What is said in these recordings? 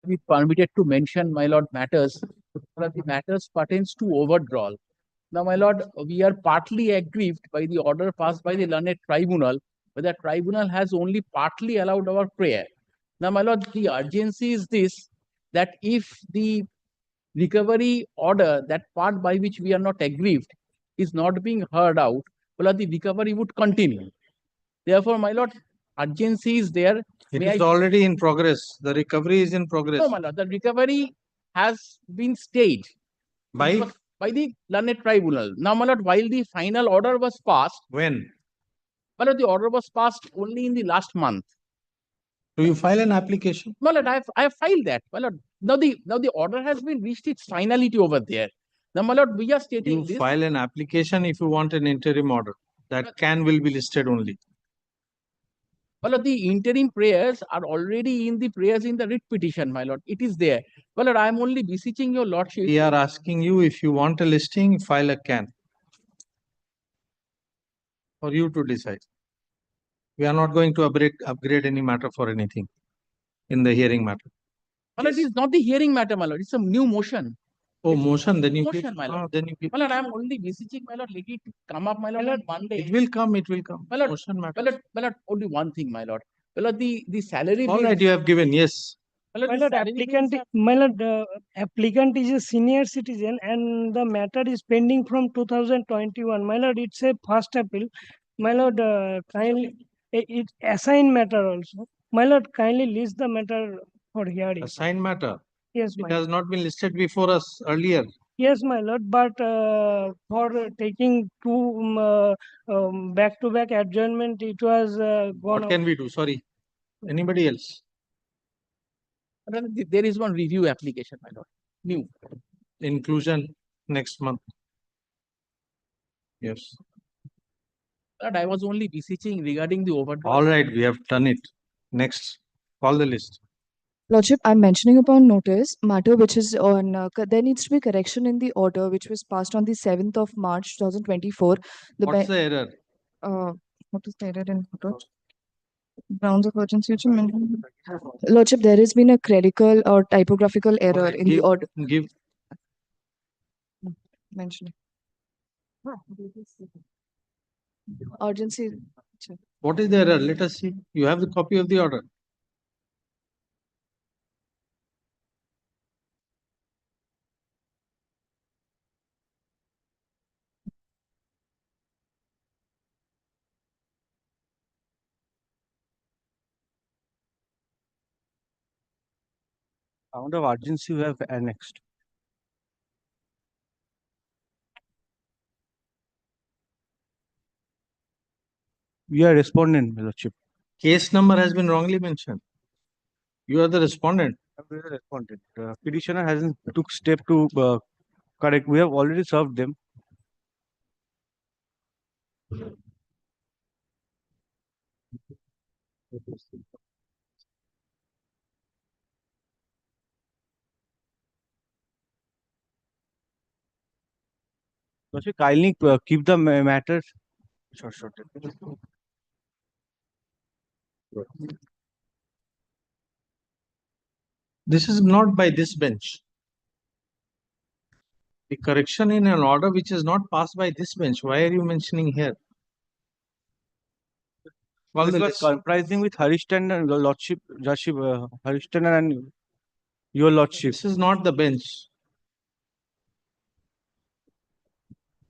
be permitted to mention, my lord, matters. One of the matters pertains to overdrawal. Now, my lord, we are partly aggrieved by the order passed by the learned tribunal, but the tribunal has only partly allowed our prayer. Now, my lord, the urgency is this, that if the recovery order, that part by which we are not aggrieved, is not being heard out, well, the recovery would continue. Therefore, my lord, urgency is there. It May is I- already in progress. The recovery is in progress. No, my lord, the recovery has been stayed By the learned tribunal. Now, my lord, while the final order was passed, when? my lord, the order was passed only in the last month. Do you file an application? My lord, I have filed that. My lord, now the order has been reached its finality over there. Now, my lord, we are stating You this. file an application if you want an interim order. That will be listed only. Well, the interim prayers are already in the prayers in the writ petition, my lord. It is there. Well, I am only beseeching your lordship. We are asking you, if you want a listing, file a can. For you to decide. We are not going to upgrade any matter for anything in the hearing matter. Well, it is not the hearing matter, my lord. It's a new motion. Oh, motion, then you Motion, my lord. then you give. My lord, I am only beseeching, my lord, let it come up, my lord, on Monday. It will come, it will come. My lord, Motion matter. my lord, only one thing, my lord. Well, the salary. All right, you have given, yes. My My lord, applicant is a senior citizen and the matter is pending from 2021. My lord, it's a first appeal. My lord, kindly, it's assigned matter also. My lord, kindly list the matter for hearing. Assigned matter. Yes, It my has not been listed before us earlier. Yes, my lord, but for taking two back-to-back adjournment, it was gone What out. can we do? Sorry. Anybody else? There is one review application, my lord. New. Inclusion next month. Yes. But I was only beseeching regarding the overdraw. All right, we have done it. Next, call the list. Lordship, I'm mentioning upon notice matter which is on, there needs to be correction in the order which was passed on the 7th of March 2024. What's the error? What is the error in order? Grounds of urgency. Which you mentioned. Lordship, there has been a clerical or typographical error in the order. Give. Mentioning. Urgency. What is the error? Let us see. You have the copy of the order. Amount of urgency you have annexed. We are respondent, Lordship. Case number has been wrongly mentioned. You are the respondent. We are respondent. Petitioner hasn't took step to correct. We have already served them. Lordship, kindly keep the matters short. This is not by this bench. The correction in an order which is not passed by this bench. Why are you mentioning here? Well, it was comprising with Harishtan and your Lordship, Harishtan and your Lordship. This is not the bench.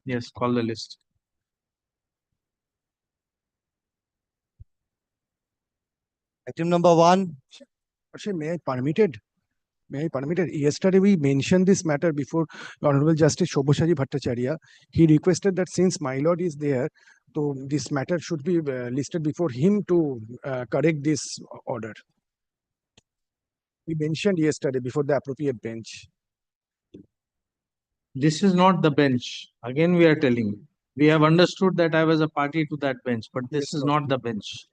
Yes, call the list. Item number 1. Actually, may I permitted? Yesterday we mentioned this matter before Honorable Justice Shobhoshaji Bhattacharya. He requested that since my lord is there, so this matter should be listed before him to correct this order. We mentioned yesterday before the appropriate bench. This is not the bench. Again, we are telling you. We have understood that I was a party to that bench, but this Yes, is not the bench.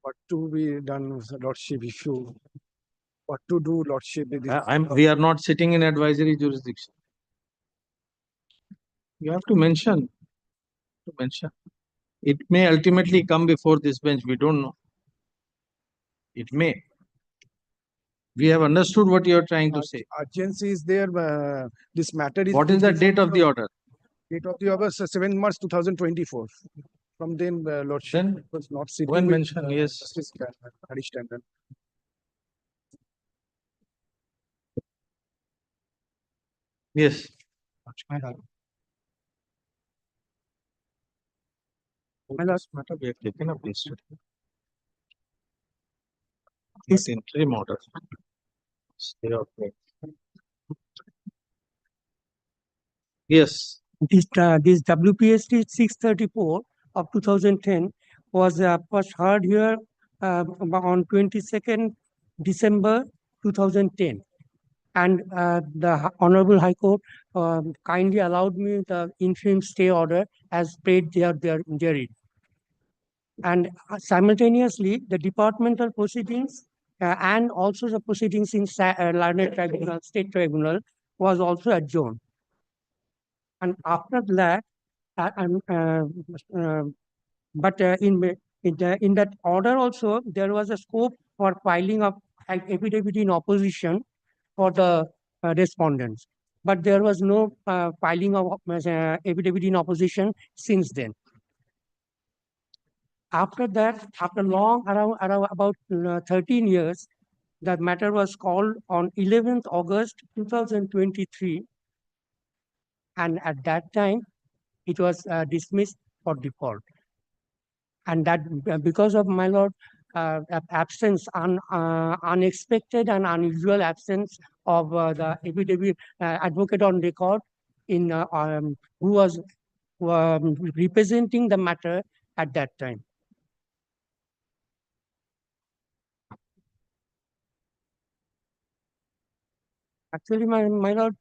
What to be done, Lordship, if you... What to do, Lordship? We are not sitting in advisory jurisdiction. You have to mention. It may ultimately come before this bench. We don't know. It may. We have understood what you are trying to say. Urgency is there, this matter is. What is the date of the order? Date of the order, 7 March 2024. From then, Lordship Then was not sitting when with, mentioned, yes. Justice Harish Tandon. Yes. This matter we have taken up yesterday. This interim order. Stay of play. Yes. This WPST 634 of 2010 was first heard here on 22nd December 2010. And the Honorable High Court kindly allowed me the interim stay order as paid therein. And simultaneously, the departmental proceedings and also the proceedings in Learned Tribunal, State Tribunal was also adjourned. And after that, but in that order also, there was a scope for filing of affidavit in opposition for the respondents. But there was no filing of affidavit in opposition since then. After that, after long, around about 13 years, that matter was called on 11th August 2023. And at that time, it was dismissed for default. And that because of, my lord, absence, unexpected and unusual absence of the affidavit advocate on record in who was representing the matter at that time. Actually, my lord,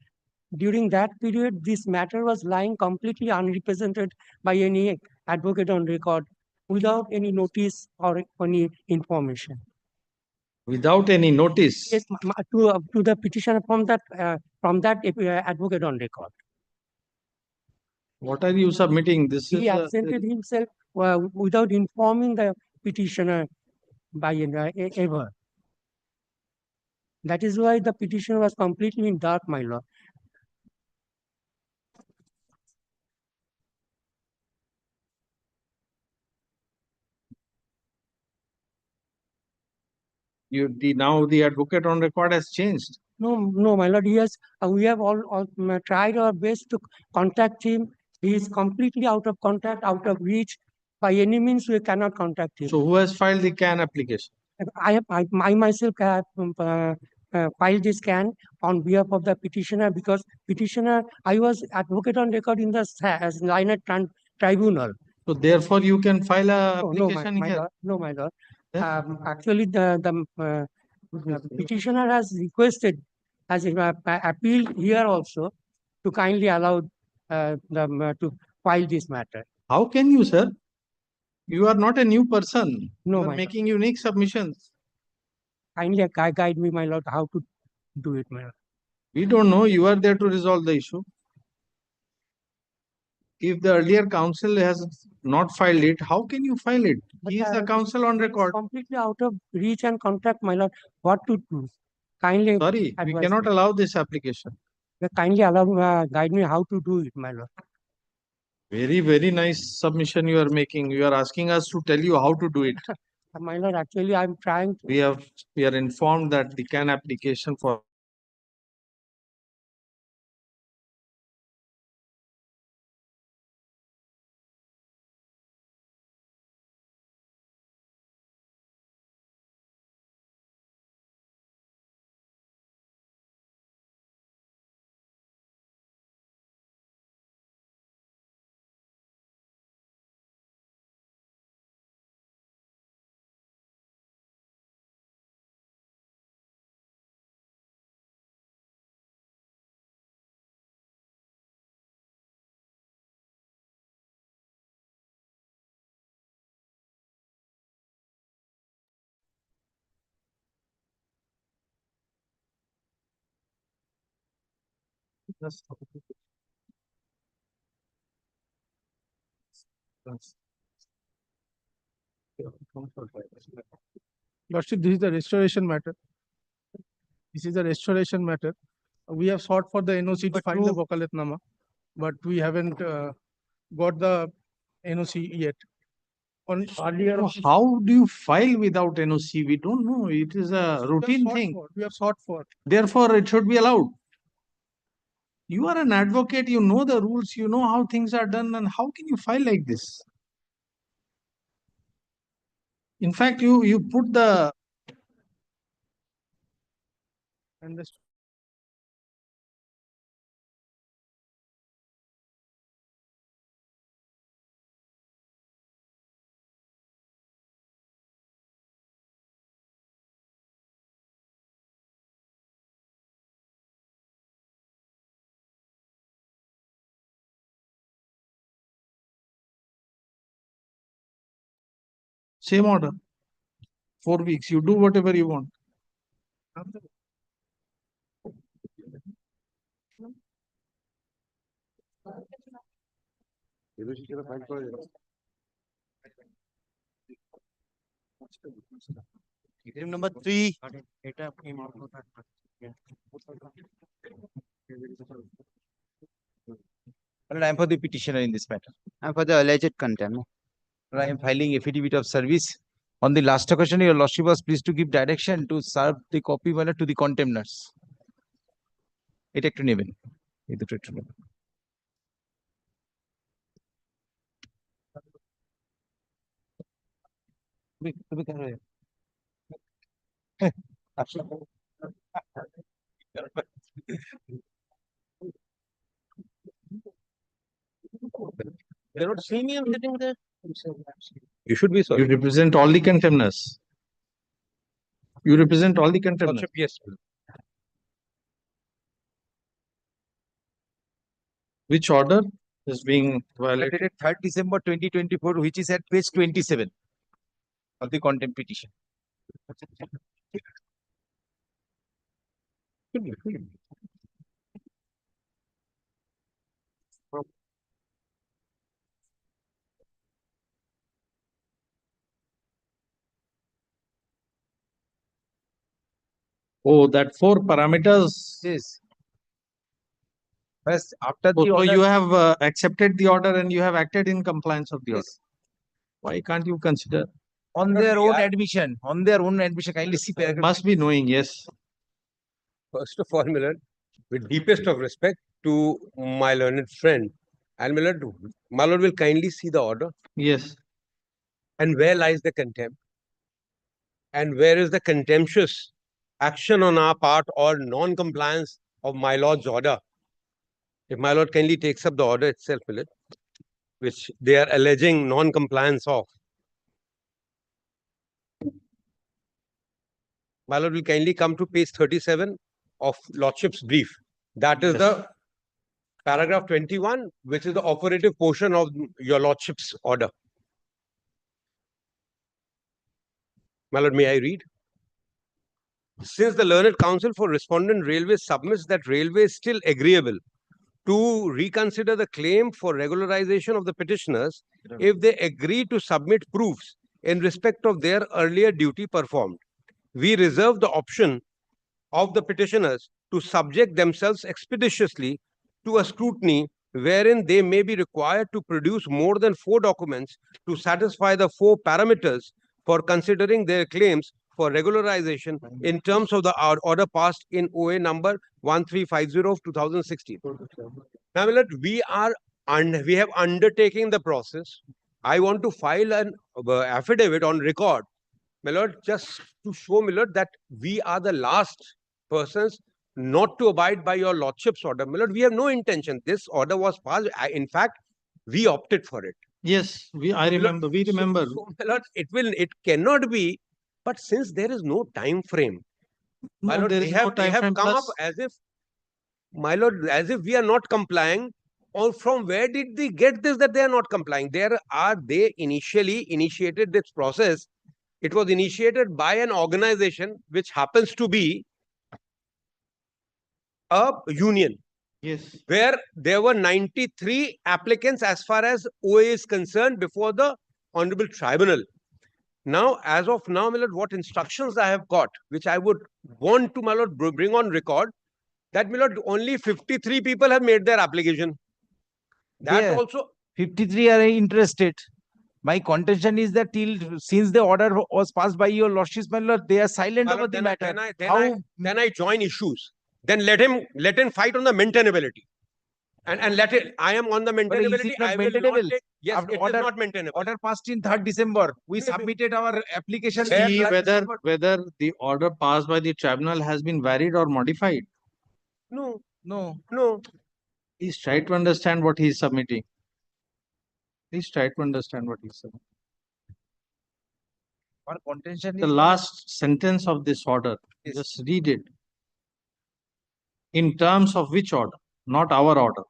during that period, this matter was lying completely unrepresented by any advocate on record without any notice or any information. Without any notice. Yes, to the petitioner from that advocate on record. What are you submitting? This He is absented himself without informing the petitioner by ever. That is why the petitioner was completely in dark, my lord. now the advocate on record has changed. No, my lord. Yes, we have all tried our best to contact him. He is completely out of contact, out of reach. By any means, we cannot contact him. So who has filed the CAN application? I myself have filed this CAN on behalf of the petitioner because petitioner, I was advocate on record in the Learned Tribunal. So therefore, you can file a No, application my here. lord. No, my lord. Then? Actually, the petitioner has requested, has appealed here also to kindly allow them to file this matter. How can you, sir? You are not a new person. No, You are my lord. making unique submissions. Kindly guide me, my lord, how to do it, my lord. We don't know. You are there to resolve the issue. If the earlier counsel has not filed it, how can you file it? But, He is the counsel on it's record. completely out of reach and contact, my lord. What to do? Kindly Sorry, we advise cannot me. allow this application. Kindly allow guide me how to do it, my lord. Very, very nice submission you are making. You are asking us to tell you how to do it. My lord, actually, I'm trying to. We are informed that the CAN application for Lordship, this is the restoration matter. This is a restoration matter. We have sought for the NOC to But file the to- Wakalatnama, but we haven't got the NOC yet. On earlier. So how do you file without NOC? We don't know. It is a routine thing. We have sought for. Therefore, it should be allowed. You are an advocate, you know the rules, you know how things are done, and how can you file like this? In fact, you put the And this. same order. 4 weeks, you do whatever you want. Item number 3. I am for the petitioner in this matter. I am for the alleged contempt. I am filing affidavit of service. On the last question, your lordship was pleased to give direction to serve the copy to the contemners. এটা একটু নেবেন, এই দুটো একটু নেবেন। তুমি কেন They're not seeing me, I'm sitting there. You should be sorry. You represent all the contemners. You represent all the contemners. Lordship, yes. Which order is being violated? Dated 3rd December 2024, which is at page 27 of the contempt petition. Oh, that 4 parameters. Yes. First, after Oh, the so order, you have accepted the order and you have acted in compliance of the order. yes, Why can't you consider? on their own admission, kindly see paragraph. Must be knowing, yes. First of all, Millard, with deepest of respect to my learned friend, and Millard, my lord will kindly see the order Yes. and where lies the contempt and where is the contemptuous action on our part or non-compliance of my lord's order. If my lord kindly takes up the order itself, Millard, which they are alleging non-compliance of. My lord will kindly come to page 37 of lordship's brief. That is the paragraph 21, which is the operative portion of your lordship's order. My lord, may I read? Since the learned counsel for respondent railways submits that railway is still agreeable to reconsider the claim for regularization of the petitioners if they agree to submit proofs in respect of their earlier duty performed. We reserve the option of the petitioners to subject themselves expeditiously to a scrutiny wherein they may be required to produce more than 4 documents to satisfy the 4 parameters for considering their claims for regularization in terms of the order passed in OA number 1350 of 2016. Now, Millard, we have undertaken the process. I want to file an affidavit on record, Millard, just to show Millard that we are the last persons not to abide by your lordship's order. Millard, we have no intention. This order was passed. In fact, we opted for it. Yes, I remember. We remember. So, Millard, it cannot be. But since there is no time frame, my lord, there they is have, no time frame, come up plus- as if, my lord, as if we are not complying. Or from where did they get this that they are not complying? They initially initiated this process. It was initiated by an organization which happens to be a union, Yes. where there were 93 applicants as far as OA is concerned before the Honorable Tribunal. Now, as of now, my lord, what instructions I have got, which I would want to, my lord, bring on record, that, my lord, only 53 people have made their application. That There. also, 53 are interested. My contention is that since the order was passed by your lordships, my lord, they are silent my over lord, the then matter. I, then I join issues. Then let him fight on the maintainability. And let it, I am on the But is maintainability. it not I will not maintainable? take, yes, After it is order- not maintainable. Order passed in 3rd December. We Maybe. submitted our application. Where See in 3rd whether December. the order passed by the tribunal has been varied or modified. No, No. no. Please try to understand what he is submitting. Please try to understand what he is submitting. Our contention The is last sentence of this order, Yes. just read it. In terms of which order? Not our order.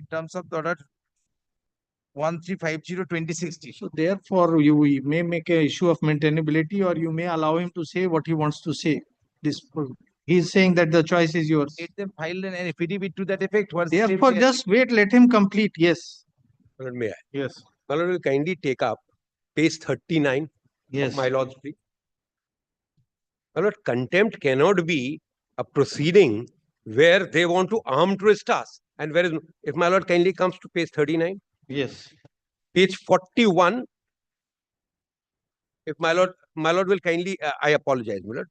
in terms of the order 1350/2016. So therefore, you may make a issue of maintainability, or you may allow him to say what he wants to say. He is saying that the choice is yours. Let them file an affidavit to that effect. Therefore, just wait, let him complete. Yes. My lord, may I? Yes. My lord will kindly take up page 39 Yes. of my lord's plea. My lord, contempt cannot be a proceeding where they want to arm twist us. And where is, if my lord kindly comes to page 39, Yes. page 41, if my lord will kindly, I apologize, my lord.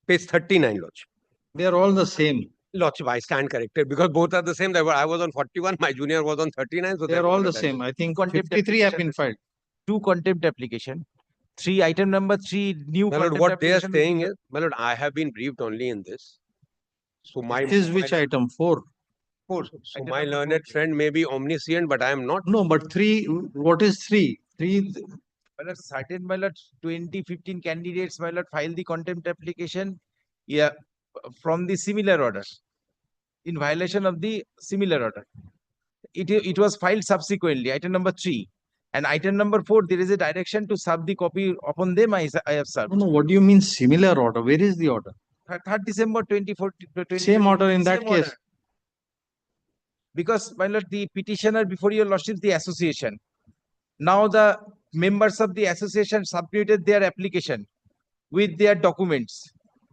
Page 39, Lordship. They are all the same. Lordship, I stand corrected because both are the same. I was on 41, my junior was on 39. So They are all the same. I think Contempt 53 have application. been filed. 2 contempt application. 3 item number 3 new My lord, contempt what they are application saying is, my lord, I have been briefed only in this. So my, This is which item? 4. 4. so Item my number learned 4. friend may be omniscient, but I am not. No, but 3. What is 3? 3. My lord, certain, my lord, 2015 candidates, my lord, filed the contempt application, yeah, from the similar order, in violation of the similar order. It was filed subsequently, item number 3. And item number 4, there is a direction to serve the copy upon them. I have served. No, what do you mean similar order? Where is the order? 3rd December 2014. Same order in that Same case. order. Because, my lord, the petitioner before your lordship, the association. Now the members of the association submitted their application with their documents.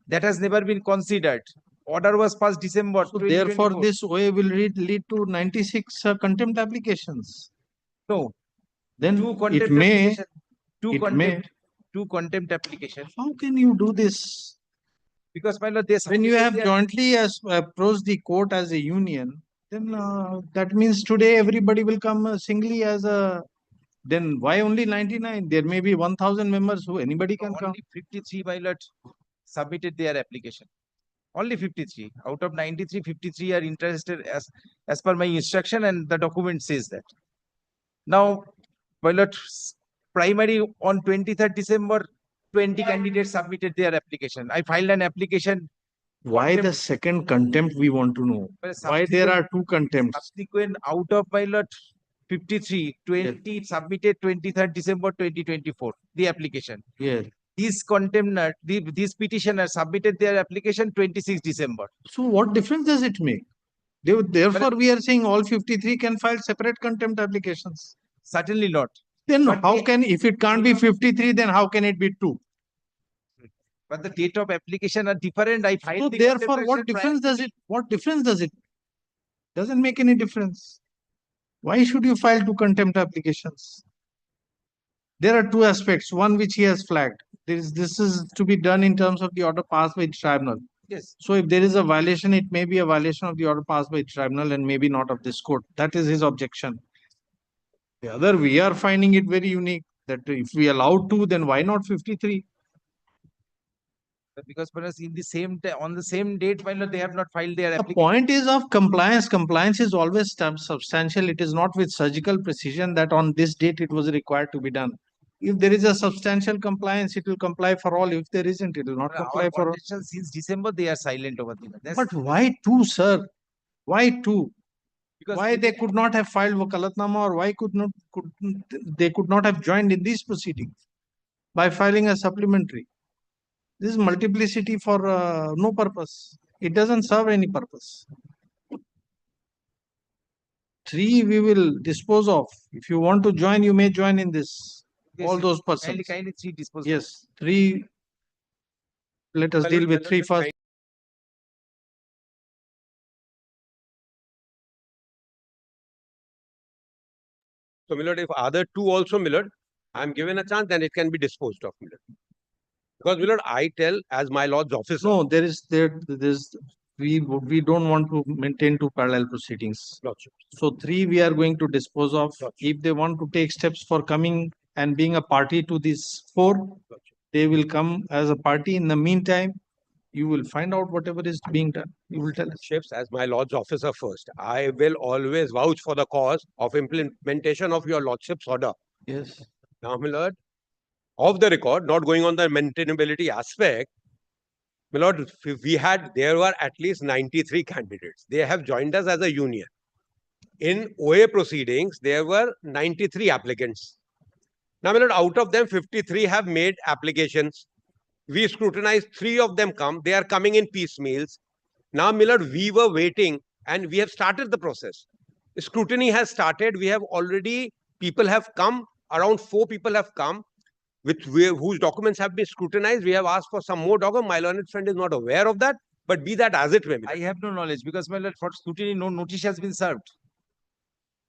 That has never been considered. Order was passed December. So therefore, 2024. this OA will lead to 96 contempt applications. No. Then Two it contempt may. application. Two contempt application. How can you do this? Because, my lord, they When you submitted have their- jointly approached the court as a union, then that means today everybody will come singly as a. Then why only 99? There may be 1000 members who anybody can come. only 53, my lord, submitted their application. Only 53. Out of 93, 53 are interested as per my instruction, and the document says that. Now, my lord, primary on 23rd December, 20 candidates submitted their application. I filed an application. Why the second contempt we want to know? Well, Why there are 2 contempts? Subsequent out of, my lord, 53, 20 submitted 23rd December 2024, the application. Yes. These contempt, these petitioners submitted their application 26 December. So what difference does it make? Therefore, we are saying all 53 can file separate contempt applications. Certainly not. Then But how they- can, if it can't be 53, then how can it be 2? But the date of application are different. I filed So the therefore, what contempt action difference does it? What difference does it? Doesn't make any difference. Why should you file 2 contempt applications? There are 2 aspects. One which he has flagged. This is to be done in terms of the order passed by tribunal. Yes. So if there is a violation, it may be a violation of the order passed by tribunal and maybe not of this court. That is his objection. The other, we are finding it very unique that if we allow 2, then why not 53? Because perhaps in the same on the same date, while they have not filed their The application. point is of compliance. Compliance is always substantial. It is not with surgical precision that on this date it was required to be done. If there is a substantial compliance, it will comply for all. If there isn't, it will not comply Our for all. contention since December, they are silent over there. But why 2, sir? Why 2? Because Why they could not have filed wakalatnama, or why they could not have joined in these proceedings by filing a supplementary? This is multiplicity for no purpose. It doesn't serve any purpose. 3 we will dispose of. If you want to join, you may join in this. all Yes, those Kindly, persons. kindly three dispose. Yes, three. Let us deal with three first. So, my lord, if other two also, my lord, I am given a chance, then it can be disposed of, my lord. Because, my lord, I tell as my lord's officer. No, we don't want to maintain two parallel proceedings. Lordship. So three we are going to dispose of. Lordship. If they want to take steps for coming and being a party to these four, Lordship. they will come as a party. In the meantime, you will find out whatever is being done. You will tell us. Ships as my lord's officer first. I will always vouch for the cause of implementation of your lordship's order. Yes. Now, my lord, off the record, not going on the maintainability aspect, my lord, there were at least 93 candidates. They have joined us as a union. In OA proceedings, there were 93 applicants. Now, my lord, out of them, 53 have made applications. We scrutinized, 3 of them come. They are coming in piecemeals. Now, my lord, we were waiting and we have started the process. Scrutiny has started. We have already, people have come, around 4 people have come, whose documents have been scrutinized. We have asked for some more documents. My learned friend is not aware of that, but be that as it may. I have no knowledge because, my lord, for scrutiny, no notice has been served.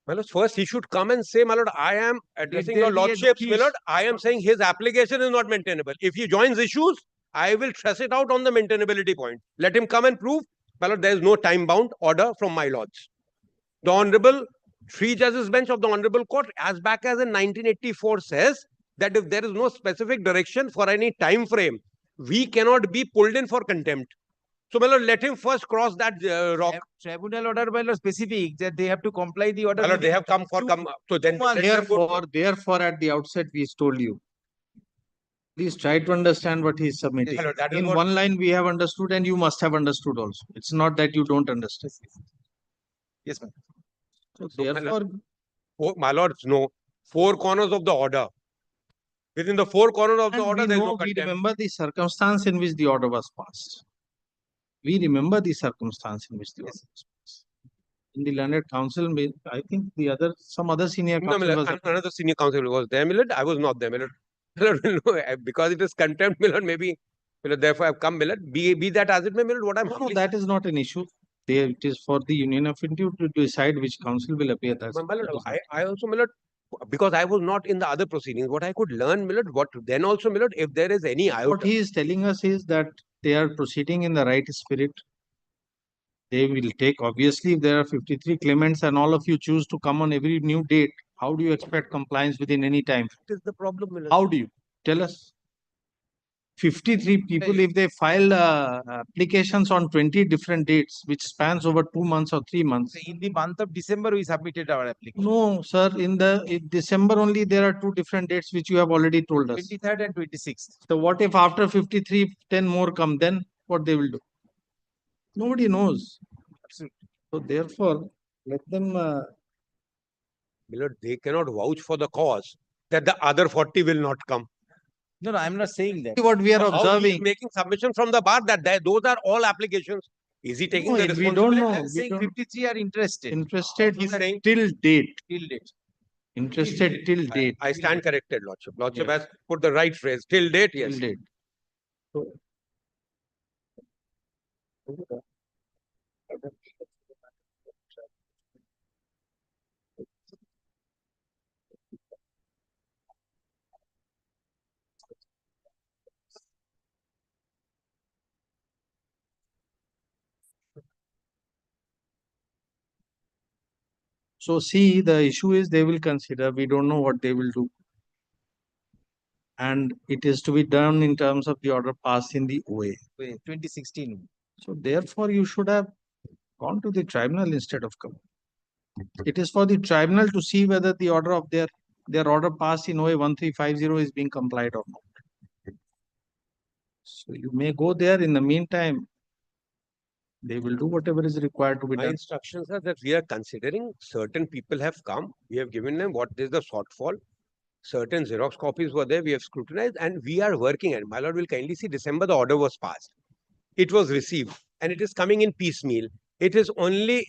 My lord, first he should come and say, my lord, I am addressing there your be a lordships, my notice. lord. I am saying his application is not maintainable. If he joins issues, I will stress it out on the maintainability point. Let him come and prove, my lord, there is no time-bound order from my lords. The Honorable 3 Judges Bench of the Honorable Court, as back as in 1984, says that if there is no specific direction for any time frame, we cannot be pulled in for contempt. So, my lord, let him first cross that rock. Tribunal order, my lord, specific that they have to comply the order. My lord, they have come for so then Therefore, at the outset, we told you. Please try to understand what he is submitting. Yes, that is In what- one line, we have understood, and you must have understood also. It's not that you don't understand. Yes, ma'am. So So, my therefore, my lords, no. 4 corners of the order. Within the 4 corners of the and order, we there is know, no we contempt. remember the circumstance in which the order was passed. We remember the circumstance in which the order was passed. In the learned counsel, I think some other senior No, my counsel lord, was. another senior counsel was there, my lord. I was not there, my lord. My lord, no, because it is contempt, my lord, maybe, my lord, therefore I have come, my lord. Be that as it may, my lord, what I am No, that is not an issue. It is for the Union of India to decide which counsel will appear. My lord, I also, my lord, because I was not in the other proceedings, what I could learn, my lord, then also, my lord, if there is any What iota. he is telling us is that they are proceeding in the right spirit. They will take, obviously, if there are 53 claimants and all of you choose to come on every new date, how do you expect compliance within any time? That is the problem, my lord. How do you? Tell us. 53 people, if they file applications on 20 different dates, which spans over 2 months or 3 months. In the month of December, we submitted our application. No, sir, in December only, there are 2 different dates which you have already told us. 23rd and 26th. So what if after 53, 10 more come, then what they will do? Nobody knows. Absolutely. So therefore, let them. My lord, they cannot vouch for the cause that the other 40 will not come. No, I'm not saying that. What we are How he is observing. making submission from the bar that those are all applications. Is he taking No, the we responsibility? don't know. I'm We saying don't- 53 are interested. Interested He's saying till date. Till date. Interested till date. I stand corrected, Lordship. Lordship Yes. has put the right phrase. Till date, yes. Till date. So see, the issue is they will consider, we don't know what they will do. And it is to be done in terms of the order passed in the OA. 2016. So therefore, you should have gone to the tribunal instead of coming. It is for the tribunal to see whether the order of their order passed in OA 1350 is being complied or not. So you may go there. In the meantime, they will do whatever is required to be My done. instructions are that we are considering certain people have come. We have given them what is the shortfall. Certain Xerox copies were there. We have scrutinized and we are working. And my lord will kindly see December, the order was passed. It was received and it is coming in piecemeal. It is only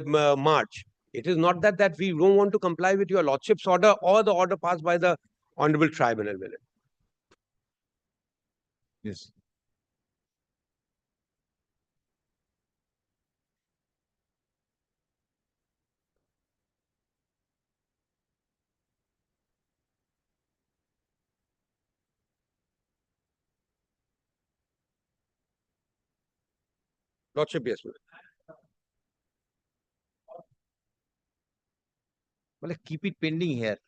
March. It is not that we don't want to comply with your lordship's order or the order passed by the Honorable Tribunal, my lord. Yes. Lordship, yes, my lord. Well, keep it pending here.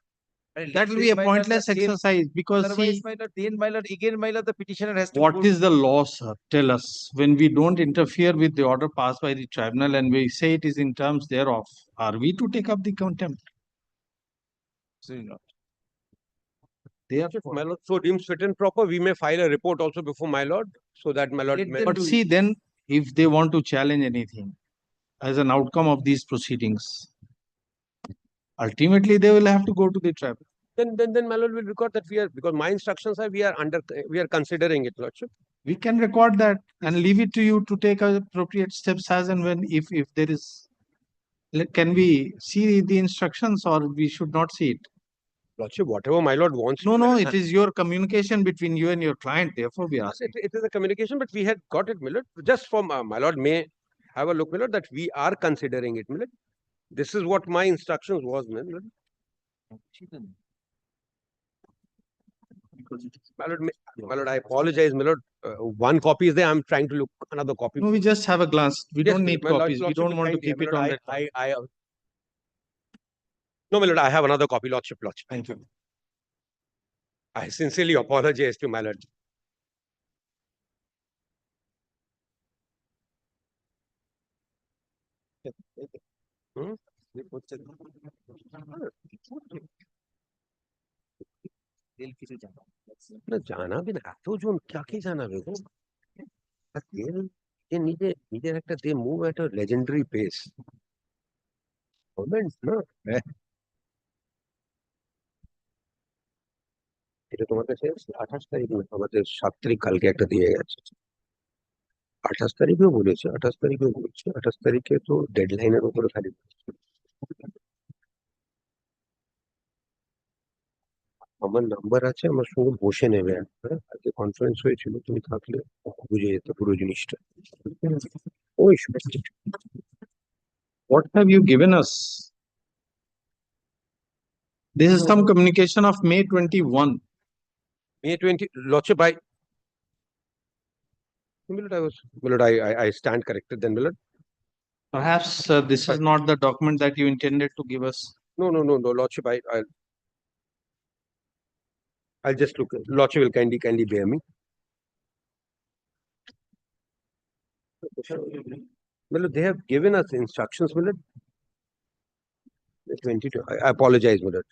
That will be a pointless exercise because Otherwise, see, my lord, then my lord, again, my lord, the petitioner has to. What go- is the law, sir? Tell us. When we don't interfere with the order passed by the tribunal and we say it is in terms thereof, are we to take up the contempt? Absolutely not. If my lord so deems fit and proper, we may file a report also before my lord, so that my lord Let may. them But do see, it. then if they want to challenge anything as an outcome of these proceedings, ultimately they will have to go to the tribunal. Then my lord will record that we are, because my instructions are we are considering it, lordship. We can record that and leave it to you to take appropriate steps as and when if there is. Can we see the instructions or we should not see it? Lordship, whatever my lord wants. No, no, it is your communication between you and your client. Therefore, we ask. It is a communication, but we had got it, my lord. Just for my lord may have a look, my lord, that we are considering it, my lord. This is what my instructions was, my lord. My lord, I apologize, my lord. One copy is there. I'm trying to look another copy. No, we just have a glance. We Yes, don't need my lord, copies. We lordship don't will want to kindly, keep my it lord, on record. No, my lord, I have another copy, lordship. Thank you. I sincerely apologize to my lord. Hmm? না জানাবেন এতজন কাকে জানাবে গো? আর নিজের একটা দে move একটা legendary pace government না এটা তোমার কাছে 28 তারিখ না আমাদের 7 তারিখ কালকে একটা দিয়ে গেছে 28 তারিখেও বলেছে 28 তারিখেও বলছে 28 তারিখে তো ডেডলাইনের উপরে খালি আমার নাম্বার আছে আমার সঙ্গে বসে নেবে হ্যাঁ আজকে কনফারেন্স হয়েছিল তুমি থাকলে বুঝে যেত পুরো জিনিসটা ওই What have you given us? This is some communication of May 21. May 20 lordship by Milord, I stand corrected then, Milord. Perhaps this is not the document that you intended to give us. No, lordship, I'll just look. Lordship will kindly bear me. Milord, they have given us instructions, Milord. 22. I apologize, Milord.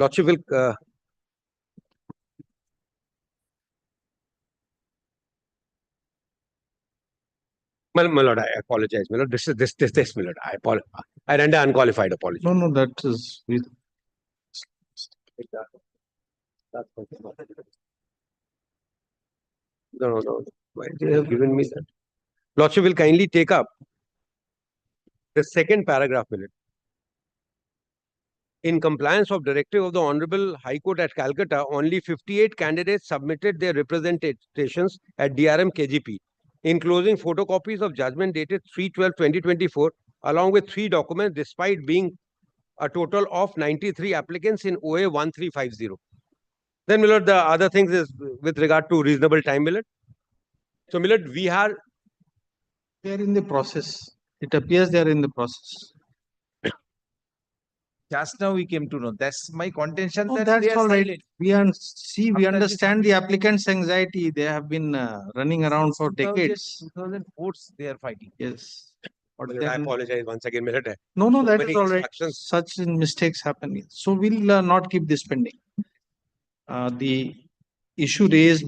Lordship will. My lord, I apologize, my lord. This, my lord. I render unqualified apology. No, that is. No. Why they have given me that? Lordship will kindly take up the second paragraph, my lord. In compliance of directive of the Honorable High Court at Calcutta, only 58 candidates submitted their representations at DRM KGP, enclosing photocopies of judgment dated 3/12/2024, along with 3 documents, despite being a total of 93 applicants in OA 1350. Then, my lord, the other things is with regard to reasonable time, my lord. So, my lord, we are. They are in the process. It appears they are in the process. Just now we came to know. That's my contention. Oh, that that's they are all right. silent. We After understand this the applicant's anxiety. They have been running around for decades. 2004 they are fighting. Yes. But My lord, I then, apologize once again, my lord. no, So that many is all right. instructions. Such mistakes happen. So we'll not keep this pending. The issue raised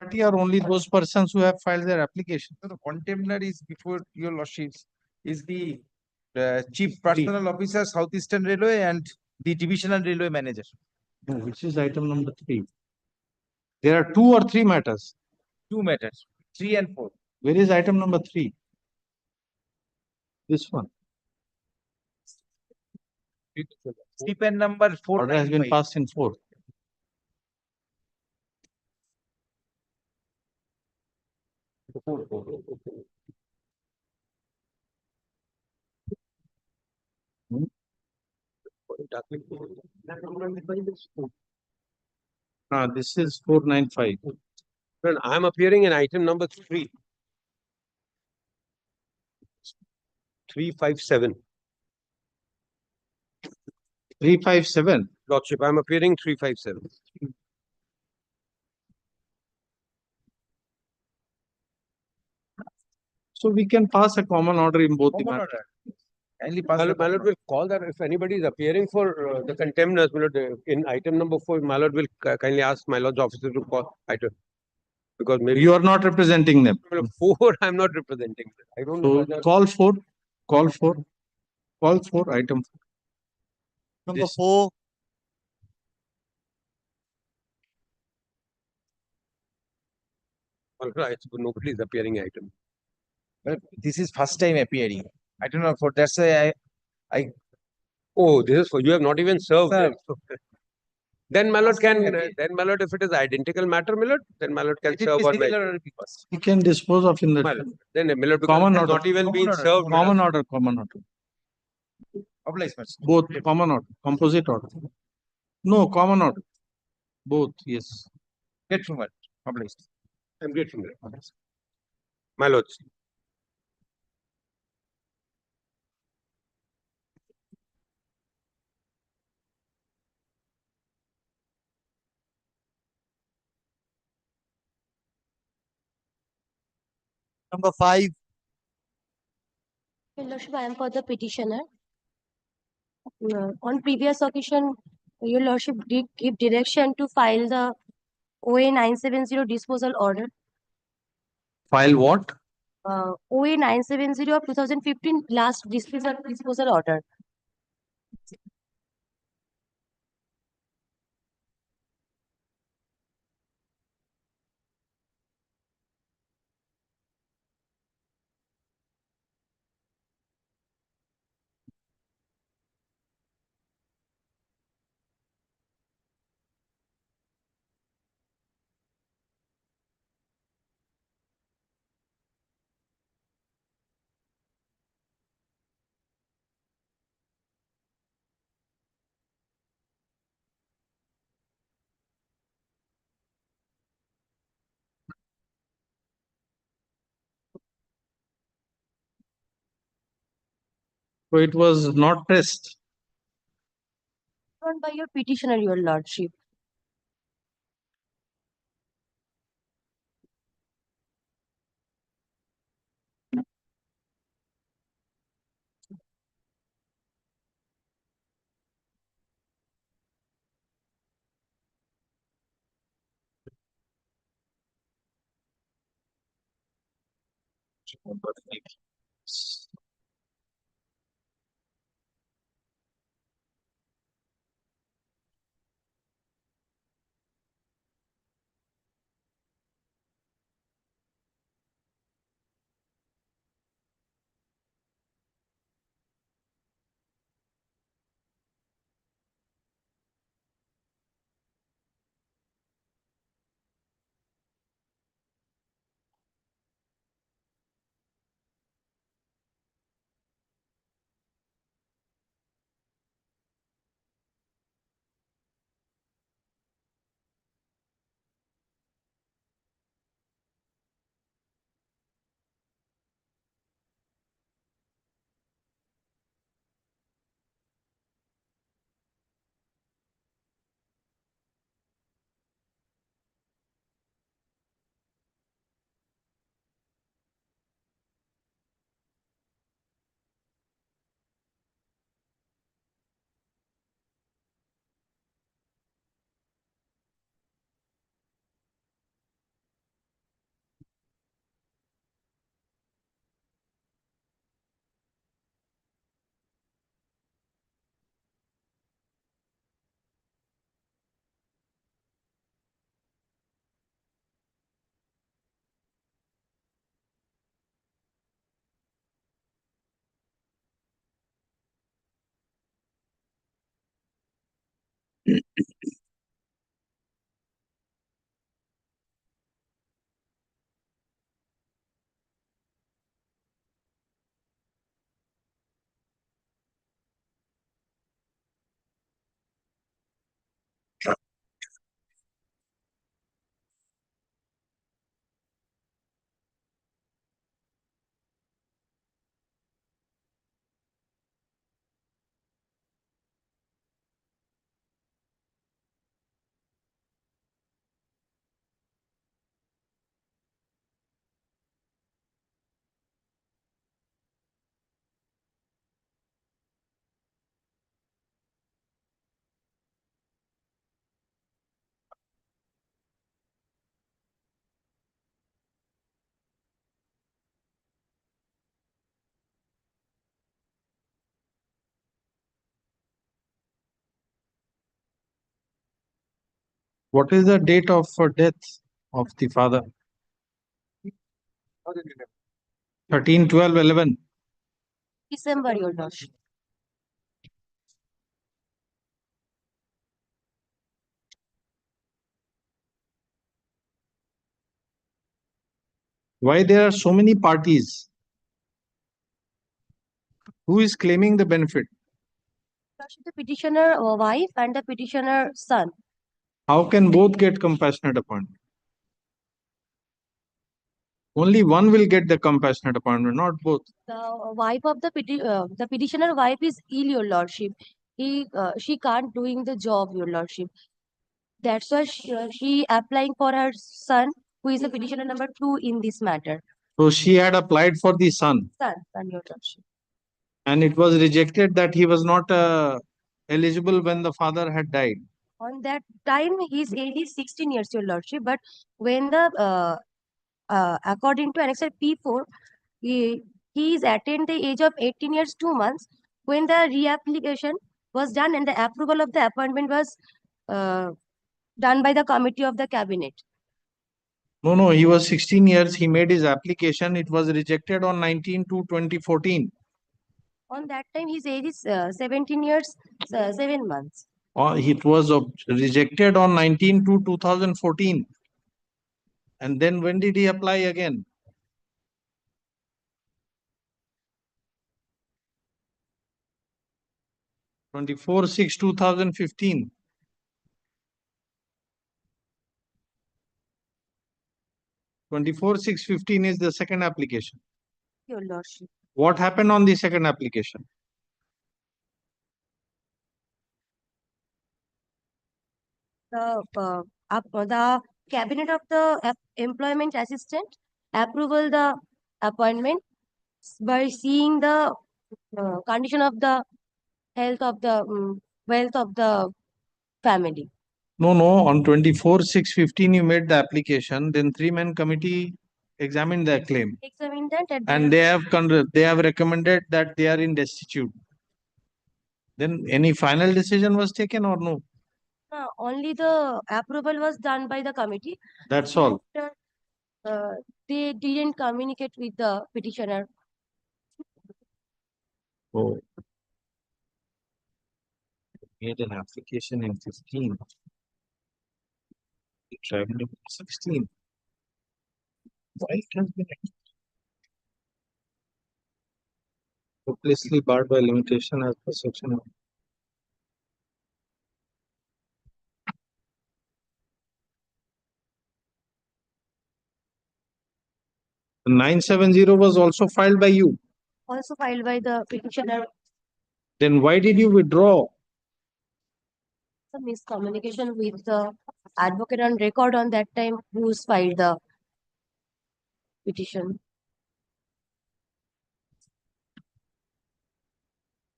Party are only those persons who have filed their application. So the contemptor is before your lordships is the chief personal officer, Southeastern Railway, and the divisional railway manager. No, which is item number 3. There are 2 or 3 matters. 2 matters, 3 and 4. Where is item number 3? This one. Stipend number Order has been 495. passed in 4. This is 495. Well, I am appearing in item number 3. 357. 357. Lordship, I am appearing 357. So we can pass a common order in both the Common matters. order. Kindly pass My the lord will call that if anybody is appearing for the contemners, my lord, in item number 4, my lord will kindly ask my lord's officer to call item. Because maybe You are not representing them. 4, I am not representing. I don't know So whether. call for item. Number This- 4. Nobody is appearing item. Well, this is first time appearing. I don't know for that's why Oh, this is for you have not even served. Served. Then my lord can, Appear. then my lord, if it is identical matter, my lord, then my lord can it is serve on my. singular order because You can dispose of in My the lord. Then my lord, because Common it has order. not even Common been order. served. my lord. common order. obligement. Both common order, composite order. No, common order. Both, yes. Get from it. Obliged. I'm grateful. My lords. Number 5. Your Lordship, I am for the petitioner. On previous occasion, Your Lordship did give direction to file the OA 970 disposal order. File what? OA 970 of 2015 last disposal order. So it was not pressed. Done by your petitioner, Your Lordship. What is the date of death of the father? 13, 12, 11. December, your lordship. Why there are so many parties? Who is claiming the benefit? Lordship, the petitioner wife and the petitioner son. How can both get compassionate appointment? Only one will get the compassionate appointment, not both. The wife of the petitioner wife is ill, your lordship. She can't doing the job, your lordship. That's why she applying for her son, who is the petitioner number 2 in this matter. So she had applied for the son Son, your lordship. and it was rejected that he was not eligible when the father had died. On that time, his age is 16 years, your lordship. But when the according to annexure P4, he is attained the age of 18 years 2 months when the reapplication was done and the approval of the appointment was done by the committee of the cabinet. No, he was 16 years. He made his application. It was rejected on 19/2/2014. On that time, his age is 17 years 7 months. It was rejected on 19/2/2014. And then when did he apply again? Twenty-four 6/2015. Twenty-four 6/15 is the second application. Your lordship. What happened on the second application? The cabinet of the employment assistant approval the appointment by seeing the condition of the health of the wealth of the family. No, on 24 6/15 you made the application, then 3-man committee examined the claim. Examine that And they have recommended that they are in destitute. Then any final decision was taken or no? Only the approval was done by the committee. That's all. They didn't communicate with the petitioner. Oh. Made an application in 15. The tribunal in 16. Why it has been hopelessly barred by limitation as per section of 970 was also filed by you. Also filed by the petitioner. Then why did you withdraw? Some miscommunication with the advocate on record on that time who's filed the petition.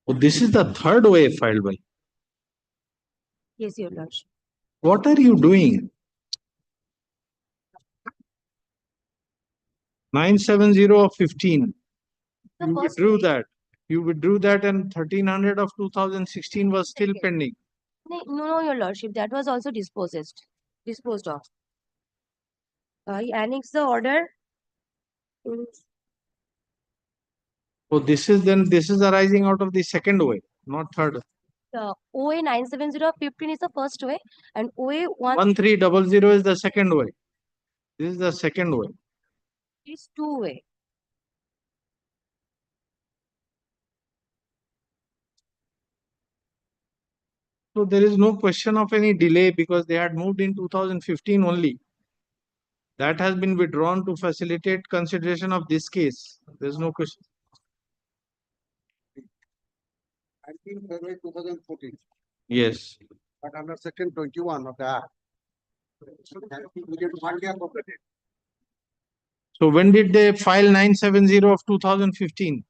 Oh, this is the third way filed by. Yes, your lordship. What are you doing? 970 of 15. You withdrew that. You withdrew that and 1300 of 2016 was still pending. No, your lordship. That was also disposed of. He annexed the order. So this is arising out of the second way, not third. The OA 970 of 15 is the first way, and OA 1300 is the second way. This is the second way. is 2 way. So there is no question of any delay because they had moved in 2015 only. That has been withdrawn to facilitate consideration of this case. There is no question. 19 February 2014. Yes. But under section 21 of the Act. Within 1 year of the date. So when did they file 970 of 2015?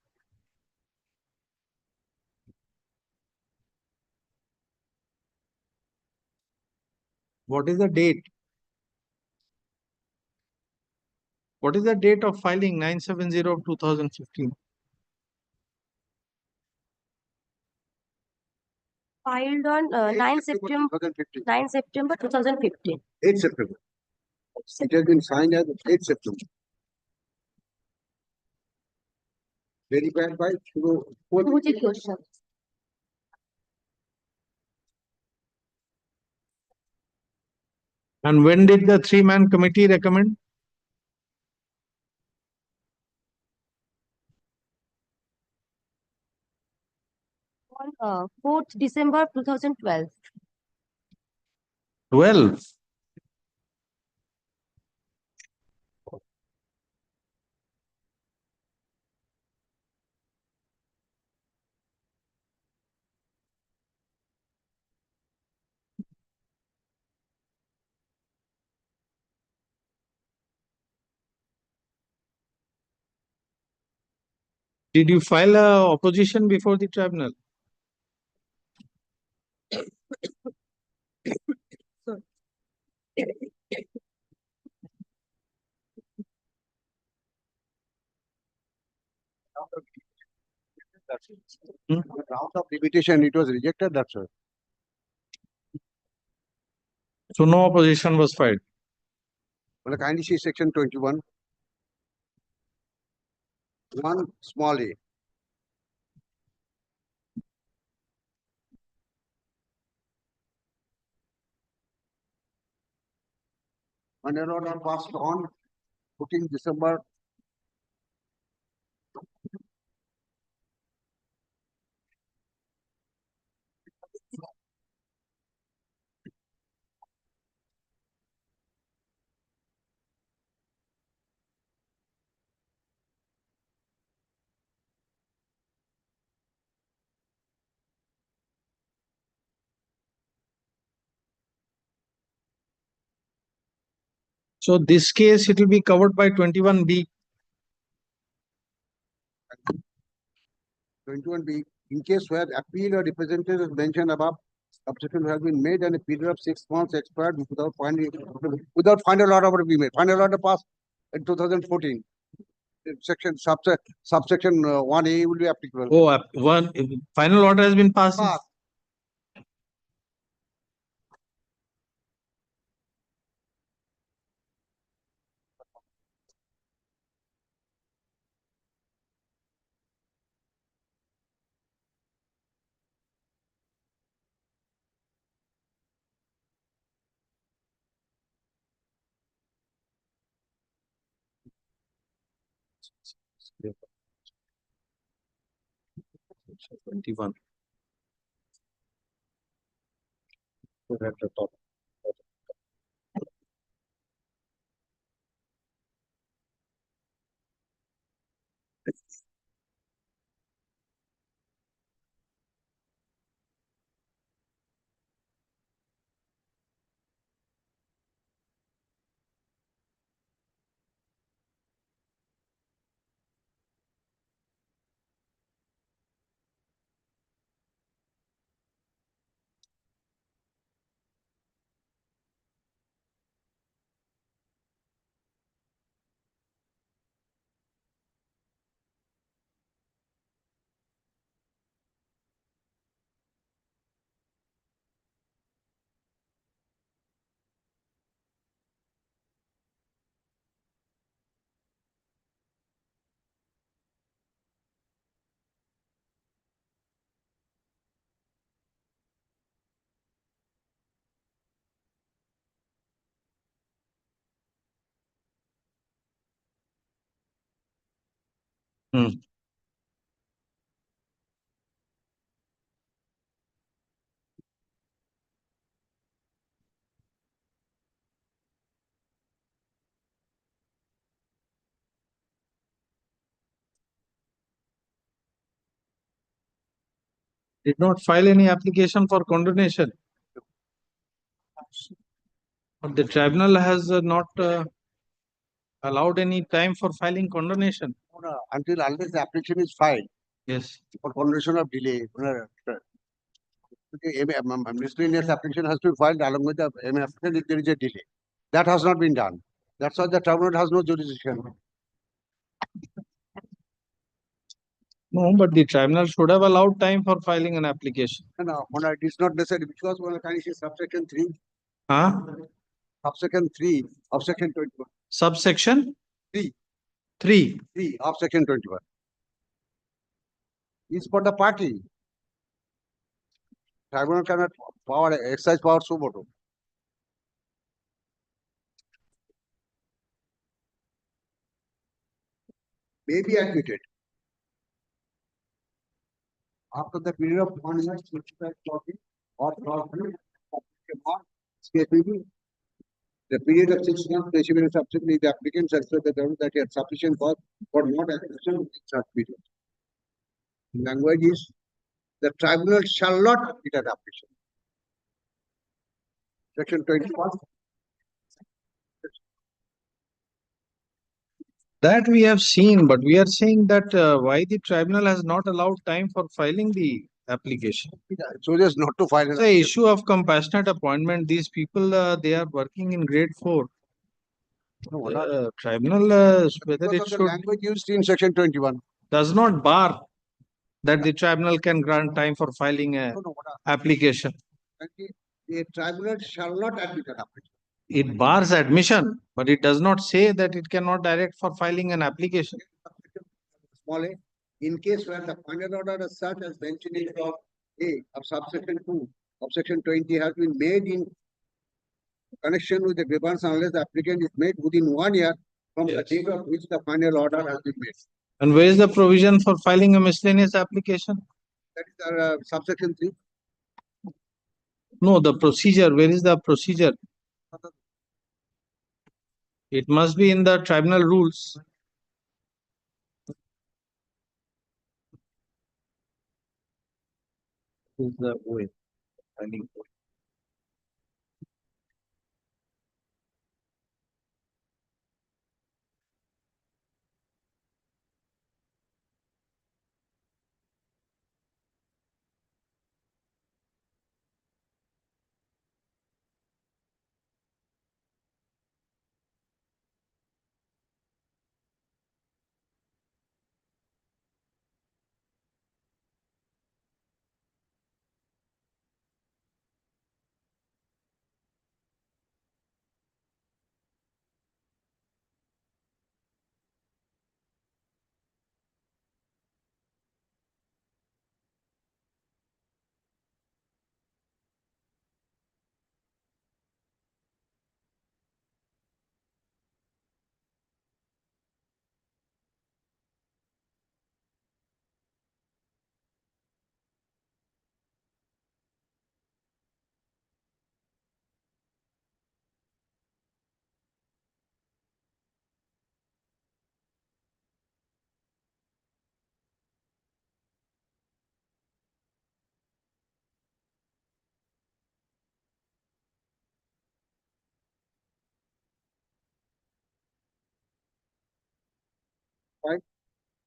What is the date? What is the date of filing 970 of 2015? filed on 9 September 2015. 9 September 2015. 8 September. It has been signed as 8 September. Verified by Subhajit Ghosh. And when did the three-man committee recommend? On 4th December 2012. 12. Did you file a opposition before the tribunal? Hmm? round of repetition, it was rejected, that's all. So no opposition was filed. Well, kindly see section 21. 1 small a. When an order passed on 14 December. So this case, it will be covered by 21B. 21B, in case where appeal or representative mentioned above, objection has been made and a period of 6 months expired without final order being made. Final order passed in 2014. Subsection 1A will be applicable. Oh, final order has been passed. Passed. Yeah. 21. At the top. Hmm. Did not file any application for condonation. But the tribunal has not allowed any time for filing condonation. Until unless the application is filed Yes. for condonation of delay. Miscellaneous application has to be filed along with the application if there is a delay. That has not been done. That's why the tribunal has no jurisdiction. No, but the tribunal should have allowed time for filing an application. No, it is not necessary because when I see subsection 3, Huh? subsection 3 of section 21. Subsection? 3. 3. 3 of section 21. Is for the party. Tribunal cannot exercise power sub motu. May be admitted. After the period of 1 year, or the period of 6 months, preceding subsequently, the applicant satisfied the government that he had sufficient cause for not application in such period. Language is the tribunal shall not admit an application. Section 21. That we have seen, but we are saying that why the tribunal has not allowed time for filing the application. So just not to file. The issue of compassionate appointment, these people, they are working in grade 4. Tribunal, whether it should, language used in section 21. does not bar that the tribunal can grant time for filing a application. The tribunal shall not admit an application. It bars admission, but it does not say that it cannot direct for filing an application. Small a, in case where the final order as such as mentioned in clause A of subsection 2 of section 20 has been made in connection with the grievance unless the applicant is made within 1 year from the date of which the final order has been made. And where is the provision for filing a miscellaneous application? That is subsection 3. No, the procedure, where is the procedure? It must be in the tribunal rules. Is the way. Filing.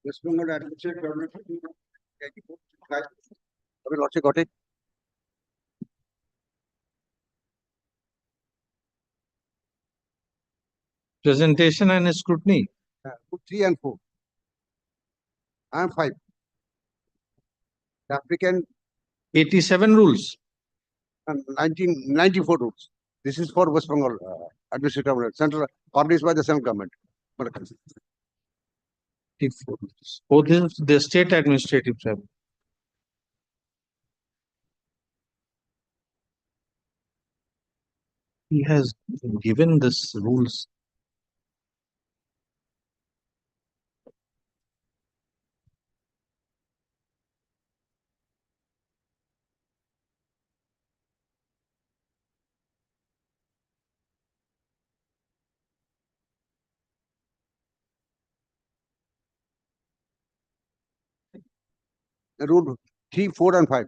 West Bengal Administrative Government. Have you lots got it? Presentation and scrutiny. 3 and 4. And 5. The applicant 87 rules. and 1994 rules. This is for West Bengal Administrative Government, central organized by the central government. 84 rules. Oh, this is the state administrative tribunal. He has given this rules. Rule 3, 4 and 5.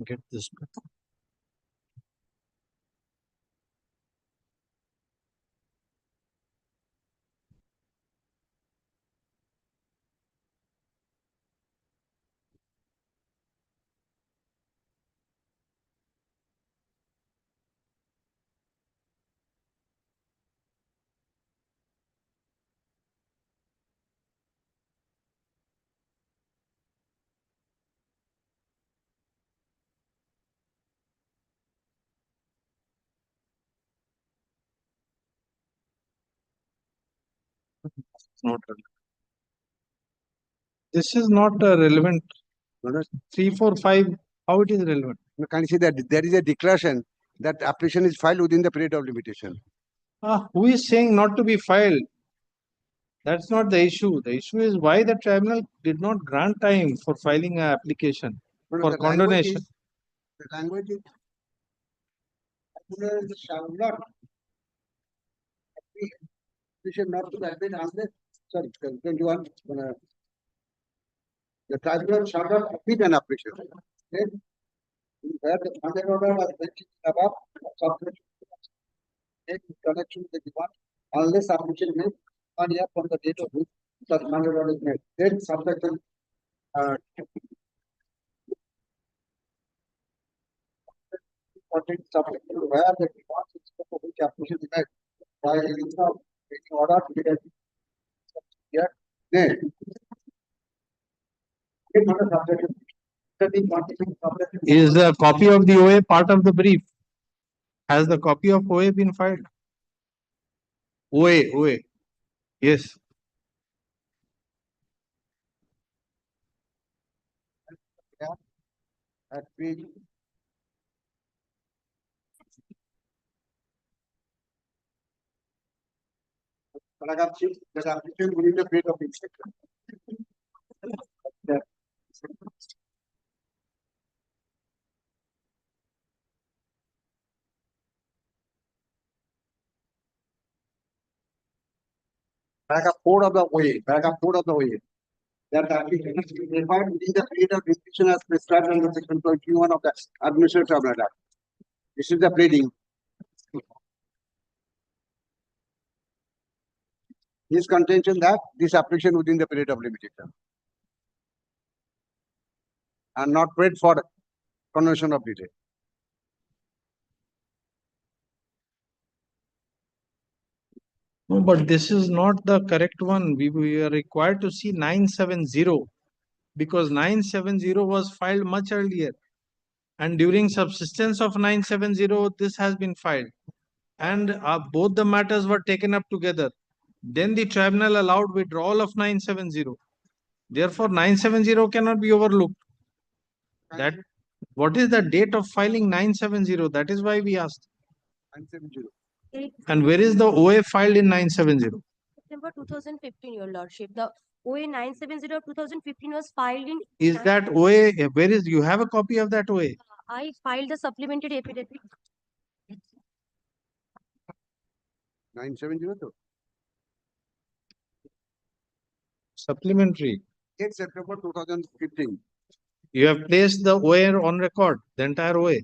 get this. Not relevant. This is not relevant. 3, 4, 5, how it is relevant? You can see that there is a declaration that application is filed within the period of limitation. Who is saying not to be filed? That's not the issue. The issue is why the tribunal did not grant time for filing an application No, for the language condonation. is- The language is tribunal shall not application not to admit unless, sorry, 21. The tribunal shall not admit an application. Okay? Where the funded order was mentioned above, subsection in connection with the demand, unless application made 1 year from the date of which such funded order is made. Then subsection subsection where the demand is for which application is made by waiting order to be here. Then another subsection. Is the copy of the OA part of the brief? Has the copy of OA been filed? OA. Yes. At page paragraph 6, that application within the period of inspection. That- Paragraph 4 of the OA, paragraph 4 of the OA. That application is required within the period of inspection as prescribed under section 21 of the Administrative Tribunal Act. This is the pleading. His contention that this application within the period of limitation and not paid for conversion of delay. No, but this is not the correct one. We are required to see 970 because 970 was filed much earlier. And during subsistence of 970, this has been filed. And both the matters were taken up together. Then the tribunal allowed withdrawal of 970. Therefore, 970 cannot be overlooked. That what is the date of filing 970? That is why we asked. 970. And where is the OA filed in 970? September 2015, Your Lordship. The OA 970 of 2015 was filed in. Is that OA? Where is you have a copy of that OA? I filed the supplementary affidavit. 970 though. Supplementary. 8 September 2015. You have placed the OA on record, the entire OA.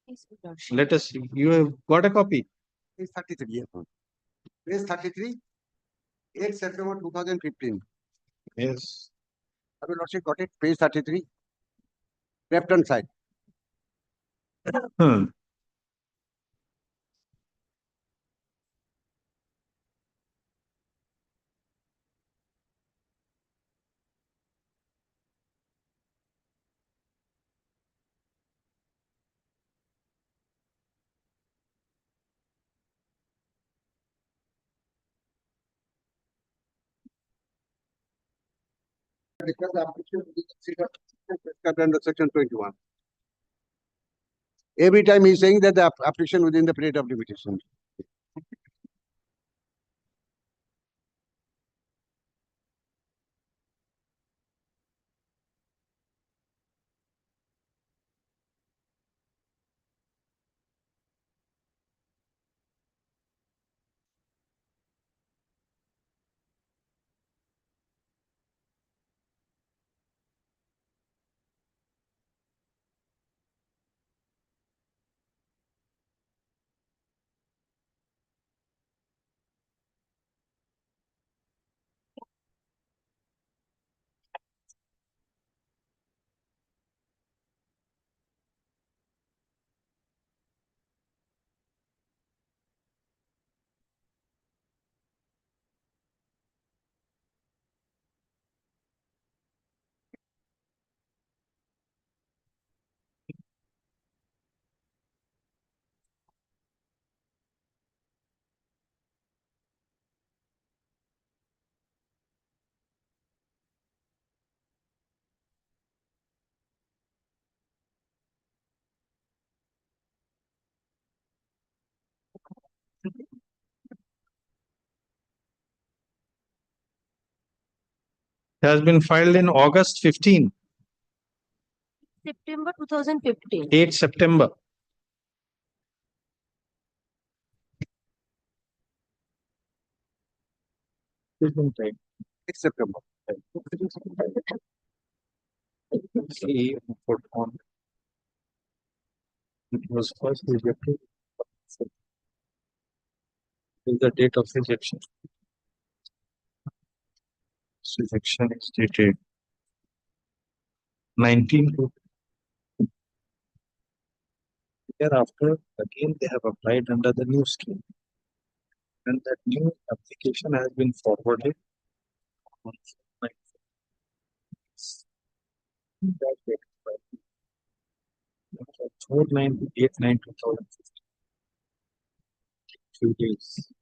Yes, Your Lordship. Let us see. You have got a copy. Page 33. Yes, ma'am. Page 33. 8 September 2015. Yes. Have you Lordship got it? Page 33. Left hand side. Hmm. Because the application will be considered prescribed under section 21. Every time he's saying that the application within the period of limitation. has been filed in August 15, September 2015. 8 September. It's September. See, put on. It was first rejected. Is the date of rejection. This rejection is dated 19. Thereafter, again, they have applied under the new scheme. And that new application has been forwarded on 4/9/2015. Few days.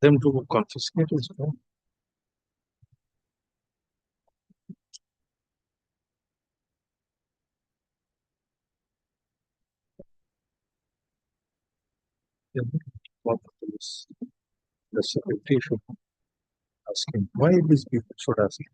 Them to confiscate his phone. What is the secretary should ask him why these people should ask him.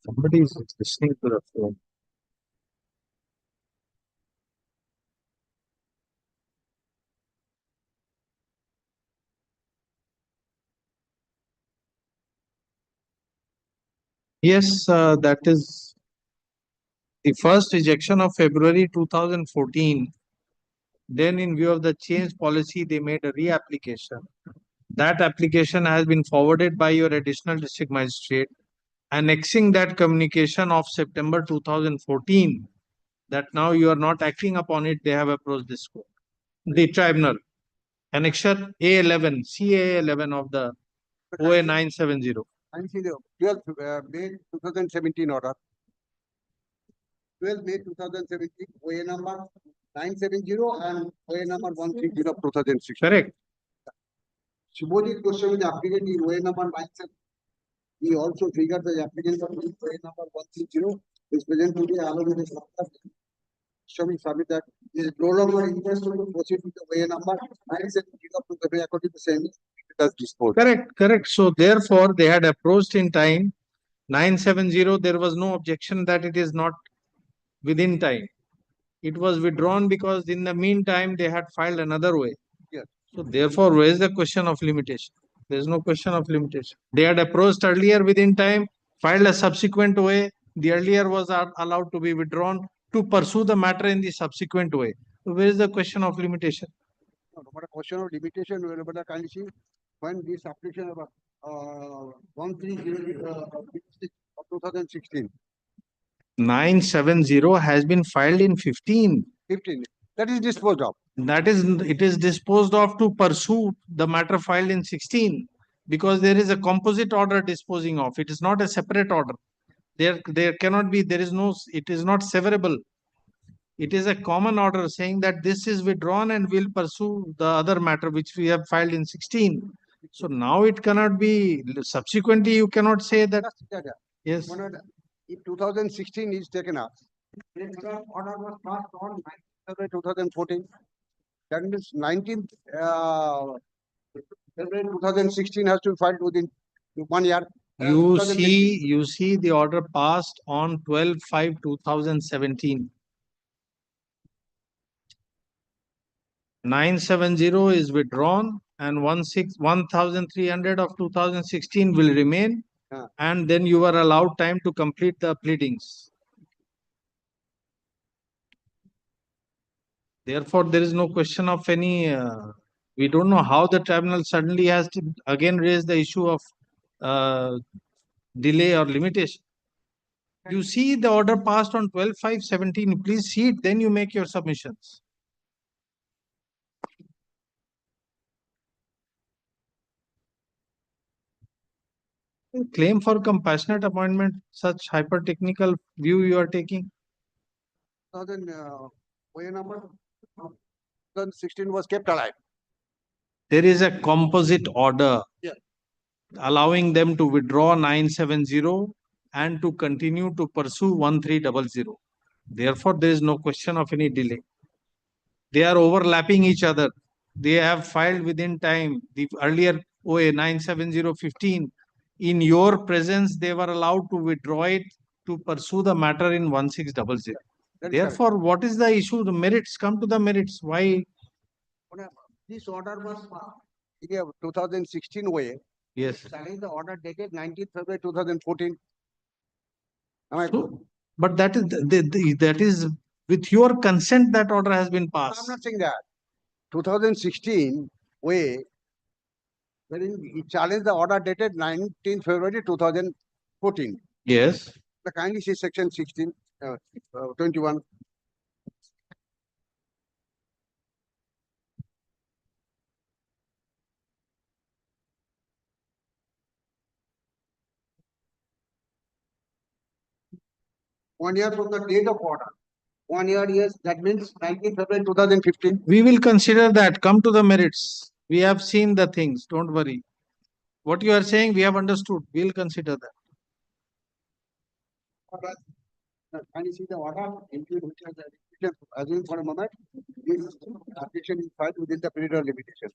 Somebody is listening to the phone. Yes, that is the first rejection of February 2014. Then in view of the change policy, they made a reapplication. That application has been forwarded by your additional district magistrate. Annexing that communication of September 2014, that now you are not acting upon it, they have approached this court. The tribunal. Annexure A11, CA11 of the OA 970. And see the 12th May 2017 order. 12 May 2017, OA number 970 and OA number 130 of 2006. Correct. Subodh's question with the applicant in OA number 970. He also triggered the applicant of OA number 130 is present today along with the shall we submit that is no longer interested to proceed with the OA number 970 of the according to same it has disposed. Correct. So therefore, they had approached in time 970. There was no objection that it is not within time. It was withdrawn because in the meantime they had filed another way. Yes. So therefore, where is the question of limitation? There is no question of limitation. They had approached earlier within time, filed a subsequent way. The earlier was allowed to be withdrawn to pursue the matter in the subsequent way. So where is the question of limitation? No, but a question of limitation, but I can see when this application of 130 of 2016. 970 has been filed in 15. 15. That is disposed of. That is, it is disposed of to pursue the matter filed in 16 because there is a composite order disposing of. It is not a separate order. There cannot be, there is no, it is not severable. It is a common order saying that this is withdrawn and will pursue the other matter which we have filed in 16. So now it cannot be, subsequently you cannot say that. Yes. If 2016 is taken up, the order was passed on 9th February 2014. That means 19th February 2016 has to be filed within 1 year. You see the order passed on 12/5/2017. 970 is withdrawn and 1300 of 2016 will remain. And then you are allowed time to complete the pleadings. Therefore, there is no question of any We don't know how the tribunal suddenly has to again raise the issue of delay or limitation. You see the order passed on 12/5/17. Please see it, then you make your submissions. Claim for compassionate appointment, such hyper-technical view you are taking. 2016 was kept alive. There is a composite order. Yeah. Allowing them to withdraw 970 and to continue to pursue 1300. Therefore, there is no question of any delay. They are overlapping each other. They have filed within time. The earlier OA 97015, in your presence, they were allowed to withdraw it to pursue the matter in 1600. Therefore, what is the issue? The merits, come to the merits. Why? This order was in 2016 way. Yes. Challenge the order dated 19th February 2014. Am I So, but that is with your consent that order has been I'm passed. not saying that. 2016 way, wherein he challenged the order dated 19th February 2014. Yes. The kindly see section 21. One year from the date of order. 1 year, yes, that means 19th February 2015. We will consider that. Come to the merits. We have seen the things. Don't worry. What you are saying, we have understood. We'll consider that. Can you see the order? Assume for a moment, this application is filed within the period of limitation.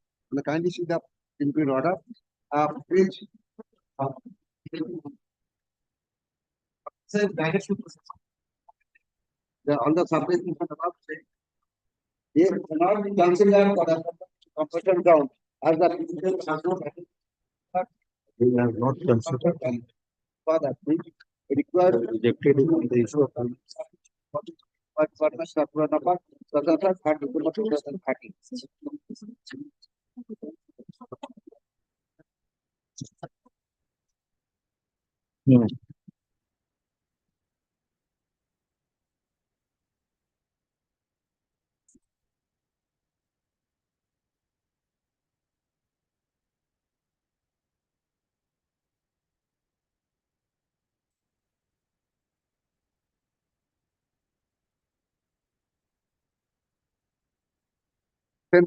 Can you see the impute order? Page. On the surface in front of us, they cannot be considered for the compulsion ground as the petition has no. We have not considered For that, which requires rejected on the issue of but for the Satura number, Satura had to put up 2030.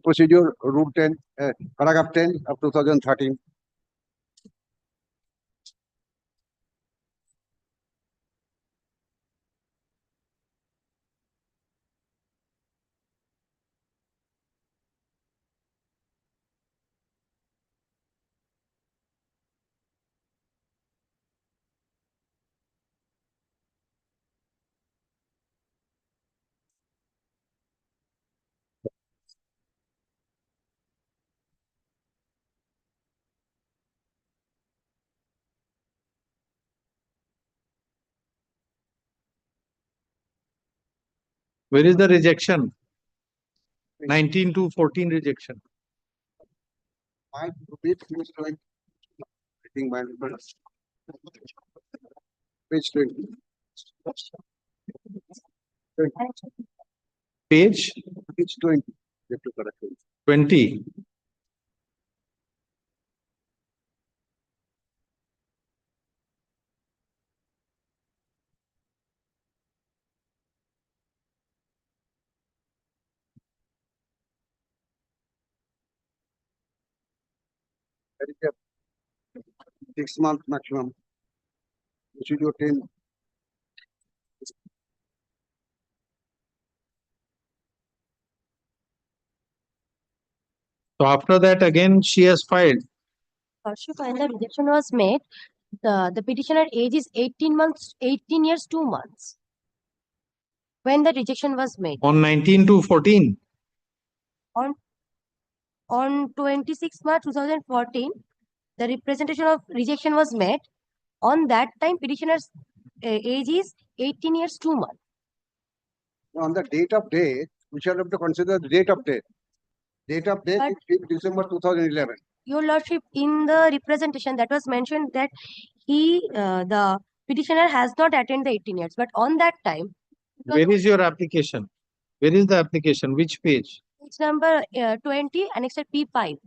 Procedure Rule 10, paragraph 10 of 2013. Where is the rejection? 19 to 14 rejection. I repeat, page 20. I think my page 20. Page Page 20. You have to correct it. 20. That is a 6 month maximum. Procedure 10. So after that, again, she has filed. Lordship, when the rejection was made, the petitioner age is 18 years, 2 months. When the rejection was made. On 19 to 14. On 26 March 2014, the representation of rejection was made. On that time, petitioner's age is 18 years, 2 months. On the date of date, we shall have to consider the date of date. Date of death But- is 5th December 2011. Your Lordship, in the representation that was mentioned that the petitioner has not attained the 18 years, but on that time, Where is your application? Where is the application? Which page? it's number 20, annexed P5.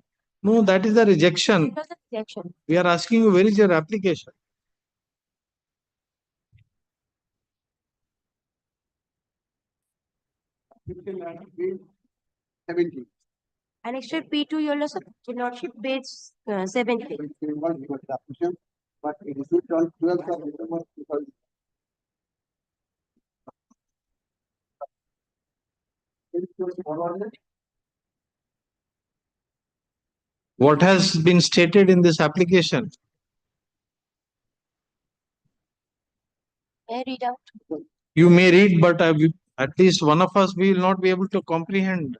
No, that is the rejection. It was a rejection. We are asking you, where is your application? Page 70. Annexed P2, Your Lordship, page 70. But it is on 12th of December 2000. What has been stated in this application? May I read out? You may read, but at least one of us will not be able to comprehend.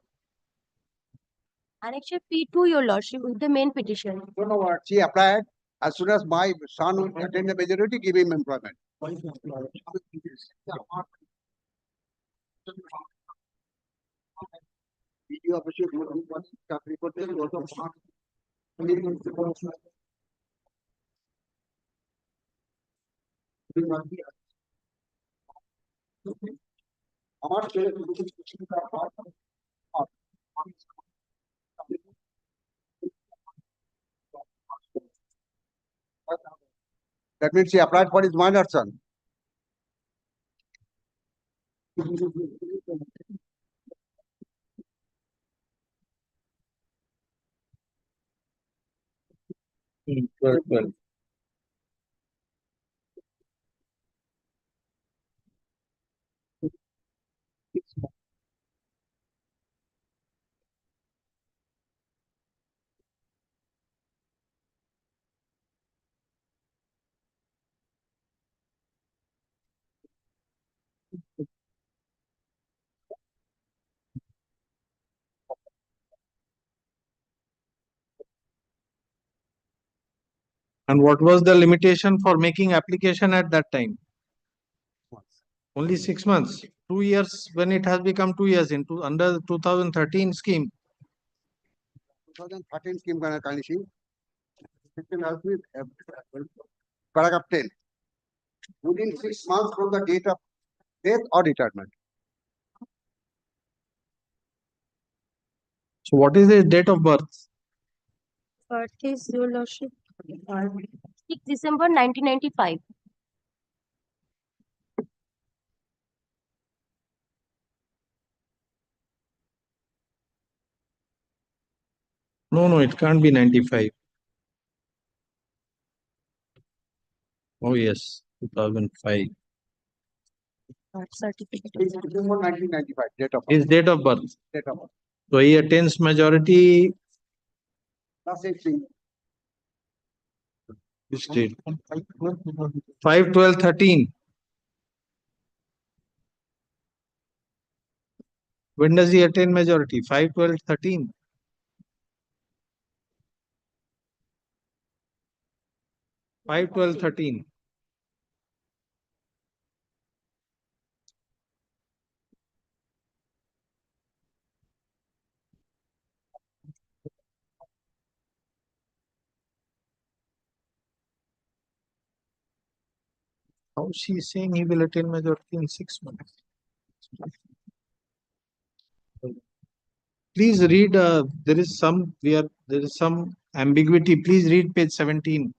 Annexed P2, Your Lordship, with the main petition. Don't know what she applied. As soon as my son will attain the majority, give him employment. Video official চাকরি করতে গত 5 আমার ছেলে that means he applied for his minor son. Well. And what was the limitation for making application at that time? Only 6 months. 2 years when it has become 2 years under the 2013 scheme. 2013 scheme kana kanisi. Paragraph 10. Within 6 months from the date of death or retirement. So what is the date of birth? Birth is, Your Lordship, 6 December 1995. No, it can't be 95. Oh yes, 2005. Birth certificate. It's December 1995, date of birth. His date of birth. Date of birth. So he attains majority. That's it. Which date? 5/12/13. When does he attain majority? 5/12/13. 5/12/13. How she is saying he will attain majority in 6 months? Please read. There is some ambiguity. Please read page 17.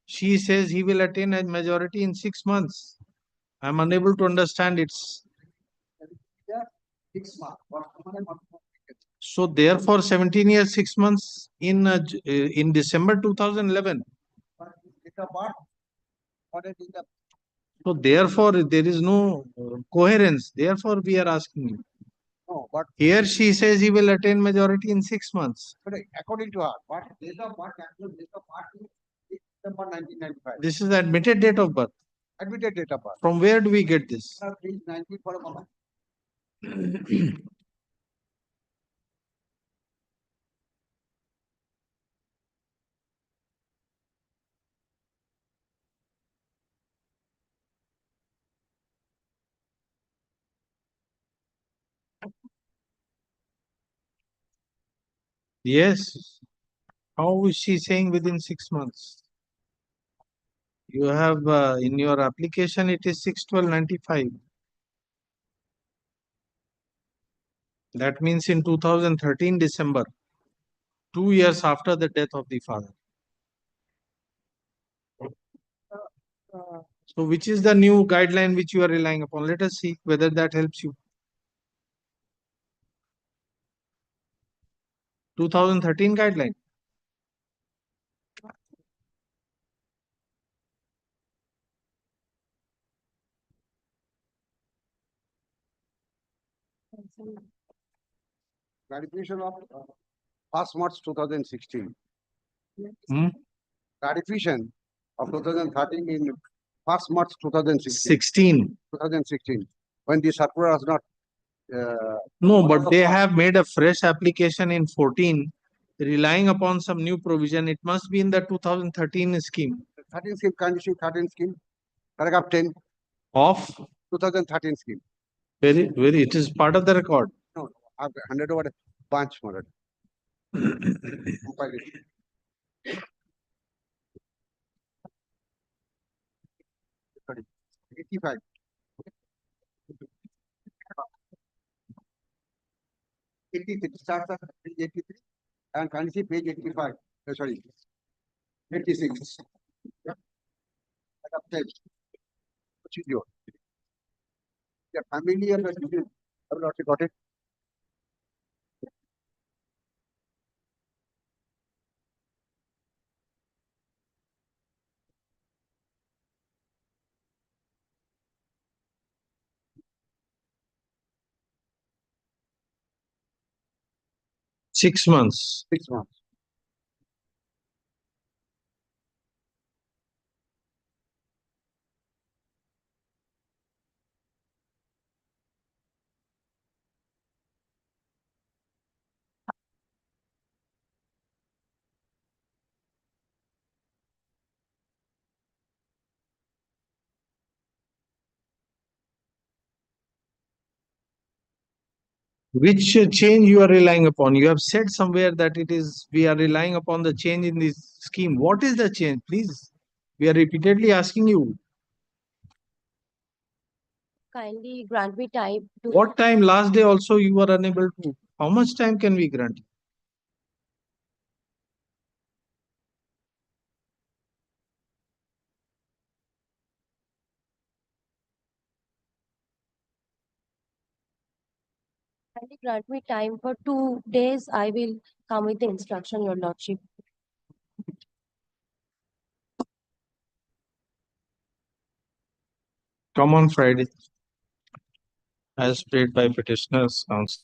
She says he will attain a majority in 6 months. I am unable to understand its. 6 months. So therefore, 17 years 6 months in December 2011. Date of birth. What is the So therefore, there is no coherence. Therefore, we are asking you. no, but Here she says he will attain majority in 6 months. according to her, what date of birth, actual date of birth is December 1995. This is the admitted date of birth. Admitted date of birth. From where do we get this? Page 19 for a moment. Yes. How is she saying within 6 months? You have in your application, it is 6/12/95. That means in 2013 December, 2 years after the death of the father. So which is the new guideline which you are relying upon? Let us see whether that helps you. 2013 guideline. Clarification of 1st March 2016. Hmm? Clarification of 2013 in 1st March 2016. 2016, when the circular was not. No, but they have made a fresh application in 14, relying upon some new provision. It must be in the 2013 scheme 13 scheme, condition 13 scheme, paragraph 10 of 2013 scheme. very, it is part of the record. No, I've handed over a bunch more. Compilation. Sorry, 85. 83 starts at page 83 and condition page 85. Sorry, 86. Yeah. Paragraph 10. Procedure. Yeah, familiar with it. Have you not got it? Six months. 6 months. Which change you are relying upon? You have said somewhere that it is, we are relying upon the change in this scheme. What is the change, please? We are repeatedly asking you. Kindly grant me time to. What time? Last day also you were unable to. How much time can we grant? Kindly grant me time for 2 days. I will come with the instruction, Your Lordship. Come on Friday. As paid by petitioners, counsel.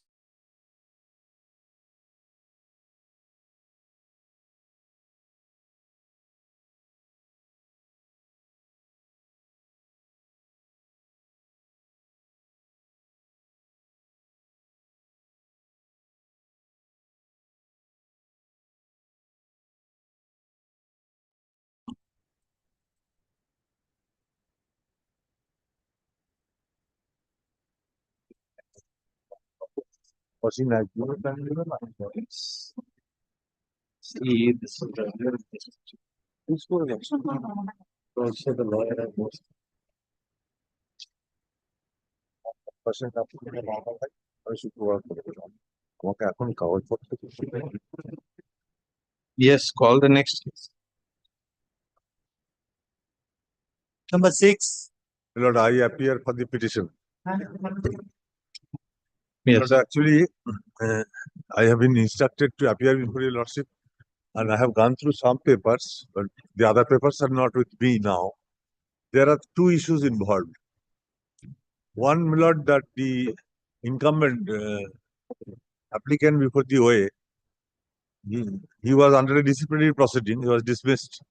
See, this is also the lawyer and most percent of I should work for the Yes, call the next case. Number 6. Lord, I appear for the petition. Yes. Lord, actually, I have been instructed to appear before your lordship, and I have gone through some papers, but the other papers are not with me now. There are two issues involved. One, my lord, that the incumbent applicant before the OA, he was under a disciplinary proceeding. He was dismissed.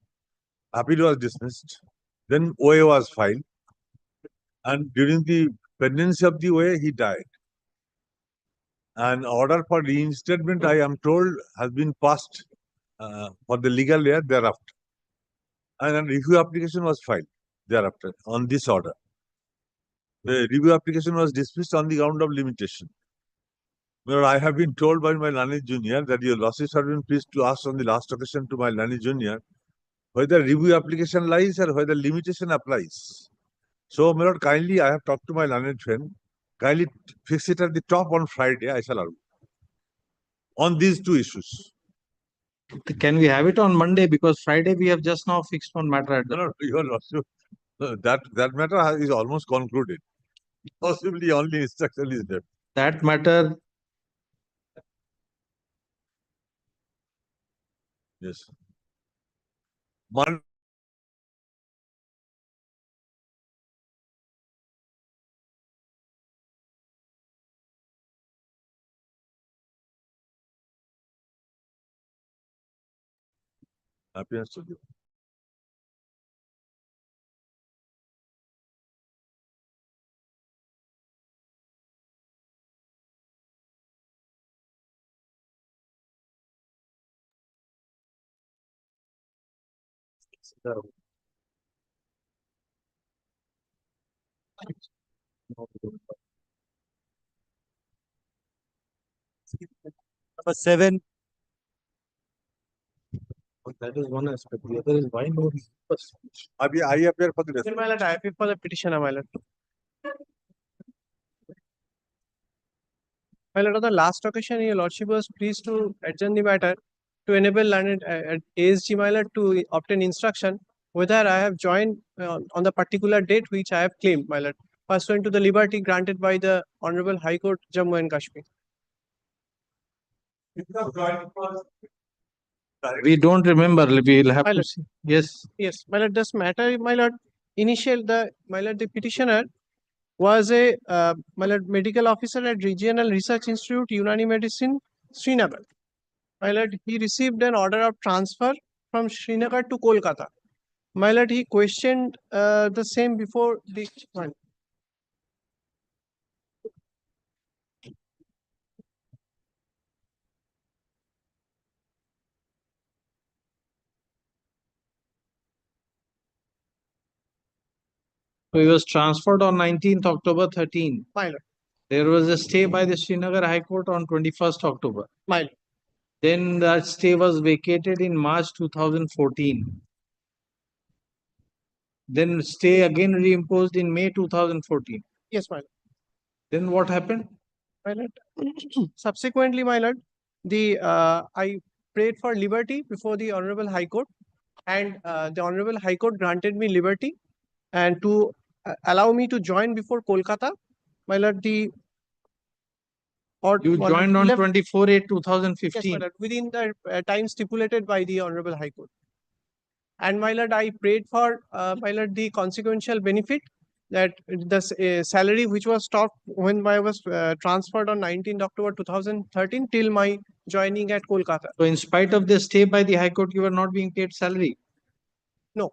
Appeal was dismissed. Then OA was filed, and during the pendency of the OA, he died. An order for reinstatement, I am told, has been passed for the legal year thereafter. And a review application was filed thereafter on this order. The review application was dismissed on the ground of limitation. Well, I have been told by my learned junior that your losses have been pleased to ask on the last occasion to my learned junior whether review application lies or whether limitation applies. So, my lord, kindly, I have talked to my learned friend. Kindly fix it at the top on Friday. I shall argue on these two issues. Can we have it on Monday? Because Friday we have just now fixed one matter at the. No, your lordship, that matter is almost concluded. Possibly only instruction is left. That matter, Yes. Mon- Appearance to you. Number 7. that is one aspect. The other is why no. I appear for the rest. My lord, I appeal for the petitioner, my lord. My lord, on the last occasion, your lordship was pleased to adjourn the matter to enable learned ASG, my lord, to obtain instruction whether I have joined on the particular date which I have claimed, my lord, pursuant to the liberty granted by the Honorable High Court, Jammu and Kashmir. We don't remember. We'll have My to lord. see. Yes. Yes, my lord, this matter, my lord, the petitioner was a my lord, medical officer at Regional Research Institute, Unani Medicine, Srinagar. My lord, he received an order of transfer from Srinagar to Kolkata. My lord, he questioned the same before the one. So he was transferred on 19th October 13. My lord, There was a stay by the Srinagar High Court on 21st October. my lord. Then that stay was vacated in March 2014. Then stay again reimposed in May 2014. Yes, my lord. Then what happened? My lord. Subsequently, my lord, I prayed for liberty before the Honorable High Court, and the Honorable High Court granted me liberty and to allow me to join before Kolkata. My lord, You joined on 24/8/2015. Yes, my lord, within the time stipulated by the Honorable High Court. And my lord, I prayed for my lord the consequential benefit that the salary which was stopped when I was transferred on 19th October 2013 till my joining at Kolkata. So in spite of the stay by the High Court, you were not being paid salary. No.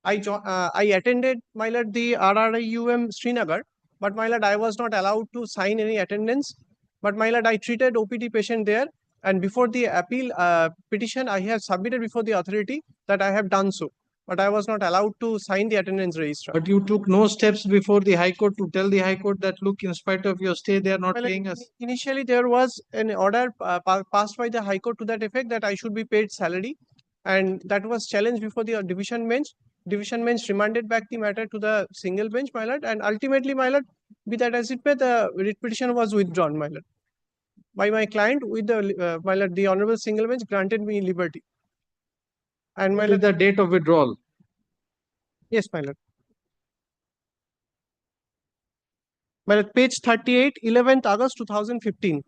I attended, my lord, the RRIUM Srinagar, but my lord, I was not allowed to sign any attendance. But my lord, I treated OPD patient there, and before the appeal petition, I have submitted before the authority that I have done so. But I was not allowed to sign the attendance register. But you took no steps before the High Court to tell the High Court that, look, in spite of your stay, they are not My lord, paying us. Initially, there was an order passed by the High Court to that effect that I should be paid salary, and that was challenged before the division bench. Division bench remanded back the matter to the single bench, my lord, and ultimately, my lord, be that as it may, the writ petition was withdrawn, my lord, by my client with the my lord, the honorable single bench granted me liberty. And my What is lord, the date of withdrawal? yes, my lord. My lord, page 38, 11th August 2015.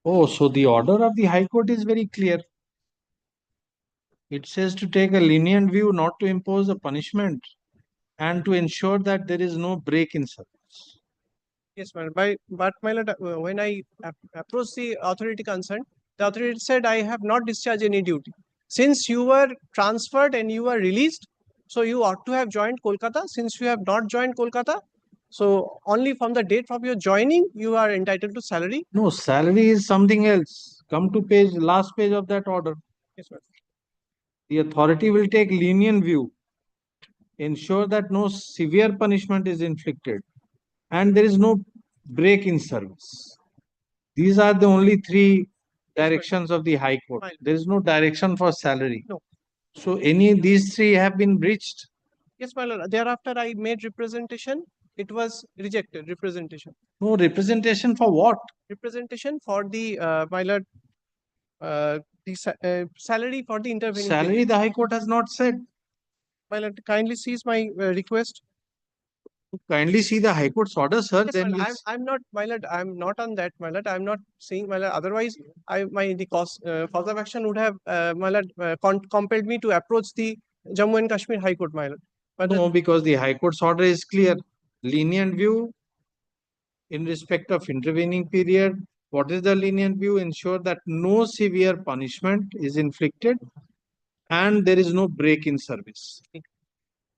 Oh, so the order of the High Court is very clear. It says to take a lenient view, not to impose a punishment, and to ensure that there is no break in service. Yes, madam. But my lord, when I approached the authority concerned, the authority said, I have not discharged any duty. Since you were transferred and you were released, so you ought to have joined Kolkata. Since you have not joined Kolkata, so only from the date of your joining, you are entitled to salary. No, salary is something else. Come to last page of that order. Yes, sir. The authority will take lenient view, ensure that no severe punishment is inflicted, and there is no break in service. These are the only three directions of the High Court. There is no direction for salary. No. So these three have been breached. Yes, my lord. Thereafter, I made representation. It was rejected. Representation. No representation for what? Representation for the my lord, salary for the intervening. Salary period. the High Court has not said. My lord, kindly sees my request. Kindly see the High Court's order, sir. Yes, Then my lord, we'll I'm not, my lord. I'm not on that, my lord. I'm not seeing, my lord. Otherwise, the cause of action would have, my lord, compelled me to approach the Jammu and Kashmir High Court, my lord. But no, because the High Court's order is clear. Lenient view in respect of intervening period. What is the lenient view? Ensure that no severe punishment is inflicted and there is no break in service.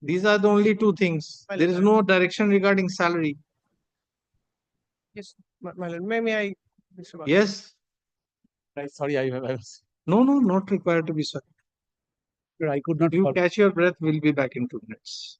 These are the only two things. There is no direction regarding salary. yes, my lord. May I? Mr. Bhatt? Yes? Sorry, I was, No, not required to be sorry. I could not. You follow. catch your breath. We'll be back in 2 minutes.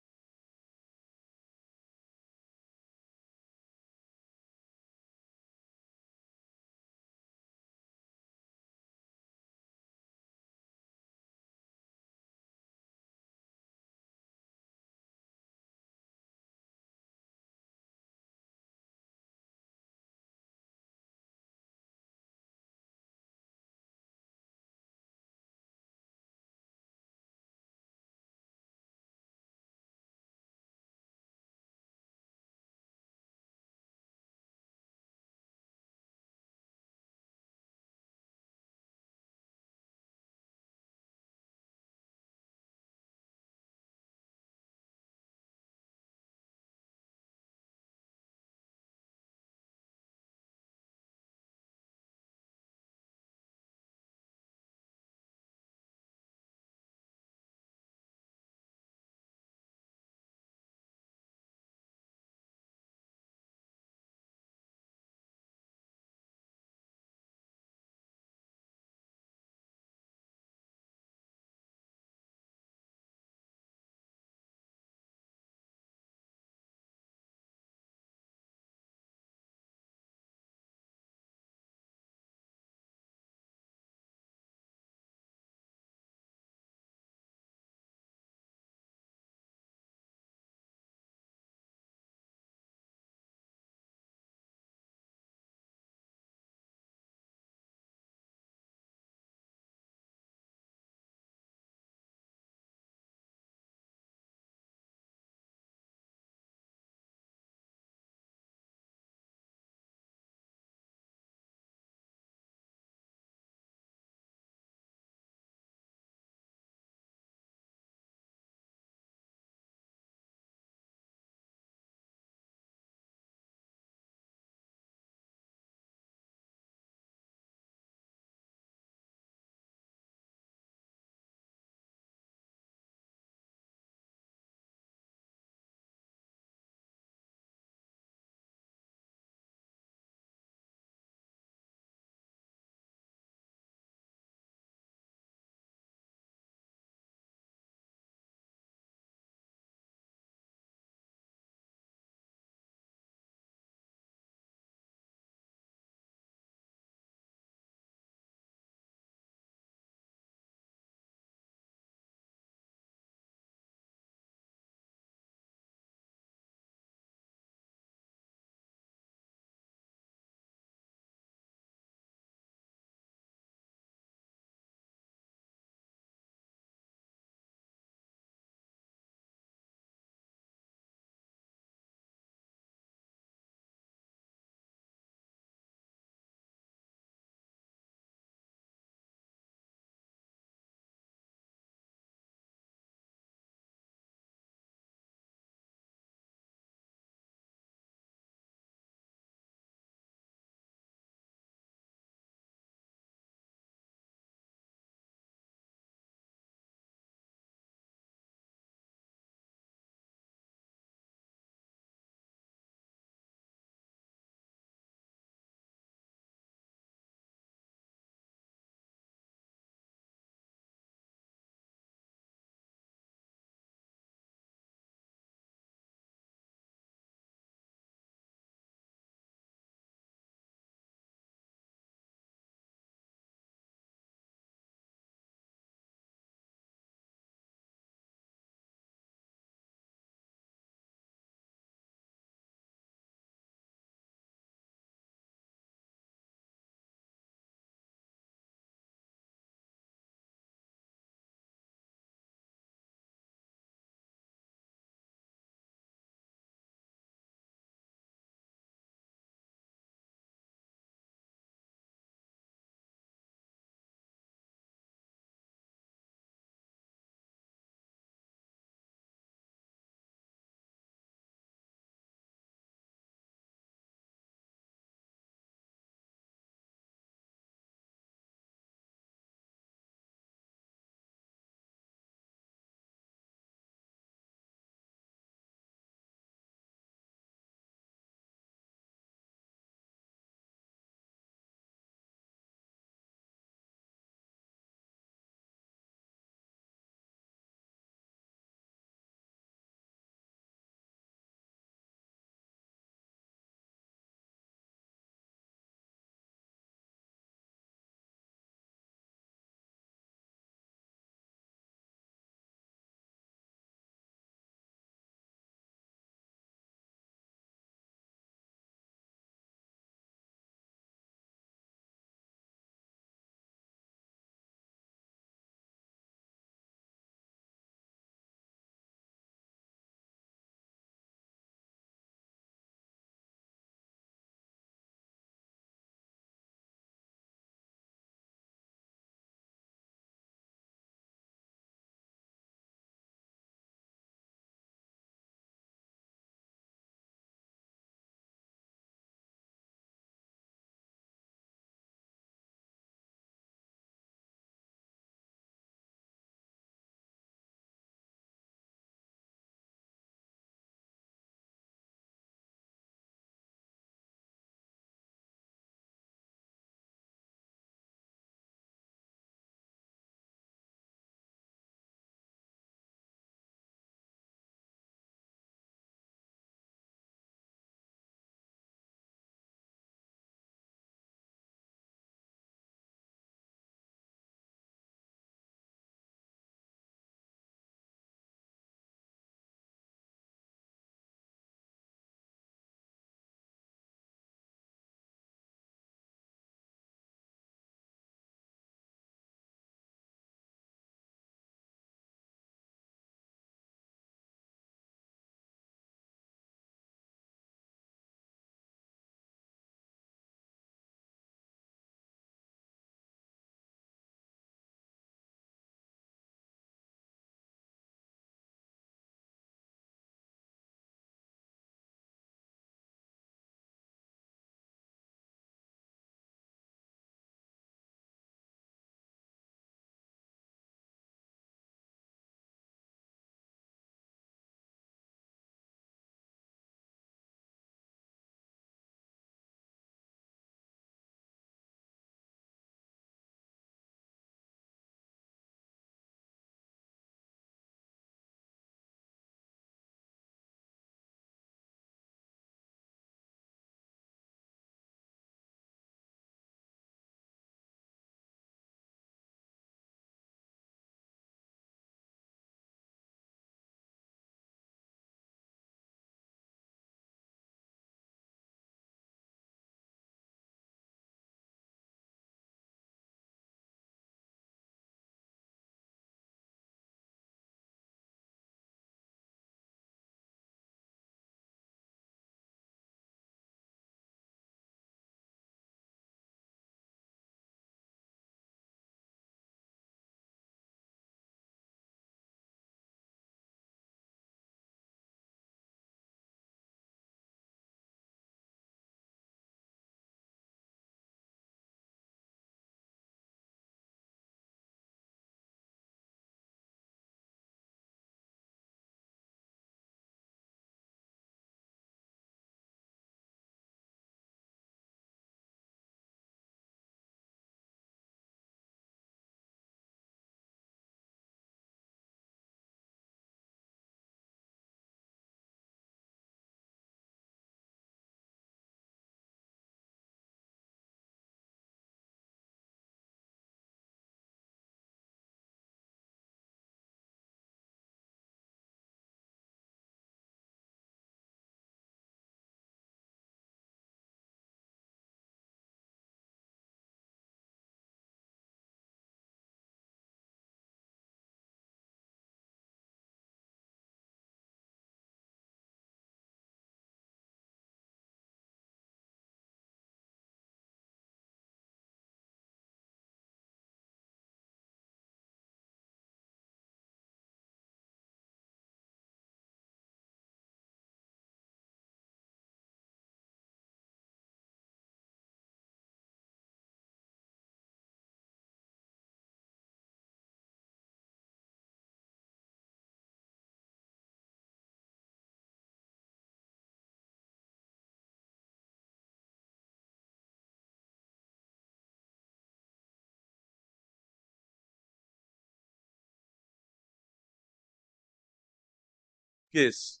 case,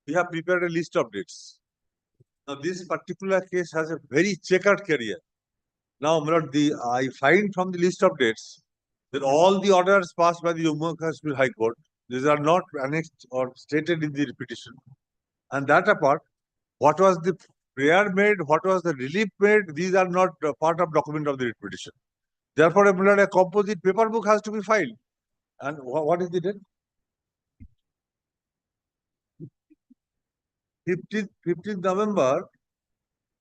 we have prepared a list of dates. Now, this particular case has a very checkered career. Now, my lord, I find from the list of dates that all the orders passed by the Jammu and Kashmir High Court, these are not annexed or stated in the petition. And that apart, what was the prayer made, what was the relief made, these are not part of document of the petition. Therefore, my lord, a composite paper book has to be filed. And what is the date? 15th November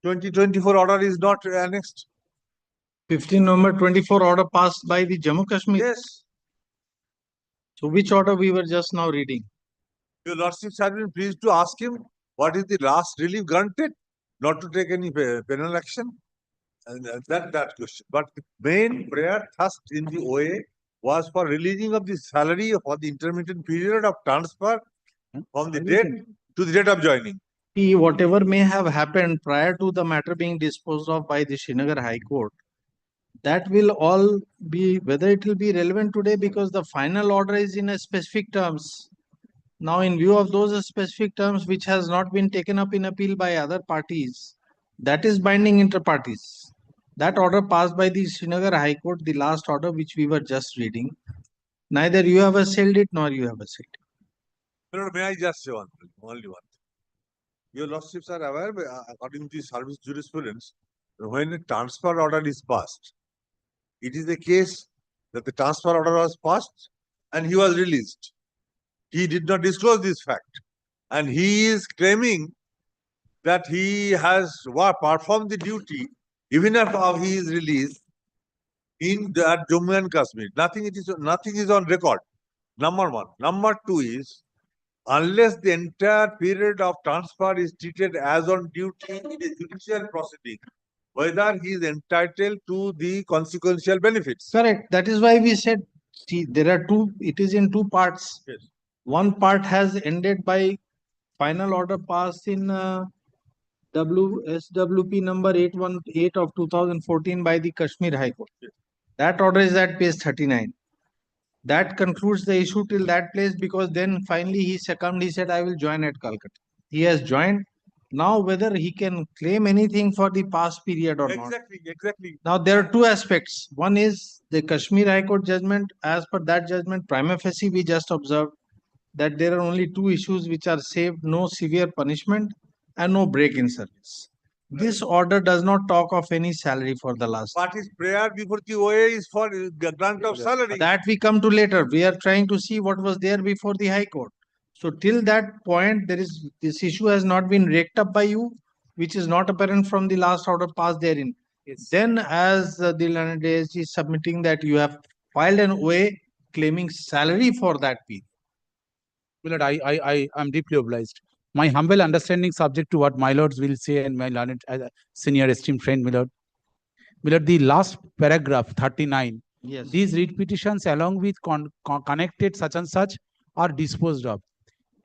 2024 order is not annexed. 15 November 24 order passed by the Jammu Kashmir. Yes. So which order we were just now reading? Your lordship has been pleased to ask him what is the last relief granted, not to take any penal action. And that question. But the main prayer thrust in the OA was for releasing of the salary for the intermittent period of transfer from the date to the date of joining. Whatever may have happened prior to the matter being disposed of by the Srinagar High Court, that will all be, whether it will be relevant today because the final order is in a specific terms. Now, in view of those specific terms which has not been taken up in appeal by other parties, that is binding inter parties. That order passed by the Srinagar High Court, the last order which we were just reading, neither you have assailed it nor you have assailed it. May I just say only one thing. Your lordships are aware, according to service jurisprudence, when a transfer order is passed, it is the case that the transfer order was passed and he was released. He did not disclose this fact. And he is claiming that he has performed the duty even after he is released in that Jammu and Kashmir. Nothing is on record. Number one. Number two is, unless the entire period of transfer is treated as on duty in a judicial proceeding, whether he is entitled to the consequential benefits. Correct. That is why we said, see, there are two, it is in two parts. Yes. One part has ended by final order passed in SWP number 818 of 2014 by the Kashmir High Court. Yes. That order is at page 39. That concludes the issue till that place, because then finally he succumbed. He said, I will join at Calcutta. He has joined. Now, whether he can claim anything for the past period or not. Exactly. Now, there are two aspects. One is the Kashmir High Court judgment. As per that judgment, prima facie, we just observed that there are only two issues which are saved: no severe punishment and no break in service. This order does not talk of any salary for the last. But his prayer before the OA is for the grant of salary. That we come to later. We are trying to see what was there before the High Court. So till that point, this issue has not been raked up by you, which is not apparent from the last order passed therein. Yes. Then, as the learned ASG is submitting that you have filed an OA claiming salary for that period. Lord, I am deeply obliged. My humble understanding, subject to what my lords will say, and my learned senior esteemed friend, my lord. My lord, the last paragraph 39. Yes. These read petitions along with connected such and such are disposed of.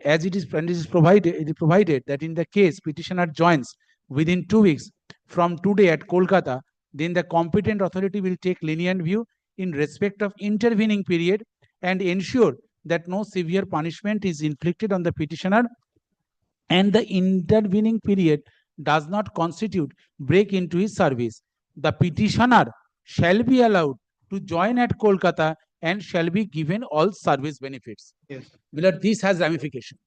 As it is provided that in the case petitioner joins within 2 weeks from today at Kolkata, then the competent authority will take lenient view in respect of intervening period and ensure that no severe punishment is inflicted on the petitioner, and the intervening period does not constitute break into his service. The petitioner shall be allowed to join at Kolkata and shall be given all service benefits. Yes. Milord, this has ramification.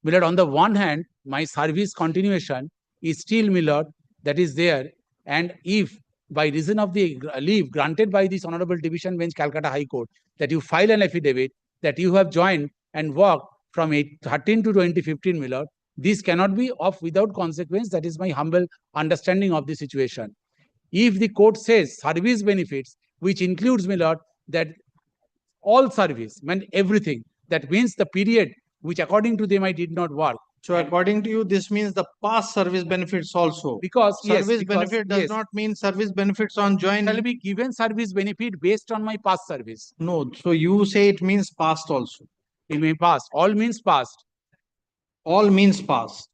Milord, on the one hand, my service continuation is still, Milord, that is there. And if by reason of the leave granted by this Honorable Division Bench, Calcutta High Court, that you file an affidavit that you have joined and worked from 13 to 2015, Milord, this cannot be of without consequence. That is my humble understanding of the situation. If the court says service benefits, which includes, Milord, that all service, meant everything, that means the period which according to them I did not work. So according to you, this means the past service benefits also. Because service benefit does not mean service benefits on joining. Shall be given service benefit based on my past service. No, so you say it means past also. It may past. All means past. All means past.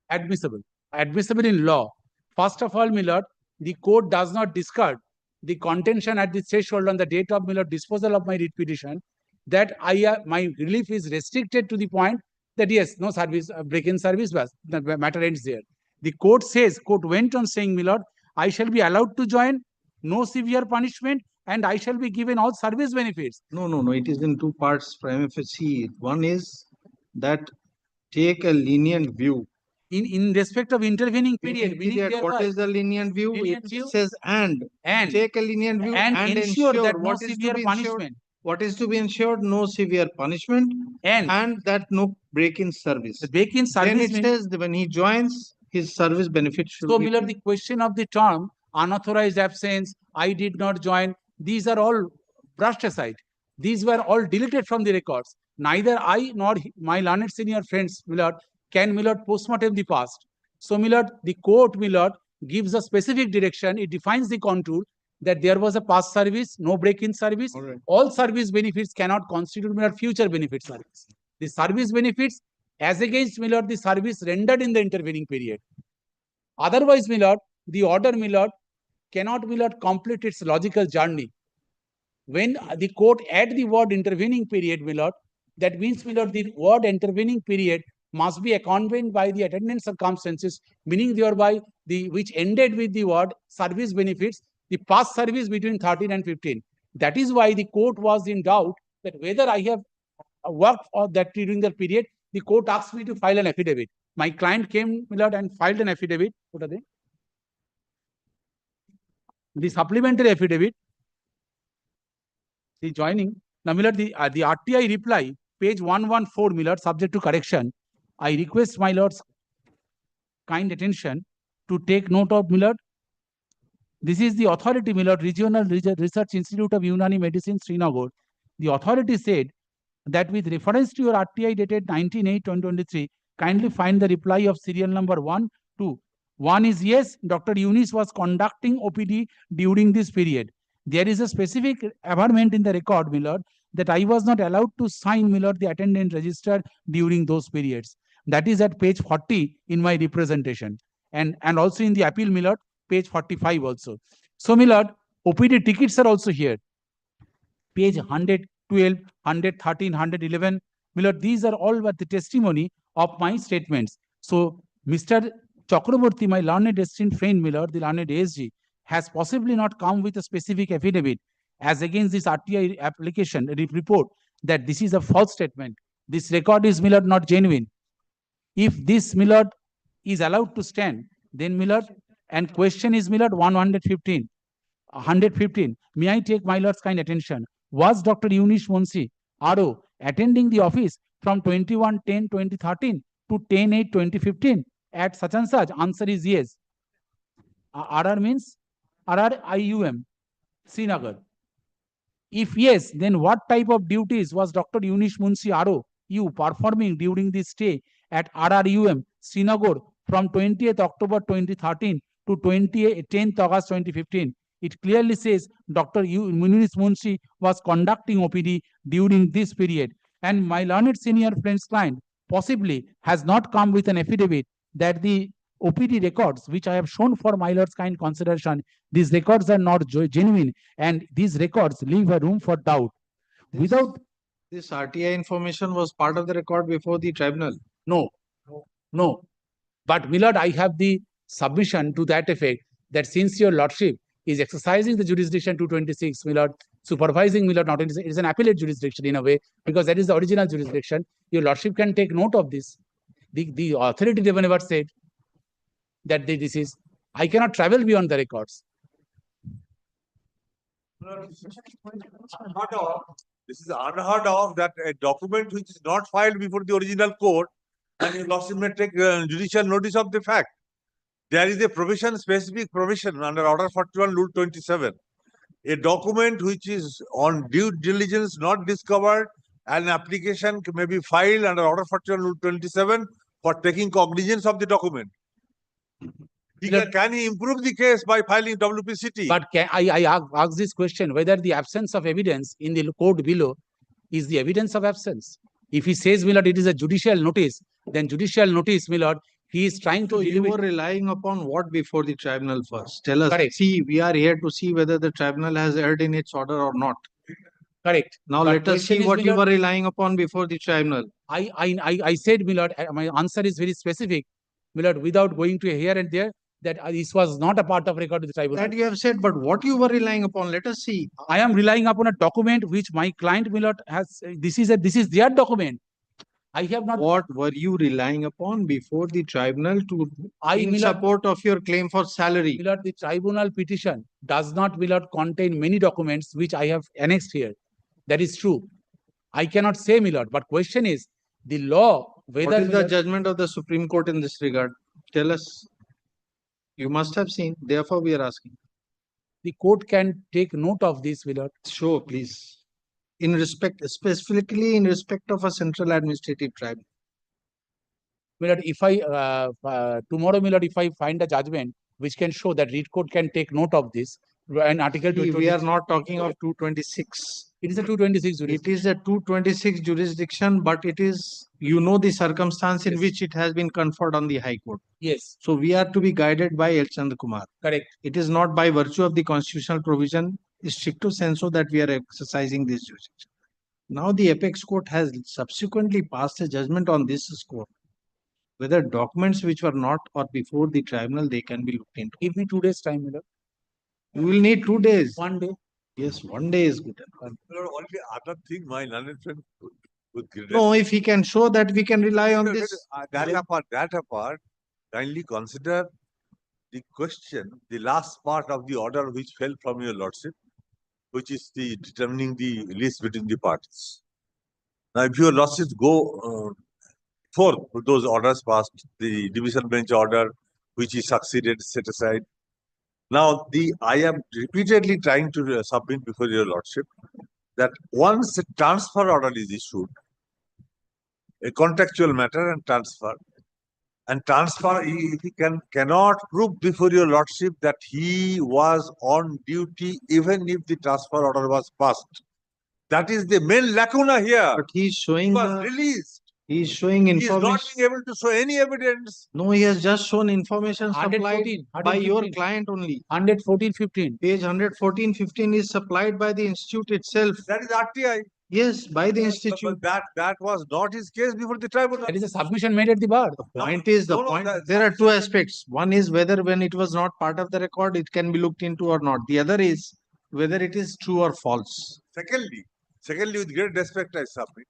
Admissible. Admissible in law. First of all, Milord, the court does not discard the contention at the threshold on the date of, Milord, disposal of my writ petition, that my relief is restricted to the point that yes, no service, break-in service, was the matter ends there. The court says, court went on saying, my lord, I shall be allowed to join, no severe punishment, and I shall be given all service benefits. No, it is in two parts, prima facie. One is that take a lenient view. In respect of intervening period, meaning What thereby, is the lenient view? lenient It view says and take a lenient view and ensure that no what is to severe be ensured. punishment, What is to be ensured? No severe punishment and that no break-in service. the break-in Then service it means, says that when he joins, his service benefits should so be. Miller, the question of the term unauthorized absence, I did not join, these are all brushed aside. These were all deleted from the records. Neither I nor my learned senior friends, Millard, can Millard postmortem the past. So Millard, the court, Millard, gives a specific direction. It defines the contour that there was a past service, no break-in service. All service benefits cannot constitute Millard future benefit service. The service benefits as against Millard, the service rendered in the intervening period. Otherwise, Millard, the order, Millard, cannot, Millard, complete its logical journey. When the court add the word intervening period, Millard, that means, Millard, the word intervening period must be accompanied by the attendant circumstances, meaning thereby the which ended with the word service benefits, the past service between 13 and 15. That is why the court was in doubt that whether I have worked for that during the period. The court asked me to file an affidavit. My client came, Millard, and filed an affidavit. What are they? The supplementary affidavit. The joining. Now, Millard, the RTI reply, page 114, Millard, subject to correction. I request my lord's kind attention to take note of, Millard. This is the authority, Millard, Regional Research Institute of Unani Medicine, Srinagar. The authority said that with reference to your RTI dated 19/8/2023, kindly find the reply of serial number 1, 2. 1 is yes, Dr. Yunis was conducting OPD during this period. There is a specific averment in the record, Millard, that I was not allowed to sign, Millard, the attendant register during those periods. That is at page 40 in my representation. And also in the appeal, Millard, page 45 also. So, Millard, OPD tickets are also here. Page 112, 113, 111. Millard, these are all the testimony of my statements. So, Mr. Chakraborty, my learned esteemed friend, Millard, the learned ASG, has possibly not come with a specific affidavit as against this RTI application report that this is a false statement. This record is, Millard, not genuine. If this, Millard, is allowed to stand, then, Millard, and question is, Millard, 115. May I take my lord's kind attention? Was Dr. Yunis Munshi, RO, attending the office from 21/10/2013 to 10/8/2015 at such and such? Answer is yes. RR means RRIUM, Srinagar. If yes, then what type of duties was Dr. Yunis Munshi, RO, you performing during this stay at RRUM, Srinagar from 20th October 2013 to 10th August 2015? It clearly says Dr. Yunis Munshi was conducting OPD during this period. And my learned senior friend's client possibly has not come with an affidavit that the OPD records, which I have shown for my lord's kind consideration, these records are not genuine, and these records leave a room for doubt. Without this RTI information was part of the record before the tribunal. No. But, Millard, I have the submission to that effect that since your lordship is exercising the jurisdiction 226, Millard, supervising, Millard, not it is an appellate jurisdiction in a way, because that is the original jurisdiction. Your lordship can take note of this. The authority never said that this is, I cannot travel beyond the records. This is unheard of that a document which is not filed before the original court and your lordship may take judicial notice of the fact. There is a provision, specific provision under Order 41, Rule 27. A document which is on due diligence not discovered, an application may be filed under Order 41, Rule 27 for taking cognizance of the document. Can he improve the case by filing WPCT? But I ask this question, whether the absence of evidence in the court below is the evidence of absence. If he says, Millard, it is a judicial notice, then judicial notice, Millard, he is trying to... So you were relying upon what before the tribunal first? Tell us. Correct. See, we are here to see whether the tribunal has erred in its order or not. Correct. Now But let us question see is, what you Milord, were relying upon before the tribunal. I said, Milord, my answer is very specific, Milord, without going to here and there, that this was not a part of record of the tribunal. That you have said, but what you were relying upon, let us see. I am relying upon a document which my client, Milord, has. This is their document. I have not. What were you relying upon before the tribunal to in Milord, support of your claim for salary? Milord, the tribunal petition does not, Milord, contain many documents which I have annexed here. That is true. I cannot say, Milord, but question is the law, whether. What is the judgment of the Supreme Court in this regard? Tell us. You must have seen, therefore we are asking. The court can take note of this, Milord. Show, please. In respect, specifically in respect of a central administrative tribunal. Milord, if I tomorrow, Milord, if I find a judgment which can show that Reed Court can take note of this, and Article See, we are not talking of 226. It is a 226 jurisdiction. It is a 226 jurisdiction, but it is, you know, the circumstance in Yes. which it has been conferred on the High Court. Yes, So we are to be guided by L. Chandra Kumar. correct. It is not by virtue of the constitutional provision stricto sensu that we are exercising this jurisdiction. Now the apex court has subsequently passed a judgment on this score. Whether documents which were not or before the tribunal, they can be looked into. Give me 2 days time, Milord. You will need 2 days. 1 day. Yes, 1 day is good enough. Only other thing my learned friend would No, if he can show that we can rely on this. That apart, kindly consider the question, the last part of the order which fell from your lordship, which is the determining the lease between the parties. Now, if your lordships go for those orders passed, the division bench order, which is succeeded, set aside. Now, I am repeatedly trying to submit before your lordship that once a transfer order is issued, a contractual matter and transfer, if he cannot prove before your lordship that he was on duty even if the transfer order was passed. That is the main lacuna here. But he is showing He was released. He is showing He is information. not being able to show any evidence. No, he has just shown information supplied 114, by your 115. client only. 114.15. Page 114-15 is supplied by the institute itself. That is RTI. Yes, by the institute. But that was not his case before the tribunal. That is a submission made at the bar. Point is the No, point. that- There are two aspects. One is whether when it was not part of the record, it can be looked into or not. The other is whether it is true or false. Secondly, with great respect, I submit.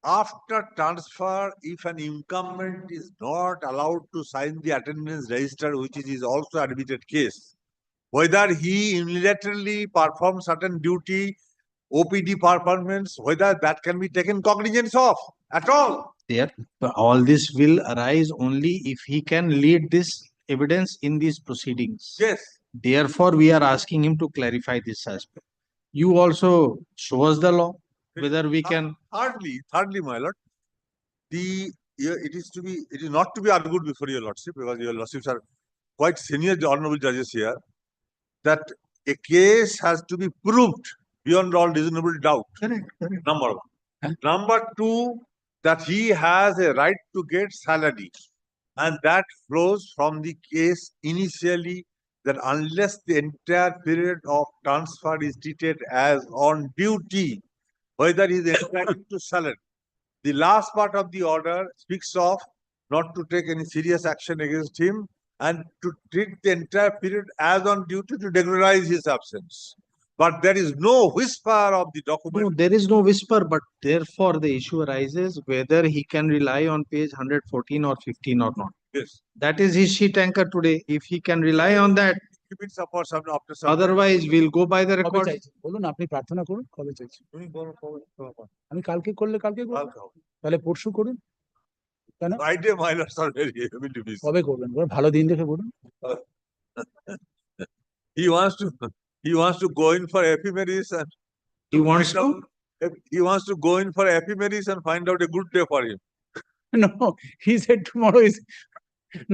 After transfer, if an incumbent is not allowed to sign the attendance register, which is his also admitted case, whether he unilaterally performs certain duty, OPD performance, whether that can be taken cognizance of at all. There, but all this will arise only if he can lead this evidence in these proceedings. Yes. Therefore, we are asking him to clarify this aspect. You also show us the law, whether we can. Thirdly, my lord, it is not to be argued before your lordship, because your lordships are quite senior honorable judges here, that a case has to be proved beyond all reasonable doubt. Correct. Number one. Number two, that he has a right to get salary, and that flows from the case initially, that unless the entire period of transfer is treated as on duty, whether he is entitled to salary. The last part of the order speaks of not to take any serious action against him and to treat the entire period as on duty to regularize his absence. But there is no whisper of the document. No, there is no whisper, but therefore the issue arises whether he can rely on page 114 or 15 or not. Yes. That is his sheet anchor today. If he can rely on that, Keep it up or some after some. otherwise we'll go by the কবে record. চাইছেন বলুন, আপনি প্রার্থনা করুন কবে চাইছেন। আমি কালকে করলে কালকে করুন, তাহলে পরশু করুন। কেন Friday, my lords are very heavy to be. কবে করবেন বলুন, ভালো দিন দেখে করুন। He wants to go in for ephemeris and He wants to. He wants to go in for ephemeris and find out a good day for him. No, he said tomorrow is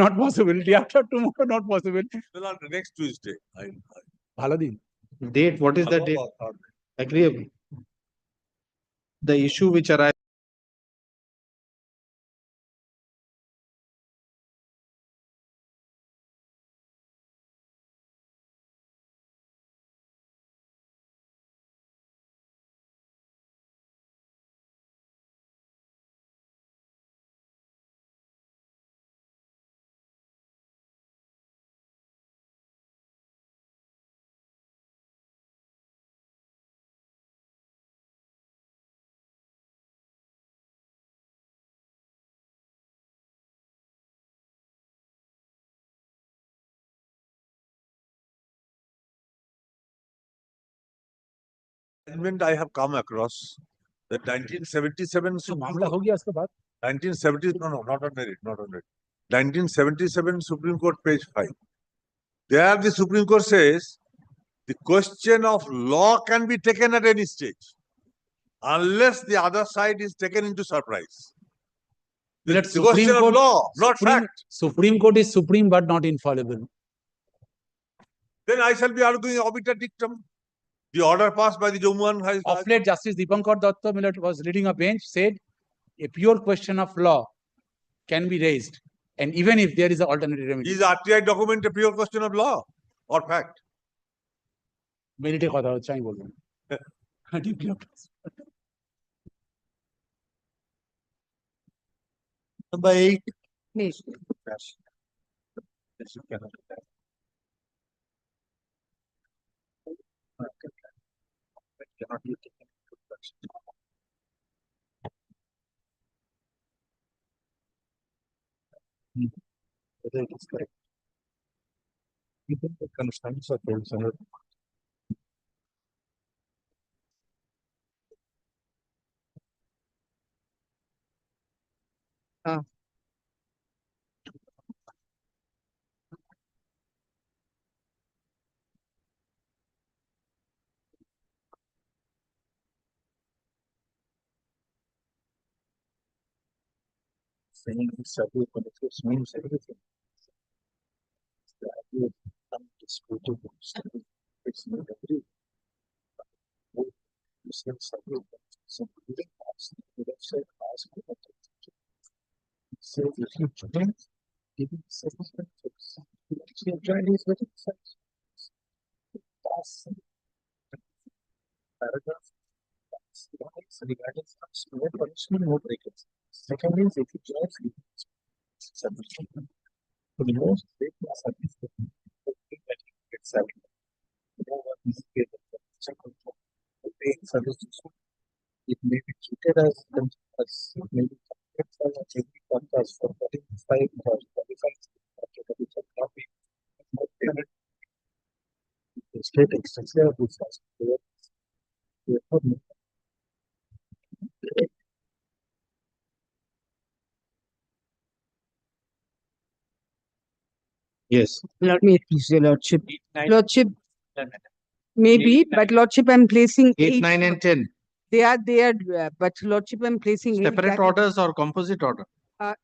not possible. Day after tomorrow not possible. Well, on the next Tuesday. ভালো দিন। Date, what is the date? Agreeable. The issue which arises. Amendment I have come across that 1977 Supreme मामला हो Court, गया उसके बाद 1970, no, not on merit, not on merit. 1977 Supreme Court, page 5. There the Supreme Court says the question of law can be taken at any stage unless the other side is taken into surprise. The Supreme question Court- of law, not fact. Supreme Court is supreme but not infallible. Then I shall be arguing obiter dictum. The order passed by the Jammu High Of late, Justice Dipankar Datta Millet was leading a bench, said a pure question of law can be raised, and even if there is an alternative remedy. Is RTI document a pure question of law or fact? মেরিটে কথা হচ্ছে আমি বলবো না। Number 8. Whether it is correct. Even the constraints are told somewhere. Saying the survey benefits means everything. The idea of undisputed it's not agreed. You said survey benefits, so you didn't ask, you would have said ask for the so if you join, giving service benefits, you actually join is very sense. Pass paragraph. Regarding no punishment, no breakage. Second is if you join submission to the most great service that you get salary. No one is paid for paying service. It may be treated as it may be treated as every contrast for 45 or 45 which have not been the state extension of this Yes. Let me excuse your lordship. Lordship, maybe, but lordship, I'm placing 8, 9 and 10. They are there, but lordship, I'm placing eight Separate brackets. orders or composite order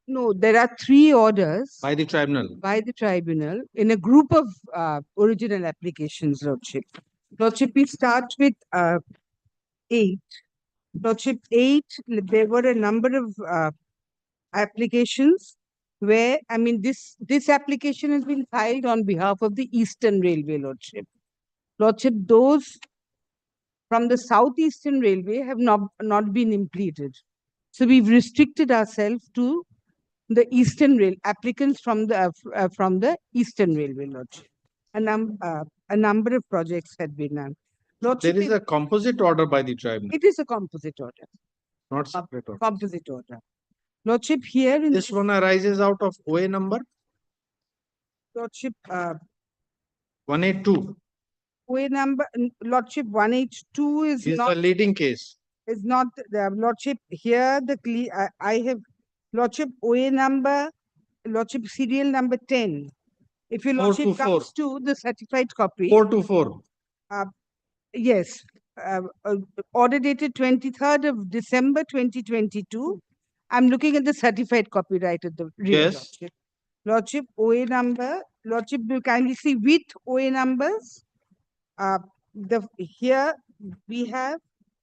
No, there are 3 orders by the tribunal. by the tribunal in a group of original applications, lordship. Lordship, we start with 8. Lordship, 8, there were a number of applications where, I mean, this application has been filed on behalf of the Eastern Railway, lordship. Lordship, those from the Southeastern Railway have not been impleted. So we've restricted ourselves to the Eastern Rail applicants from the Eastern Railway, lordship. A number of projects had been done. Lordship, There is a composite order by the tribunal, it is a composite order, not separate order. composite order. Lordship, here in This one arises out of OA number lordship, 182. OA number, lordship 182 is Is not the leading case. is not the lordship here. I have lordship OA number, lordship serial number 10. If your lordship 424. comes to the certified copy, 424. yes, order dated 23rd of December 2022. I'm looking at the certified copy right at the rear. Yes. Lordship. Lordship OA number. Lordship, will kindly see with OA numbers. Here we have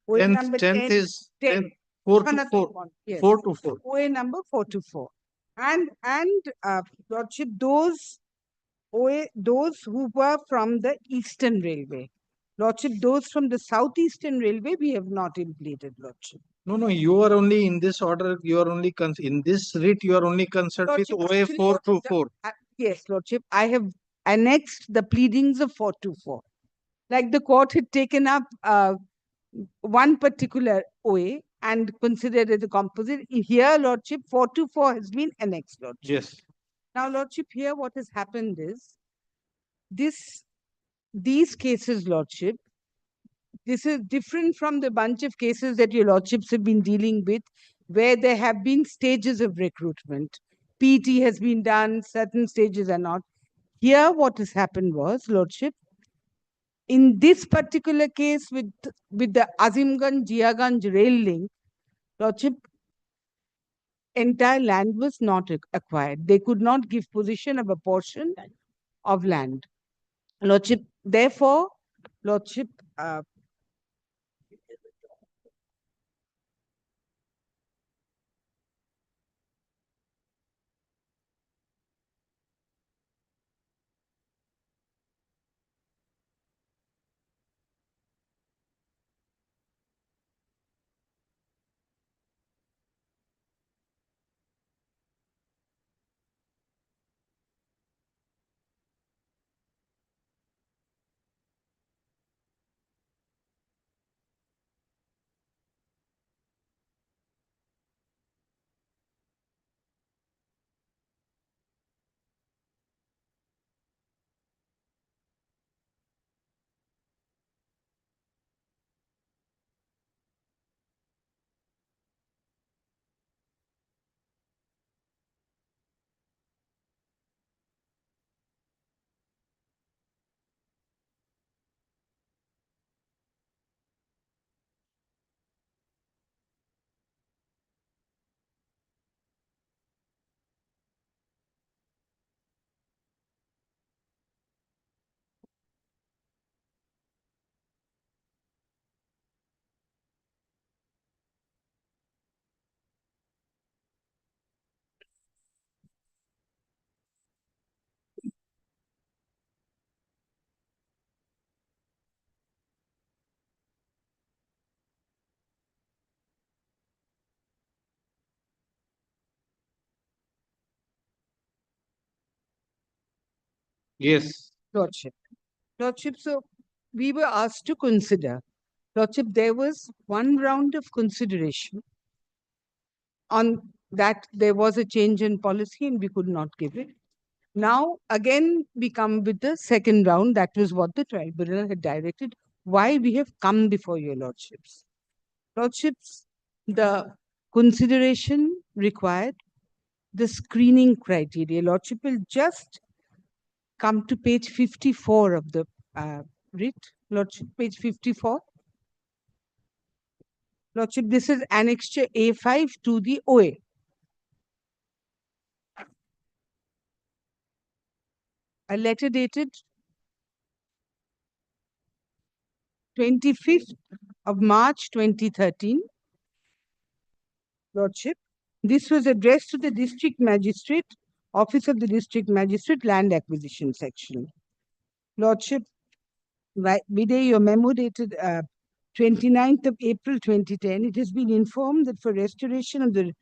OA number 10th 10. is 10. 10, 424. Yes. 424. OA number 424. And lordship, those who were from the Eastern Railway. Lordship, those from the Southeastern Railway, we have not impleted, lordship. No, you are only in this order, you are only in this writ, you are only concerned with Lordship, OA actually, 424. Yes, lordship, I have annexed the pleadings of 424. Like the court had taken up one particular OA and considered it a composite. Here, lordship, 424 has been annexed, lordship. Yes. Now, lordship, here what has happened is these cases, lordship, This is different from the bunch of cases that your lordships have been dealing with, where there have been stages of recruitment. PT has been done, certain stages are not. Here, what has happened was, lordship, in this particular case with the Azimganj Jiaganj rail link, lordship, entire land was not acquired. They could not give possession of a portion of land. Lordship, therefore, lordship, Yes. lordship. Lordship, so we were asked to consider. Lordship, there was one round of consideration on that there was a change in policy and we could not give it. Now, again, we come with the second round. That was what the tribunal had directed. Why we have come before your lordships. Lordships, the consideration required, the screening criteria. Lordship will just come to page 54 of the writ. Lordship, page 54. Lordship, this is annexure A5 to the OA. A letter dated 25th of March 2013. Lordship, this was addressed to the District Magistrate, Office of the District Magistrate, Land Acquisition Section. Lordship, Viday, your memo dated 29th of April 2010, it has been informed that for restoration of the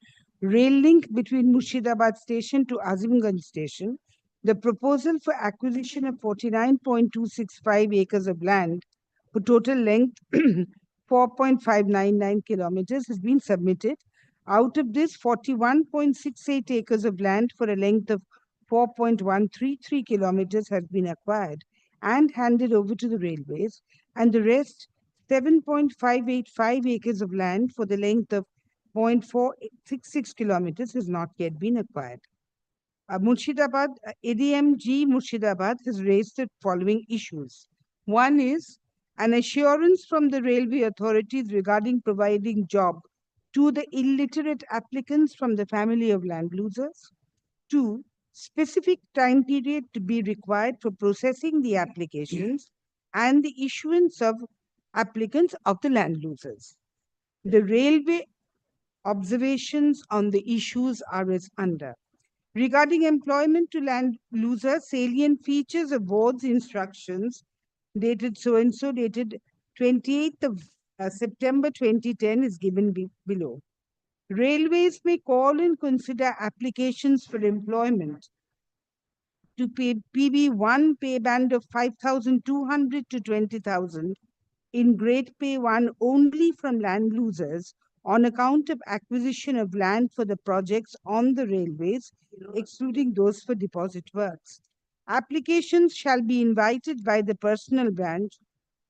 rail link between Murshidabad Station to Azimganj Station, the proposal for acquisition of 49.265 acres of land for total length 4.599 kilometers has been submitted. Out of this, 41.68 acres of land for a length of 4.133 kilometers has been acquired and handed over to the railways, and the rest, 7.585 acres of land for the length of 0.466 kilometers has not yet been acquired. Murshidabad, ADMG Murshidabad has raised the following issues. One is an assurance from the railway authorities regarding providing job to the illiterate applicants from the family of land losers. Two, specific time period to be required for processing the applications and the issuance of applicants of the land losers. The railway observations on the issues are as under. Regarding employment to land losers, salient features of board's instructions dated so-and-so, dated 28th of September 2010 is given below. Railways may call and consider applications for employment to pay PB1 pay band of 5,200 to 20,000 in grade pay 1 only from land losers on account of acquisition of land for the projects on the railways, excluding those for deposit works. Applications shall be invited by the personnel branch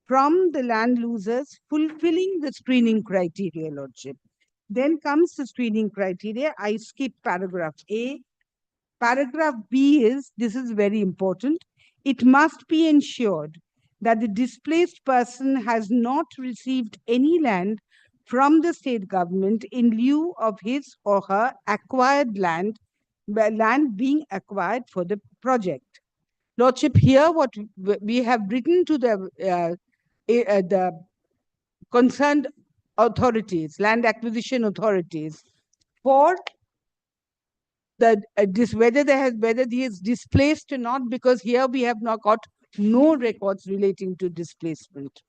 from the land losers fulfilling the screening criteria, Lordship. Then comes the screening criteria. I skip paragraph A. Paragraph B is, this is very important, it must be ensured that the displaced person has not received any land from the state government in lieu of his or her acquired land being acquired for the project. Lordship, here what we have written to the concerned authorities, land acquisition authorities, for the whether he is displaced or not, because here we have now got no records relating to displacement,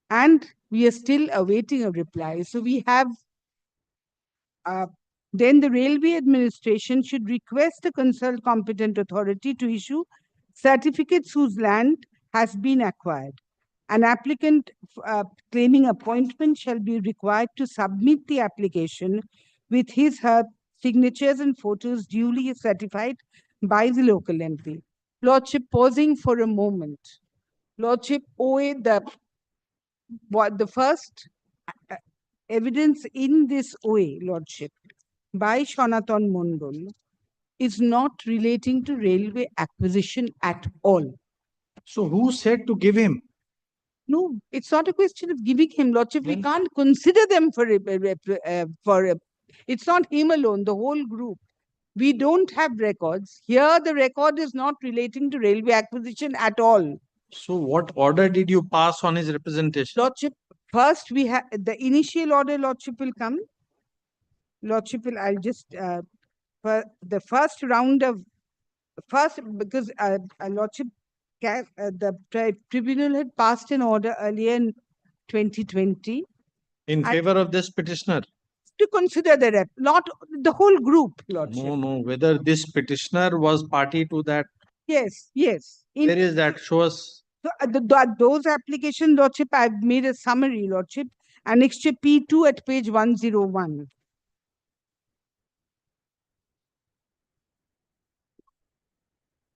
and we are still awaiting a reply. So we have then the railway administration should request the concerned competent authority to issue certificates whose land has been acquired. An applicant claiming appointment shall be required to submit the application with her signatures and photos duly certified by the local MP. Lordship, pausing for a moment. Lordship, the first evidence in this OA, Lordship, by Sanatan Mondol is not relating to railway acquisition at all. So who said to give him? No, it's not a question of giving him, Lordship. We can't consider them it's not him alone, the whole group. We don't have records. Here, the record is not relating to railway acquisition at all. So what order did you pass on his representation? Lordship, first we have the initial order, Lordship will come. Lordship will, I'll just, for the first round of, because Lordship, the tribunal had passed an order earlier in 2020. In favor of this petitioner? To consider the not the whole group, Lordship. No, whether this petitioner was party to that. Yes. Where is that? Show us. So, those applications, Lordship, I've made a summary, Lordship. Annexure P2 at page 101.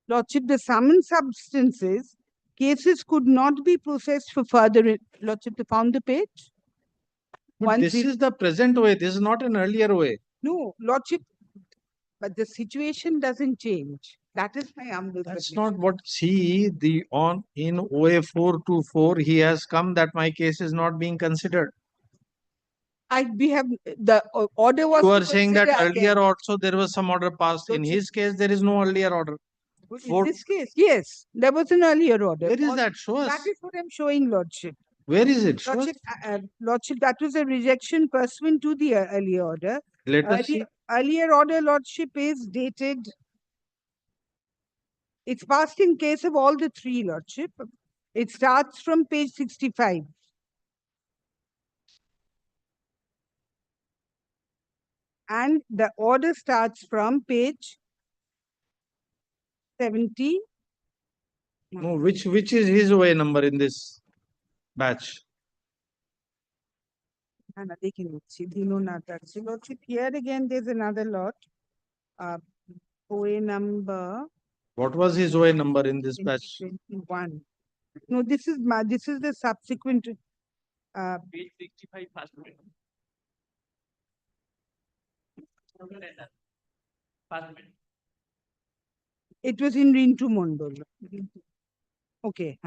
Lordship, the summoned substances, cases could not be processed for further. Lordship, you found the page? But this is the present way. This is not an earlier way. No, Lordship, but the situation doesn't change. That is my humble That's submission. not what, see, in OA 424, he has come that my case is not being considered. We have, the order was. You are to saying that consider earlier again. also there was some order passed. In his case, there is no earlier order. In this case, yes, there was an earlier order. Where is that? Show us. That is what I'm showing, Lordship. Where is it? Show us. Lordship, Lordship, that was a rejection pursuant to the earlier order. Let us see. Earlier order, Lordship, is dated. It's passed in case of all the three, Lordship. It starts from page 65. And the order starts from page 70. No, which is his OA number in this batch? Lordship, here again, there's another lot. OA number. What was his OA number in this batch? 21. No, this is the subsequent. Page 65 first. It was in Rintu Mondol. Okay.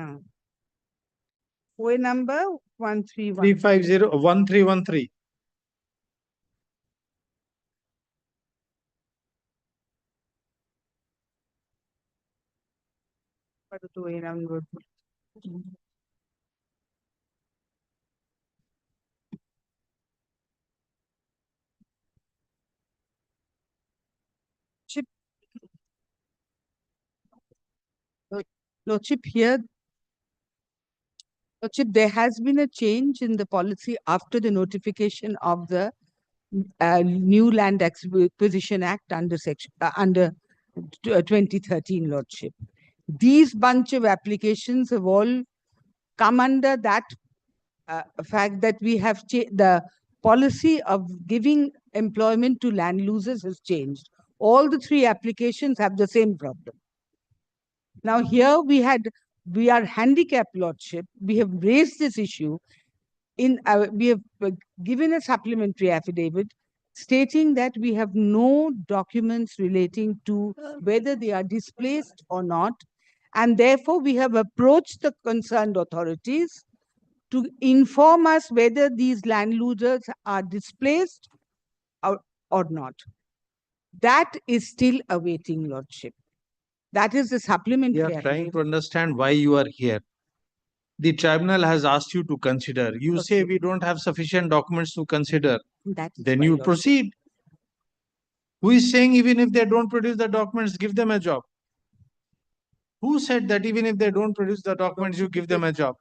OA number 131. 1313. OA number. Lordship, here, Lordship, there has been a change in the policy after the notification of the new Land Acquisition Act under 2013, Lordship. These bunch of applications have all come under that fact that we have the policy of giving employment to land losers has changed. All the three applications have the same problem. Now here we had we are handicapped, Lordship. We have raised this issue we have given a supplementary affidavit stating that we have no documents relating to whether they are displaced or not. And therefore, we have approached the concerned authorities to inform us whether these landlords are displaced or not. That is still awaiting, Lordship. That is the We supplementary are trying affidavit. to understand why you are here. The tribunal has asked you to consider. You say we don't have sufficient documents to consider. That is Then why, you Lordship. proceed. Who is saying even if they don't produce the documents, give them a job? Who said that even if they don't produce the documents, you give them a job?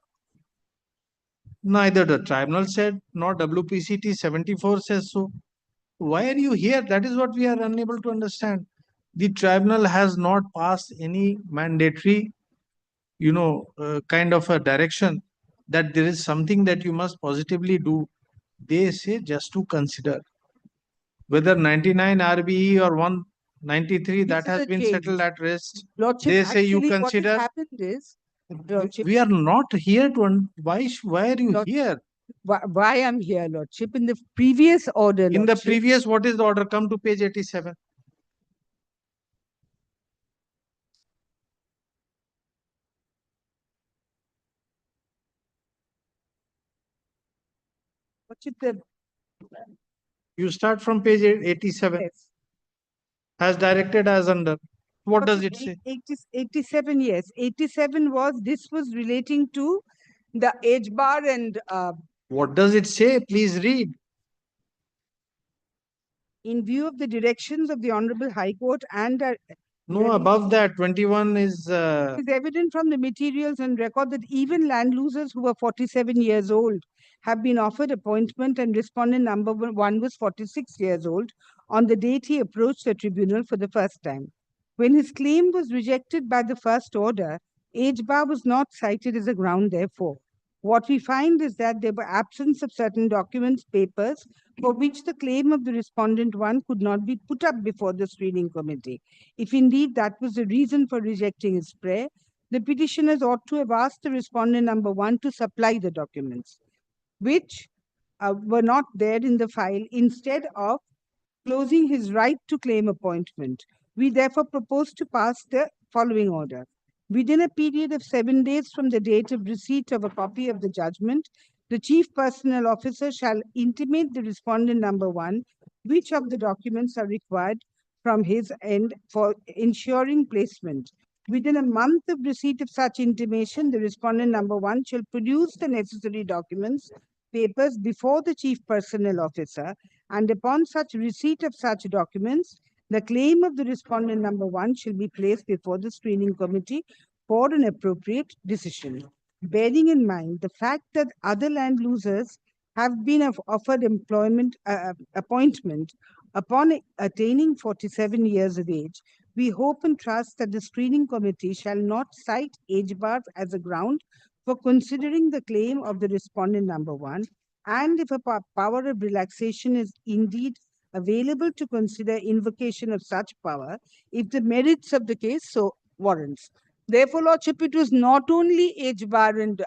Neither the tribunal said, nor WPCT 74 says so. Why are you here? That is what we are unable to understand. The tribunal has not passed any mandatory, kind of a direction that there is something that you must positively do. They say just to consider. Whether 99 RBE or 193, that has been settled at rest. Lordship, They say you actually, what consider. has happened is, Lordship, We are not here to. Why are you here? why I'm here, Lordship, in the previous order, In the Lordship, previous, what is the order? Come to page 87. Lordship, the You start from page 87. yes. As directed as under. What does it say? 87, yes. 87 this was relating to the age bar and What does it say? Please read. in view of the directions of the Honorable High Court and No, above that, 21 is. it is evident from the materials and record that even land losers who were 47 years old have been offered appointment, and respondent number 1 was 46 years old on the date he approached the tribunal for the first time. When his claim was rejected by the first order, age bar was not cited as a ground, therefore. What we find is that there were absence of certain documents, papers, for which the claim of the respondent 1 could not be put up before the screening committee. If indeed that was the reason for rejecting his prayer, the petitioners ought to have asked the respondent number 1 to supply the documents, which were not there in the file, instead of closing his right to claim appointment. We therefore propose to pass the following order. Within a period of 7 days from the date of receipt of a copy of the judgment, the Chief Personnel Officer shall intimate the respondent number 1 which of the documents are required from his end for ensuring placement. Within a month of receipt of such intimation, the respondent number 1 shall produce the necessary documents, papers before the Chief Personnel Officer, and upon such receipt of such documents, the claim of the respondent number 1 shall be placed before the screening committee for an appropriate decision. Bearing in mind the fact that other land losers have been offered appointment upon attaining 47 years of age, we hope and trust that the screening committee shall not cite age bars as a ground for considering the claim of the respondent number 1, and if a power of relaxation is indeed available, to consider invocation of such power if the merits of the case so warrants. Therefore, Lordship, it was not only age bar and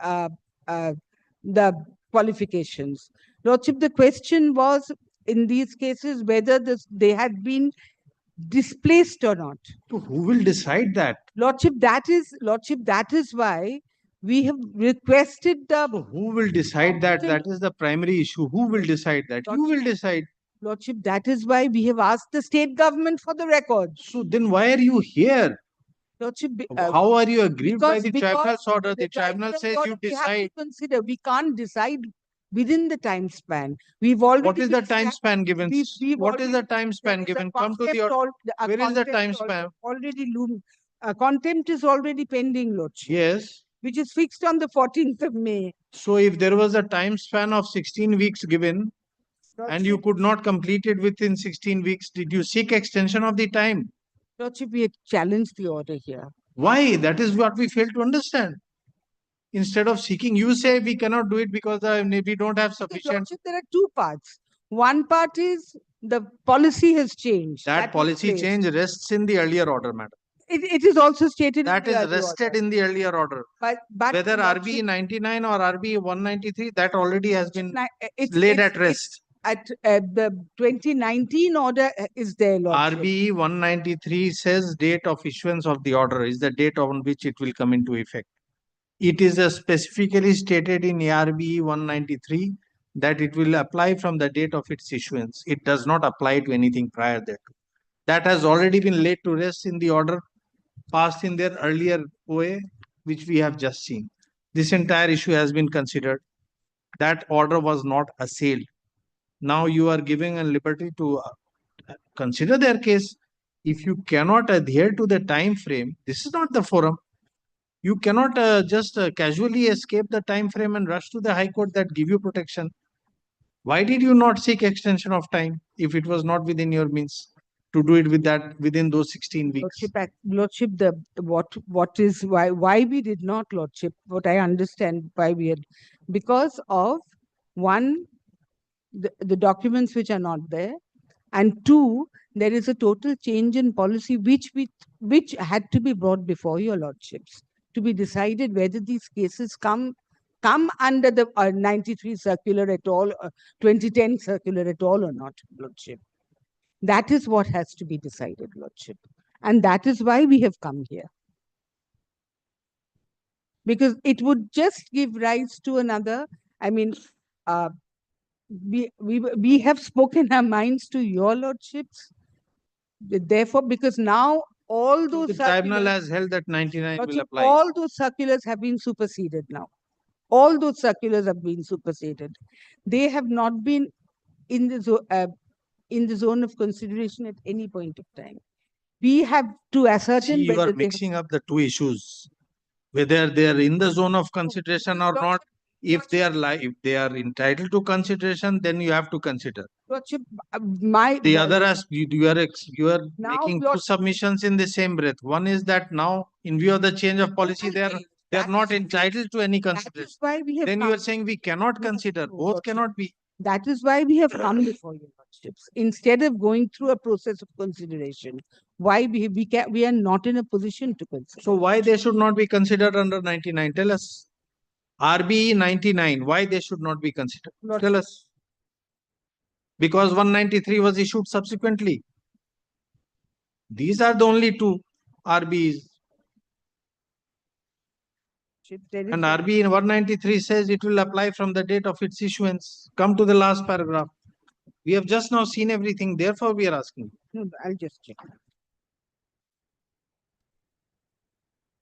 the qualifications. Lordship, the question was in these cases whether they had been displaced or not. So who will decide that? Lordship, that is why we have requested the. So who will decide that? That is the primary issue. Who will decide that? You will decide. Lordship, that is why we have asked the state government for the records. So then why are you here? Lordship, how are you aggrieved by the because tribunal's order? The tribunal says you we have to decide. consider. We can't decide within the time span. We've already. What is the time span given? What is the time span given? Come to the order. Where is the time span? Already loomed. Contempt is already pending, Lordship. Yes. Which is fixed on the 14th of May. So if there was a time span of 16 weeks given, and you could not complete it within 16 weeks, did you seek extension of the time? Lordship, we had challenged the order here. Why? That is what we fail to understand. Instead of seeking, you say we cannot do it because we don't have sufficient. Lordship, there are two parts. One part is the policy has changed. That policy change rests in the earlier order, madam. it is also stated. That in the is earlier rested order. in the earlier order. But Whether RB Lordship, 99 or RB 193, that already has been it's laid it's- at rest. at the 2019 order is there, Lordship. RB 193 says date of issuance of the order is the date on which it will come into effect. It is specifically stated in ARB 193 that it will apply from the date of its issuance. It does not apply to anything prior thereto. That has already been laid to rest in the order passed in their earlier OA, which we have just seen. This entire issue has been considered. That order was not assailed. Now you are giving a liberty to consider their case. If you cannot adhere to the time frame, this is not the forum. You cannot just casually escape the time frame and rush to the High Court that give you protection. Why did you not seek extension of time if it was not within your means to do it within those 16 weeks? Lordship, what is why we did not, Lordship? What I understand why we had, because of one, the documents which are not there, and two, there is a total change in policy which had to be brought before your Lordships to be decided whether these cases come under the 93 circular at all, 2010 circular at all or not, Lordship. That is what has to be decided, Lordship. And that is why we have come here. Because it would just give rise to another, I mean, we have spoken our minds to your Lordships. Therefore, because now all those The tribunal has held that 99 will Lordship, apply. all those circulars have been superseded now. All those circulars have been superseded. They have not been in the zone of consideration at any point of time. We have to ascertain See, you whether are mixing up the two issues, whether they are in the zone of consideration or not. If they are entitled to consideration, then you have to consider. Lordship, The other as you are Now making two submissions in the same breath. One is that now, in view of the change of policy, they are not entitled to any consideration. why we have Then you come. are saying we cannot consider. Both cannot be. That is why we have come before your Lordships. Instead of going through a process of consideration, why we are not in a position to consider. So why they should not be considered under 99? Tell us. RBE 99, why they should not be considered? Tell us. Because 193 was issued subsequently. These are the only two RBEs. And RBE 193 says it will apply from the date of its issuance. Come to the last paragraph. We have just now seen everything, therefore we are asking. No, I'll just check.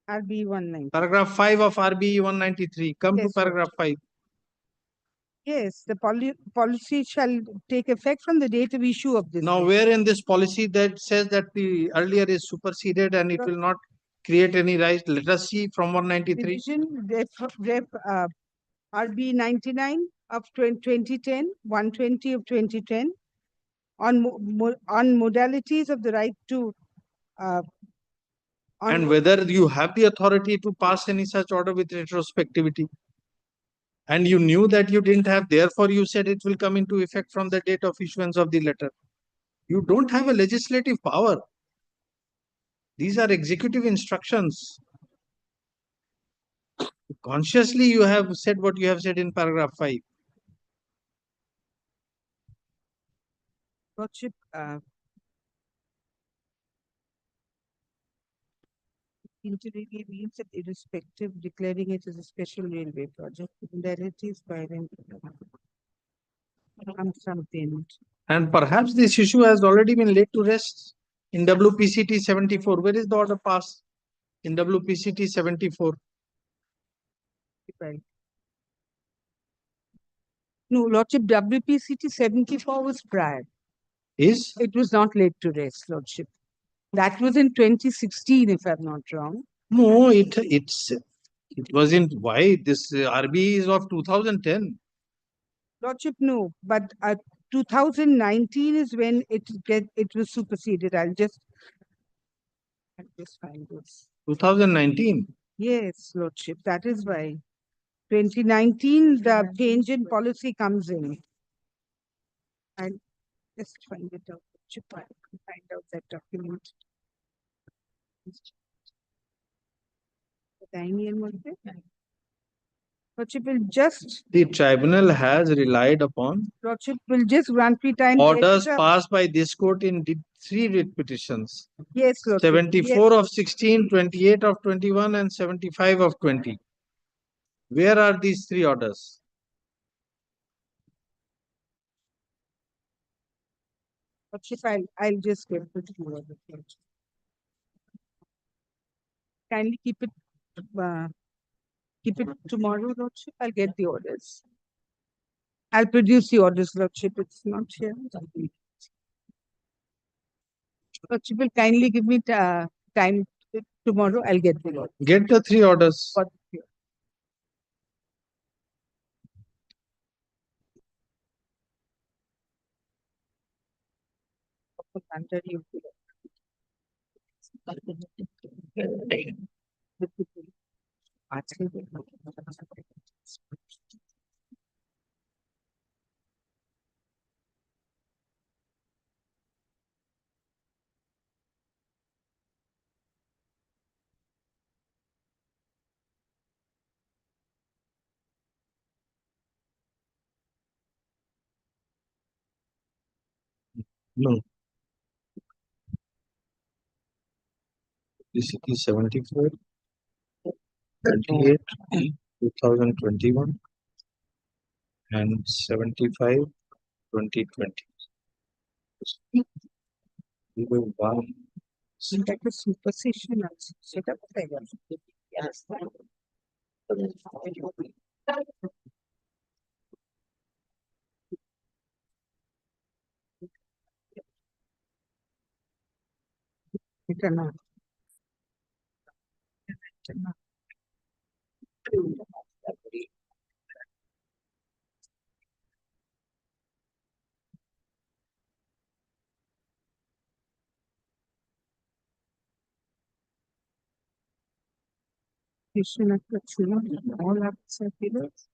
RBE 190. Paragraph 5 of RBE 193. Come to paragraph 5. Yes, the policy shall take effect from the date of issue of this. Now, where in this policy that says that the earlier is superseded and it will not create any right? Let us see from 193. Division RB 99 of 2010, 120 of 2010 on modalities of the right to and whether you have the authority to pass any such order with retrospectivity. And you knew that you didn't have, therefore you said it will come into effect from the date of issuance of the letter. You don't have a legislative power. These are executive instructions. Consciously, you have said what you have said in paragraph 5. Lordship, interrelated means that irrespective, declaring it as a special railway project, indemnities by some payment. And perhaps this issue has already been laid to rest in WPCT 74. Where is the order passed? In WPCT 74. Right. No, Lordship, WPCT 74 was prior. Is? It was not laid to rest, Lordship. That was in 2016, if I'm not wrong. No, it wasn't. Why? This RB is of 2010. Lordship, no, but 2019 is when it was superseded. I'll just find this. 2019. Yes, Lordship, that is why. 2019, the change in policy comes in. I'll just find it out. Lordship, I can find out that document. Lordship will just, The tribunal has relied upon Lordship will just grant free time. orders passed by this court in three writ petitions. Yes, Lordship. 74 Yes. of 16, 28 of 21, and 75 of 20. Where are these three orders? Lordship, I'll just give it to you. Kindly keep it tomorrow, Lordship. I'll get the orders. I'll produce the orders, Lordship. It's not here. Lordship will kindly give me time tomorrow. I'll get the orders. Get the three orders. Under you. No. This is 74, 28, 2021, and 75, 2020. We will one. Like a superstition. Set up yes. Eternal. All up circulars.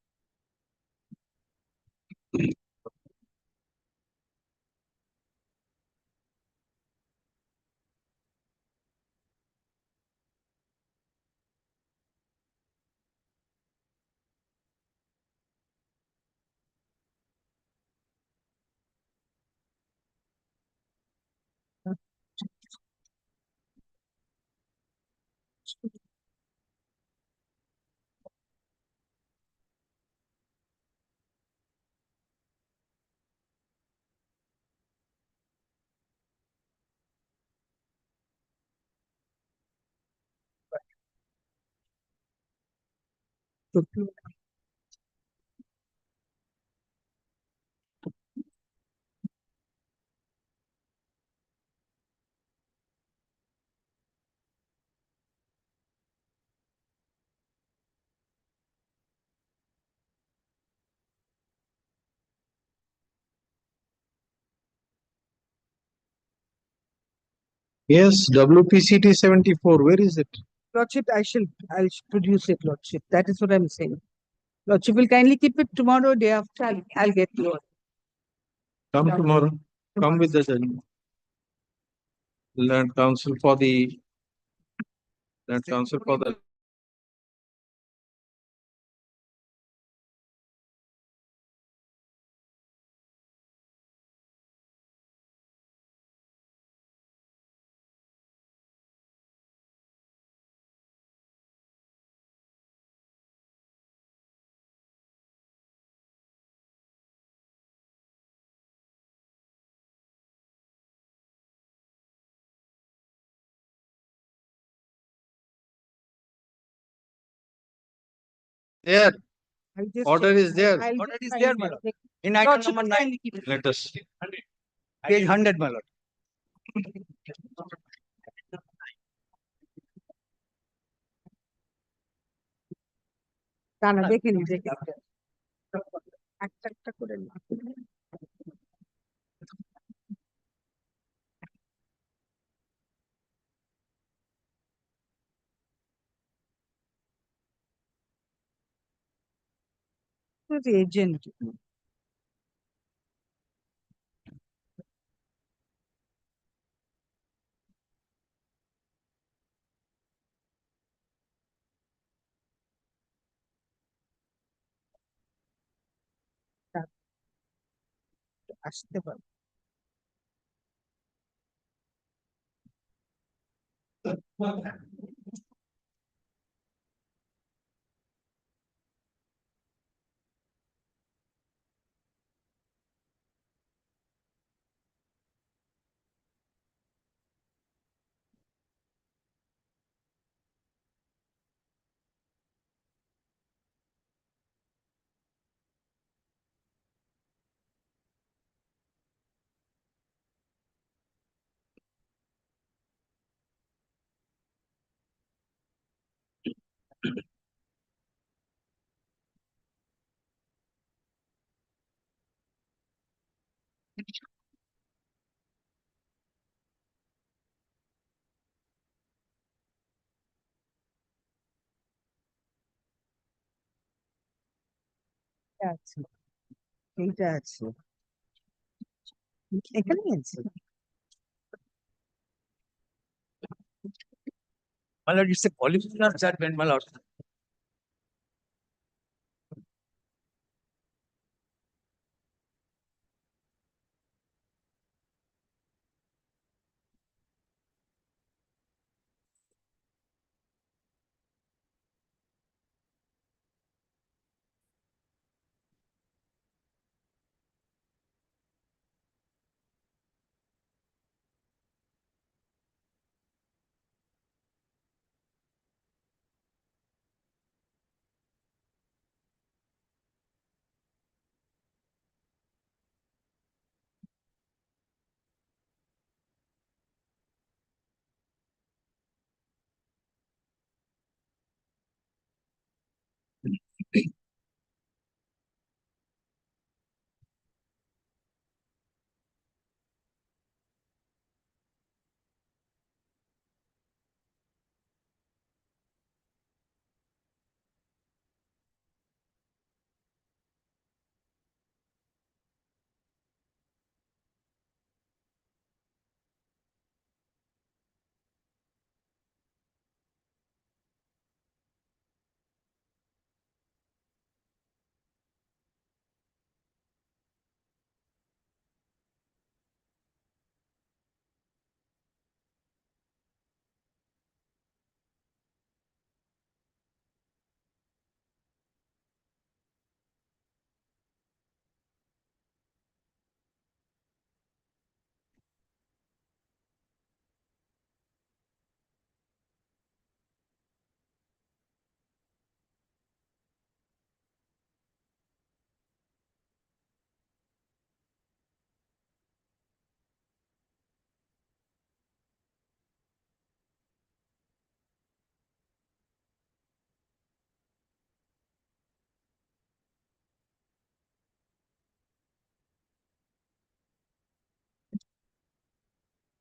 Yes, WPCT 74. Where is it? Lordship, I'll produce it, Lordship. That is what I'm saying. Lordship will kindly keep it tomorrow, day after. I'll get the order. Come tomorrow. Come with the judgment. Learn counsel for the. Learn counsel for the. There. Order is there. Order is there, my lord. In item number 9, Let us. page 100, my lord. না, দেখেনি একটা একটা করে না agent. আসতে পারে। আছে, এইটা আছে, এখানেই আছে। My lord, it's a qualification of judgment, my lord.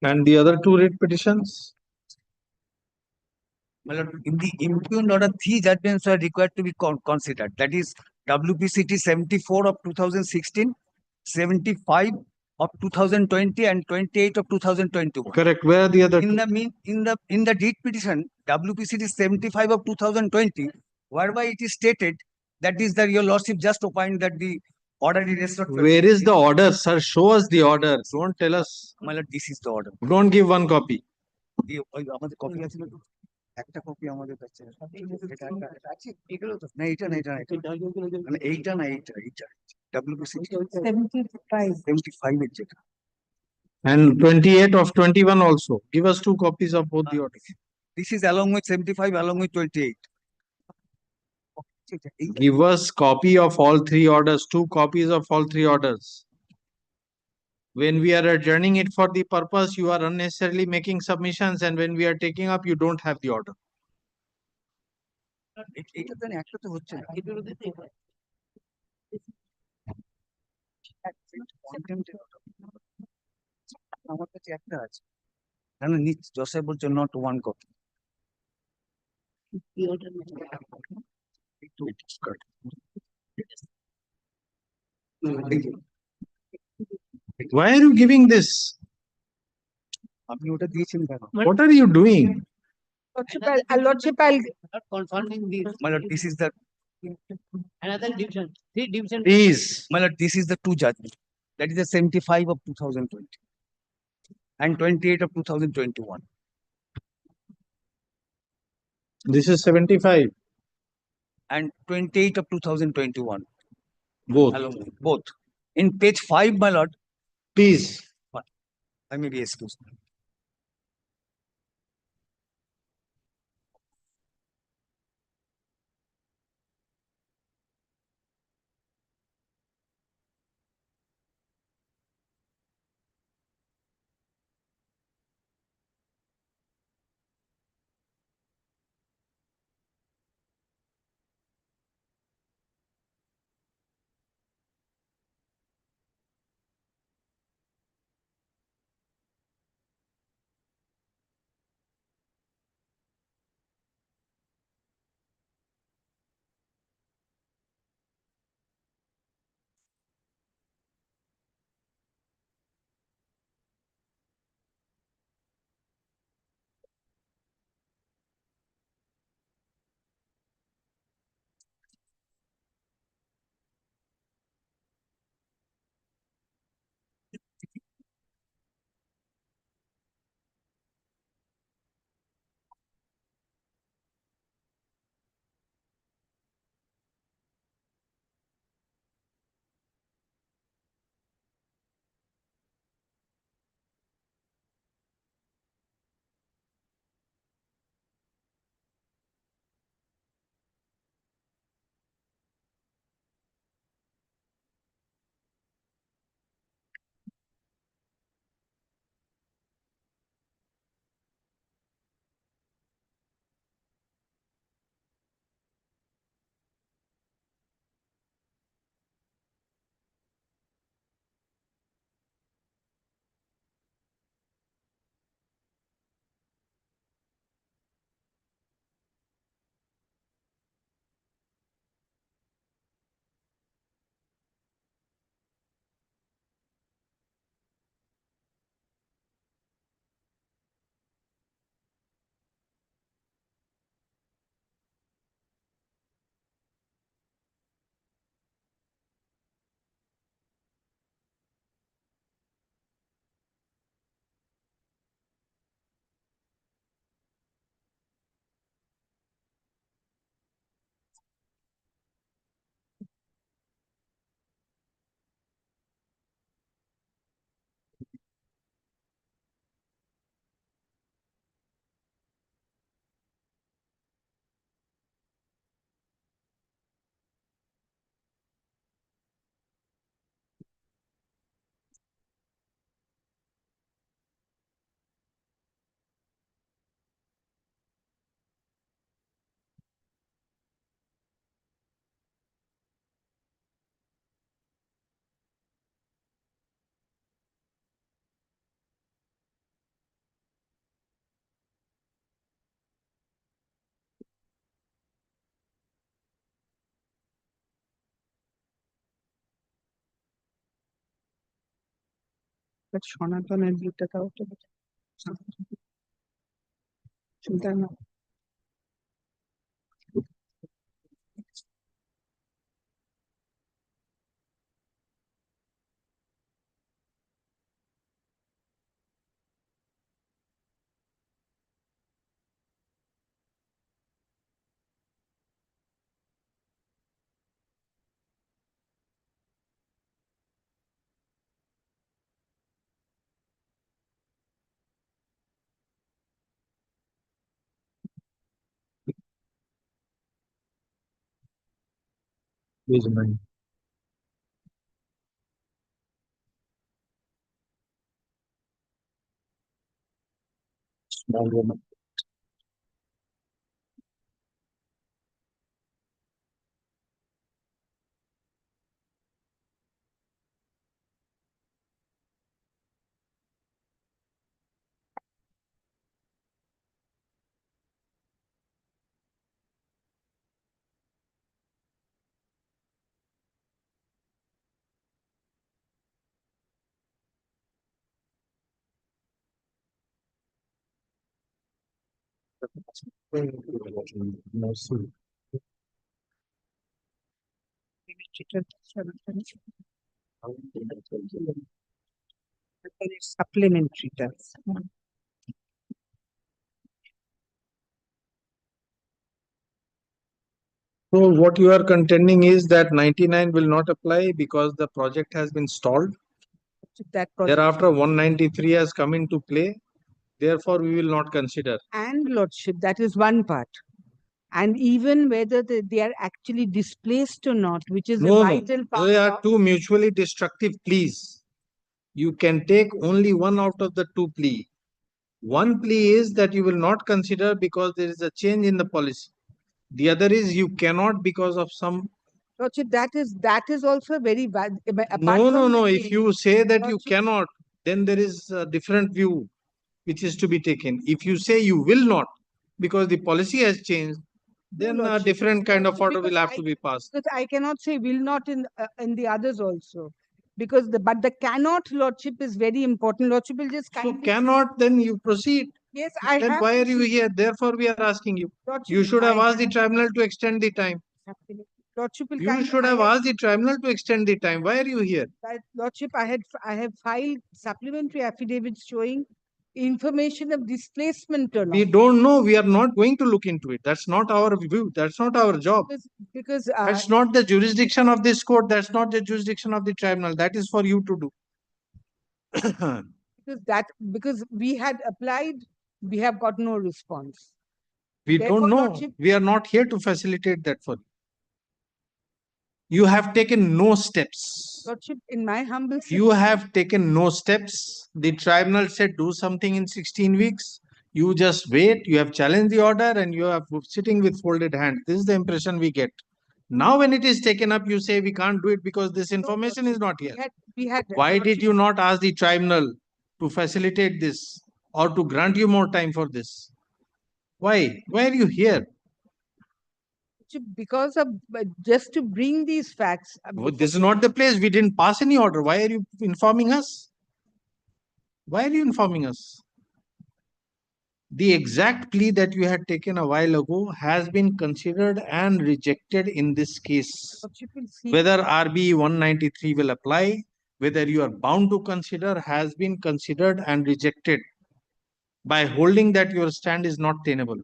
And the other two writ petitions? My lord, in the impugned order, 3 judgments were required to be considered. That is WPCT 74 of 2016, 75 of 2020, and 28 of 2021. Correct. Where are the other? In the deed petition, WPCT 75 of 2020, whereby it is stated that is that your lordship just opined that the order is not. Where is the order, sir? Show us the order. Don't tell us. My lord, this is the order. Don't give one copy. আমাদের copy আছে না? একটা copy আমাদের কাছে আছে। এগুলো তো না, এটা না, এটা না, এটা মানে এইটা না, এইটা WPCT 75 এর যেটা। And 28 of 21 also. Give us 2 copies of both the orders. This is along with 75, along with 28. Give us copy of all 3 orders, 2 copies of all 3 orders. When we are adjourning it for the purpose, you are unnecessarily making submissions, and when we are taking up, you don't have the order. এটা তো একটা তো হচ্ছে না। আমার কাছে একটা আছে। আমি নিচ্ছি, জসে বলছে not one copy. Why are you giving this? আপনি ওটা দিয়েছেন কেন? What are you doing? Lordship, I'll Confirming this. My lord, this is the Another division, 3 division. Please. my lord, this is the 2 judgments. That is the 75 of 2020 and 28 of 2021. This is 75. And 28 of 2021. Both. Both. In page 5, my lord. Please. I may be excused. But সনাতনের বিটাটাও তো চিন্তা না Page 9. Small woman. Supplementary terms. So what you are contending is that 99 will not apply because the project has been stalled. That project. Thereafter, 193 has come into play. Therefore, we will not consider. And Lordship, that is one part. And even whether they are actually displaced or not, which is a No, vital part. they are two mutually destructive pleas. You can take only one out of the two plea. One plea is that you will not consider because there is a change in the policy. The other is you cannot because of some. Lordship, that is also very bad. No. If you say that you cannot, then there is a different view which is to be taken. If you say you will not because the policy has changed, then a different kind of order will have to be passed. Because I cannot say will not in the others also. Because but the cannot, Lordship, is very important. Lordship will just So cannot, then you proceed. Yes, I Then have. why are you here? Therefore, we are asking you. Lordship, You should have asked the tribunal to extend the time. Lordship will You should have asked the tribunal to extend the time. Why are you here? Lordship, I have filed supplementary affidavits showing information of displacement or not. We don't know. We are not going to look into it. That's not our view. That's not our job. Because That's not the jurisdiction of this court. That's not the jurisdiction of the tribunal. That is for you to do. because we had applied, we have got no response. We Therefore, don't know. Lordship, We are not here to facilitate that for you. You have taken no steps. Lordship, in my humble You have taken no steps. The tribunal said do something in 16 weeks. You just wait. You have challenged the order and you are sitting with folded hands. This is the impression we get. Now, when it is taken up, you say we can't do it because this information is not here. Why did you not ask the tribunal to facilitate this or to grant you more time for this? Why? Why are you here? because of just to bring these facts. This is not the place. We didn't pass any order. Why are you informing us? Why are you informing us? The exact plea that you had taken a while ago has been considered and rejected in this case. Whether RB 193 will apply, whether you are bound to consider, has been considered and rejected by holding that your stand is not tenable.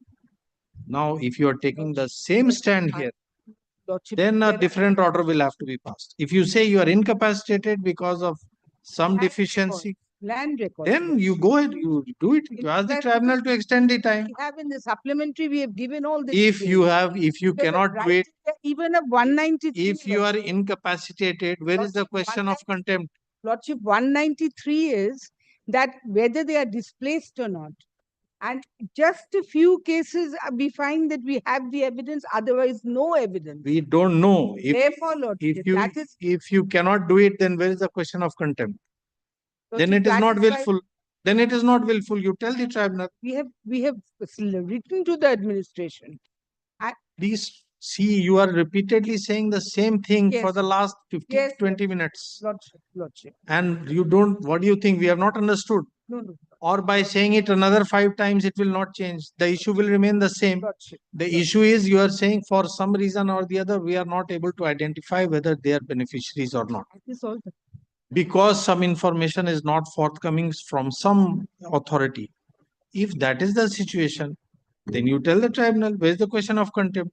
Now, if you are taking the same stand here, then a different order will have to be passed. If you say you are incapacitated because of some deficiency, land record. then you go ahead, you do it. You ask the tribunal to extend the time. We have in the supplementary, we have given all this. If you cannot do it, even a 193. if you are incapacitated, where is the question of contempt? Lordship, 193 is that whether they are displaced or not. And just a few cases, we find that we have the evidence, otherwise no evidence. We don't know. Therefore, Lordship, if you cannot do it, then where is the question of contempt? Then it is not willful. Then it is not willful. You tell the tribunal. We have written to the administration. Please see, you are repeatedly saying the same thing for the last 15 20 minutes. Lordship. And you don't, what do you think? We have not understood. No. Or by saying it another 5 times, it will not change. The issue will remain the same. The issue is you are saying for some reason or the other, we are not able to identify whether they are beneficiaries or not. Because some information is not forthcoming from some authority. If that is the situation, then you tell the tribunal, where is the question of contempt?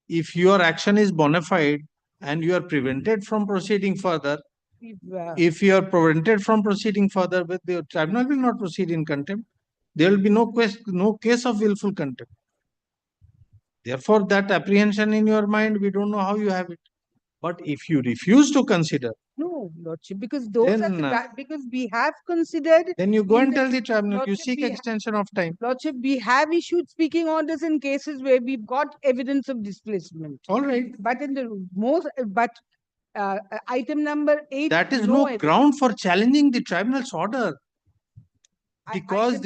If your action is bona fide and you are prevented from proceeding further, if you are prevented from proceeding further, with the tribunal will not proceed in contempt. There will be no case of willful contempt. Therefore, that apprehension in your mind, we don't know how you have it. But if you refuse to consider, no, Lordship, because those are because we have considered. Then you go and tell the tribunal, you seek extension of time. Lordship, we have issued speaking orders in cases where we've got evidence of displacement. All right. But in the item number 8. That is no ground for challenging the tribunal's order. Because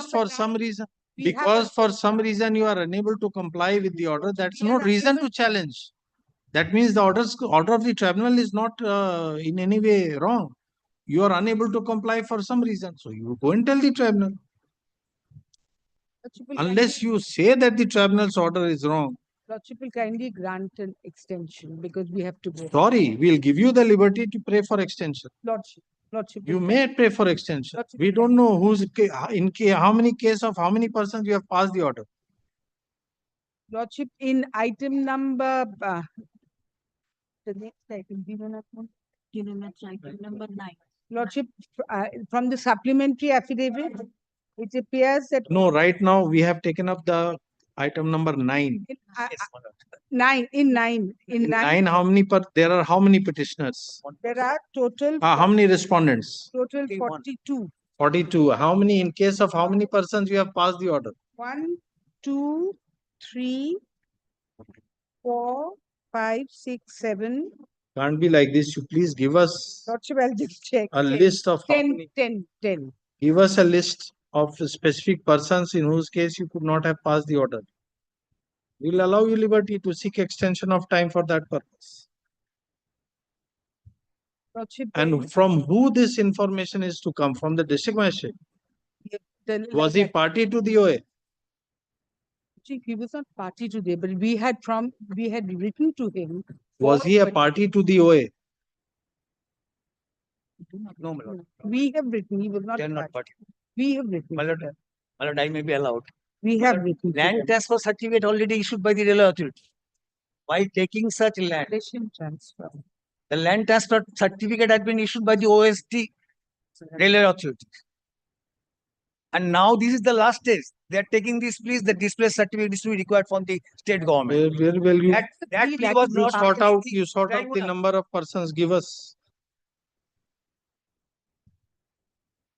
for some reason you are unable to comply with the order, that's no reason to challenge. That means the order of the tribunal is not in any way wrong. You are unable to comply for some reason. So you go and tell the tribunal. Unless you say that the tribunal's order is wrong, Lordship will kindly grant an extension because we have to go. Sorry, we'll give you the liberty to pray for extension. Lordship. You may pray for extension. Lordship We don't know how many case of how many persons you have passed the order. Lordship, in item number, the next item, item number 9. Lordship, from the supplementary affidavit, it appears that No, right now we have taken up the item number 9. in nine, Nine, there are how many petitioners? there are total. How many respondents? Total 42. 42. How many, in case of how many persons you have passed the order? 1, 2, 3, 4, 5, 6, 7. Can't be like this. You please give us Lordship, I'll just check. a list of how 10, many. 10. Give us a list of specific persons in whose case you could not have passed the order. We'll allow you liberty to seek extension of time for that purpose. Lordship, And from who this information is to come? From the district magistrate? Was he party to the OA? he was not party today, but we had written to him. Was he a party to the OA? No, my lord. We have written, he was not. They are not party. We have written. My lord, I may be allowed. We have written. to Land them. transfer certificate already issued by the railway authority. Why taking such land? Relation transfer. The land transfer certificate had been issued by the OST railway authority. And now this is the last stage. They are taking this plea, the display certificate is to be required from the state government. Where will you? That plea was You not sort out. the You sort out the tribunal. number of persons. Give us.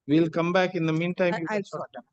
We'll come back. In the meantime, you I'll can sort sort out.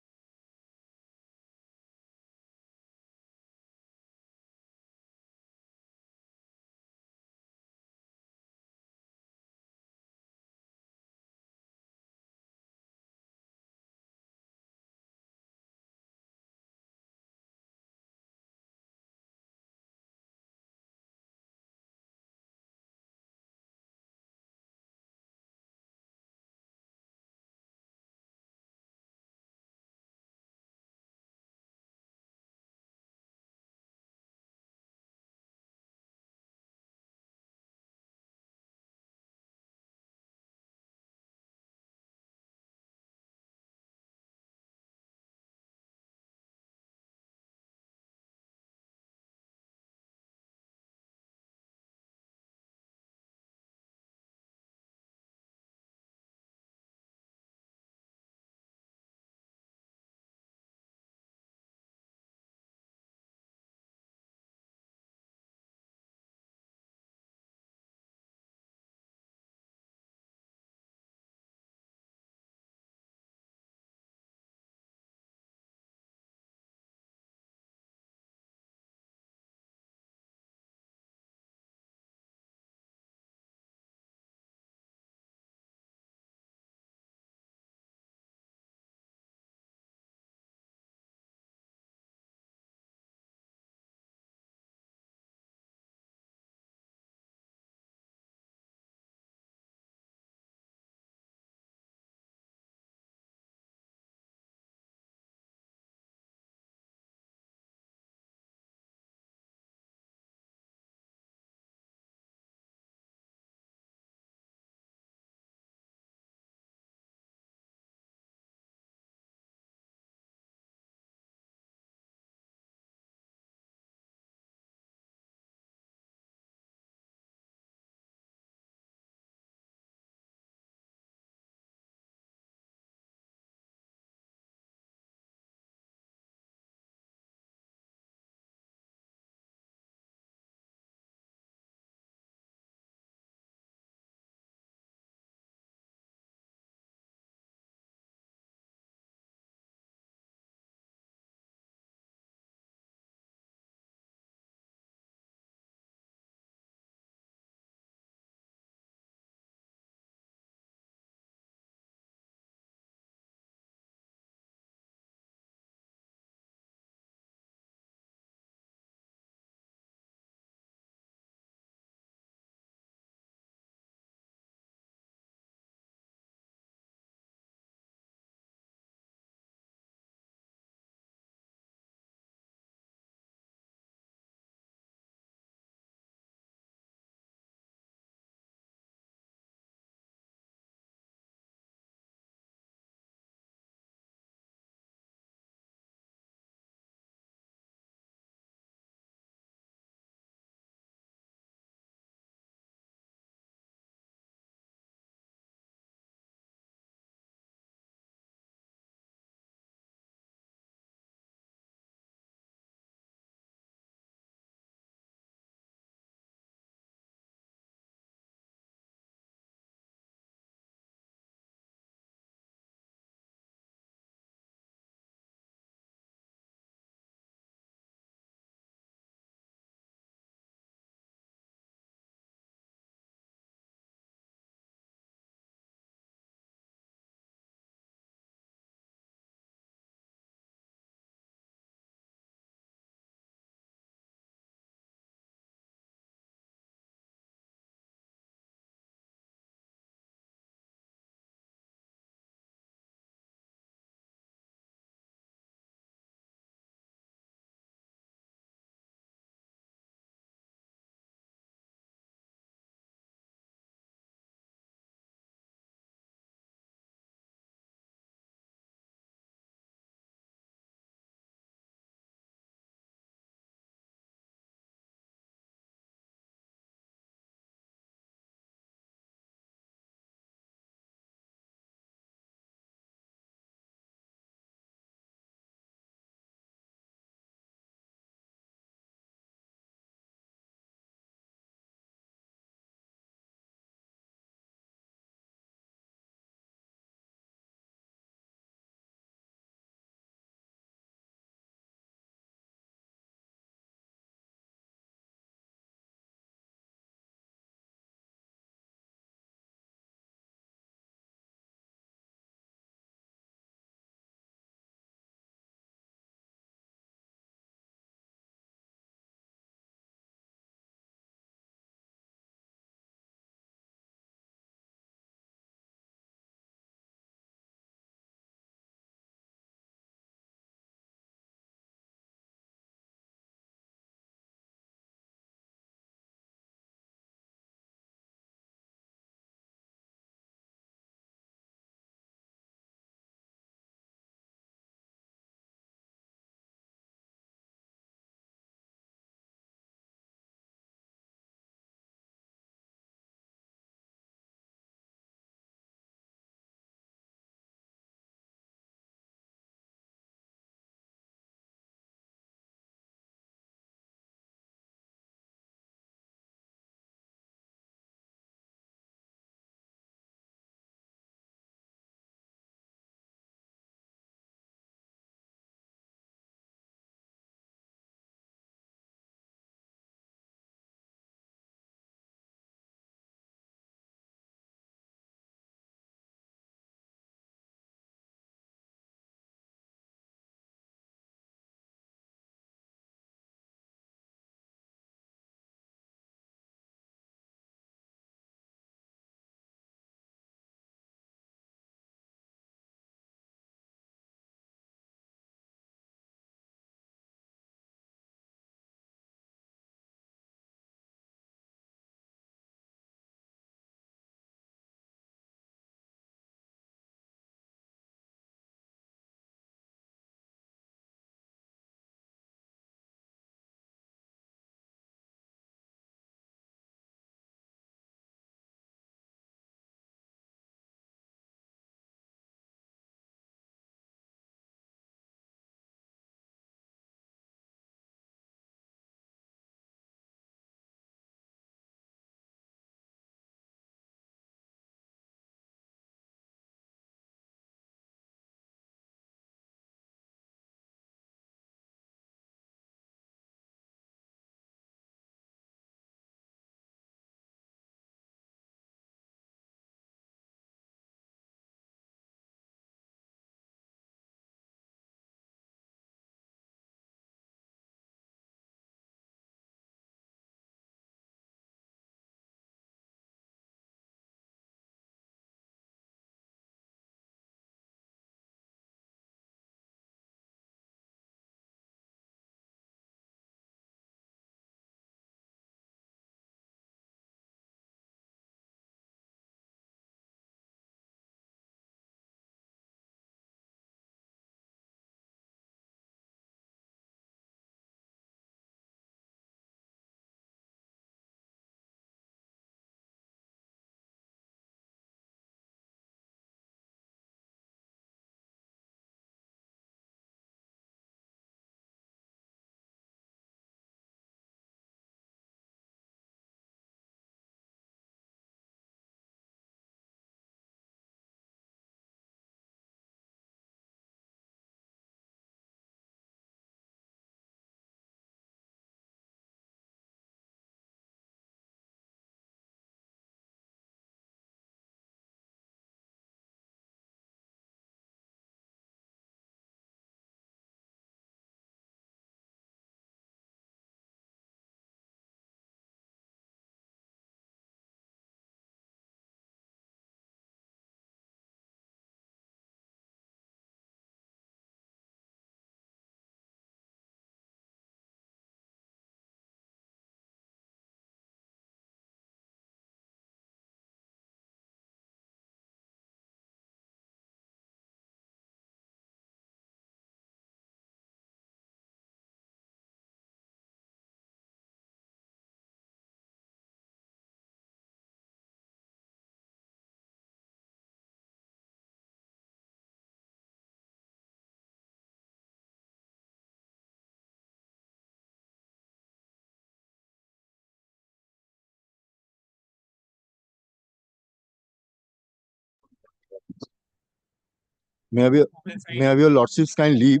may I have your lordship's kind leave.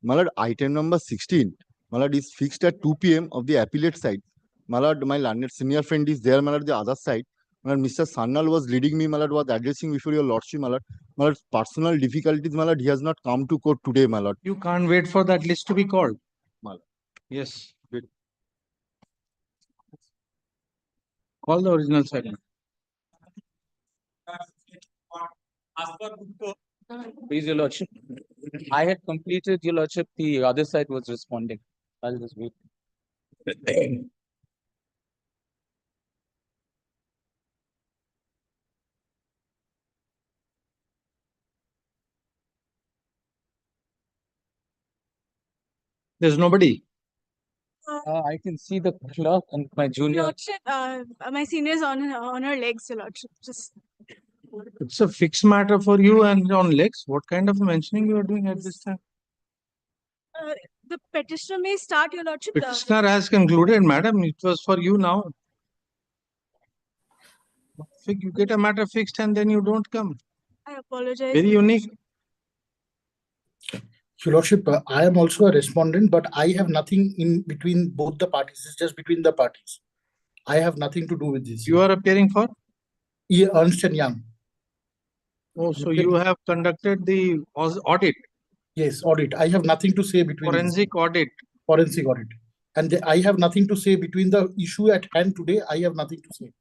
My lord, item number 16, my lord, is fixed at 2 p.m. of the appellate side. My lord, my learned senior friend is there, my lord, the other side. My lord, Mr. Sarnal was leading me, my lord, was addressing before your lordship, my lord. My lord, personal difficulties, my lord, he has not come to court today, my lord. You can't wait for that list to be called. My lord. Yes. Call the original side. Please, your lordship. I had completed, your lordship, the other side was responding. I'll just wait. There's nobody. I can see the clerk and my junior. Lordship, my senior is on her legs, Your Lordship. Just It's a fixed matter for you and on legs. What kind of mentioning you are doing at this time? the petitioner may start, Your Lordship. Petitioner has concluded, madam. It was for you now. You get a matter fixed and then you don't come. I apologize. Very unique. Your Lordship, I am also a respondent, but I have nothing in between both the parties. It's just between the parties. I have nothing to do with this. You are appearing for? Ernst & Young. Oh, so you have conducted the audit? Yes, audit. I have nothing to say between. Forensic audit. Forensic audit. And I have nothing to say between the issue at hand today. I have nothing to say.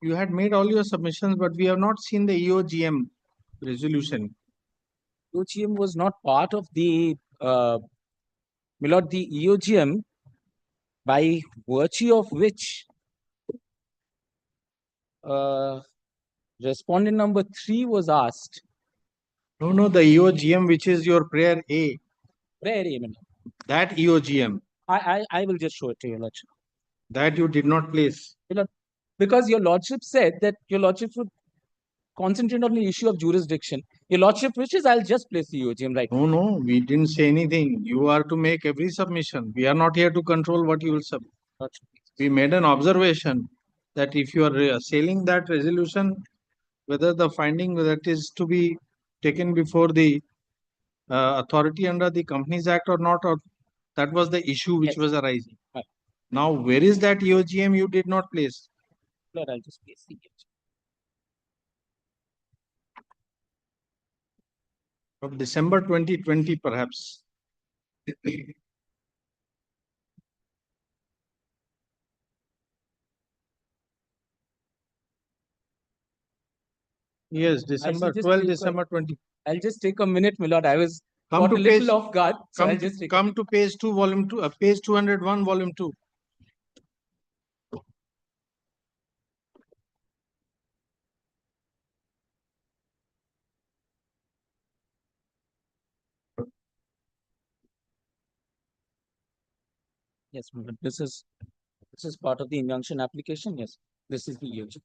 You had made all your submissions, but we have not seen the EOGM resolution. EOGM was not part of the, my lord, the EOGM, by virtue of which respondent number 3 was asked. No, the EOGM, which is your prayer A. Prayer A, my lord. That EOGM. I will just show it to your lordship. That you did not place. Because your lordship said that your lordship would concentrate on the issue of jurisdiction. Your lordship wishes, I'll just place the EOGM right. No, we didn't say anything. You are to make every submission. We are not here to control what you will submit. We made an observation that if you are assailing that resolution, whether the finding that is to be taken before the authority under the Companies Act or not, or that was the issue which was arising. Right. Now, where is that EOGM you did not place? Lord, I'll just place the EOGM. Of December 2020, perhaps. Yes, December 12, December 20. I'll just take a minute, my lord. I was Come to a little page, off guard. So I'll just take come to page 2, volume 2, page 201, volume 2. Yes, my lord. This is part of the injunction application. Yes, this is the EOGM.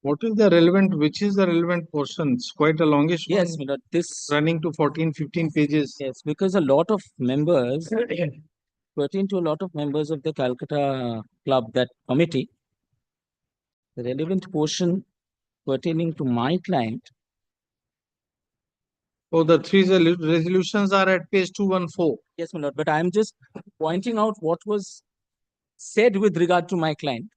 What is the relevant, which is the relevant portion? It's quite a longish one. Yes, my lord. This running to 14, 15 pages. Yes, because a lot of members pertain to a lot of members of the Calcutta club, that committee. The relevant portion pertaining to my client. Oh, the 3 resolutions are at page 214. Yes, my lord. But I am just pointing out what was said with regard to my client.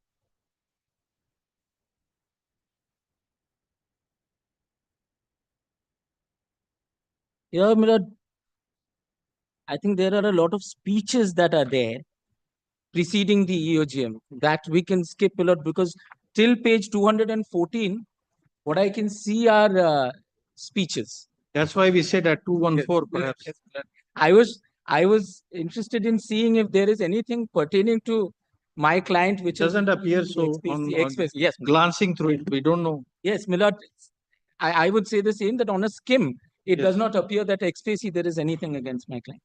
Yeah, my lord. I think there are a lot of speeches that are there preceding the EOGM that we can skip, my lord, because till page 214, what I can see are speeches. That's why we said at 214, perhaps. I was interested in seeing if there is anything pertaining to my client which doesn't appear so on yes, glancing through it. We don't know. Yes, my lord. I would say the same, that on a skim, it does not appear that ex facie there is anything against my client.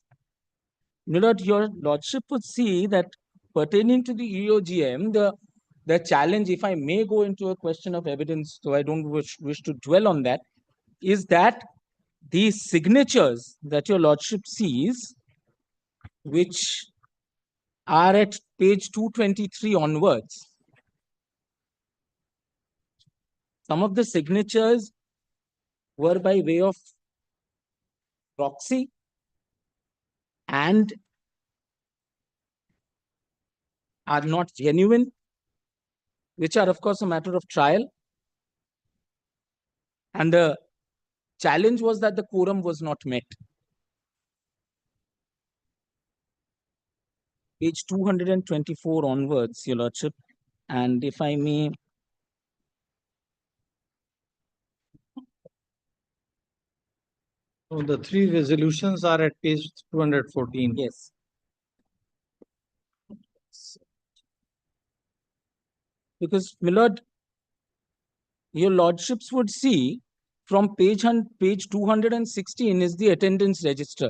My lord, your lordship would see that pertaining to the EOGM, the challenge, if I may go into a question of evidence, so I don't wish to dwell on that, is that these signatures that your lordship sees, which are at page 223 onwards, some of the signatures were by way of proxy and are not genuine, which are of course a matter of trial. And the challenge was that the quorum was not met. Page 224 onwards, your lordship. And if I may, So the three resolutions are at page 214. yes. Because, my lord, your lordships would see from page 216 is the attendance register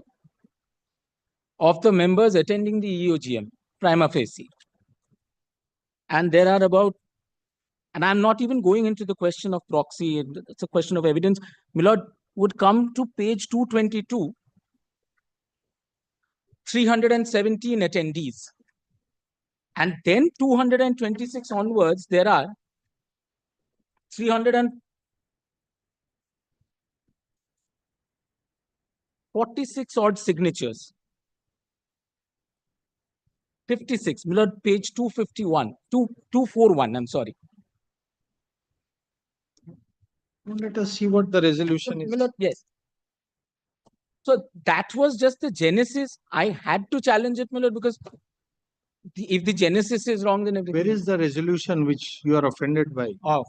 of the members attending the EOGM, prima facie. And there are about, and I'm not even going into the question of proxy, it's a question of evidence. My lord, would come to page 222, 317 attendees. And then 226 onwards, there are 346 odd signatures. 56, my lord, page 251, 241, I'm sorry. Let us see what the resolution is. My lord, yes. So that was just the genesis. I had to challenge it, my lord, because if the genesis is wrong, then everything. Where is the resolution which you are offended by? Oh.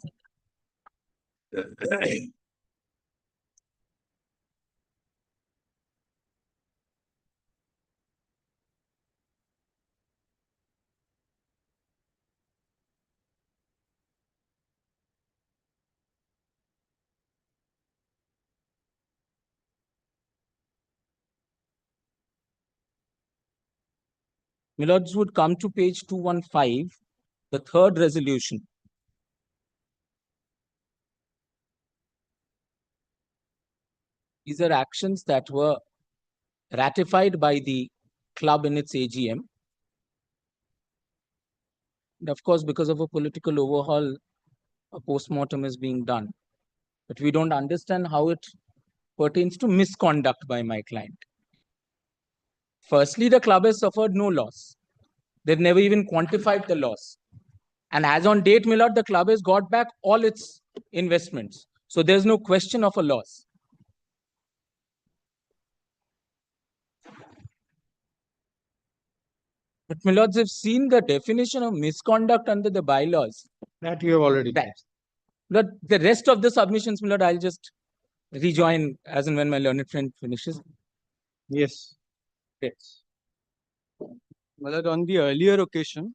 My lords would come to page 215, the third resolution. These are actions that were ratified by the club in its AGM. And of course, because of a political overhaul, a postmortem is being done. But we don't understand how it pertains to misconduct by my client. Firstly, the club has suffered no loss. They've never even quantified the loss. And as on date, my lord, the club has got back all its investments. So there's no question of a loss. But my lords have seen the definition of misconduct under the bylaws. That you have already done. But the rest of the submissions, my lord, I'll just rejoin as and when my learned friend finishes. Yes. Yes. Malad, on the earlier occasion,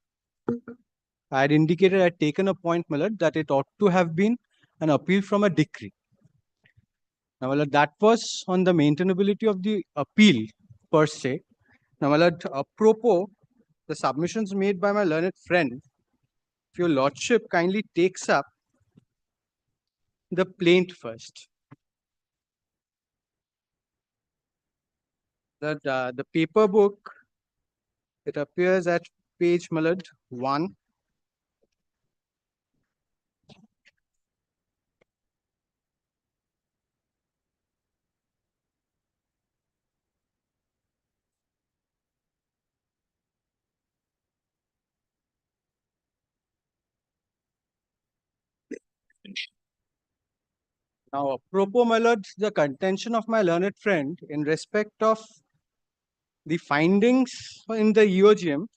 I had indicated, I had taken a point, Malad, that it ought to have been an appeal from a decree. Now, Malad, that was on the maintainability of the appeal per se. Now, Malad, apropos the submissions made by my learned friend, if your lordship kindly takes up the plaint first. That the paper book, it appears at page, Malad, 1. Now, apropos, my lord, the contention of my learned friend in respect of the findings in the EOGM,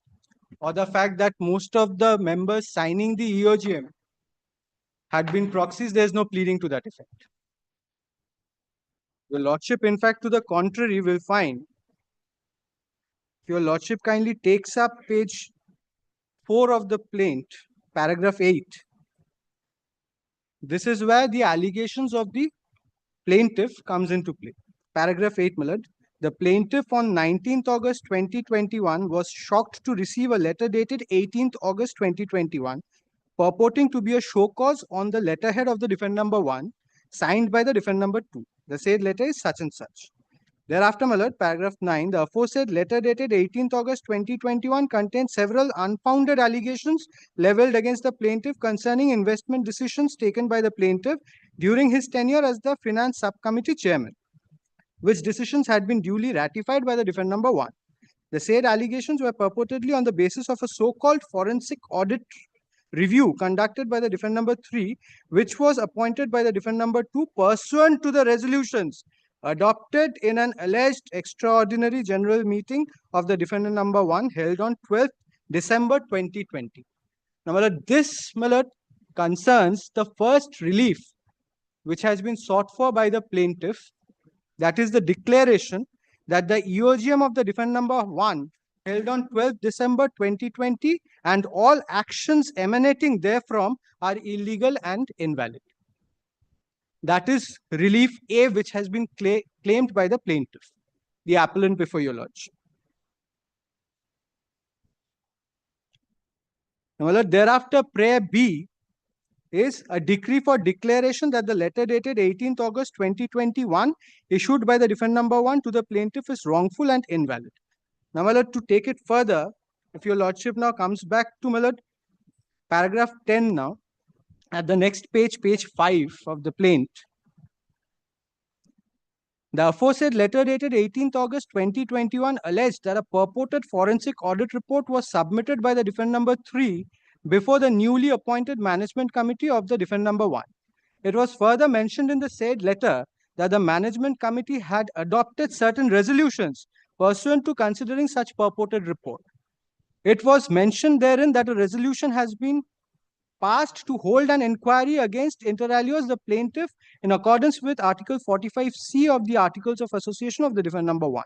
or the fact that most of the members signing the EOGM had been proxies, there is no pleading to that effect. Your lordship, in fact, to the contrary, will find, if your lordship kindly takes up page 4 of the plaint, paragraph 8, this is where the allegations of the plaintiff comes into play. Paragraph 8, my lord. The plaintiff on 19th August 2021 was shocked to receive a letter dated 18th August 2021 purporting to be a show cause on the letterhead of the defendant number 1 signed by the defendant number 2. The said letter is such and such. Thereafter, my lord, paragraph 9, the aforesaid letter dated 18th August 2021 contains several unfounded allegations leveled against the plaintiff concerning investment decisions taken by the plaintiff during his tenure as the Finance Subcommittee Chairman, which decisions had been duly ratified by the defendant number 1. The said allegations were purportedly on the basis of a so-called forensic audit review conducted by the defendant number 3, which was appointed by the defendant number 2 pursuant to the resolutions adopted in an alleged extraordinary general meeting of the defendant number 1 held on 12th December 2020. Now, my lord, this, my lord, concerns the first relief which has been sought for by the plaintiff, that is the declaration that the EOGM of the defendant number 1 held on 12th December 2020 and all actions emanating therefrom are illegal and invalid. That is relief A, which has been claimed by the plaintiff, the appellant before your lordship. Now, thereafter, prayer B is a decree for declaration that the letter dated 18th August 2021 issued by the defendant number 1 to the plaintiff is wrongful and invalid. Now, my lord, to take it further, if your lordship now comes back to, my lord, paragraph 10 now, at the next page, page 5 of the plaint, the aforesaid letter dated 18th August 2021 alleged that a purported forensic audit report was submitted by the defendant number 3 before the newly appointed management committee of the defendant number 1. It was further mentioned in the said letter that the management committee had adopted certain resolutions pursuant to considering such purported report. It was mentioned therein that a resolution has been passed to hold an inquiry against inter alia the plaintiff in accordance with Article 45C of the Articles of Association of the defendant number 1.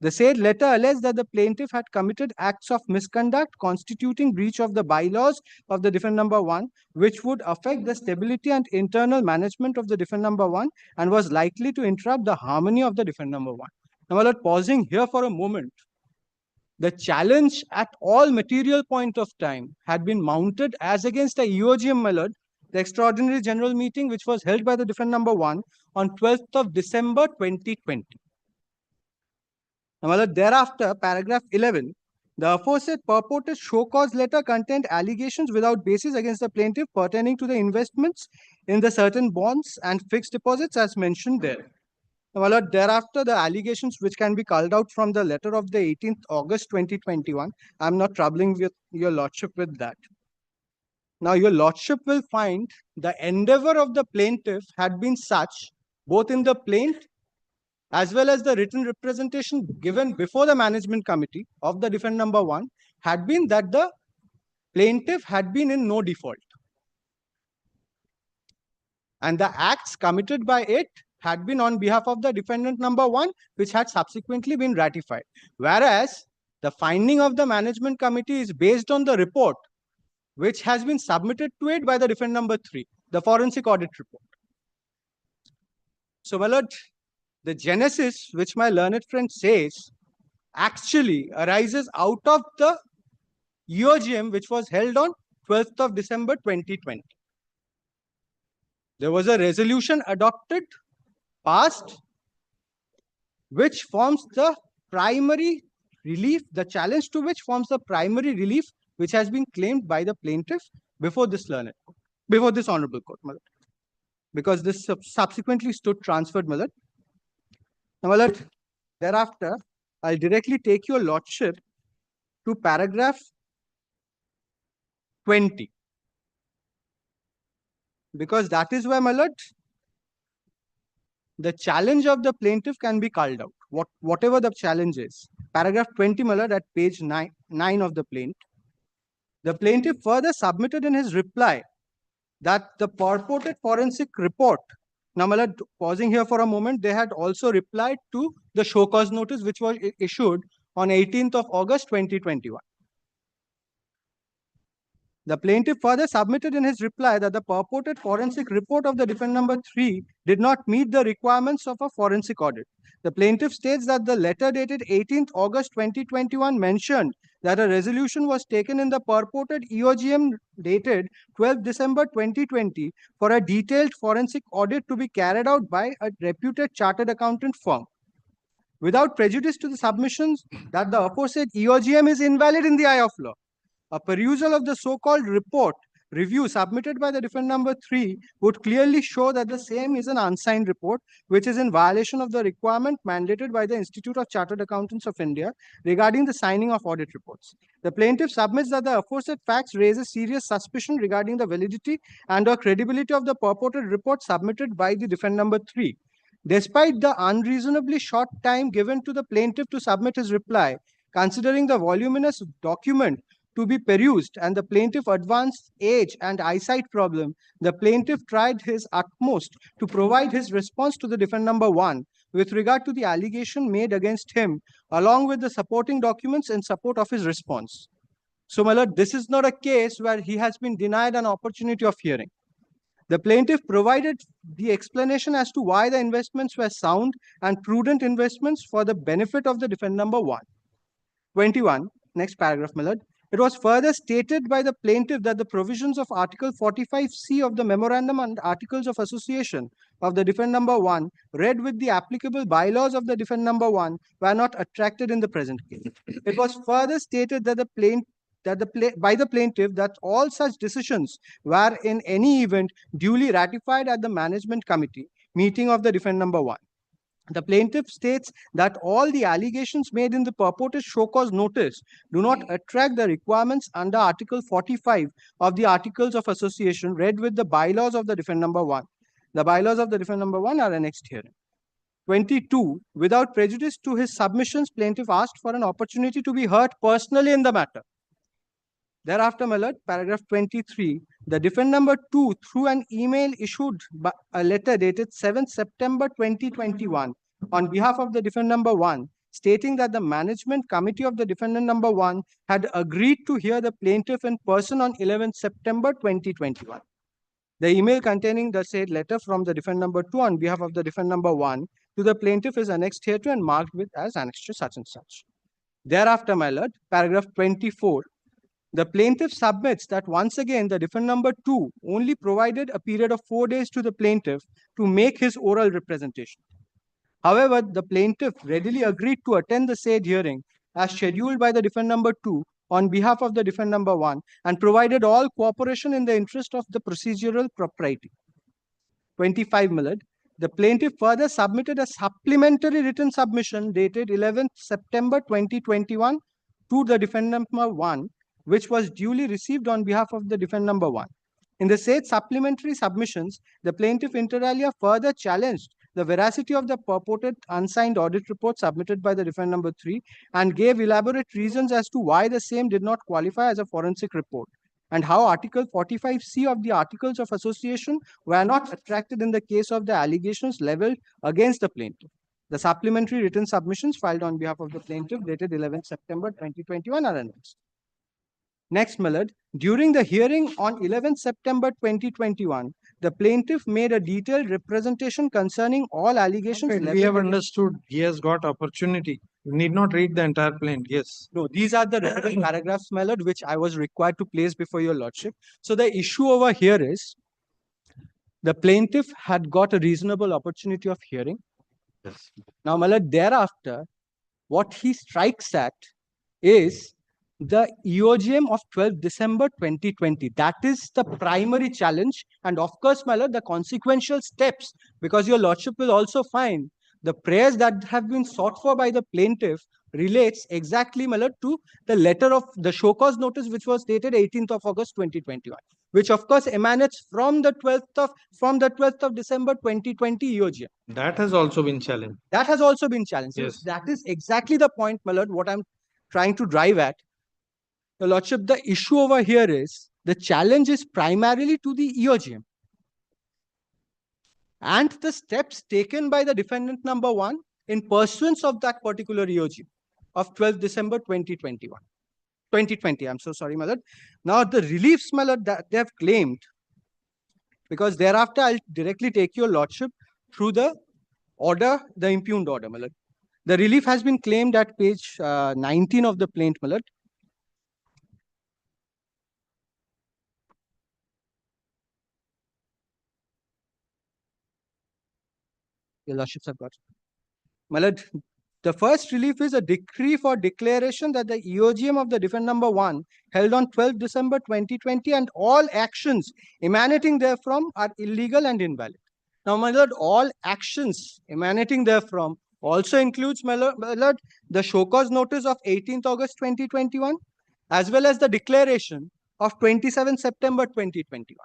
The said letter alleged that the plaintiff had committed acts of misconduct constituting breach of the bylaws of the defendant number 1, which would affect the stability and internal management of the defendant number 1 and was likely to interrupt the harmony of the defendant number 1. Now, my lord, pausing here for a moment, the challenge at all material point of time had been mounted as against the EOGM, my lord, the extraordinary general meeting which was held by the defendant number 1 on 12th of December 2020. Now, my lord, thereafter, paragraph 11, the aforesaid purported show cause letter contained allegations without basis against the plaintiff pertaining to the investments in the certain bonds and fixed deposits as mentioned there. Now, my lord, thereafter, the allegations which can be culled out from the letter of the 18th August 2021, I'm not troubling with your lordship with that. Now, your lordship will find the endeavor of the plaintiff had been such, both in the plaint as well as the written representation given before the management committee of the defendant number 1, had been that the plaintiff had been in no default. And the acts committed by it had been on behalf of the defendant number 1, which had subsequently been ratified. Whereas the finding of the management committee is based on the report which has been submitted to it by the defendant number 3, the forensic audit report. So, my lord, the genesis which my learned friend says actually arises out of the EOGM which was held on 12th of December 2020. There was a resolution adopted, passed, which forms the primary relief, the challenge to which forms the primary relief which has been claimed by the plaintiff before this honorable court, my lord. Because this subsequently stood transferred, my lord. Now, my lord, thereafter, I'll directly take your lordship to paragraph 20. Because that is where, my lord, the challenge of the plaintiff can be culled out, whatever the challenge is. Paragraph 20, my lord, at page 9 of the plaint. The plaintiff further submitted in his reply that the purported forensic report, now, my lord, pausing here for a moment, they had also replied to the show cause notice which was issued on 18th of August 2021. The plaintiff further submitted in his reply that the purported forensic report of the defendant number 3 did not meet the requirements of a forensic audit. The plaintiff states that the letter dated 18th August 2021 mentioned that a resolution was taken in the purported EOGM dated 12th December 2020 for a detailed forensic audit to be carried out by a reputed chartered accountant firm. Without prejudice to the submissions that the aforesaid EOGM is invalid in the eye of law, a perusal of the so-called report review submitted by the defendant number 3 would clearly show that the same is an unsigned report, which is in violation of the requirement mandated by the Institute of Chartered Accountants of India regarding the signing of audit reports. The plaintiff submits that the aforesaid facts raise a serious suspicion regarding the validity and or credibility of the purported report submitted by the defendant number 3. Despite the unreasonably short time given to the plaintiff to submit his reply, considering the voluminous document to be perused and the plaintiff advanced age and eyesight problem, the plaintiff tried his utmost to provide his response to the defendant number 1 with regard to the allegation made against him, along with the supporting documents in support of his response. So, my lord, this is not a case where he has been denied an opportunity of hearing. The plaintiff provided the explanation as to why the investments were sound and prudent investments for the benefit of the defendant number 1. 21, next paragraph, my lord. It was further stated by the plaintiff that the provisions of Article 45C of the Memorandum and Articles of Association of the defendant number 1, read with the applicable bylaws of the defendant number 1, were not attracted in the present case. It was further stated that by the plaintiff that all such decisions were in any event duly ratified at the management committee meeting of the defendant number 1. The plaintiff states that all the allegations made in the purported show cause notice do not attract the requirements under Article 45 of the Articles of Association read with the bylaws of the defendant number 1. The bylaws of the defendant number 1 are annexed herein. 22. Without prejudice to his submissions, plaintiff asked for an opportunity to be heard personally in the matter. Thereafter, my lord, paragraph 23, the defendant number 2, through an email issued by a letter dated 7th September 2021 on behalf of the defendant number 1, stating that the management committee of the defendant number 1 had agreed to hear the plaintiff in person on 11th September 2021. The email containing the said letter from the defendant number 2 on behalf of the defendant number 1 to the plaintiff is annexed hereto and marked with as annexed to such and such. Thereafter, my lord, paragraph 24, the plaintiff submits that once again the defendant number 2 only provided a period of 4 days to the plaintiff to make his oral representation. However, the plaintiff readily agreed to attend the said hearing as scheduled by the defendant number 2 on behalf of the defendant number 1 and provided all cooperation in the interest of the procedural propriety. 25, my lord. The plaintiff further submitted a supplementary written submission dated 11th September 2021 to the defendant number 1, which was duly received on behalf of the defendant number 1. In the said supplementary submissions, the plaintiff inter alia further challenged the veracity of the purported unsigned audit report submitted by the defendant number 3 and gave elaborate reasons as to why the same did not qualify as a forensic report and how Article 45C of the Articles of Association were not attracted in the case of the allegations leveled against the plaintiff. The supplementary written submissions filed on behalf of the plaintiff dated 11th September 2021 are annexed. Next, my lord, during the hearing on 11th September 2021, the plaintiff made a detailed representation concerning all allegations. Okay, we have understood he has got opportunity. You need not read the entire plaint. Yes. No, these are the relevant paragraphs, my lord, which I was required to place before your lordship. So the issue over here is the plaintiff had got a reasonable opportunity of hearing. Yes. Now, my lord, thereafter, what he strikes at is the EOGM of 12th December 2020. That is the primary challenge. And of course, my lord, the consequential steps, because your lordship will also find the prayers that have been sought for by the plaintiff relates exactly, my lord, to the letter of the show cause notice, which was dated 18th of August 2021, which of course emanates from the 12th of December 2020 EOGM. That has also been challenged. That has also been challenged. Yes. So that is exactly the point, my lord, what I'm trying to drive at. Your lordship, the issue over here is the challenge is primarily to the EOGM and the steps taken by the defendant number 1 in pursuance of that particular EOGM of 12th December 2021. 2020. I'm so sorry, my lord. Now the reliefs, my lord, that they have claimed, because thereafter I'll directly take your lordship through the order, the impugned order, my lord. The relief has been claimed at page 19 of the plaint, my lord. Your lordships have got it. My lord, the first relief is a decree for declaration that the EOGM of the defendant number 1 held on 12 December 2020 and all actions emanating therefrom are illegal and invalid. Now, my lord, all actions emanating therefrom also includes, my lord, the show cause notice of 18th August 2021, as well as the declaration of 27 September 2021.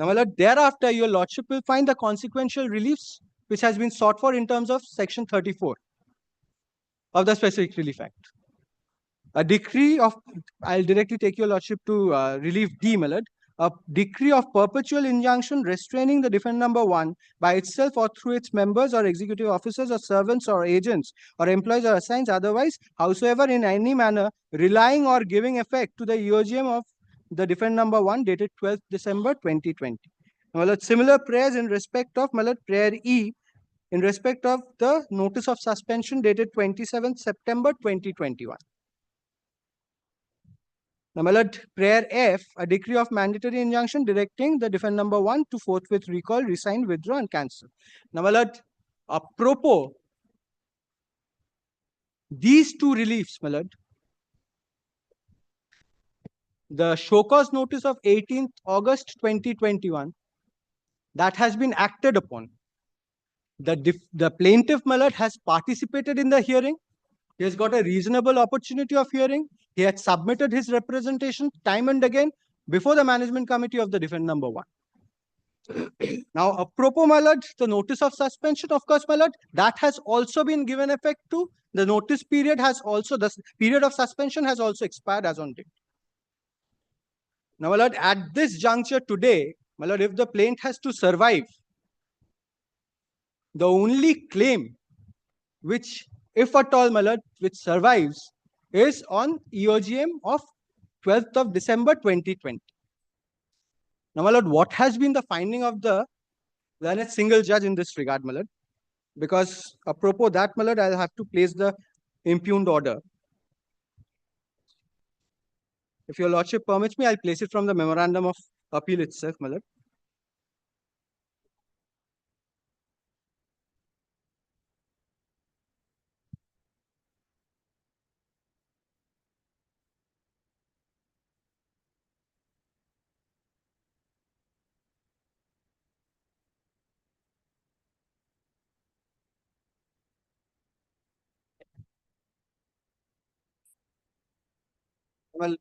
Now, my lord, thereafter, your lordship will find the consequential reliefs which has been sought for in terms of section 34 of the Specific Relief Act. A decree of, I'll directly take your lordship to relief D, my lord. A decree of perpetual injunction restraining the defendant number 1 by itself or through its members or executive officers or servants or agents or employees or assigns otherwise, howsoever in any manner relying or giving effect to the EOGM of the defendant number 1 dated 12th December 2020. Now, my lord, similar prayers in respect of, my lord, prayer E in respect of the notice of suspension dated 27th September 2021. Now, my lord, prayer F, a decree of mandatory injunction directing the defendant number 1 to forthwith recall, resign, withdraw, and cancel. Now, my lord, apropos these two reliefs, my lord, the show cause notice of 18th August 2021, that has been acted upon. The plaintiff, my lord, has participated in the hearing. He has got a reasonable opportunity of hearing. He had submitted his representation time and again before the management committee of the defendant number 1. Now, apropos, my lord, the notice of suspension, of course, my lord, that has also been given effect to. The notice period has also, the period of suspension has also expired as on date. Now, my lord, at this juncture today, my lord, if the plaintiff has to survive, the only claim which, if at all, my lord, which survives is on EOGM of 12th of December 2020. Now, my lord, what has been the finding of the learned single judge in this regard, my lord? Because apropos that, my lord, I'll have to place the impugned order. If your lordship permits me, I'll place it from the memorandum of appeal itself, my lord. Well,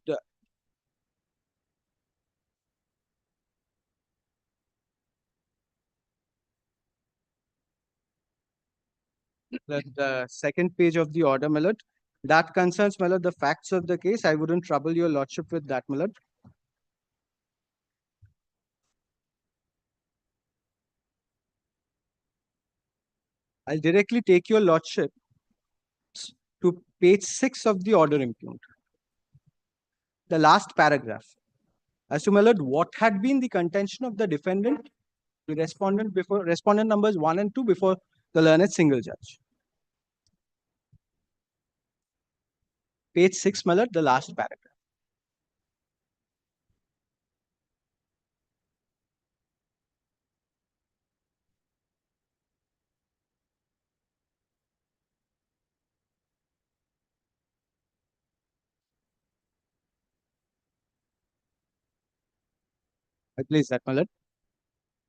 the second page of the order, my lord, that concerns, my lord, the facts of the case. I wouldn't trouble your lordship with that, my lord. I'll directly take your lordship to page 6 of the order impugned. The last paragraph. As to, my lord, what had been the contention of the defendant, the respondent before, respondent numbers 1 and 2 before the learned single judge. Page 6, my lord, the last paragraph. I place that, my lord.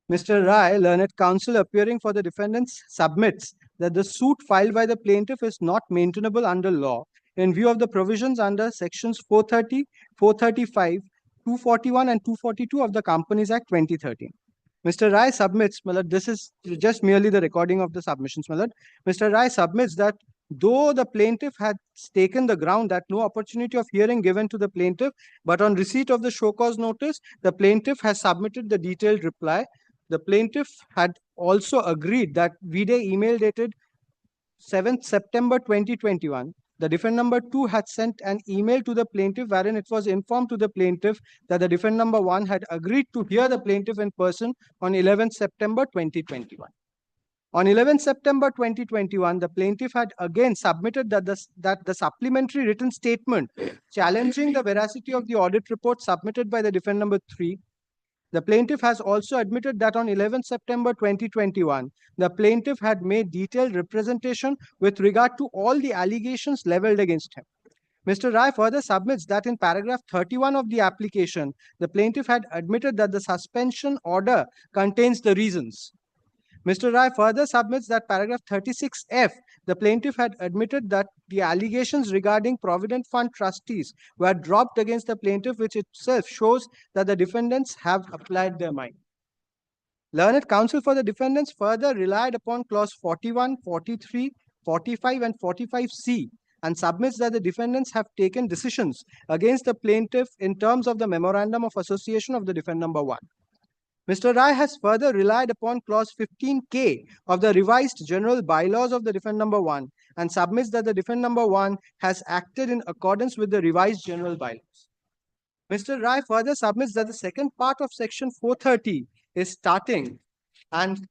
Mr. Rai, learned counsel appearing for the defendants, submits that the suit filed by the plaintiff is not maintainable under law in view of the provisions under sections 430, 435, 241 and 242 of the Companies Act 2013. Mr. Rai submits, my lord, this is just merely the recording of the submissions, my lord. Mr. Rai submits that though the plaintiff had taken the ground that no opportunity of hearing given to the plaintiff, but on receipt of the show cause notice, the plaintiff has submitted the detailed reply. The plaintiff had also agreed that VDA email dated 7th September 2021, the defendant number 2 had sent an email to the plaintiff wherein it was informed to the plaintiff that the defendant number 1 had agreed to hear the plaintiff in person on 11th September 2021. On 11th September 2021, the plaintiff had again submitted that the supplementary written statement challenging the veracity of the audit report submitted by the defendant number 3. The plaintiff has also admitted that on 11th September 2021, the plaintiff had made detailed representation with regard to all the allegations leveled against him. Mr. Rai further submits that in paragraph 31 of the application, the plaintiff had admitted that the suspension order contains the reasons. Mr. Rai further submits that paragraph 36F, the plaintiff had admitted that the allegations regarding Provident Fund trustees were dropped against the plaintiff, which itself shows that the defendants have applied their mind. Learned counsel for the defendants further relied upon clause 41, 43, 45, and 45C and submits that the defendants have taken decisions against the plaintiff in terms of the memorandum of association of the defendant number 1. Mr. Rai has further relied upon clause 15K of the revised general bylaws of the defendant number 1 and submits that the defendant number 1 has acted in accordance with the revised general bylaws. Mr. Rai further submits that the second part of section 430 is starting and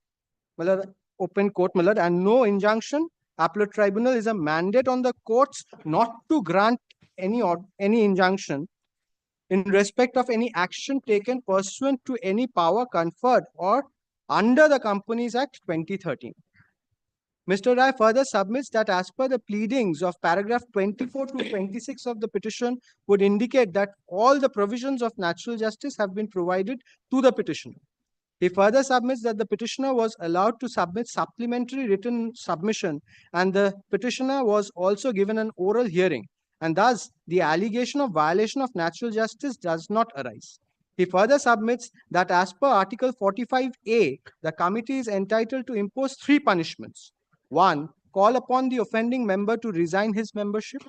open court and no injunction. Appellate tribunal is a mandate on the courts not to grant any injunction in respect of any action taken pursuant to any power conferred or under the Companies Act 2013. Mr. Rai further submits that as per the pleadings of paragraph 24 to 26 of the petition would indicate that all the provisions of natural justice have been provided to the petitioner. He further submits that the petitioner was allowed to submit supplementary written submission and the petitioner was also given an oral hearing, and thus the allegation of violation of natural justice does not arise. He further submits that as per Article 45A, the committee is entitled to impose 3 punishments. 1, call upon the offending member to resign his membership.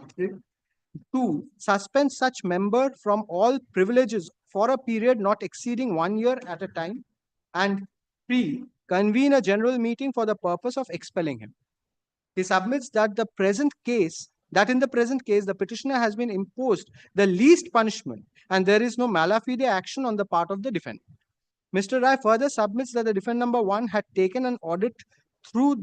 2, suspend such member from all privileges for a period not exceeding 1 year at a time. And 3, convene a general meeting for the purpose of expelling him. He submits that in the present case, the petitioner has been imposed the least punishment and there is no mala fide action on the part of the defendant. Mr. Rai further submits that the defendant number 1 had taken an audit through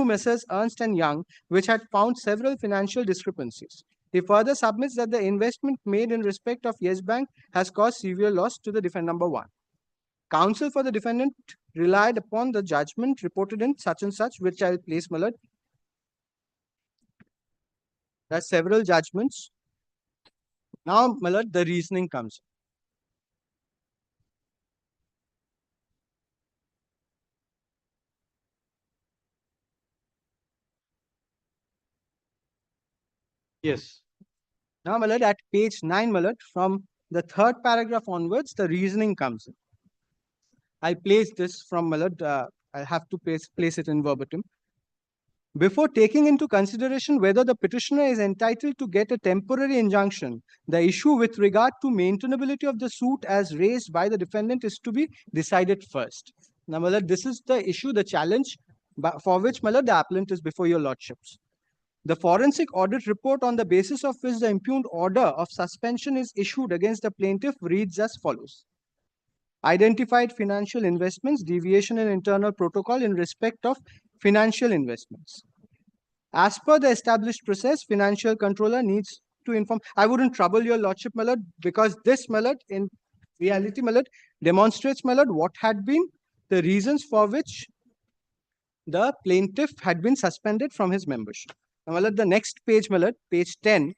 Messrs. Ernst & Young, which had found several financial discrepancies. He further submits that the investment made in respect of Yes Bank has caused severe loss to the defendant number 1. Counsel for the defendant relied upon the judgment reported in such and such, which I will place, my lord. There are several judgments. Now, my lord, the reasoning comes. Yes. Now, my lord, at page 9, my lord, from the 3rd paragraph onwards, the reasoning comes in. I place this from my lord, I have to place it in verbatim. Before taking into consideration whether the petitioner is entitled to get a temporary injunction, the issue with regard to maintainability of the suit as raised by the defendant is to be decided first. Now, my lord, this is the issue, the challenge for which, my lord, the appellant is before your lordships. The forensic audit report on the basis of which the impugned order of suspension is issued against the plaintiff reads as follows. Identified financial investments, deviation in internal protocol in respect of financial investments. As per the established process, financial controller needs to inform. I wouldn't trouble your lordship, my lord, because this, my lord, in reality, my lord, demonstrates, my lord, what had been the reasons for which the plaintiff had been suspended from his membership. Now, my lord, the next page, my lord, page 10,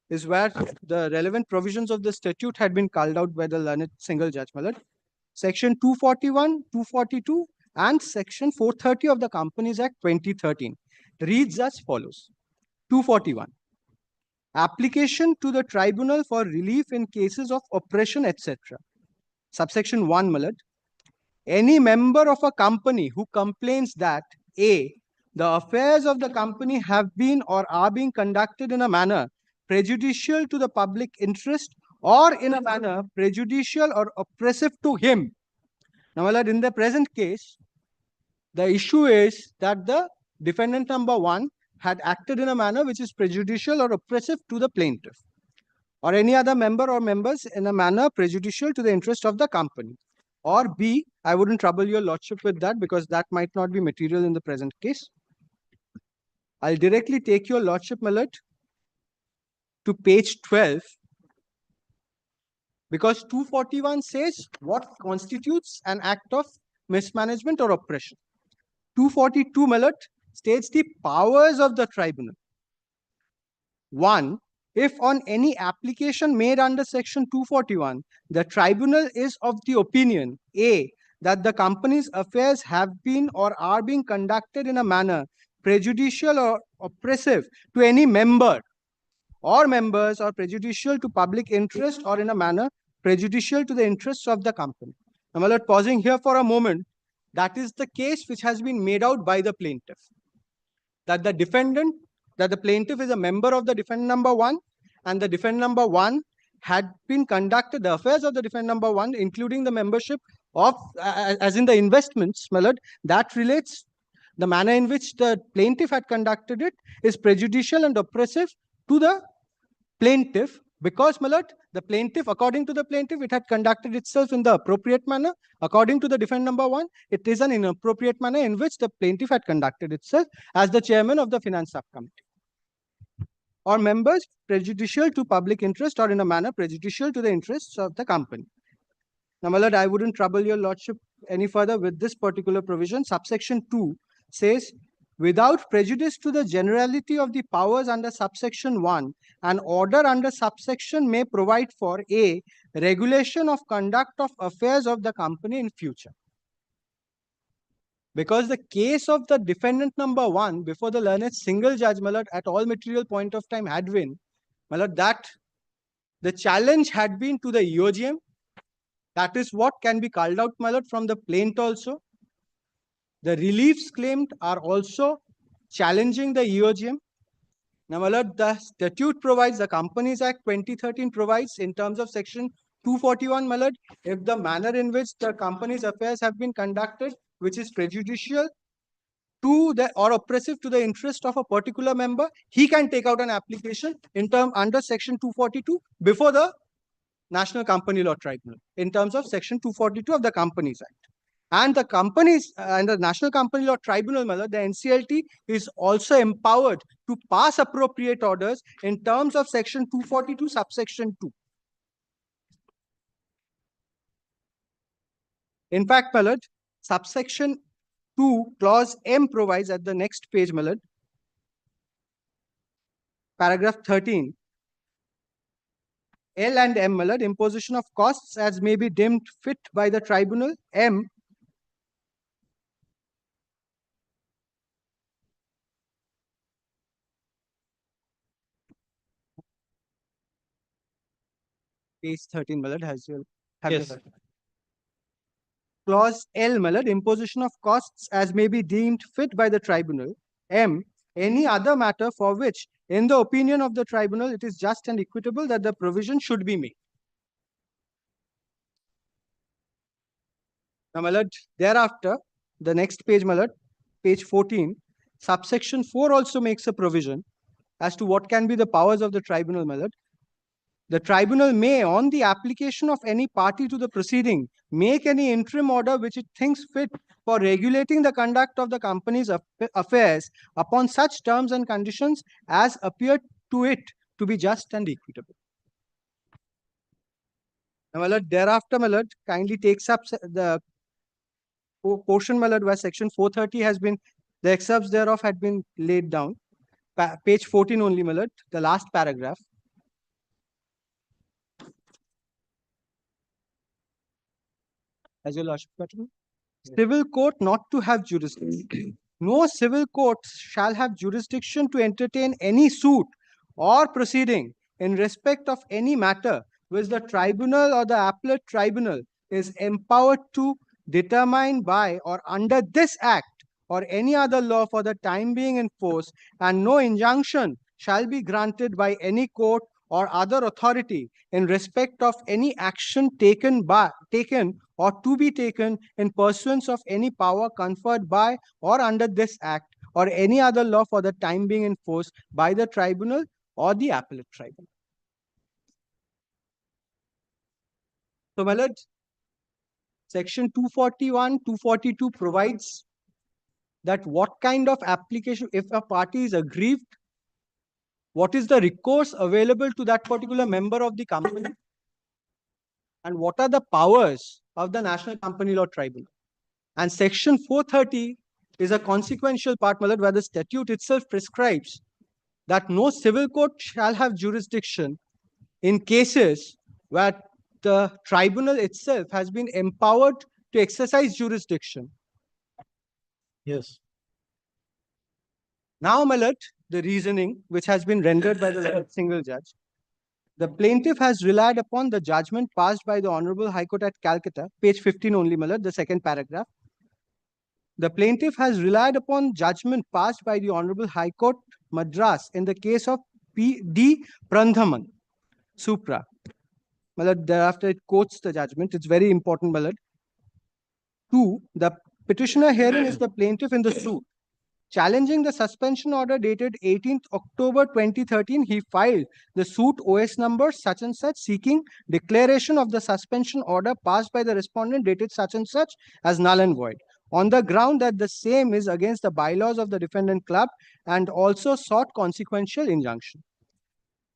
is where the relevant provisions of the statute had been called out by the learned single judge, my lord. Section 241, 242, and Section 430 of the Companies Act 2013 reads as follows. 241. Application to the tribunal for relief in cases of oppression, etc. Subsection 1, my lord. Any member of a company who complains that A, the affairs of the company have been or are being conducted in a manner prejudicial to the public interest or in a manner prejudicial or oppressive to him. Now, my lord, in the present case, the issue is that the defendant number 1 had acted in a manner which is prejudicial or oppressive to the plaintiff or any other member or members in a manner prejudicial to the interest of the company. Or B, I wouldn't trouble your lordship with that because that might not be material in the present case. I'll directly take your lordship, my lord, to page 12, because 241 says what constitutes an act of mismanagement or oppression. 242, my lord, states the powers of the tribunal. 1. If on any application made under section 241, the tribunal is of the opinion, A, that the company's affairs have been or are being conducted in a manner prejudicial or oppressive to any member or members, or prejudicial to public interest, or in a manner prejudicial to the interests of the company. Now, my lord, pausing here for a moment, that is the case which has been made out by the plaintiff. That the plaintiff is a member of the defendant number 1, and the defendant number 1 had been conducted, the affairs of the defendant number 1, including the membership of, as in the investments, my lord, that relates, the manner in which the plaintiff had conducted it is prejudicial and oppressive to the plaintiff, because, my lord, the plaintiff, according to the plaintiff, it had conducted itself in the appropriate manner. According to the defendant number 1, it is an inappropriate manner in which the plaintiff had conducted itself as the chairman of the finance subcommittee. Or members prejudicial to public interest or in a manner prejudicial to the interests of the company. Now, my lord, I wouldn't trouble your lordship any further with this particular provision. Subsection 2 says, without prejudice to the generality of the powers under subsection 1, an order under subsection may provide for A, regulation of conduct of affairs of the company in future. Because the case of the defendant number 1 before the learned single judge, my lord, at all material point of time had been, my lord, that the challenge had been to the EOGM. That is what can be called out, my lord, from the plaint also. The reliefs claimed are also challenging the EOGM. Now, my lord, the statute provides, the Companies Act 2013 provides in terms of section 241, my lord, if the manner in which the company's affairs have been conducted, which is prejudicial to the or oppressive to the interest of a particular member, he can take out an application in term under section 242 before the National Company Law Tribunal in terms of section 242 of the Companies Act. And the companies and the National Company Law Tribunal, the NCLT, is also empowered to pass appropriate orders in terms of section 242, subsection 2. In fact, my lord, subsection 2, clause M provides at the next page, my lord, paragraph 13. L and M, my lord, imposition of costs as may be deemed fit by the tribunal. M, page 13, my lord, has your Yes. Clause L, my lord, imposition of costs as may be deemed fit by the tribunal. M, any other matter for which, in the opinion of the tribunal, it is just and equitable that the provision should be made. Now, my lord, thereafter, the next page, my lord, page 14, subsection 4 also makes a provision as to what can be the powers of the tribunal, my lord. The tribunal may, on the application of any party to the proceeding, make any interim order which it thinks fit for regulating the conduct of the company's affairs upon such terms and conditions as appear to it to be just and equitable. Now, my lord, thereafter, my lord, kindly takes up the portion, my lord, where section 430 has been, the excerpts thereof had been laid down. Page 14 only, my lord, the last paragraph. As your lordship, civil court not to have jurisdiction. No civil court shall have jurisdiction to entertain any suit or proceeding in respect of any matter which the tribunal or the appellate tribunal is empowered to determine by or under this act or any other law for the time being in force, and no injunction shall be granted by any court or other authority in respect of any action taken or to be taken in pursuance of any power conferred by or under this act or any other law for the time being enforced by the tribunal or the appellate tribunal. So, my lord, section 241, 242 provides that what kind of application, if a party is aggrieved, what is the recourse available to that particular member of the company, and what are the powers of the National Company Law Tribunal. And section 430 is a consequential part, my lord, where the statute itself prescribes that no civil court shall have jurisdiction in cases where the tribunal itself has been empowered to exercise jurisdiction. Yes. Now, my lord, the reasoning which has been rendered by the single judge. The plaintiff has relied upon the judgment passed by the Honorable High Court at Calcutta, page 15 only, my lord, the second paragraph. The plaintiff has relied upon judgment passed by the Honorable High Court, Madras, in the case of P.D. Prandhaman, Supra. My lord, thereafter it quotes the judgment. It's very important, my lord. 2. The petitioner herein is the plaintiff in the suit. Challenging the suspension order dated 18th October 2013, he filed the suit OS number such and such, seeking declaration of the suspension order passed by the respondent dated such and such as null and void, on the ground that the same is against the bylaws of the defendant club, and also sought consequential injunction.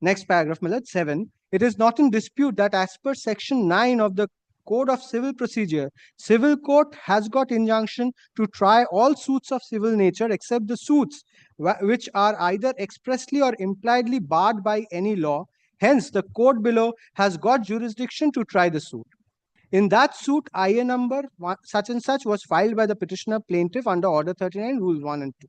Next paragraph, my lord, 7. It is not in dispute that as per section 9 of the Code of Civil Procedure, civil court has got injunction to try all suits of civil nature except the suits which are either expressly or impliedly barred by any law. Hence, the court below has got jurisdiction to try the suit. In that suit, IA number such and such was filed by the petitioner plaintiff under Order 39, Rules 1 and 2.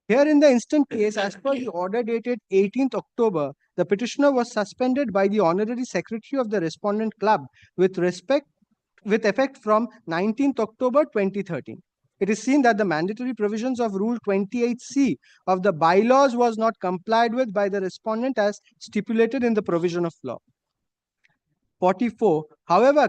Here in the instant case, as per the order dated 18th October, the petitioner was suspended by the Honorary Secretary of the Respondent Club with effect from 19th October 2013. It is seen that the mandatory provisions of Rule 28C of the bylaws was not complied with by the respondent as stipulated in the provision of law. 44. However,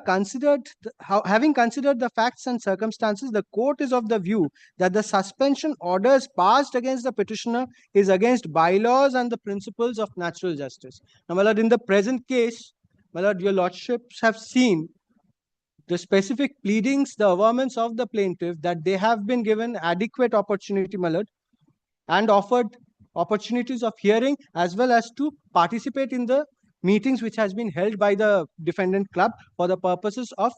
having considered the facts and circumstances, the court is of the view that the suspension orders passed against the petitioner is against bylaws and the principles of natural justice. Now, my lord, in the present case, my lord, your lordships have seen the specific pleadings, the averments of the plaintiff, that they have been given adequate opportunity, my lord, and offered opportunities of hearing as well as to participate in the meetings which has been held by the defendant club for the purposes of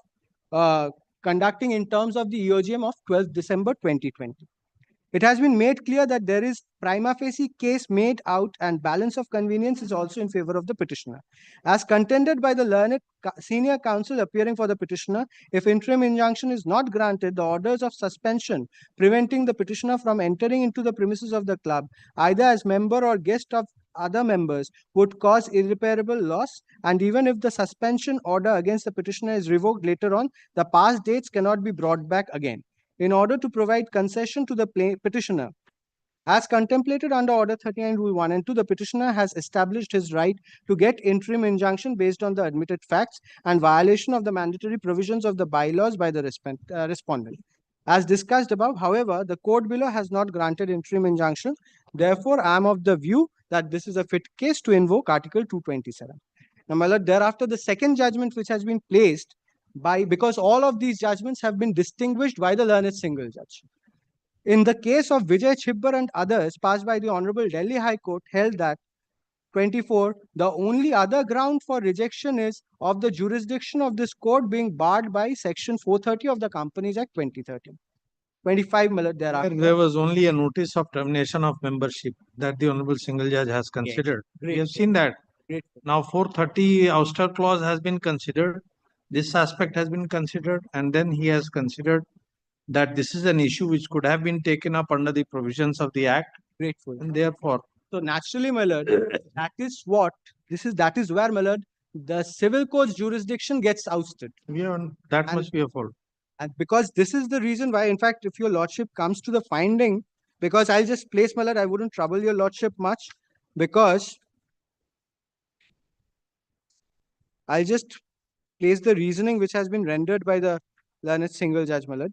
conducting in terms of the EOGM of 12th December 2020. It has been made clear that there is prima facie case made out and balance of convenience is also in favor of the petitioner. As contended by the learned senior counsel appearing for the petitioner, if interim injunction is not granted, the orders of suspension preventing the petitioner from entering into the premises of the club, either as member or guest of other members, would cause irreparable loss, and even if the suspension order against the petitioner is revoked later on, the past dates cannot be brought back again. In order to provide concession to the petitioner, as contemplated under Order 39, Rule 1 and 2, the petitioner has established his right to get interim injunction based on the admitted facts and violation of the mandatory provisions of the bylaws by the respondent. As discussed above, however, the court below has not granted interim injunction. Therefore, I am of the view that this is a fit case to invoke Article 227. Now, my lord, thereafter, the second judgment which has been placed because all of these judgments have been distinguished by the learned single judge. In the case of Vijay Chibbar and others, passed by the Honorable Delhi High Court, held that 24, the only other ground for rejection is of the jurisdiction of this court being barred by Section 430 of the Companies Act 2013. 25, my lord, thereafter. There was only a notice of termination of membership that the Honorable Single Judge has considered. Great. We have seen that. Great. Now 430 ouster clause has been considered. This aspect has been considered, and then he has considered that this is an issue which could have been taken up under the provisions of the Act. Grateful. And therefore, so naturally, my lord, that is where, my lord, the civil court's jurisdiction gets ousted. Yeah, that must be a fault. And because this is the reason why, in fact, if your lordship comes to the finding, because I'll just place, my lord, I wouldn't trouble your lordship much, because I'll just place the reasoning which has been rendered by the learned single judge, my lord.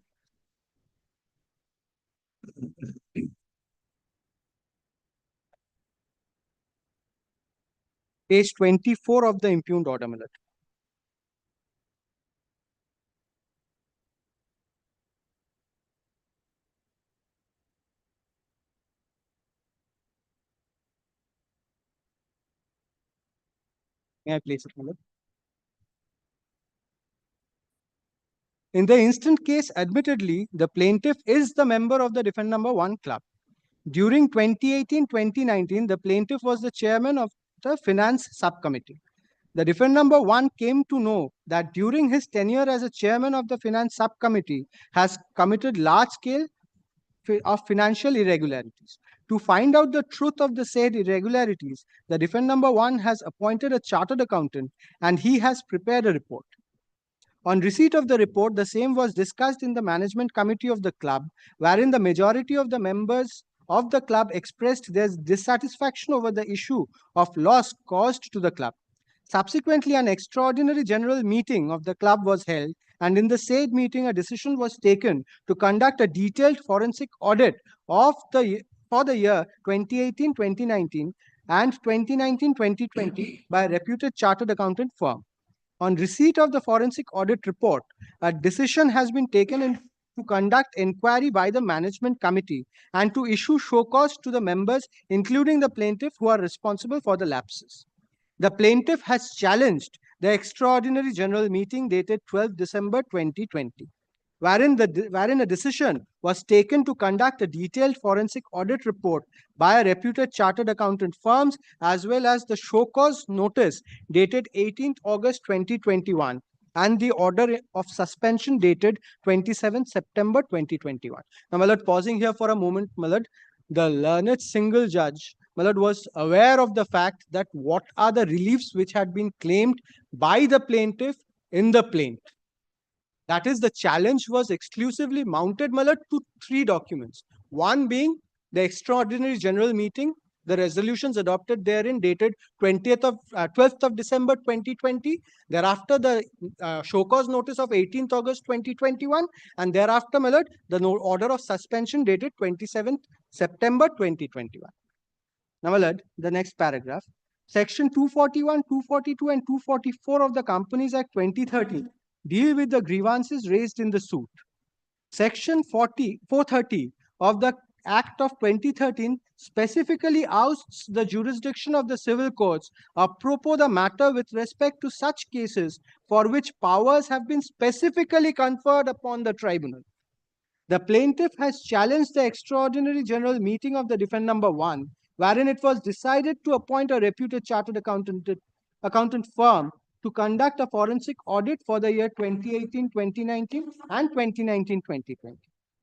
page 24 of the impugned order, my lord. May I place it, my lord? In the instant case, admittedly, the plaintiff is the member of the defendant number 1 club. During 2018-2019, the plaintiff was the chairman of the finance subcommittee. The defendant number 1 came to know that during his tenure as a chairman of the finance subcommittee has committed large scale of financial irregularities. To find out the truth of the said irregularities, the defendant number 1 has appointed a chartered accountant and he has prepared a report. On receipt of the report, the same was discussed in the management committee of the club, wherein the majority of the members of the club expressed their dissatisfaction over the issue of loss caused to the club. Subsequently, an extraordinary general meeting of the club was held, and in the said meeting, a decision was taken to conduct a detailed forensic audit of for the year 2018-2019 and 2019-2020 by a reputed chartered accountant firm. On receipt of the forensic audit report, a decision has been taken to conduct inquiry by the management committee and to issue show cause to the members, including the plaintiff, who are responsible for the lapses. The plaintiff has challenged the extraordinary general meeting dated 12 December 2020, wherein a decision was taken to conduct a detailed forensic audit report by a reputed chartered accountant firms, as well as the show cause notice dated 18th August 2021 and the order of suspension dated 27th September 2021. Now, my lord, pausing here for a moment, my lord, the learned single judge, my lord, was aware of the fact that what are the reliefs which had been claimed by the plaintiff in the plaint. That is, the challenge was exclusively mounted, my lord, to 3 documents. One being the extraordinary general meeting, the resolutions adopted therein dated 12th of December 2020. Thereafter, the show cause notice of 18th August 2021, and thereafter, my lord, the order of suspension dated 27th September 2021. Now, my lord, the next paragraph. Section 241, 242, and 244 of the Companies Act 2013 deal with the grievances raised in the suit. Section 430 of the Act of 2013 specifically ousts the jurisdiction of the civil courts apropos the matter with respect to such cases for which powers have been specifically conferred upon the tribunal. The plaintiff has challenged the extraordinary general meeting of the defendant number 1, wherein it was decided to appoint a reputed chartered accountant firm to conduct a forensic audit for the year 2018-2019 and 2019-2020.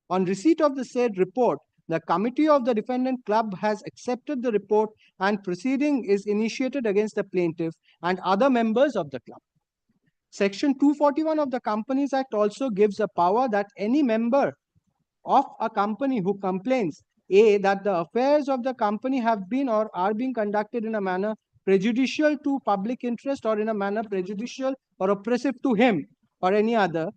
On receipt of the said report, the committee of the defendant club has accepted the report and proceeding is initiated against the plaintiff and other members of the club. Section 241 of the Companies Act also gives a power that any member of a company who complains, A, that the affairs of the company have been or are being conducted in a manner prejudicial to public interest or in a manner prejudicial or oppressive to him or any other,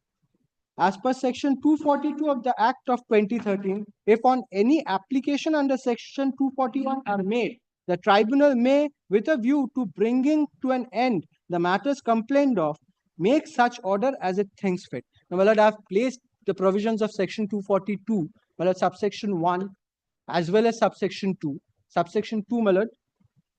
as per Section 242 of the Act of 2013, if on any application under Section 241 are made, the tribunal may, with a view to bringing to an end the matters complained of, make such order as it thinks fit. Now, my lord, I have placed the provisions of Section 242, my lord, subsection 1, as well as subsection 2. Subsection 2, my lord,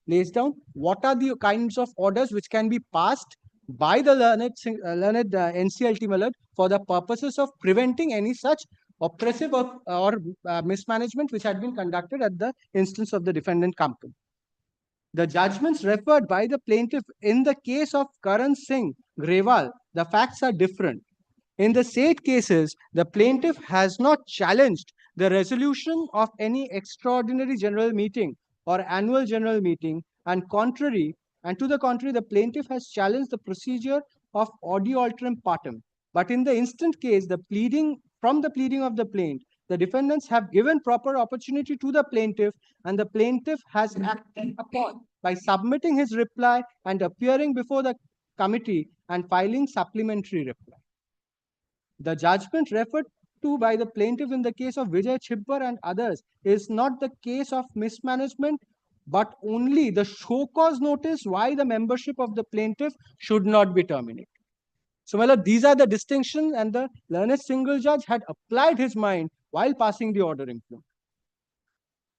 lays down what are the kinds of orders which can be passed by the learned NCLT, my lord, for the purposes of preventing any such oppressive or mismanagement which had been conducted at the instance of the defendant company. The judgments referred by the plaintiff in the case of Karan Singh Grewal, the facts are different. In the said cases, the plaintiff has not challenged the resolution of any extraordinary general meeting or annual general meeting, and to the contrary, the plaintiff has challenged the procedure of audio alteram partem. But in the instant case, from the pleading of the plaint, the defendants have given proper opportunity to the plaintiff, and the plaintiff has acted upon by submitting his reply and appearing before the committee and filing supplementary reply. The judgment referred to by the plaintiff in the case of Vijay Chibbar and others is not the case of mismanagement, but only the show cause notice why the membership of the plaintiff should not be terminated. So, my lord, these are the distinctions, and the learned single judge had applied his mind while passing the order in full.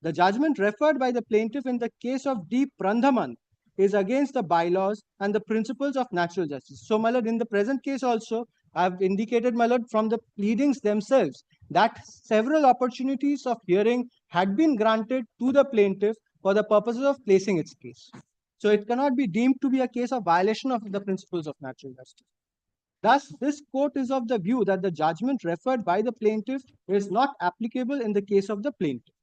The judgment referred by the plaintiff in the case of D. Prandhaman is against the bylaws and the principles of natural justice. So, my lord, in the present case also, I have indicated, my lord, from the pleadings themselves that several opportunities of hearing had been granted to the plaintiff for the purposes of placing its case. So, it cannot be deemed to be a case of violation of the principles of natural justice. Thus, this court is of the view that the judgment referred by the plaintiff is not applicable in the case of the plaintiff.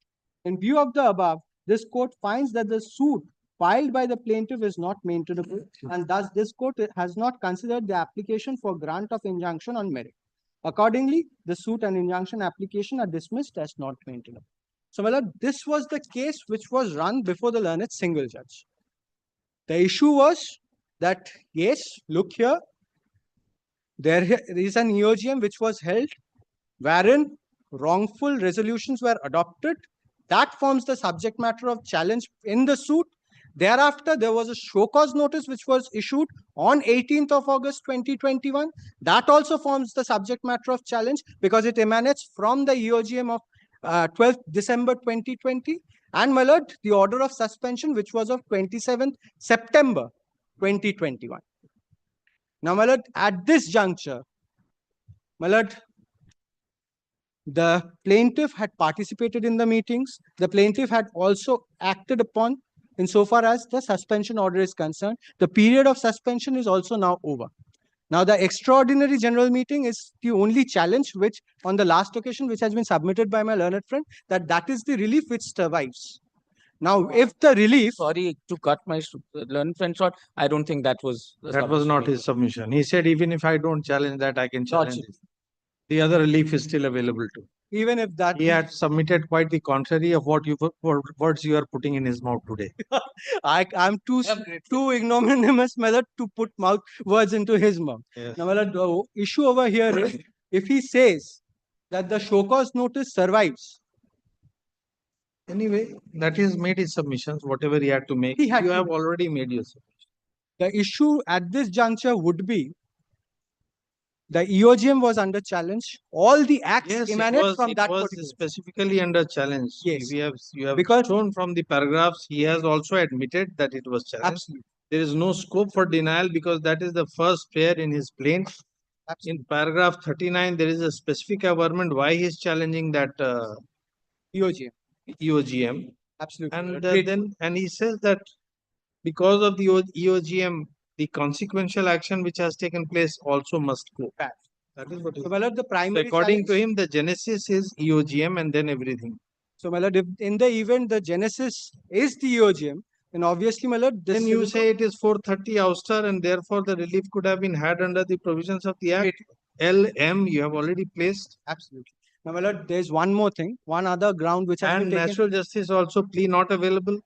In view of the above, this court finds that the suit filed by the plaintiff is not maintainable, and thus this court has not considered the application for grant of injunction on merit. Accordingly, the suit and injunction application are dismissed as not maintainable. So, my lord, this was the case which was run before the learned single judge. The issue was that, yes, look here, there is an EOGM which was held wherein wrongful resolutions were adopted. That forms the subject matter of challenge in the suit. Thereafter, there was a show cause notice which was issued on 18th of August 2021. That also forms the subject matter of challenge because it emanates from the EOGM of 12th December 2020. And, my lord, the order of suspension which was of 27th September 2021. Now, my lord, at this juncture, my lord, the plaintiff had participated in the meetings. The plaintiff had also acted upon insofar as the suspension order is concerned. The period of suspension is also now over. Now, the extraordinary general meeting is the only challenge which, on the last occasion, which has been submitted by my learned friend, that is the relief which survives. Now, if the relief... Sorry to cut my learned friend short. I don't think that was... That was not his submission. He said, even if I don't challenge that, I can challenge it. The other relief is still available too. Even if that... He had submitted quite the contrary of what words you are putting in his mouth today. I'm too ignominious, my lord, to put words into his mouth. Yes. Now, my lord, the issue over here is, if he says that the show cause notice survives... Anyway, that is made his submissions, whatever he had to make. You have already made your submission. The issue at this juncture would be the EOGM was under challenge. All the acts emanate from that was particular. specifically under challenge. Yes. You have shown from the paragraphs, he has also admitted that it was challenged. Absolutely. There is no scope for denial because that is the first pair in his plaint. In paragraph 39, there is a specific averment why he is challenging that EOGM. Absolutely. And he says that because of the EOGM, the consequential action which has taken place also must go. That is what So, my lord, the primary according to challenge- him, the genesis is EOGM and then everything. So, my lord, if in the event the genesis is the EOGM, then obviously, my lord, this Then you say it is 430 ouster and therefore the relief could have been had under the provisions of the Act. LM you have already placed. Absolutely. Now, my lord, there's one more thing, one other ground which has And been taken. natural justice also plea not available.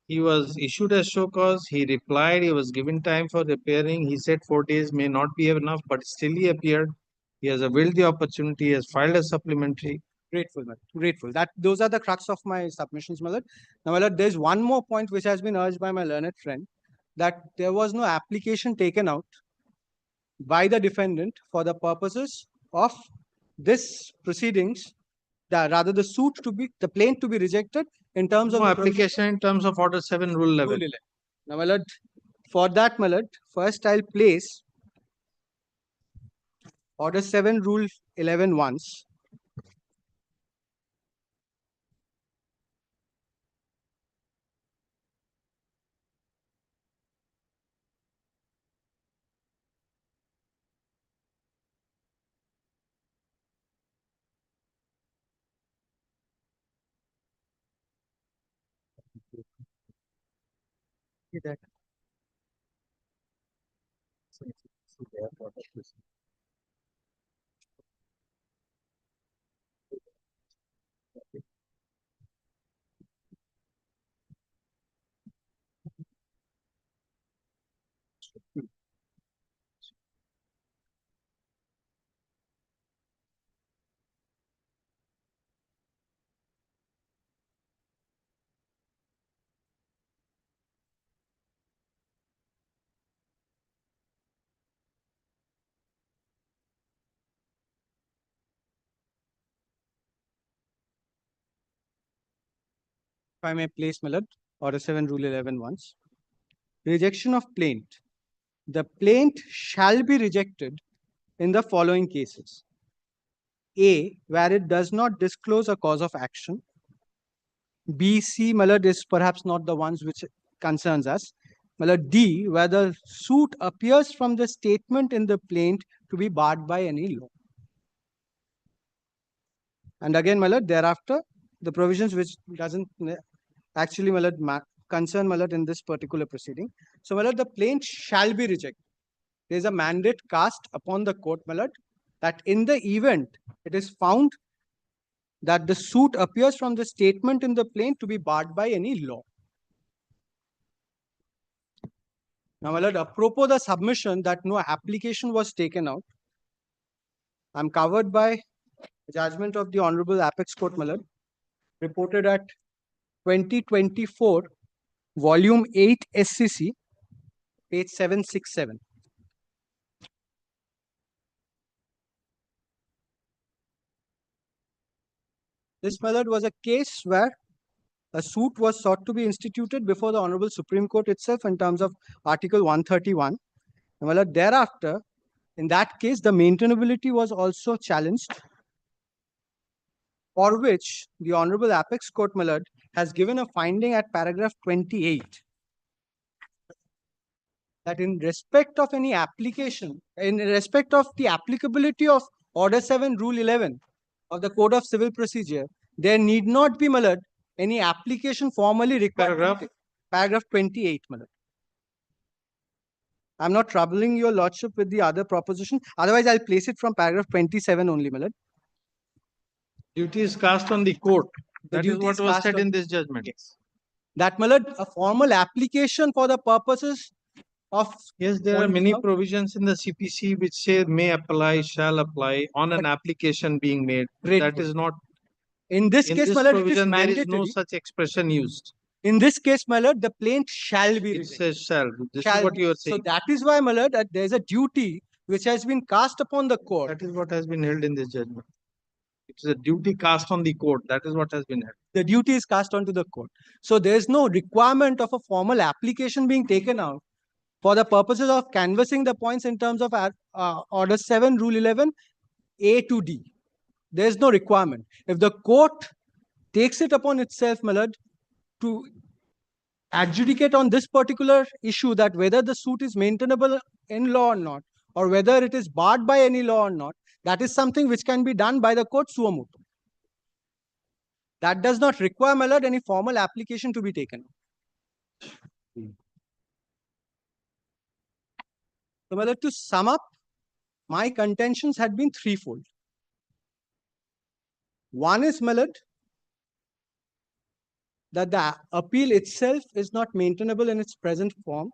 He was issued a show cause. He replied. He was given time for appearing. He said 4 days may not be enough, but still he appeared. He has availed the opportunity. He has filed a supplementary. Grateful, my lord. Grateful. Those are the crux of my submissions, my lord. Now, my lord, there's one more point which has been urged by my learned friend, that there was no application taken out by the defendant for the purposes of this proceedings, rather the suit to be, the plaint to be rejected in terms of No the application in terms of Order 7, Rule 11. Now, my lord, for that, my lord, first I'll place Order 7, Rule 11 once. That. I may place, my lord, Order 7, Rule 11 once. Rejection of plaint. The plaint shall be rejected in the following cases. A, where it does not disclose a cause of action. B, C, my lord, is perhaps not the ones which concerns us. My lord, D, where the suit appears from the statement in the plaint to be barred by any law. And again, my lord, thereafter, the provisions which doesn't actually, my lord, concern, my lord, in this particular proceeding. So, my lord, the plaint shall be rejected. There is a mandate cast upon the court, my lord, that in the event it is found that the suit appears from the statement in the plaint to be barred by any law. Now, my lord, apropos the submission that no application was taken out, I am covered by judgment of the Honorable Apex Court, my lord, reported at 2024, Volume 8 SCC, page 767. This, my lord, was a case where a suit was sought to be instituted before the Honorable Supreme Court itself in terms of Article 131. And, my lord, thereafter, in that case, the maintainability was also challenged, for which the Honorable Apex Court, my lord, has given a finding at paragraph 28 that in respect of any application, in respect of the applicability of Order 7, Rule 11 of the Code of Civil Procedure, there need not be, my lord, any application formally required. Paragraph 28, my lord. I'm not troubling your lordship with the other proposition. Otherwise, I'll place it from paragraph 27 only, my lord. Duty is cast on the court. The That is duty what is was cast said on- in this judgment. Yes. That, my lord, a formal application for the purposes of. Yes, there are holding many out- provisions in the CPC which say may apply, shall apply on an application being made. Great That point. is not. In this In case, this my lord, it is provision, there is no mandatory. such expression used. In this case, my lord, the plaint shall be It rejected. says shall. This Shall is what be. you are So saying. that is why, my lord, that there is a duty which has been cast upon the court. That is what has been held in this judgment. It is a duty cast on the court. That is what has been held. The duty is cast onto the court. So there is no requirement of a formal application being taken out for the purposes of canvassing the points in terms of Order 7, Rule 11, A to D. There is no requirement. If the court takes it upon itself, my lord, to adjudicate on this particular issue, that whether the suit is maintainable in law or not, or whether it is barred by any law or not, that is something which can be done by the court suo motu. That does not require, my lord, any formal application to be taken. So, my lord, to sum up, my contentions had been threefold. One is, my lord, that the appeal itself is not maintainable in its present form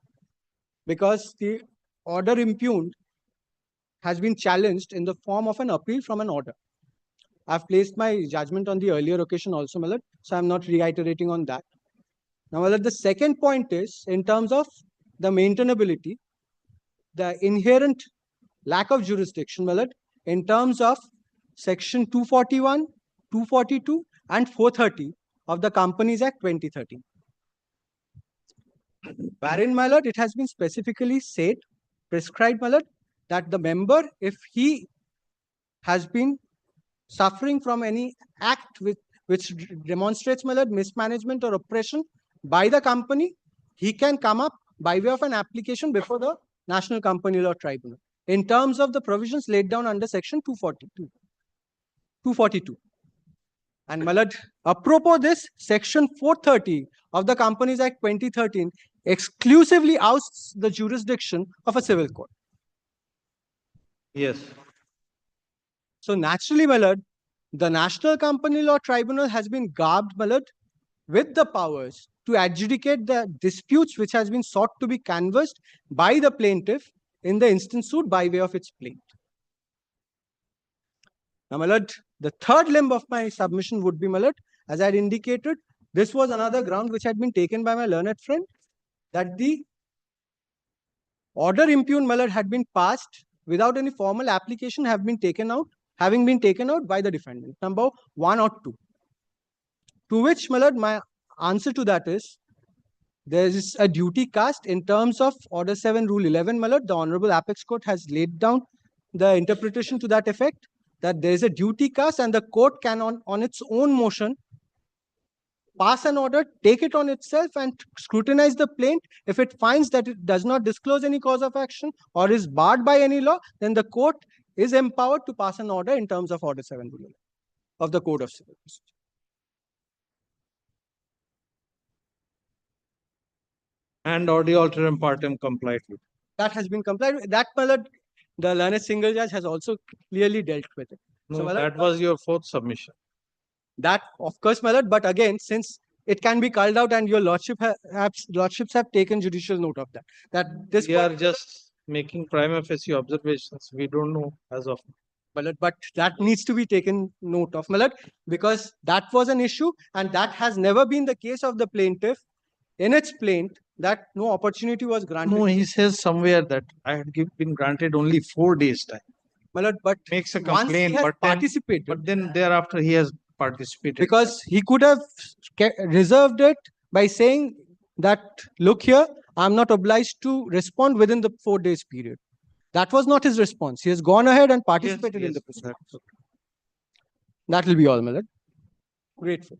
because the order impugned has been challenged in the form of an appeal from an order. I've placed my judgment on the earlier occasion also, my lord, so I'm not reiterating on that. Now, my lord, the second point is in terms of the maintainability, the inherent lack of jurisdiction, my lord, in terms of section 241, 242 and 430 of the Companies Act 2013. Wherein, my lord, it has been specifically said, prescribed, my lord, that the member, if he has been suffering from any act which demonstrates, my lord, mismanagement or oppression by the company, he can come up by way of an application before the National Company Law Tribunal in terms of the provisions laid down under section 242. And, my lord, apropos this, section 430 of the Companies Act 2013 exclusively ousts the jurisdiction of a civil court. Yes. So naturally, my lord, the National Company Law Tribunal has been garbed, my lord, with the powers to adjudicate the disputes which has been sought to be canvassed by the plaintiff in the instant suit by way of its plaint. Now, my lord, the third limb of my submission would be, my lord, as I had indicated, this was another ground which had been taken by my learned friend, that the order impugned, my lord, had been passed without any formal application having been taken out by the defendant, number 1 or 2. To which, my lord, answer to that is, there is a duty cast in terms of Order 7, Rule 11, my lord. The Honorable Apex Court has laid down the interpretation to that effect, that there is a duty cast and the court can on its own motion pass an order, take it on itself and scrutinize the plaint. If it finds that it does not disclose any cause of action or is barred by any law, then the court is empowered to pass an order in terms of Order 7 Rule 11 of the Code of Civil Procedure. And audio alterum partem complied with. That has been complied with. That, my lord, the learned single judge has also clearly dealt with it. No, my lord, that was your fourth submission. that, of course, my lord, but again, since it can be culled out and your lordships have taken judicial note of that. This We are just making prima facie observations. We don't know as of now. But that needs to be taken note of, my lord, because that was an issue and that has never been the case of the plaintiff in its plaint, that no opportunity was granted. No, he says somewhere that I had been granted only 4 days time. My lord, but makes a once he complaint, has but then, participated, but then thereafter he has participated. because he could have reserved it by saying that, look here, I'm not obliged to respond within the 4 days period. That was not his response. He has gone ahead and participated in the proceedings. That will be all, my lord. Grateful.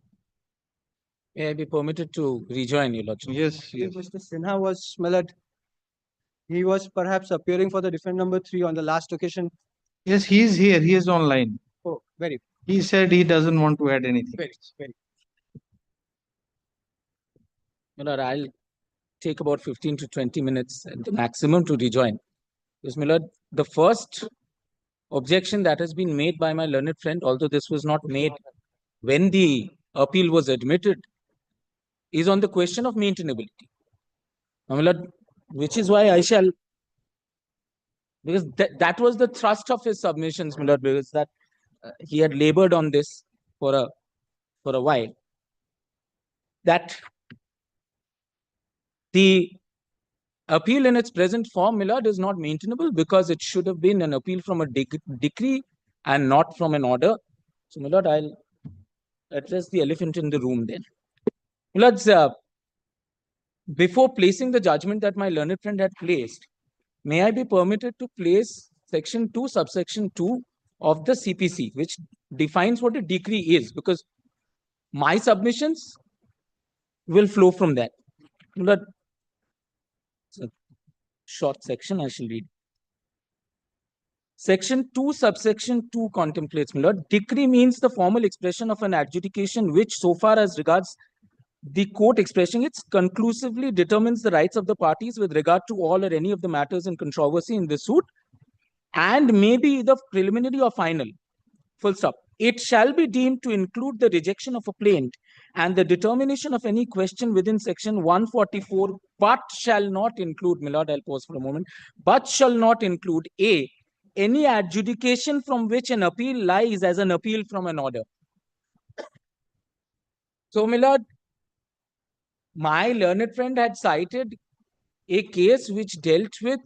May I be permitted to rejoin you, Lordship? Yes, yes. Mr. Sinha was, my lord, he was perhaps appearing for the defendant number 3 on the last occasion. Yes, he is here. He is online. Oh, very. He said he doesn't want to add anything. Very. My Lord, I'll take about 15 to 20 minutes at the maximum to rejoin. Because, my Lord, the first objection that has been made by my learned friend, although this was not made when the appeal was admitted, is on the question of maintainability. Now, my Lord, which is why I shall, because that was the thrust of his submissions, my Lord, because that he had labored on this for a while, that the appeal in its present form, my Lord, is not maintainable because it should have been an appeal from a decree and not from an order. So, my Lord, I'll address the elephant in the room then. My Lords, before placing the judgment that my learned friend had placed, may I be permitted to place section 2, subsection 2 of the CPC, which defines what a decree is, because my submissions will flow from that. But it's a short section, I shall read. Section 2, subsection 2 contemplates, my lord, decree means the formal expression of an adjudication which, so far as regards the court expressing it, conclusively determines the rights of the parties with regard to all or any of the matters in controversy in the suit, and may be either preliminary or final. Full stop. It shall be deemed to include the rejection of a plaint and the determination of any question within section 144, but shall not include, my lord, I'll pause for a moment, but shall not include A, any adjudication from which an appeal lies as an appeal from an order. So, my lord, my learned friend had cited a case which dealt with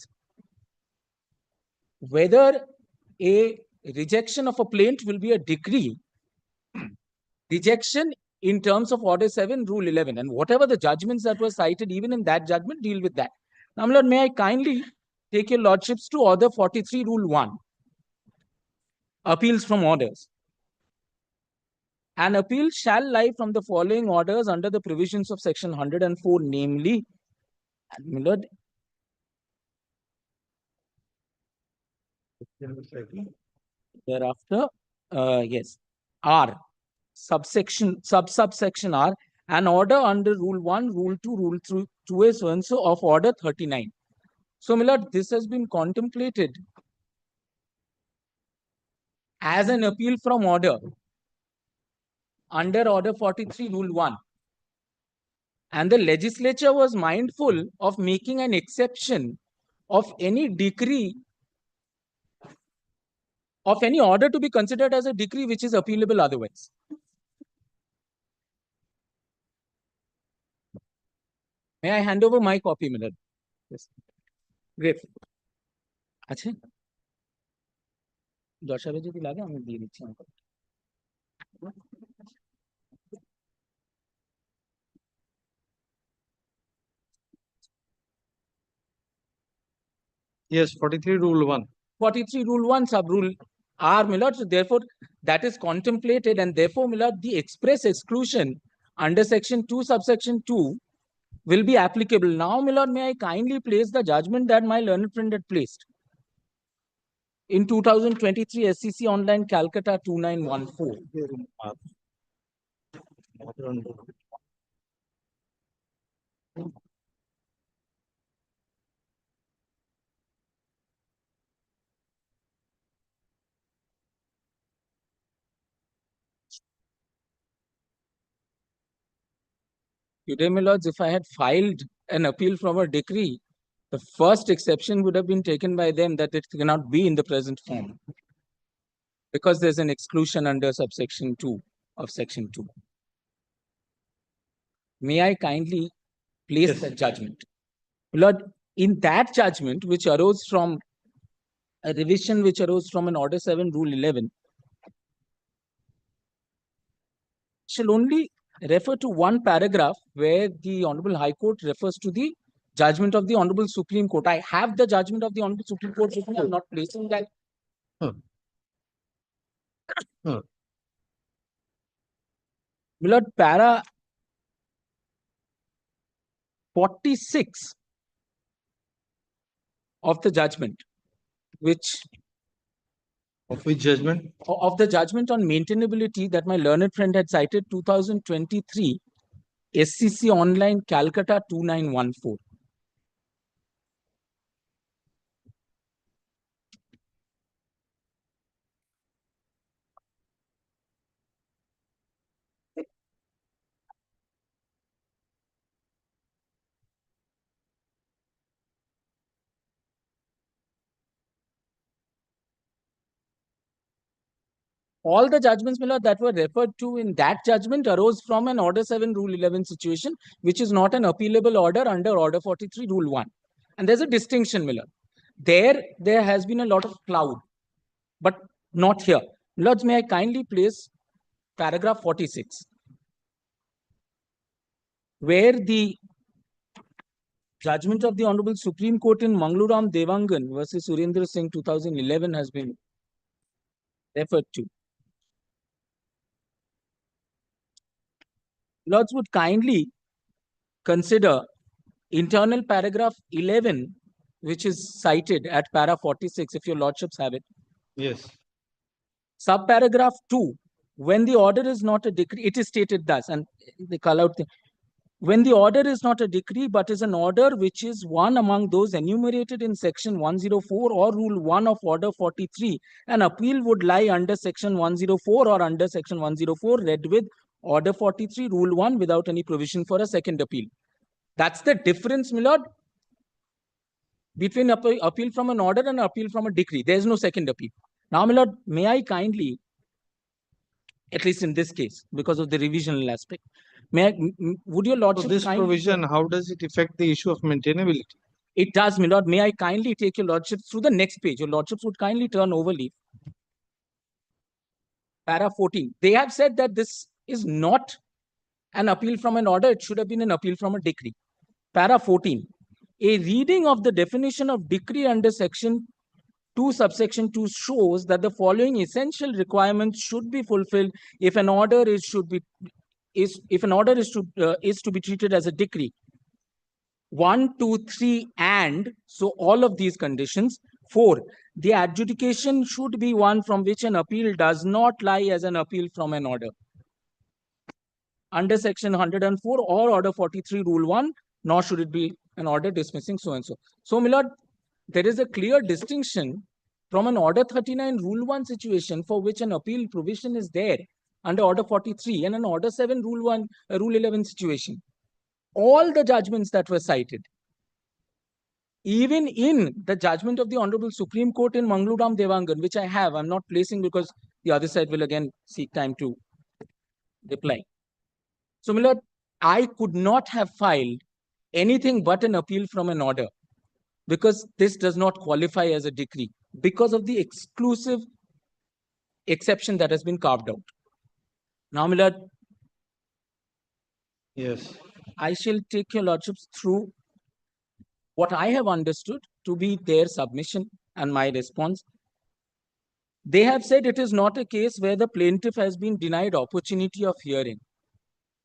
whether a rejection of a plaint will be a decree. Rejection in terms of Order 7, Rule 11, and whatever the judgments that were cited, even in that judgment, deal with that. Now, my lord, may I kindly take your lordships to Order 43, Rule 1, appeals from orders. An appeal shall lie from the following orders under the provisions of section 104, namely, and my lord, thereafter, yes, R, subsection R, an order under Rule 1, Rule 2, Rule 2A, so and so of Order 39. So, my lord, this has been contemplated as an appeal from order under Order 43, Rule 1. And the legislature was mindful of making an exception of any decree, of any order to be considered as a decree which is appealable otherwise. May I hand over my copy, my lord? Yes. Great. আচ্ছা দশারে যদি লাগে আমি দিয়ে দিচ্ছি। Yes, 43 rule 1. 43 rule 1 sub rule R, my lord. So therefore, that is contemplated, and therefore, my lord, the express exclusion under section 2 subsection 2 will be applicable. Now, my lord, may I kindly place the judgment that my learned friend had placed in 2023 SCC Online Calcutta 2914. Today, my lords, if I had filed an appeal from a decree, the first exception would have been taken by them that it cannot be in the present form, because there's an exclusion under subsection 2 of section 2. May I kindly place that judgment? Lord, in that judgment, which arose from a revision which arose from an Order 7 Rule 11, shall only refer to one paragraph where the Honorable High Court refers to the judgment of the Honorable Supreme Court. I have the judgment of the Honorable Supreme Court with me. I'm not placing that. Milord, para 46 of the judgment, which of which judgment? Of the judgment on maintainability that my learned friend had cited, 2023 SCC Online Calcutta 2914. All the judgments, my lord, that were referred to in that judgment arose from an Order 7 Rule 11 situation, which is not an appealable order under Order 43 Rule 1. And there's a distinction, my lord. There has been a lot of cloud, but not here. Lords, may I kindly place paragraph 46, where the judgment of the Honorable Supreme Court in Mangluram Devangan versus Surendra Singh 2011 has been referred to. Lords would kindly consider internal paragraph 11, which is cited at para 46, if your lordships have it. Yes. Subparagraph 2, when the order is not a decree, it is stated thus, and they call out the, when the order is not a decree but is an order which is one among those enumerated in section 104 or rule 1 of order 43, an appeal would lie under section 104 or under section 104 read with order 43 rule 1 without any provision for a second appeal. That's the difference, my lord, between appeal from an order and appeal from a decree. There is no second appeal. Now, my lord, may I kindly, at least in this case, because of the revisional aspect, may I, would your lordship So this provision, how does it affect the issue of maintainability? It does, my lord. May I kindly take your lordship through the next page? Your lordships would kindly turn over leaf. Para 14. They have said that this is not an appeal from an order. It should have been an appeal from a decree. Para 14. A reading of the definition of decree under section 2 subsection 2 shows that the following essential requirements should be fulfilled if an order is to be treated as a decree. 1, 2, 3, and so all of these conditions. 4, the adjudication should be one from which an appeal does not lie as an appeal from an order. Under section 104 or order 43 rule 1, nor should it be an order dismissing so and so. So, my lord, there is a clear distinction from an order 39 rule 1 situation for which an appeal provision is there under order 43 and an order 7 rule 1 rule 11 situation. All the judgments that were cited, even in the judgment of the Honorable Supreme Court in Mangluram Devangan, which I have, I'm not placing because the other side will again seek time to reply. So, my lord, I could not have filed anything but an appeal from an order because this does not qualify as a decree because of the exclusive exception that has been carved out. Now, my lord, yes, I shall take your lordships through what I have understood to be their submission and my response. They have said it is not a case where the plaintiff has been denied opportunity of hearing.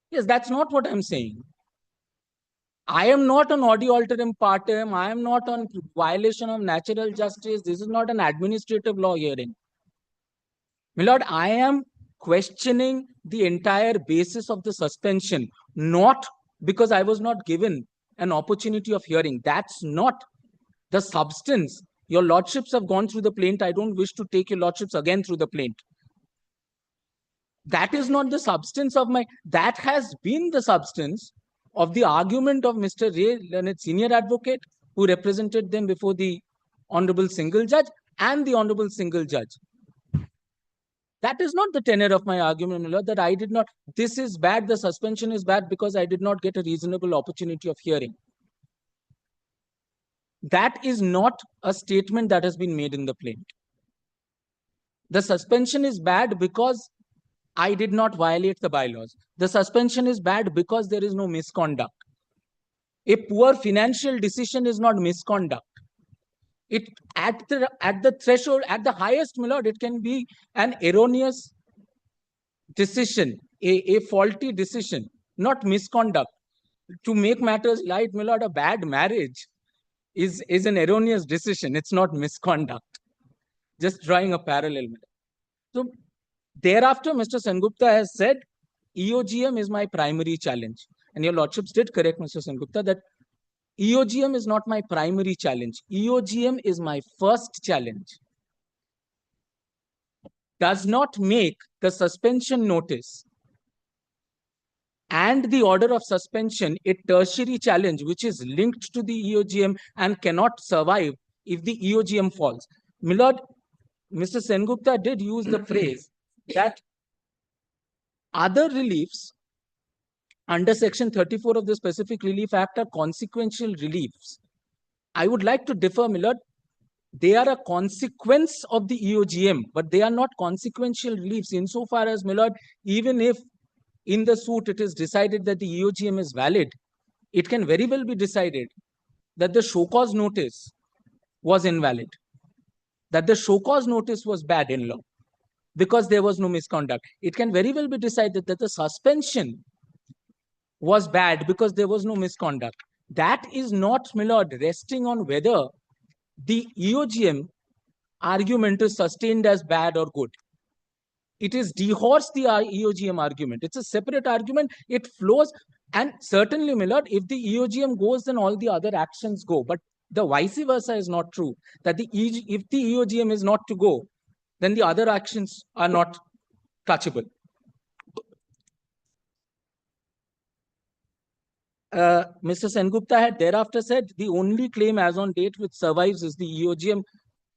Yes, that's not what I'm saying. I am not on audio alterum partem. I am not on violation of natural justice. This is not an administrative law hearing. My lord, I am questioning the entire basis of the suspension, not because I was not given an opportunity of hearing. That's not the substance. Your lordships have gone through the plaint. I don't wish to take your lordships again through the plaint. That is not the substance of my, that has been the substance of the argument of Mr. Ray, learned senior advocate, who represented them before the Honorable Single Judge and the Honorable Single Judge. That is not the tenor of my argument, my lord, that I did not, this is bad, the suspension is bad because I did not get a reasonable opportunity of hearing. That is not a statement that has been made in the plaint. The suspension is bad because I did not violate the bylaws. The suspension is bad because there is no misconduct. A poor financial decision is not misconduct. It at the threshold, at the highest, my lord, it can be an erroneous decision, a faulty decision, not misconduct. To make matters light, my lord, a bad marriage is an erroneous decision. It's not misconduct. Just drawing a parallel. So thereafter, Mr. Sengupta has said, EOGM is my primary challenge. And your lordships did correct, Mr. Sengupta, that EOGM is not my primary challenge. EOGM is my first challenge. Does not make the suspension notice and the order of suspension a tertiary challenge which is linked to the EOGM and cannot survive if the EOGM falls. My lord, Mr. Sengupta did use the phrase that other reliefs under Section 34 of the Specific Relief Act are consequential reliefs. I would like to differ, my lord. They are a consequence of the EOGM, but they are not consequential reliefs insofar as, my lord, even if in the suit it is decided that the EOGM is valid, it can very well be decided that the show cause notice was invalid, that the show cause notice was bad in law because there was no misconduct. It can very well be decided that the suspension was bad because there was no misconduct. That is not, my lord, resting on whether the EOGM argument is sustained as bad or good. It is dehorsed the EOGM argument. It's a separate argument. It flows. And certainly, my lord, if the EOGM goes, then all the other actions go. But the vice versa is not true. That if the EOGM is not to go, then the other actions are not touchable. Mr. Sengupta had thereafter said the only claim as on date which survives is the EOGM.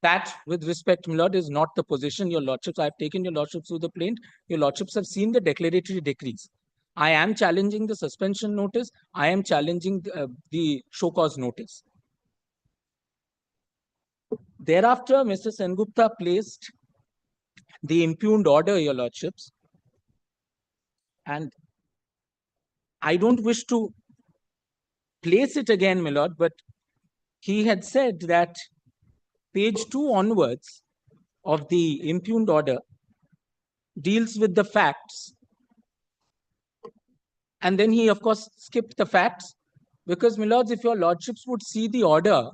That, with respect, my lord, is not the position. Your lordships, I have taken your lordships through the plaint. Your lordships have seen the declaratory decrees. I am challenging the suspension notice. I am challenging the show cause notice. Thereafter, Mr. Sengupta placed the impugned order, your lordships. And I don't wish to place it again, my lord, but he had said that page 2 onwards of the impugned order deals with the facts. And then he, of course, skipped the facts because, my lords, if your lordships would see the order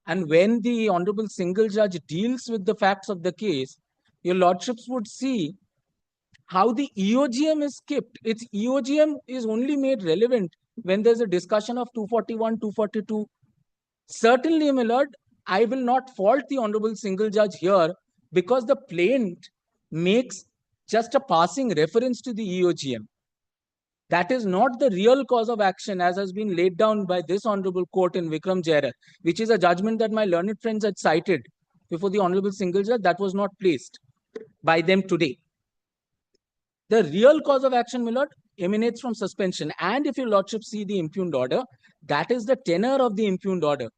and when the Honorable Single Judge deals with the facts of the case, your lordships would see how the EOGM is skipped. Its EOGM is only made relevant when there's a discussion of 241, 242. Certainly, my lord, I will not fault the Honorable Single Judge here because the plaint makes just a passing reference to the EOGM. That is not the real cause of action as has been laid down by this Honorable Court in Vikram Jairath, which is a judgment that my learned friends had cited before the Honorable Single Judge. That was not placed by them today. The real cause of action, my lord, emanates from suspension. And if your lordship see the impugned order, that is the tenor of the impugned order.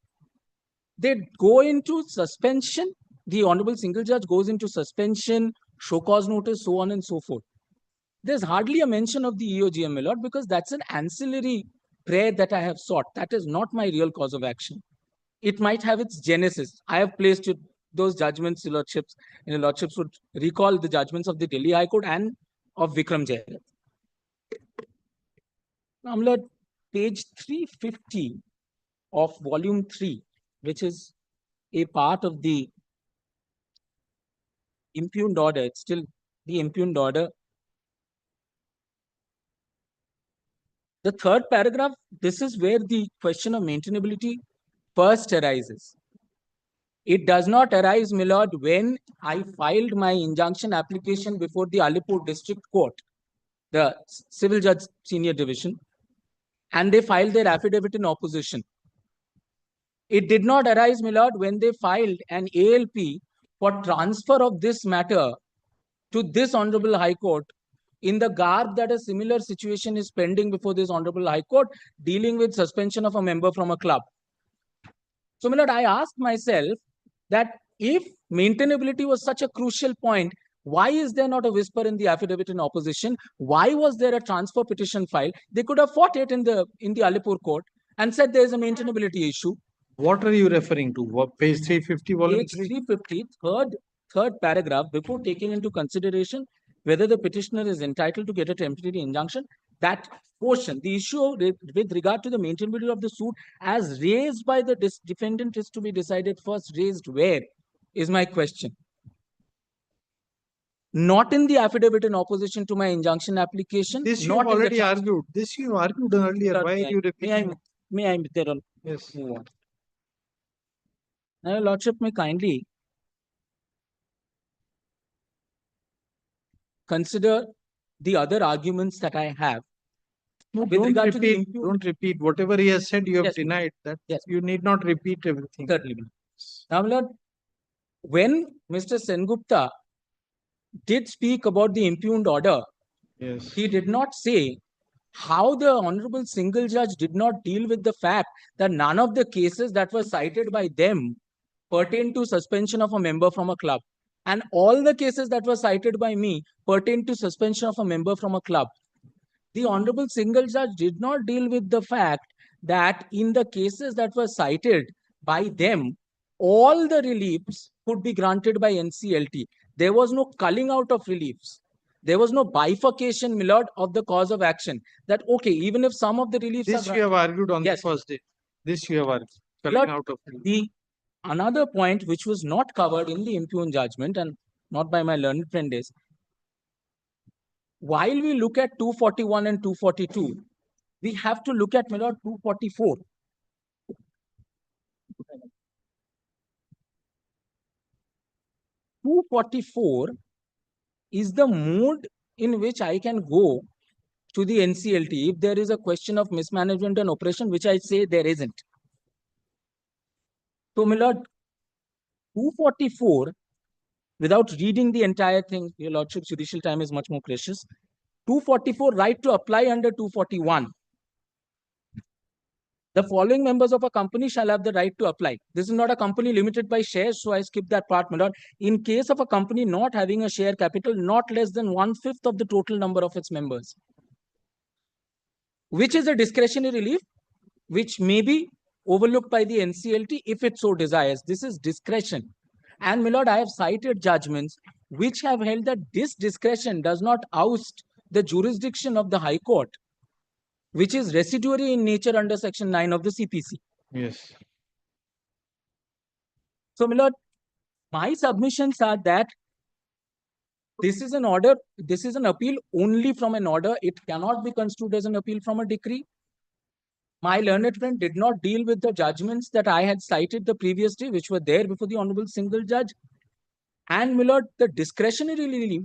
They go into suspension. The Honorable Single Judge goes into suspension, show cause notice, so on and so forth. There's hardly a mention of the EOGM, my lord, because that's an ancillary prayer that I have sought. That is not my real cause of action. it might have its genesis. I have placed those judgments, Your Lordships, and Your Lordships would recall the judgments of the Delhi High Court and of Vikram Jairat. Now, my Lord, page 350 of volume 3, which is a part of the impugned order, it's still the impugned order. The third paragraph, this is where the question of maintainability first arises. It does not arise, my lord, when I filed my injunction application before the Alipur District Court, the Civil Judge Senior Division, and they filed their affidavit in opposition. It did not arise, my lord, when they filed an ALP for transfer of this matter to this Honorable High Court in the garb that a similar situation is pending before this Honorable High Court dealing with suspension of a member from a club. So, my lord, I asked myself that if maintainability was such a crucial point, why is there not a whisper in the affidavit in opposition? Why was there a transfer petition filed? They could have fought it in the Alipur court and said there is a maintainability issue. What are you referring to? What, page 350, volume Page 3? 350, third paragraph, before taking into consideration whether the petitioner is entitled to get a temporary injunction, that portion, the issue with regard to the maintainability of the suit as raised by the defendant is to be decided first. Raised where is my question? Not in the affidavit in opposition to my injunction application. This you not already argued. This you argued earlier. Sir, Why are you repeating? May I there on? Yes. Move on. Now, Your Lordship may kindly consider the other arguments that I have. No, with regard to the don't repeat. Whatever he has said, you have Yes. denied that. Yes. You need not repeat everything. Certainly. Now, my lord, when Mr. Sengupta did speak about the impugned order, Yes. he did not say how the Honorable Single Judge did not deal with the fact that none of the cases that were cited by them pertain to suspension of a member from a club. And all the cases that were cited by me pertain to suspension of a member from a club. The Honorable Single Judge did not deal with the fact that in the cases that were cited by them, all the reliefs could be granted by NCLT. There was no culling out of reliefs. There was no bifurcation, my lord, of the cause of action. That, okay, even if some of the reliefs This are you have argued on Yes. the first day. This you have argued. Lord, Culling out of another point which was not covered in the impugned judgment and not by my learned friend is, while we look at 241 and 242, we have to look at, my lord, 244. (244) is the mode in which I can go to the NCLT if there is a question of mismanagement and oppression, which I say there isn't. So, my lord, 244, without reading the entire thing, Your Lordship's judicial time is much more precious. 244, right to apply under 241. The following members of a company shall have the right to apply. This is not a company limited by shares, so I skip that part, my lord. In case of a company not having a share capital not less than 1/5 of the total number of its members, which is a discretionary relief, which may be overlooked by the NCLT if it so desires. This is discretion. And, my lord, I have cited judgments which have held that this discretion does not oust the jurisdiction of the High Court, which is residuary in nature under Section 9 of the CPC. Yes. So, my lord, my submissions are that this is an order, this is an appeal only from an order. It cannot be construed as an appeal from a decree. My learned friend did not deal with the judgments that I had cited the previous day, which were there before the Honorable Single Judge. And, my lord, the discretionary relief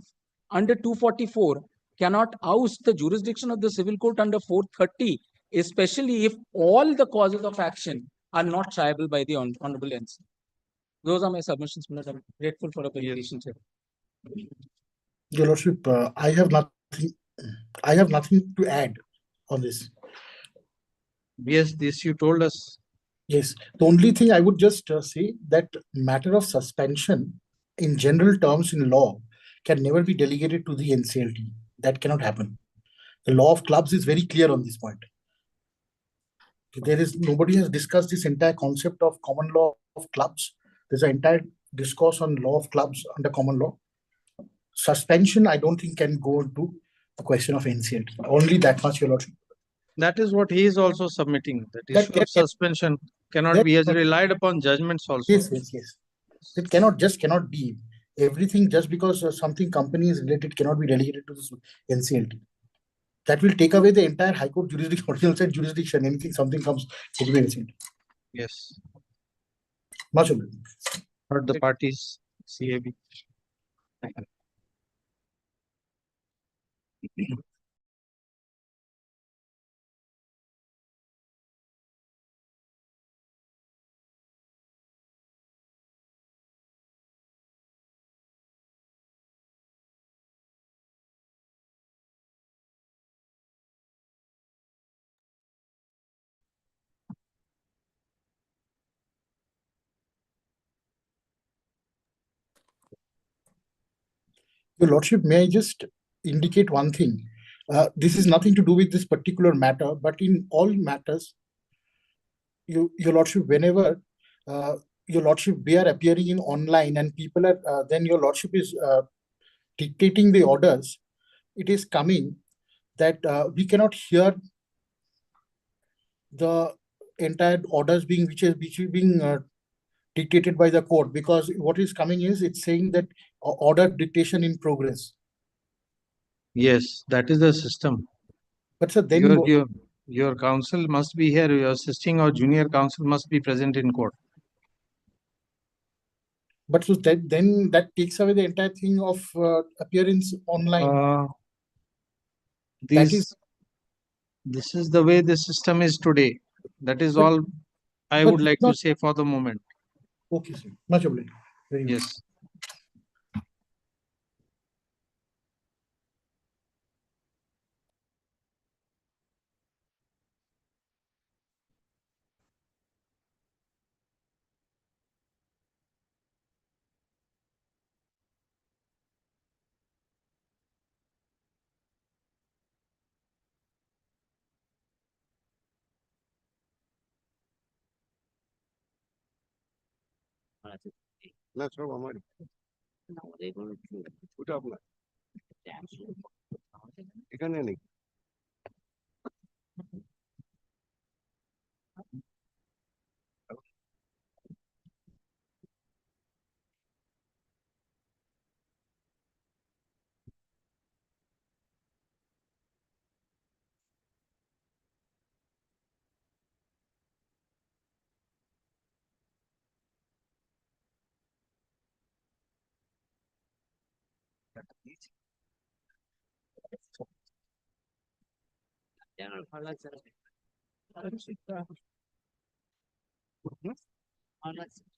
under 244 cannot oust the jurisdiction of the civil court under 430, especially if all the causes of action are not triable by the Honorable NC. Those are my submissions, my lord. I'm grateful for a patience here. Your Lordship, I have nothing to add on this. Yes, this you told us. Yes, the only thing I would just say that matter of suspension in general terms in law can never be delegated to the NCLT. That cannot happen. The law of clubs is very clear on this point. There is nobody has discussed this entire concept of common law of clubs. There's an entire discourse on law of clubs under common law. Suspension, I don't think can go into the question of NCLT. Only that much, Your Lordship. That is what he is also submitting. That That issue of suspension cannot be. He has relied upon judgments also. Yes. It cannot be. Everything just because something company is related cannot be delegated to the NCLT. That will take away the entire High Court jurisdiction, original side jurisdiction. Something comes to the NCLT. Yes. Much of it. Heard the parties, CAB. Your Lordship, may I just indicate one thing? This is nothing to do with this particular matter, but in all matters, Your Lordship, whenever Your Lordship, we are appearing in online and people are, then Your Lordship is dictating the orders, it is coming that we cannot hear the entire orders being which is being dictated by the court, because what is coming is it's saying that order dictation in progress. Yes, that is the system. But sir, then your counsel must be here. Your assisting or junior counsel must be present in court. But so then that takes away the entire thing of appearance online. This is the way the system is today. That is all I would like to say for the moment. Okay, sir. Much obliged. Yes. না সব আমার ওটা আপনার এখানে নেই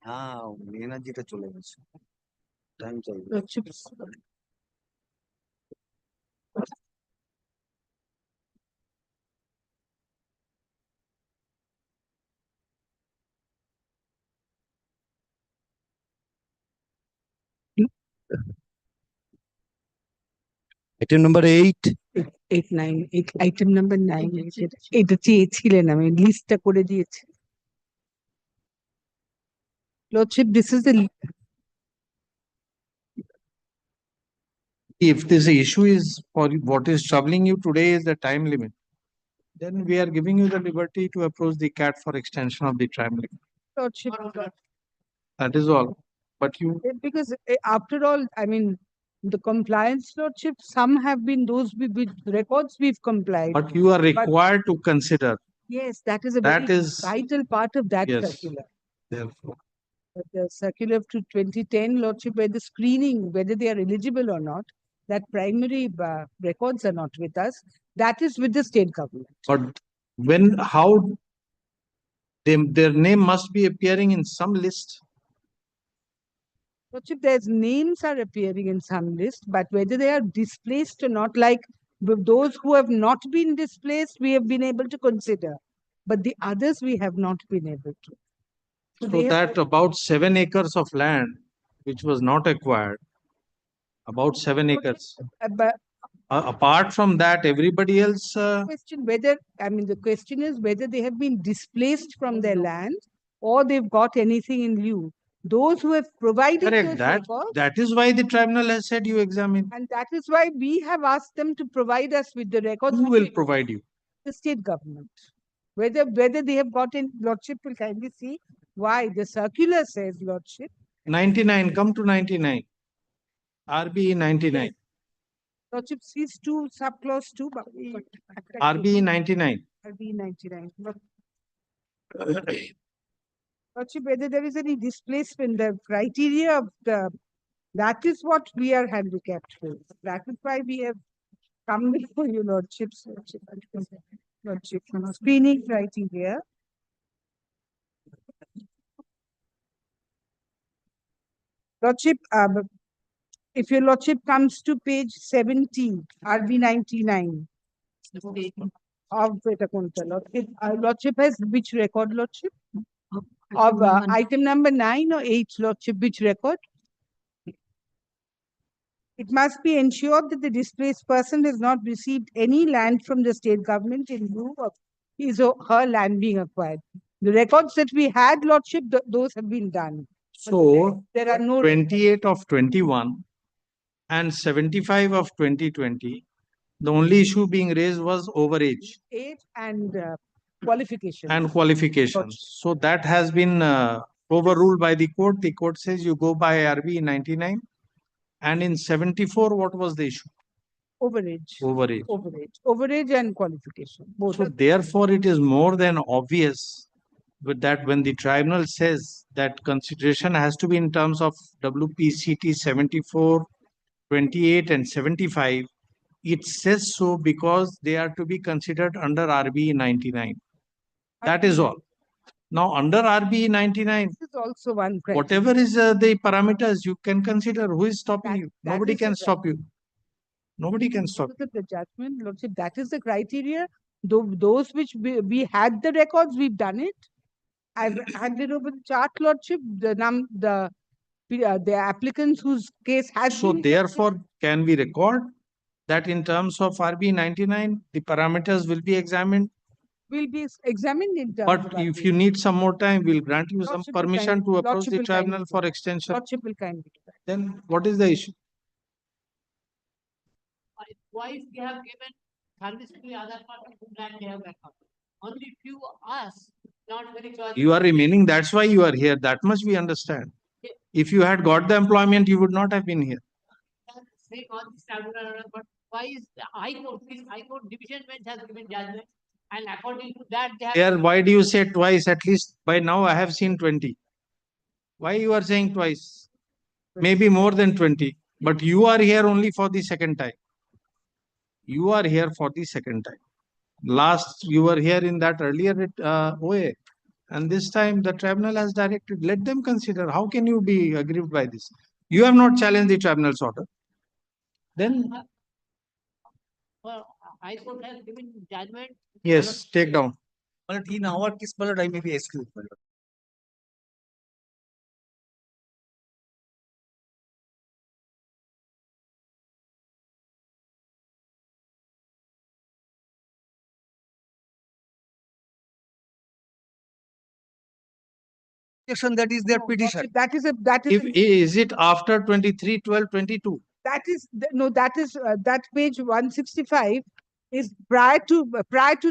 হ্যাঁ এনার্জিটা চলে গেছে টাইম চাই Item number 8. 8, item number 9. এটা চেয়েছিলেন আমি লিস্টটা করে দিয়েছি। Lordship, this is the If this issue is for what is troubling you today is the time limit, then we are giving you the liberty to approach the CAT for extension of the time limit. Lordship, That is all. But you, because after all, I mean, the compliance, Lordship, some have been those with records we've complied. but you are required to consider. Yes, that is a That very is- vital part of that Yes. circular. Therefore, But the circular to 2010, Lordship, where the screening, whether they are eligible or not, that primary records are not with us. That is with the state government. but how their name must be appearing in some list. Lordship, their names are appearing in some list, but whether they are displaced or not, like with those who have not been displaced, we have been able to consider. But the others we have not been able to. So they have- that about 7 acres of land, which was not acquired, about 7 acres. But Apart from that, everybody else, Question whether, I mean, the question is whether they have been displaced from their land or they've got anything in lieu. Those who have provided correct, those that, records, that is why the tribunal has said you examine. and that is why we have asked them to provide us with the records. Who which will they- provide you? The state government. Whether they have gotten, Lordship will kindly see why the circular says, Lordship. 99, come to 99. RBE 99. Lordship sees 2 subclause 2. RBE 99. RBE 99. Lordship, whether there is any displacement, the criteria of the, that is what we are handicapped with. That is why we have come before you, Lordship. Lordship, screening criteria. Lordship, if your Lordship comes to page 70, RB 99 of Vetakunta, Lordship has which record, Lordship? Of item number 9 or 8, Lordship, which record? It must be ensured that the displaced person has not received any land from the state government in lieu of his or her land being acquired. The records that we had, Lordship, those have been done. So, There are no 28 of 21 and 75 of 2020, the only issue being raised was overage age and qualifications. and qualifications. So that has been overruled by the court. The court says you go by RB 99. And in 74, what was the issue? Overage. Overage. Overage and qualification. Both. So therefore, it is more than obvious with that when the tribunal says that consideration has to be in terms of WPCT 74, 28 and 75, it says so because they are to be considered under RBE 99. That is all. Now, under RBE 99, this is also one criteria. whatever is the parameters you can consider. Who is stopping you? Nobody is can the stop you. Nobody can stop. Look at the judgment, Lordship. That is the criteria. Those which we had the records, we've done it. I've handed over the chart, Lordship. The applicants whose case has So been therefore, can we record that in terms of RB 99, the parameters will be examined? will be examined in terms But of if you need some more time, we'll grant you some Lordship will permission kindly- to approach Lordship the will kindly tribunal do for that. extension. Lordship will kindly do that. Then what is the issue? Why they have given service to the other person who land they have record? Only few us, not very close. You are remaining, that's why you are here. That much we understand. If you had got the employment, you would not have been here. Say on this tribunal, but why is the High Court, this High Court division bench has given judgment, and according to that, they have. Here, why do you say twice? At least by now I have seen 20. Why you are saying twice? Maybe more than 20. But you are here only for the second time. You are here for the second time. Last, you were here in that earlier OA. And this time the tribunal has directed, let them consider. How can you be aggrieved by this? You have not challenged the tribunal's order. Then, Well, High Court has given judgment. yes, take down. But in our case, but I may be excused. That is their petition. That is If is it after 23, 12, 22? that is that page 165 is prior to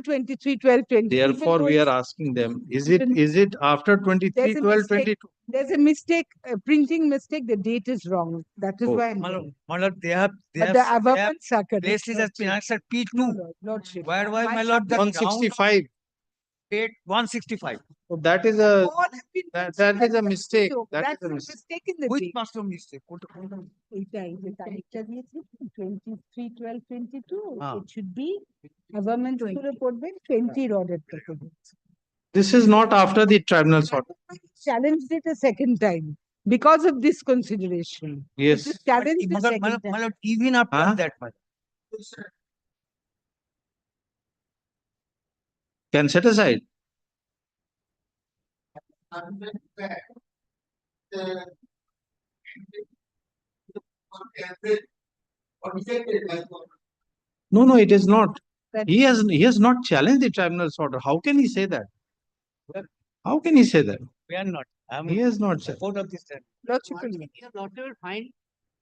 23, 12, 20. Therefore, we are asking them, is it after 23, There's a 12, mistake. 22? There's a mistake, a printing mistake. The date is wrong. That is why. They have But the amendments are correct. placed it as finance at P2. No, Lordship. Why, my My lord, that 165. date 165. So that is a All have been that is a mistake. So That that's is a a mistake. mistake in the Which date. master mistake? 23, 12, 22. Ah. It should be government to report by 20 ordered documents. This is not after the tribunal's order. Challenged it a second time because of this consideration. Yes. It is challenged the second time. Even after Huh? that much. Can set aside. No, it is not. He has not challenged the tribunal's order. How can he say that? How can he say that? We are not. He has not said. Support of this. Lordship, Lordship will find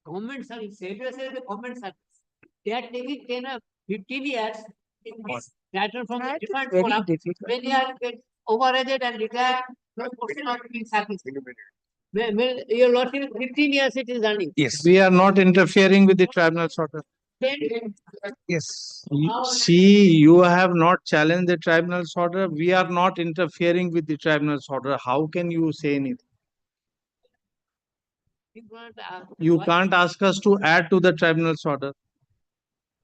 government service, saviors as the government service. They are taking 10 or 15 years in this matter from the That is different very forum. difficult. When you are get overrated and retired, no question of being service. Well, your lordship, 15 years it is running. Yes. We are not interfering with the tribunal's order. Then Yes. See, you have not challenged the tribunal's order. We are not interfering with the tribunal's order. How can you say anything? You can't ask us to add to the tribunal's order.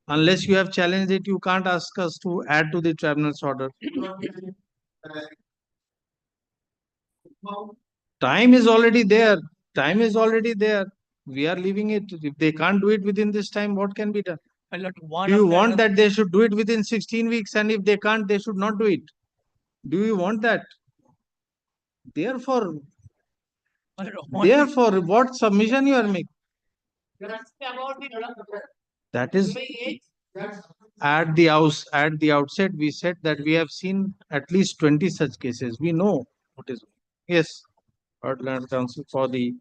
Unless you have challenged it, you can't ask us to add to the tribunal's order. Time is already there. Time is already there. We are leaving it. If they can't do it within this time, what can be done? Do you want that they should do it within 16 weeks? And if they can't, they should not do it. Do you want that? Therefore, what submission you are making? That is at the outset, we said that we have seen at least 20 such cases. We know what is. Yes, Land Council for the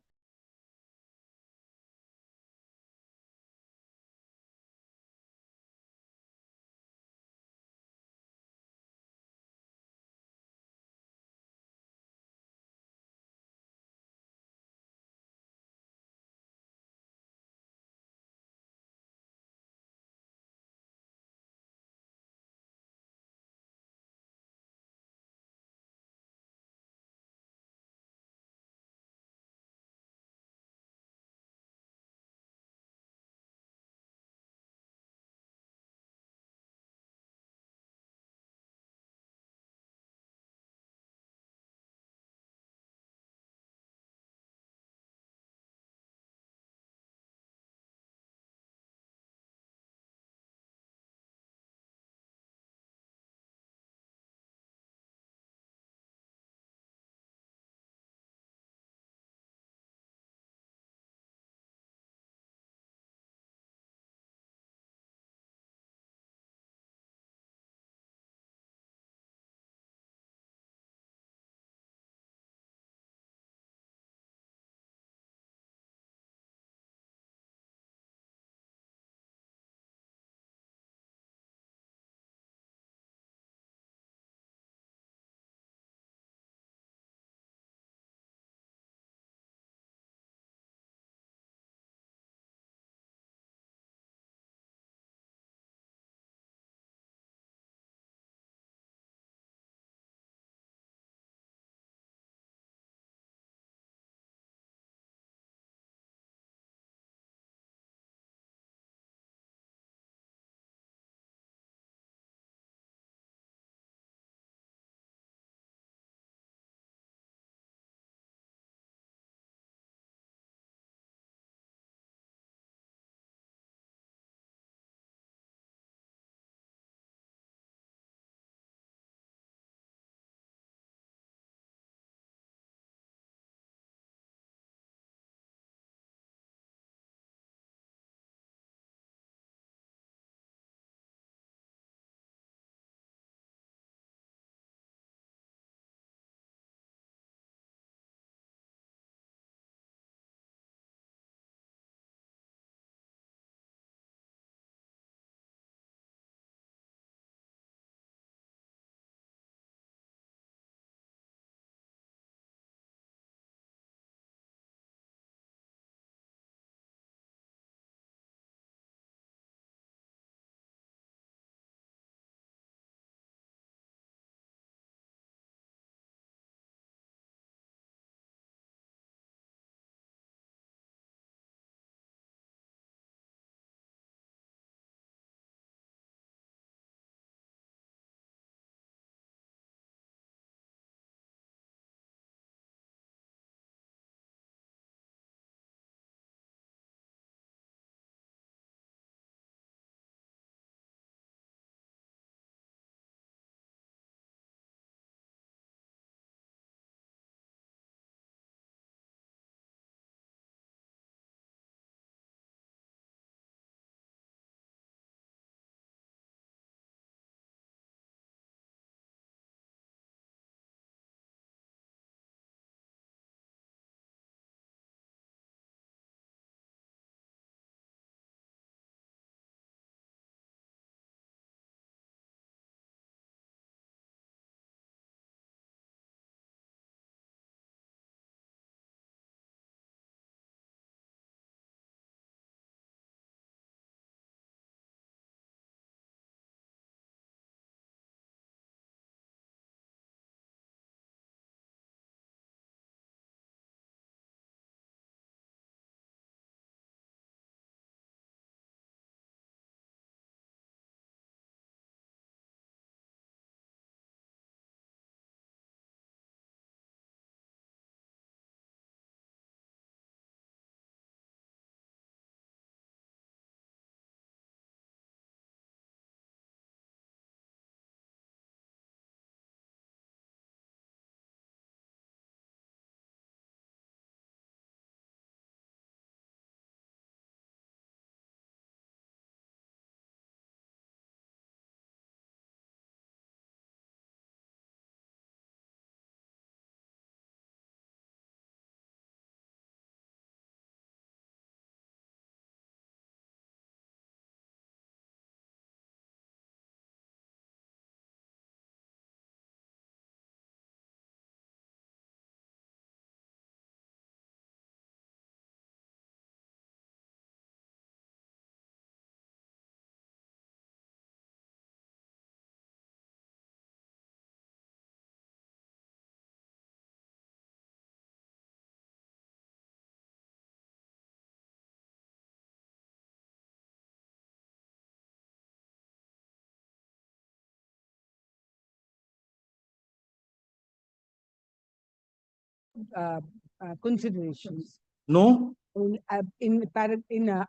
considerations. No, In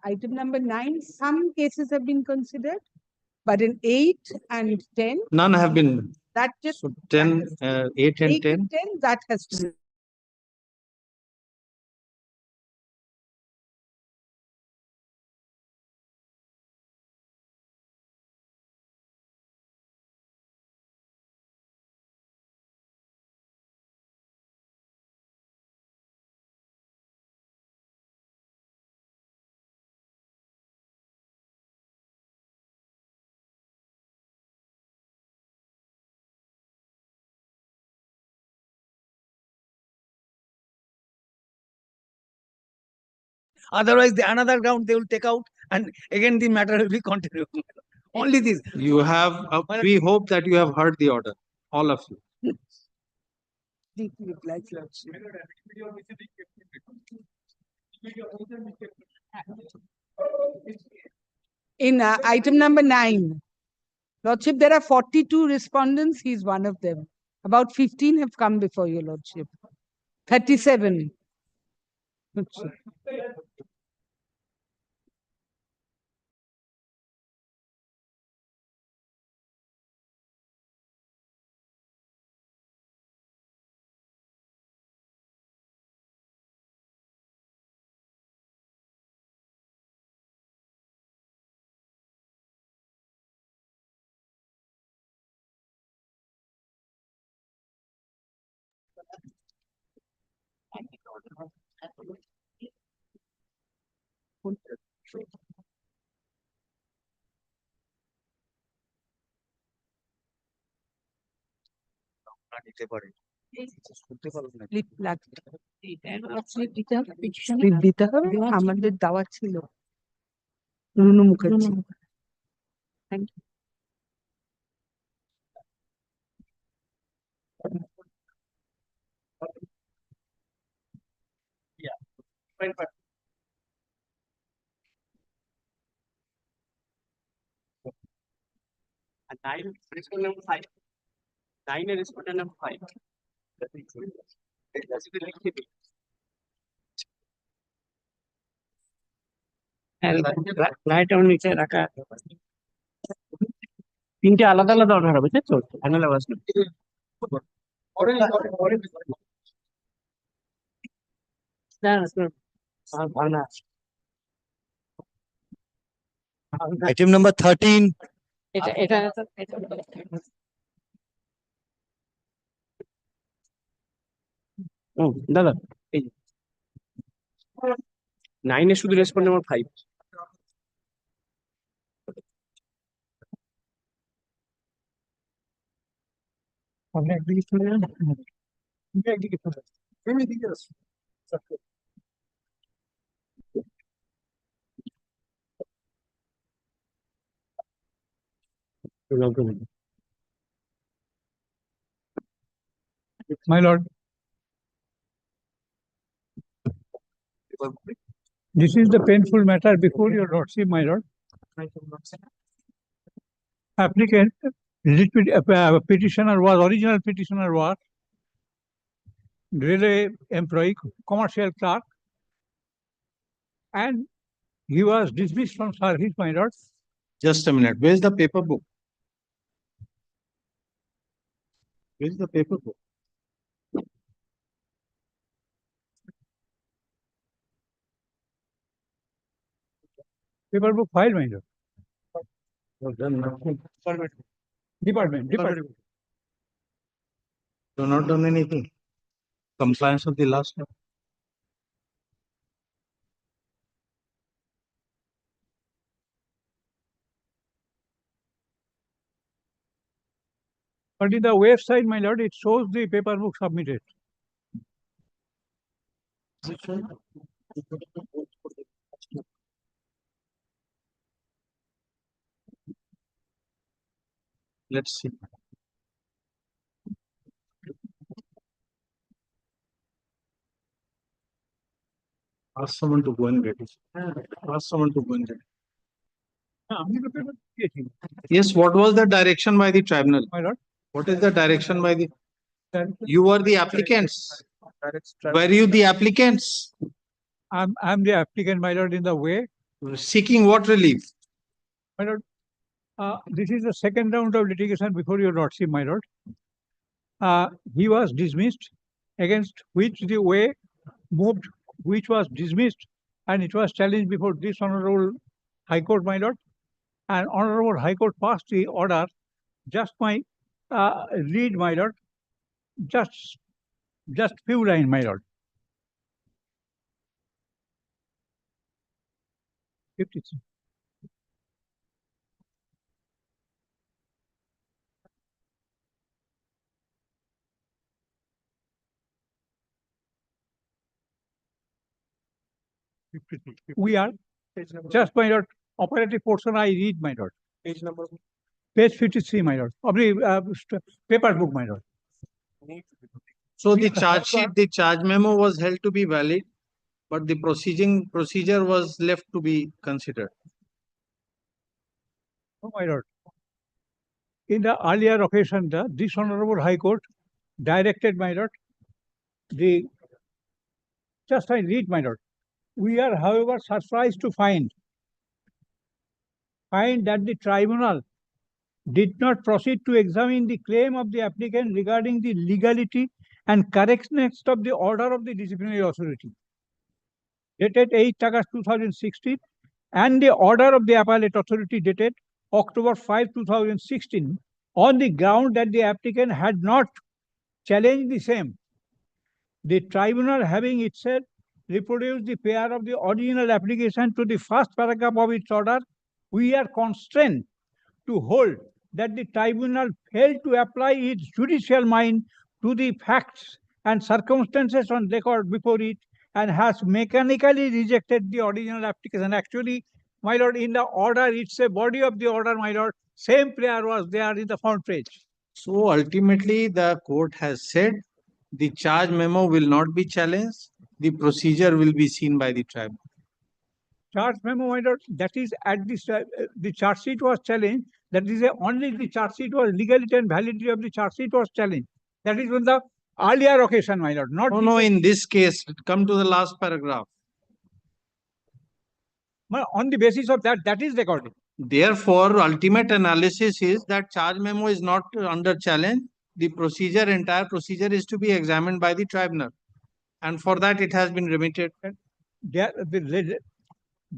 item number 9, some cases have been considered, but in 8 and 10, none have been. that just So 10, 8 and 8 10. and 10, that has to. Otherwise, another ground they will take out, and again the matter will be continued. Only this. You have, we hope that you have heard the order, all of you. Deeply obliged, Lordship. In item number 9, Lordship, there are 42 respondents. He's one of them. About 15 have come before your Lordship. 37. Lordship. দিতে হবে আমাদের দেওয়া ছিল Runu Mukherjee thank you And 9 respondent number 5. 9 and respondent number 5. Right on নিচে রাখা তিনটে আলাদা আলাদা অর্ডার হবে তাই তো ফাইনাল আওয়াজ না Item number 13. এটা এটা দাদা এই 9 এ শুধু রেসপন্ড নাম্বার 5 আপনি একদিকে চলে যান তুমি একদিকে চলে যান তুমি এদিকে আসো My lord, this is the painful matter before your lordship, my lord. Applicant, petitioner was, original petitioner was railway employee, commercial clerk, and he was dismissed from service, my lord. Just a minute. Where's the paper book? Where's the paper book? Paper book file, my lord. Department. You have not done anything. Compliance of the last one. But in the website, my lord, it shows the paper book submitted. Let's see. Ask someone to go and get it. Ask someone to go and get it. Yes, what was the direction by the tribunal? My lord. What is the direction by the? You were the applicants. Were you the applicants? I'm the applicant, my lord, in the way. Seeking what relief? My lord, this is the second round of litigation before your lordship, my lord. He was dismissed, against which the way moved, which was dismissed, and it was challenged before this honorable High Court, my lord. And honorable High Court passed the order. Just my read, my lord. Just few lines, my lord. 53. We are just, my lord, operative portion I read, my lord. Page number. Page 53, my lord, of the paper book, my lord. So the charge sheet, the charge memo was held to be valid, but the procedure was left to be considered. Oh, my lord. In the earlier occasion, the dishonorable High Court directed, my lord, just I read, my lord. We are, however, surprised to find that the tribunal did not proceed to examine the claim of the applicant regarding the legality and correctness of the order of the disciplinary authority dated 8 August 2016 and the order of the appellate authority dated October 5, 2016 on the ground that the applicant had not challenged the same. The tribunal, having itself reproduced the pair of the original application to the first paragraph of its order, we are constrained to hold that the tribunal failed to apply its judicial mind to the facts and circumstances on record before it and has mechanically rejected the original application. Actually, my lord, in the order, it's a body of the order, my lord. Same prayer was there in the front page. So ultimately, the court has said the charge memo will not be challenged. The procedure will be seen by the tribunal. Charge memo, my lord, that is at this, the charge sheet was challenged. That is only the charge sheet was legality and validity of the charge sheet was challenged. That is on the earlier occasion, my lord. Not No, in this case, come to the last paragraph. On the basis of that, that is recorded. Therefore, ultimate analysis is that charge memo is not under challenge. The procedure, entire procedure is to be examined by the tribunal. And for that, it has been remitted. The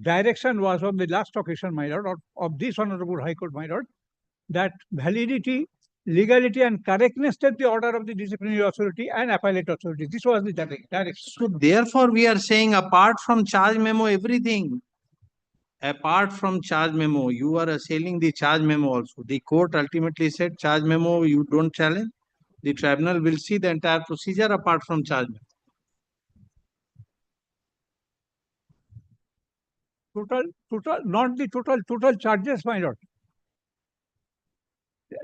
direction was on the last occasion, my lord, of this honorable High Court, my lord, that validity, legality and correctness of the order of the disciplinary authority and appellate authority. This was the direction. So therefore, we are saying apart from charge memo, everything. Apart from charge memo, you are assailing the charge memo also. The court ultimately said charge memo you don't challenge. The tribunal will see the entire procedure apart from charge memo. Not the total charges, my lord.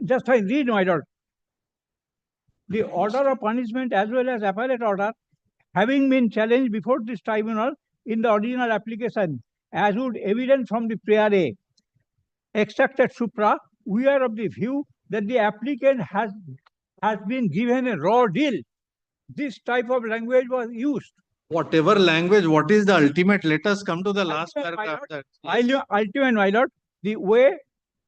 Just I read, my lord. The order of punishment as well as appellate order having been challenged before this tribunal in the original application, as would evident from the prior A, extracted supra, we are of the view that the applicant has been given a raw deal. This type of language was used. Whatever language, what is the ultimate? Let us come to the last paragraph. Ultimate, my lord, the way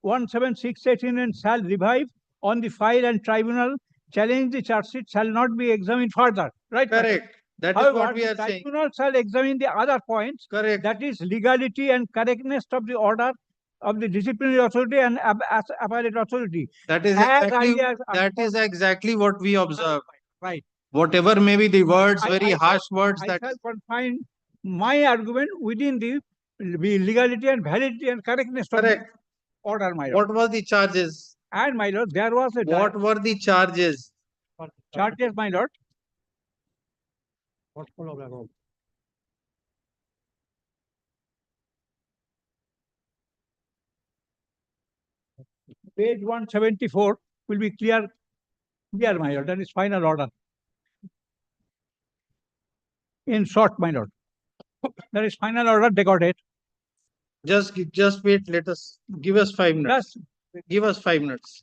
17618 shall revive on the file and tribunal challenge the charge sheet shall not be examined further. Right? Correct. That is However, what we are the saying. tribunal shall examine the other points. Correct. That is legality and correctness of the order of the disciplinary authority and appellate authority. That is exactly what we observe. Right. Whatever may be the words, very harsh words. I That shall confine my argument within the legality and validity and correctness of the order, my lord. What were the charges? And my lord, there was a What were the charges? Charges, my lord. Page 174 will be clear, my lord. That is final order. In short, my lord. That is final order decoded. Just wait. Let us give us 5 minutes. Give us 5 minutes.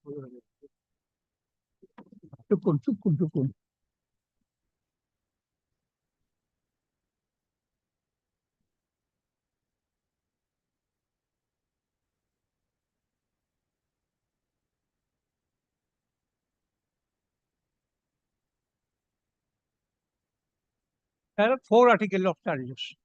There are 4 articles of charges.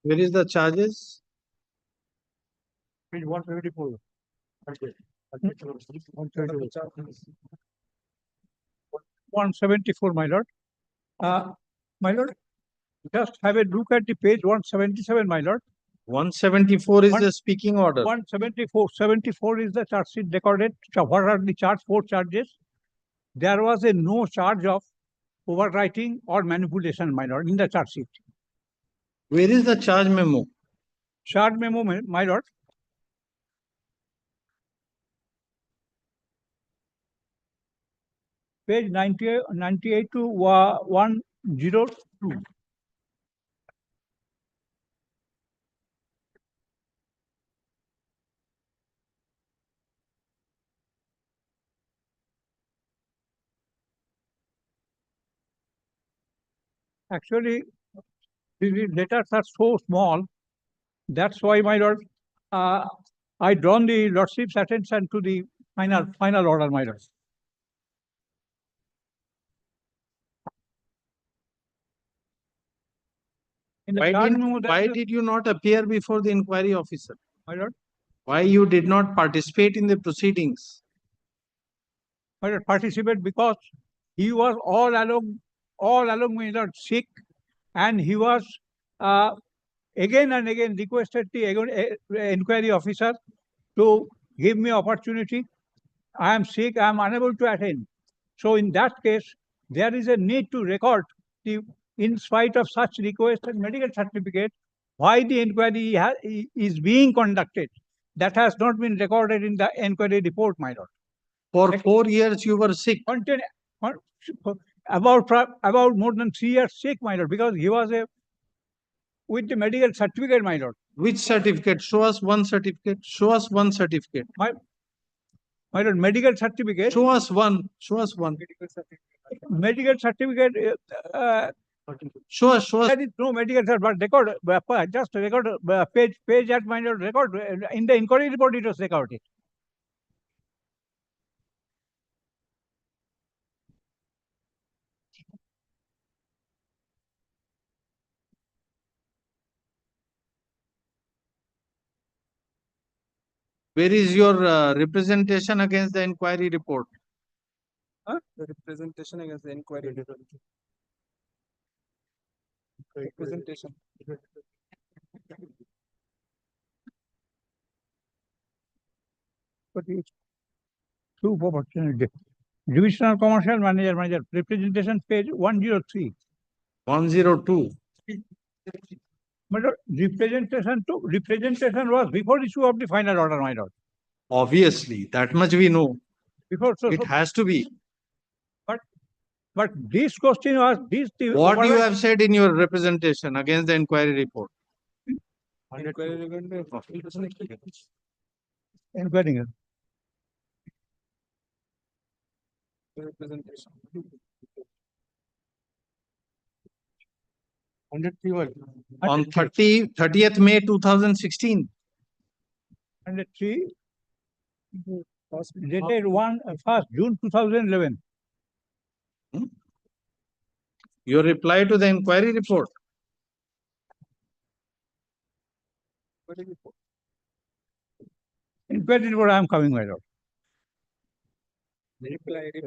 Where is the charges? Page 174. 174, my lord. My lord, just have a look at the page 177, my lord. 174 is the speaking order. 174 is the charge sheet recorded. What are the charge? 4 charges. There was a no charge of overwriting or manipulation, my lord, in the charge sheet. Where is the charge memo? Charge memo, my lord. Page 98 to 102. Actually, these letters are so small. That's why, my lord, I drawn the lordship's attention to the final order, my lord. In the Why charge didn't, memo, there why is a- did you not appear before the inquiry officer? My lord, Why you did not participate in the proceedings? my lord, participate because he was all along, my lord, sick, and he was again and again requested the inquiry officer to give me opportunity. I am sick, I am unable to attend. So in that case, there is a need to record the, in spite of such request and medical certificate, why the inquiry is being conducted. That has not been recorded in the inquiry report, my lord. For 4 years you were sick. About more than 3 years sick, my lord, because he was with the medical certificate, my lord. Which certificate? Show us one certificate. Show us one certificate. My lord, medical certificate. Show us one. Show us one. Medical certificate. Show us. There is no medical certificate, but record, just record page at my lord, record in the inquiry report. It was recorded. Where is your representation against the inquiry report? The representation against the inquiry. Representation. But it's two opportunity. Divisional commercial manager, representation page 103. 102. My lord, representation was before issue of the final order, my lord. Obviously, that much we know. Before, it has to be. But this question was this. What you have said in your representation against the inquiry report? Inquiry. Representation. 103 what? On 30th May 2016. 103. Dated 1st June 2011. Your reply to the inquiry report. Inquiry report, I am coming, my lord. Reply to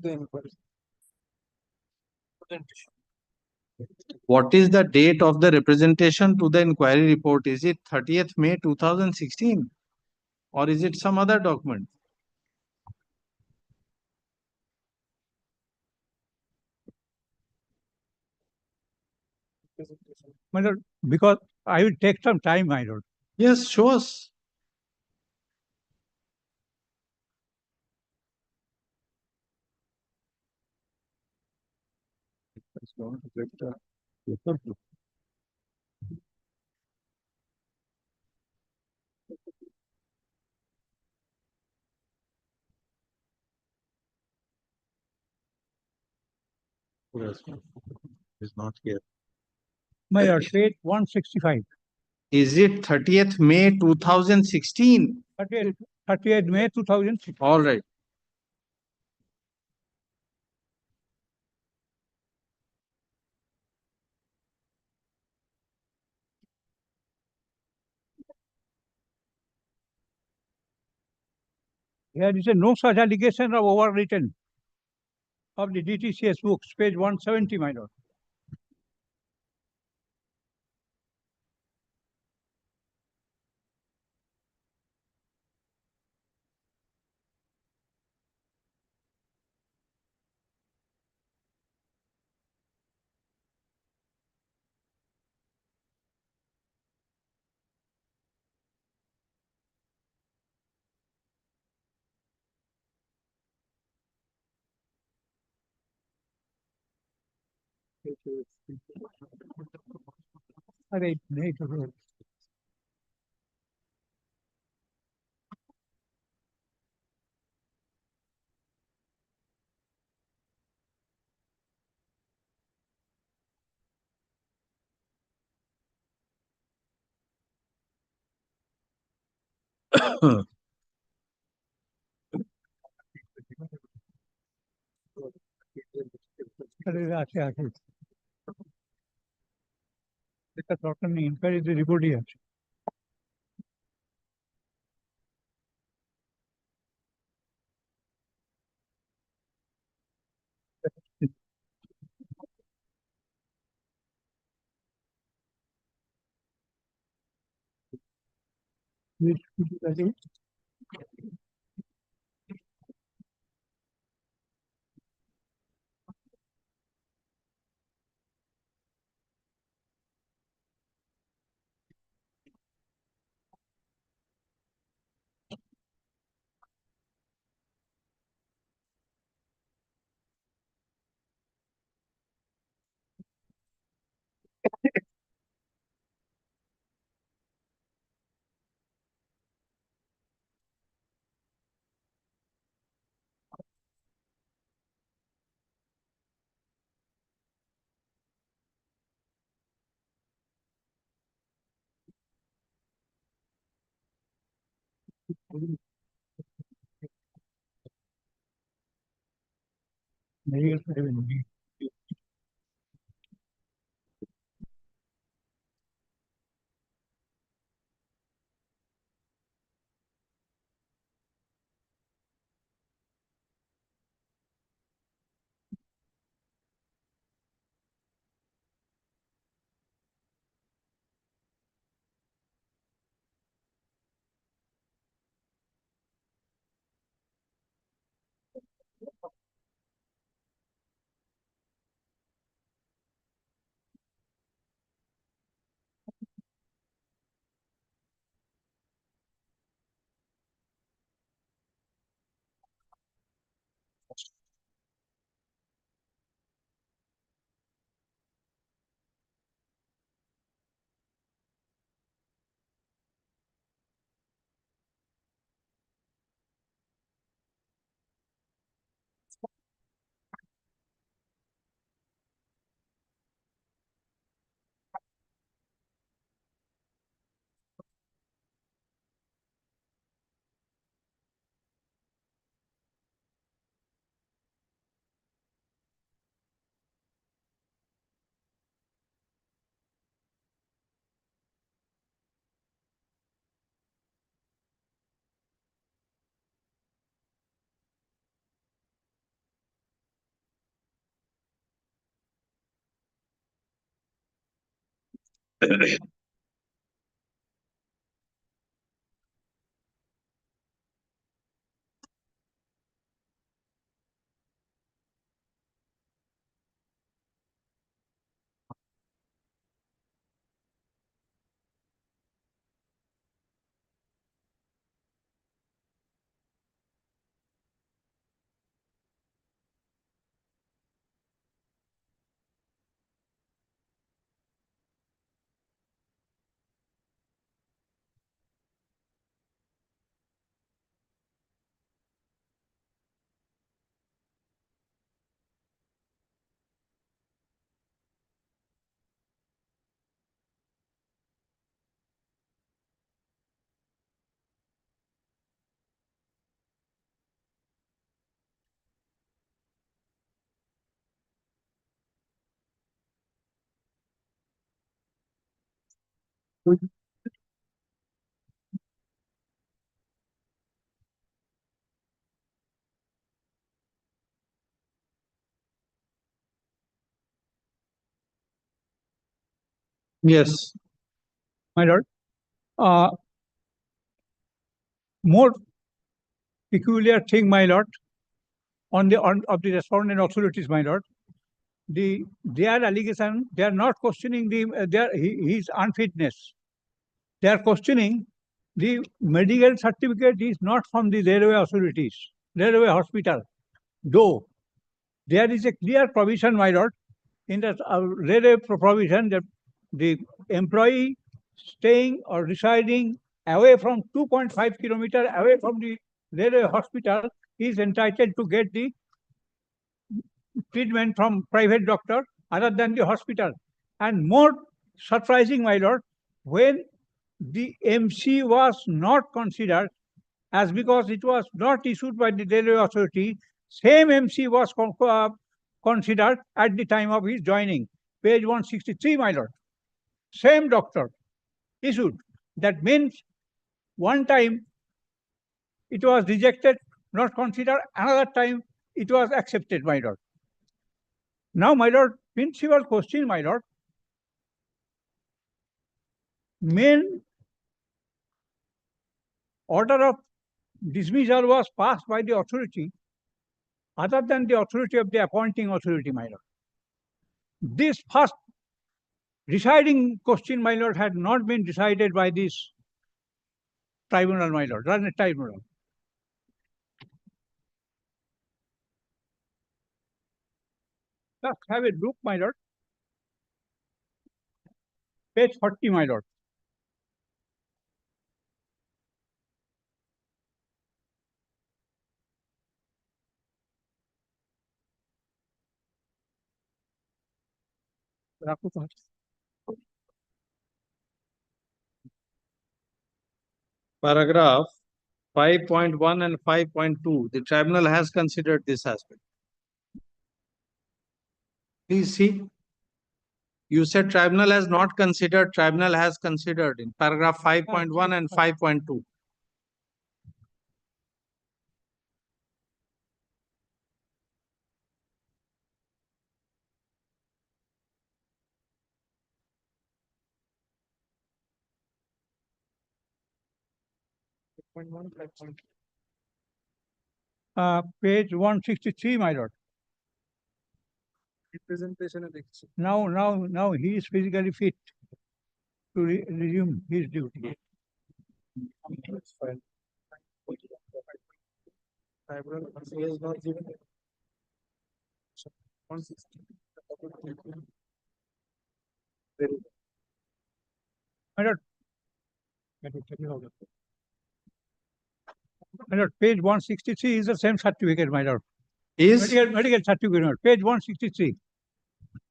the inquiry. What is the date of the representation to the inquiry report? Is it 30th May 2016 or is it some other document? My lord, because I will take some time, my lord. Yes, show us. Is not here. My lord, page 165. Is it 30th May 2016? 30th May 2016. All right. Here is a no such allegation of overwritten of the DTCS books, page 170, my lord. अरे नहीं तो अरे आके आके এটা দরকার নেই, inquiry রিপোর্টই আছে। Yes. My lord, more peculiar thing, my lord, of the respondent authorities, my lord. Their allegation, they are not questioning his unfitness. They are questioning the medical certificate is not from the railway authorities, railway hospital. Though there is a clear provision, my lord, in the railway provision that the employee staying or residing away from 2.5 kilometers away from the railway hospital is entitled to get the treatment from private doctor other than the hospital. And more surprising, my lord, when the MC was not considered as because it was not issued by the railway authority, same MC was considered at the time of his joining. Page 163, my lord. same doctor issued. That means one time it was rejected, not considered, another time it was accepted, my lord. Now, my lord, principal question, my lord, main order of dismissal was passed by the authority other than the authority of the appointing authority, my lord. This first deciding question, my lord, had not been decided by this tribunal, my lord, learned tribunal. Just have a look, my lord. Page 40, my lord. Paragraph 5.1 and 5.2, the tribunal has considered this aspect. Please see. You said tribunal has not considered, tribunal has considered in paragraph 5.1 and 5.2. Page 163, my lord. Representation and exit. Now he is physically fit to resume his duty. Tribunal he has not given. 160. My lord. My lord, page 163 is the same certificate, my lord. Is medical certificate, my lord. Page 163.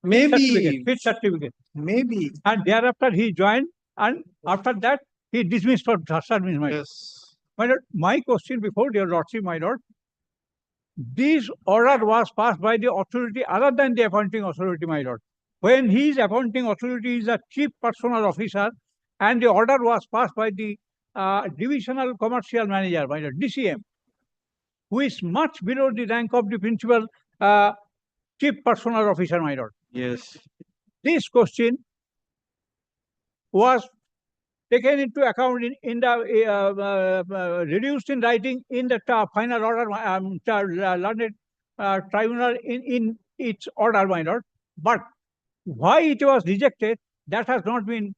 Maybe. Fit certificate. Maybe. And thereafter he joined, and after that he dismissed for service, my lord. Yes. My lord, my question before your lordship, my lord, this order was passed by the authority other than the appointing authority, my lord. When his appointing authority is a chief personal officer, and the order was passed by the divisional commercial manager, by the DCM, who is much below the rank of the principal chief personal officer, my lord. Yes. This question was taken into account in the reduced in writing in the final order, learned tribunal in its order, my lord. But why it was rejected, that has not been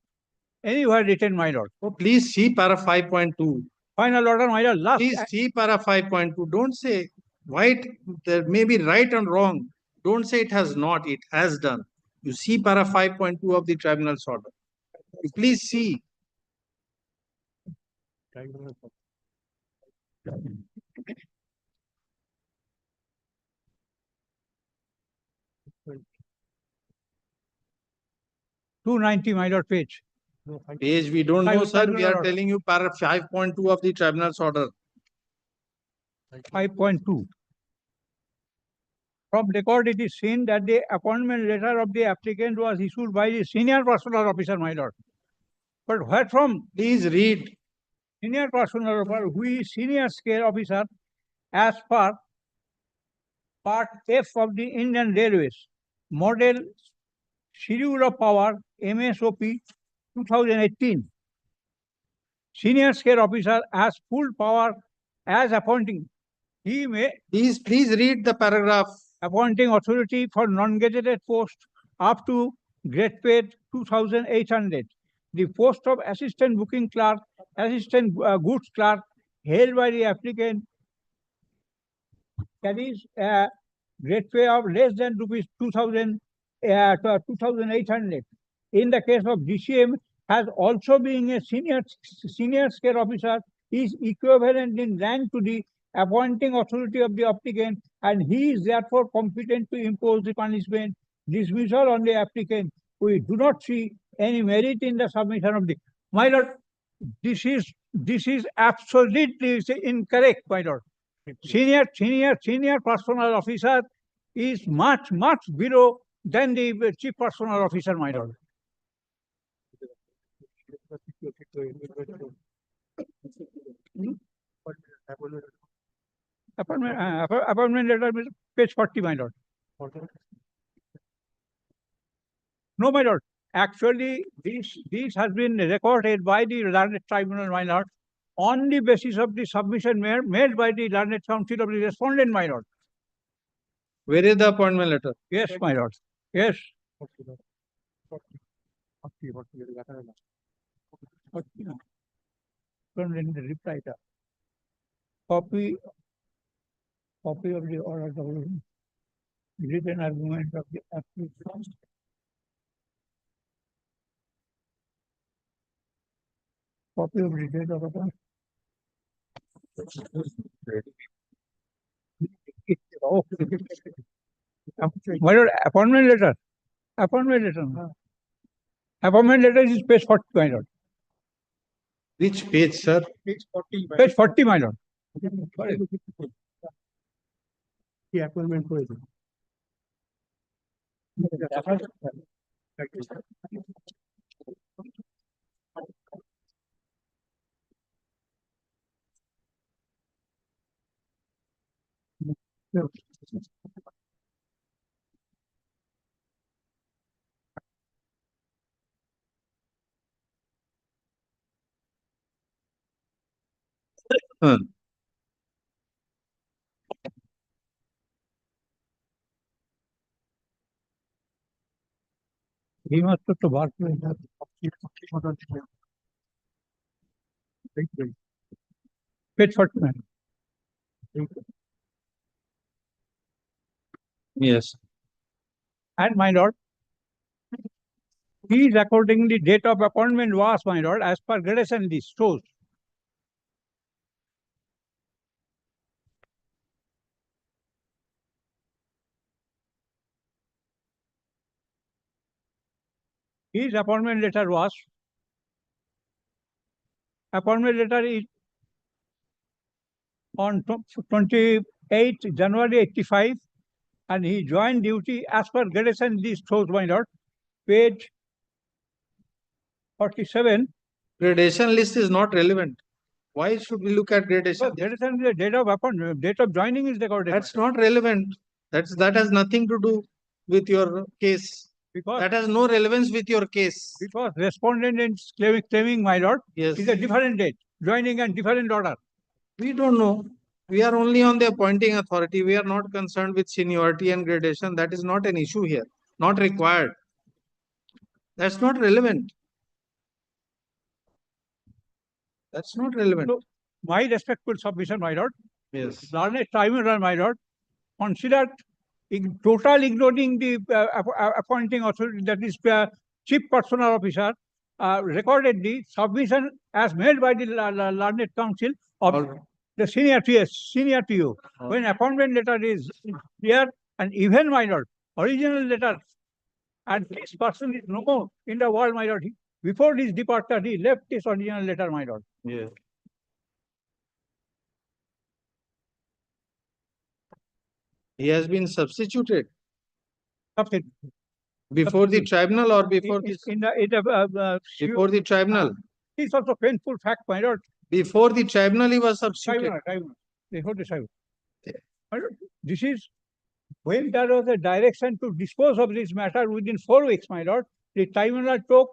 anywhere written, my lord. Oh, please see para 5.2. Final order, my lord. Last. Please see para 5.2. Don't say why there may be right and wrong. Don't say it has not. It has done. You see para 5.2 of the tribunal's order. You please see. Tribunal. 290, my lord, page. Page we don't know, sir. We Tribunal are order. telling you para 5.2 of the tribunal's order. 5.2. From record, it is seen that the appointment letter of the applicant was issued by the senior personal officer, my lord. But where from? Please read. Senior personal officer, who is senior scale officer as per Part F of the Indian Railways, Model Schedule of Power, MSOP 2018. Senior scale officer has full power as appointing. He may please read the paragraph. Appointing authority for non-gazetted post up to grade paid 2,800. The post of assistant booking clerk, assistant goods clerk held by the applicant carries a grade pay of less than rupees 2,800. In the case of DCM, has also being a senior scale officer, is equivalent in rank to the appointing authority of the applicant, and he is therefore competent to impose the punishment dismissal on the applicant. We do not see any merit in the submission of the. My lord, this is absolutely incorrect, my lord. Senior personal officer is much below than the chief personal officer, my lord. Appointment letter, page 40, my lord. No, my lord. Actually, this has been recorded by the learned tribunal, my lord, on the basis of the submission made by the learned counsel of the respondent, my lord. Where is the appointment letter? Yes, my lord. Yes. Reply the copy of the order of written argument of the applicant. Copy of the date of appointment. My lord, appointment letter. Appointment letter. Appointment letter is page 40, my lord. Which page, sir? Page 40. Page 40, my lord. The appointment for he must have to work with page 49. Yes. And my lord, he is accordingly date of appointment was, my lord, as per gradation list shows. His appointment letter was, appointment letter is on 28th January 85, and he joined duty as per gradation list shows, my lord, page 47. Gradation list is not relevant. Why should we look at gradation? So gradation is the date of appointment, date of joining is recorded. That's not relevant. That has nothing to do with your case. Because that has no relevance with your case. Because respondent is claiming, my lord, Yes. is a different date, joining and different order. We don't know. We are only on the appointing authority. We are not concerned with seniority and gradation. That is not an issue here. Not required. That's not relevant. That's not relevant. So, my respectful submission, my lord. Yes. Learned tribunal, my lord, considered total ignoring the appointing authority, that is chief personal officer, recorded the submission as made by the learned counsel of the senior PO. When appointment letter is here, and even, my lord, original letter, and this person is no more in the world, my lord. Before his departure, he left this original letter, my lord. Yes. He has been substituted. Before the tribunal or before this? Before the tribunal. It's also painful fact, my lord. Before the tribunal, he was substituted. Tribunal. Before the tribunal. My lord, this is when there was a direction to dispose of this matter within 4 weeks, my lord. The tribunal took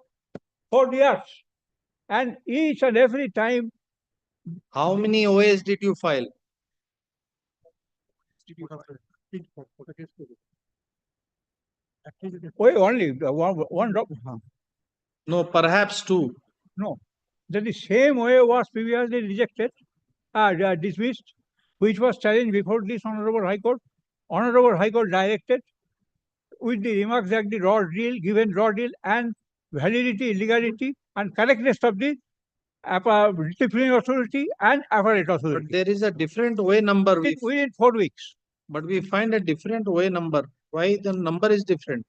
4 years, and each and every time. How many OAs did you file? Only one drop. No, perhaps 2. No, that the same way was previously rejected, dismissed, which was challenged before this Honorable High Court. Honorable High Court directed with the remarks that the raw deal, given raw deal, and validity, legality, and correctness of the disciplinary authority and appellate authority. But there is a different OA number. Within 4 weeks. But we find a different OA number. Why the number is different?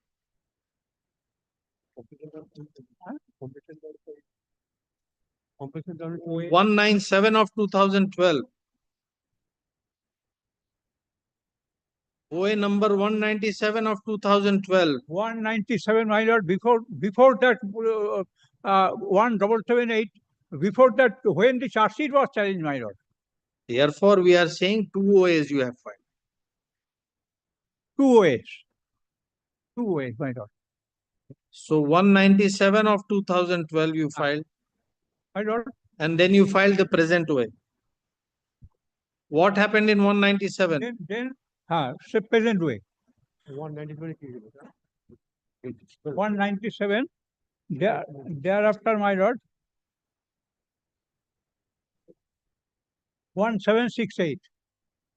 197 of 2012. OA number 197 of 2012. 197, my lord. Before that, 1778, before that, when the charge sheet was challenged, my lord. Therefore, we are saying 2 OAs you have filed. 2 OAs. 2 OAs, my lord. So 197 of 2012 you filed. My lord. And then you filed the present OA. What happened in 197? Then present way. 197. Thereafter, my lord. 1768.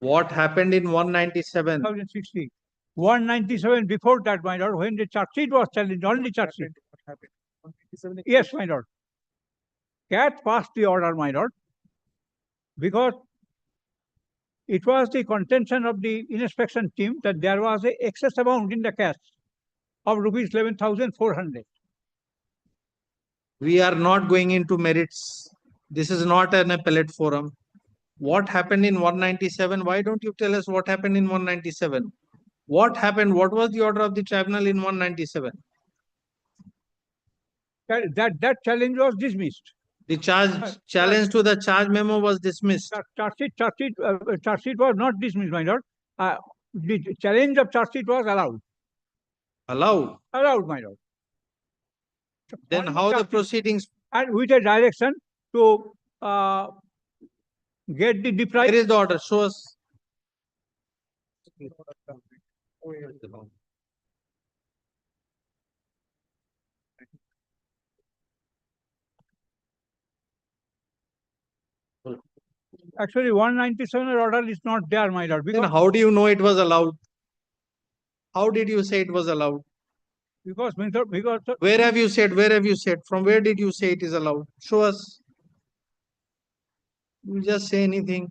What happened in 197? 2016. 197 before that, my lord, when the charge sheet was challenged, only charge sheet. Yes, my lord. CAT passed the order, my lord, because it was the contention of the inspection team that there was an excess amount in the cash of rupees 11,400. We are not going into merits. This is not an appellate forum. What happened in 197? Why don't you tell us what happened in 197? What happened? What was the order of the tribunal in 197? That challenge was dismissed. The challenge to the charge memo was dismissed. Charge sheet was not dismissed, my lord. The challenge of charge sheet was allowed. Allowed? Allowed, my lord. Then how the proceedings? And with a direction to get the deprived. Where is the order? Show us. Actually, 197 order is not there, my lord. Then how do you know it was allowed? How did you say it was allowed? Because where have you said? Where have you said? From where did you say it is allowed? Show us. You just say anything.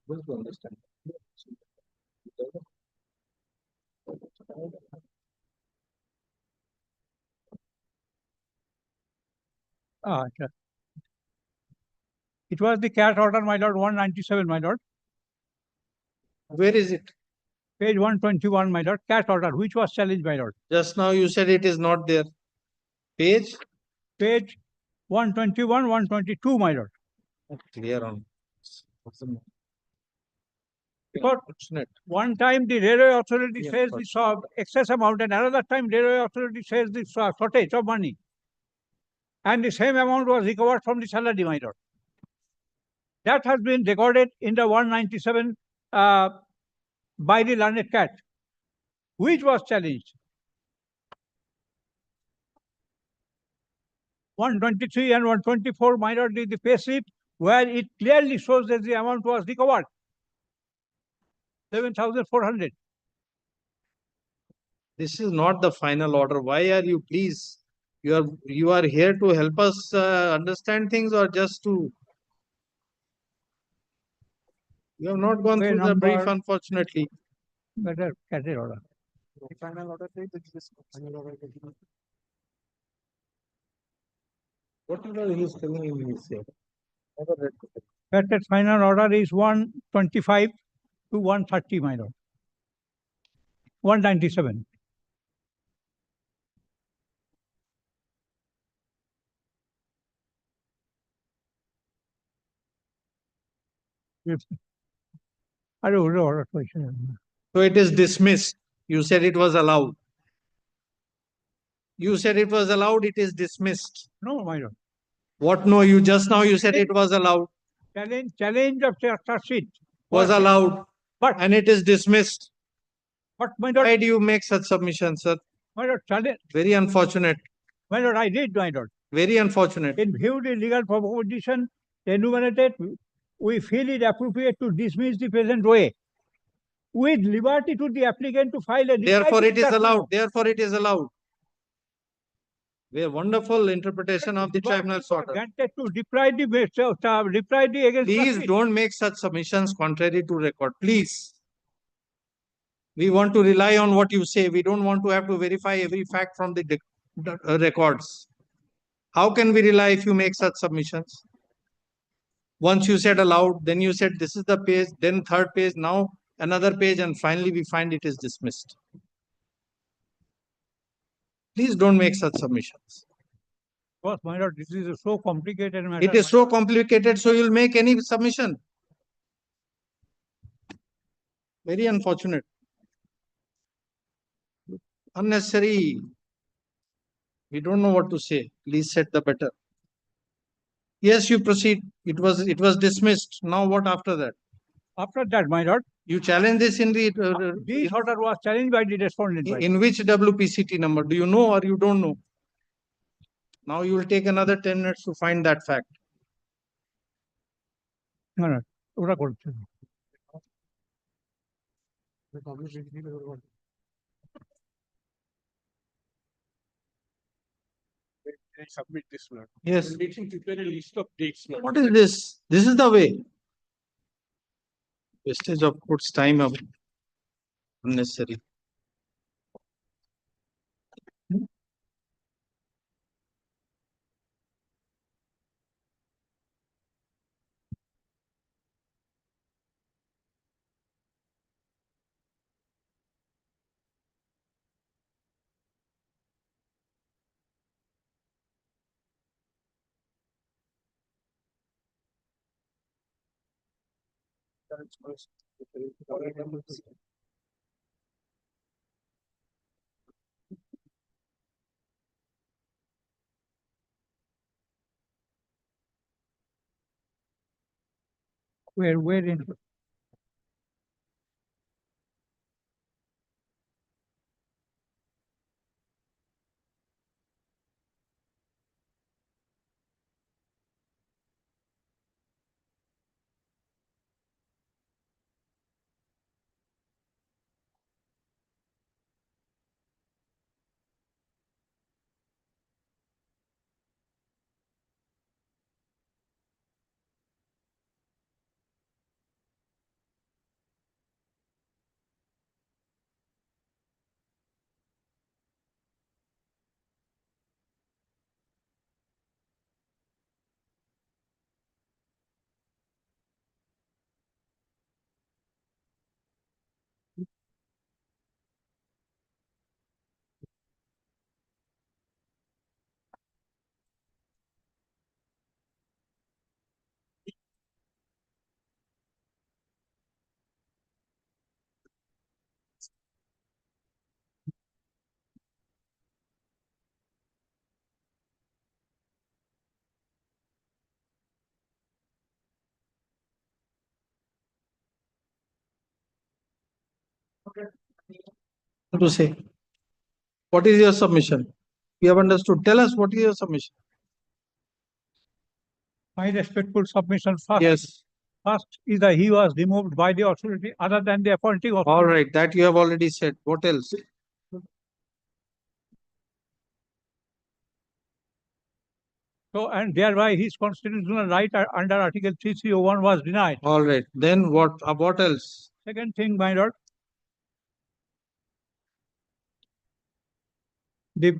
To understand. Sure. It was the CAT order, my lord, 197, my lord. Where is it? Page 121, my lord, CAT order, which was challenged, my lord. Just now you said it is not there. Page? Page 121, 122, my lord. Clear on. Because one time the railway authority says the excess amount, and another time railway authority says the shortage of money. And the same amount was recovered from the salary, my lord. That has been recorded in the 197 by the learned CAT, which was challenged. 123 and 124, my lord, the pay slip, where it clearly shows that the amount was recovered. 11,400. This is not the final order. Why are you, please? You are here to help us understand things, or just to? You have not gone through the brief, unfortunately. Better CAT order. Final order. What order he is telling in his here? That final order is 125 to 130, my lord. 197. So it is dismissed. You said it was allowed. You said it was allowed, it is dismissed. No, my lord. What no? You just now you said it was allowed. Challenge of charge sheet Was allowed. And it is dismissed. But my lord, why do you make such submissions, sir? My lord, challenge. Very unfortunate. My lord, I did, my lord. Very unfortunate. In view of the legal proposition enumerated, we feel it appropriate to dismiss the present way, with liberty to the applicant to file a. Therefore, it is allowed. Therefore, it is allowed. A wonderful interpretation of the tribunal's order. Granted to deprive the against. Please don't make such submissions contrary to record. Please. We want to rely on what you say. We don't want to have to verify every fact from the records. How can we rely if you make such submissions? Once you said allowed, then you said this is the page, then third page, now another page, and finally we find it is dismissed. Please don't make such submissions. Because, my lord, this is a so complicated matter. It is so complicated, so you'll make any submission. Very unfortunate. Unnecessary. We don't know what to say. Please set the better. Yes, you proceed. It was dismissed. Now what after that? After that, my lord, you challenge this in the this order was challenged by the respondent. in which WPCT number? Do you know or you don't know? Now you will take another 10 minutes to find that fact. No, no. ওটা করছে না। Submit this one. Yes. Meeting prepare a list of dates. What is this? This is the way. Wastage of court's time of unnecessary. Where in? To say, what is your submission? You have understood. Tell us what is your submission. My respectful submission first. Yes. First is that he was removed by the authority other than the appointing authority. All right, that you have already said. What else? So, and thereby his constitutional right under Article 3301 was denied. All right. Then what else? Second thing, my lord, the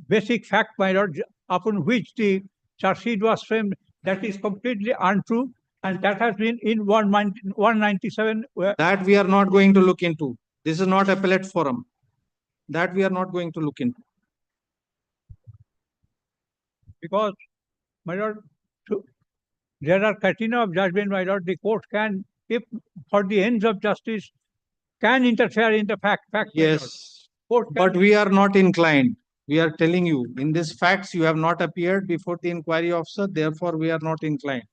basic fact, my lord, upon which the charge sheet was framed, that is completely untrue, and that has been in 197. That we are not going to look into. This is not appellate forum. That we are not going to look into. Because, my lord, there are criteria of judgment, my lord. The court can, if for the ends of justice, can interfere in the fact. Yes, but we are not inclined. We are telling you, in these facts, you have not appeared before the inquiry officer, therefore we are not inclined.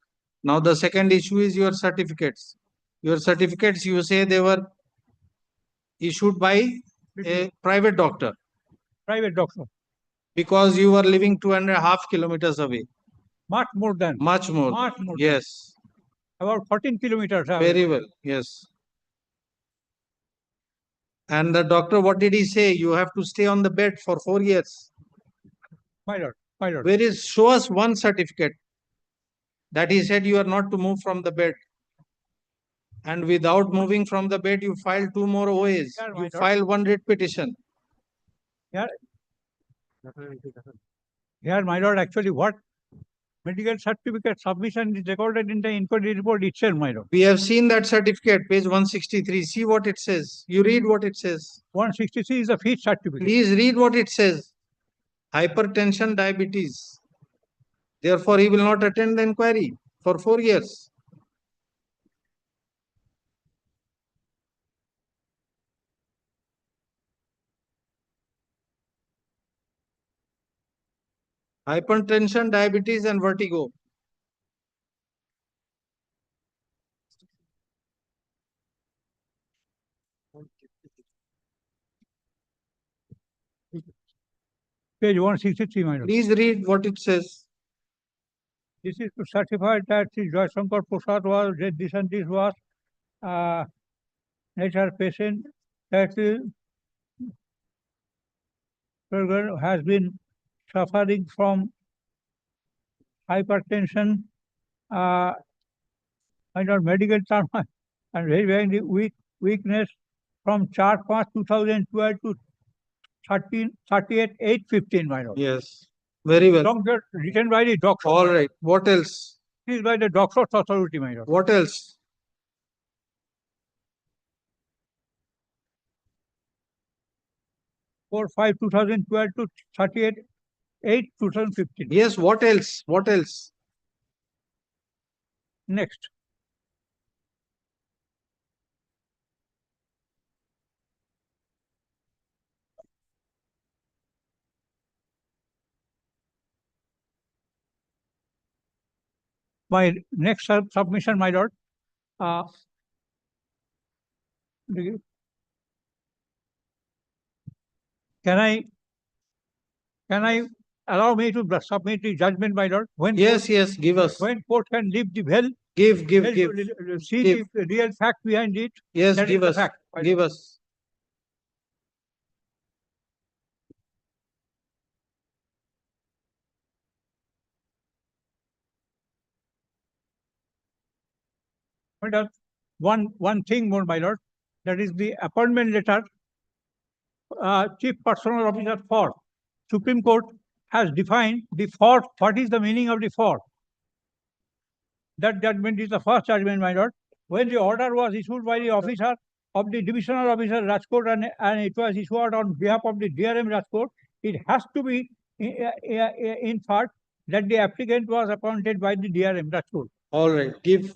Now the second issue is your certificates. Your certificates, you say they were issued by a private doctor. Private doctor. Because you were living 2.5 kilometers away. Much more than. Much more. Much more. Yes. About 14 kilometers away. Very well. Yes. And the doctor, what did he say? You have to stay on the bed for 4 years. My lord. My lord. Where is, show us one certificate that he said you are not to move from the bed. And without moving from the bed, you file 2 more OAs. Yeah, you file 1 writ petition. Yeah. Here, my lord, actually what medical certificate submission is recorded in the inquiry report itself, my lord. We have seen that certificate, page 163. See what it says. You read what it says. 163 is a fit certificate. Please read what it says. Hypertension, diabetes. Therefore, he will not attend the inquiry for 4 years. Hypertension, diabetes, and vertigo. Page 163, my lord. Please read what it says. This is to certify that the Jaishankar Prasad was, this and this was, nature patient, that has been suffering from hypertension, under medical term, and very weakness from 4/5/2012 to 38/8/15, my lord. Yes, very well. Doctor, written by the doctor. All right. What else? It is by the doctor's authority, my lord. What else? For 5/2012 to 38/8/2015. Yes, what else? What else? Next. My next submission, my lord. Can I allow me to submit the judgment, my lord? When Yes, yes, give us. When court can leave the well. Give. See Give. the real fact behind it. Yes, that is give the us. fact. Give us. My lord, one thing more, my lord, that is the appointment letter, Chief Personal Officer for. Supreme Court has defined the for. What is the meaning of the for? That judgment is the first judgment, my lord. When the order was issued by the officer of the divisional officer Rajkot and it was issued on behalf of the DRM Rajkot, it has to be inferred that the applicant was appointed by the DRM Rajkot. All right. Give.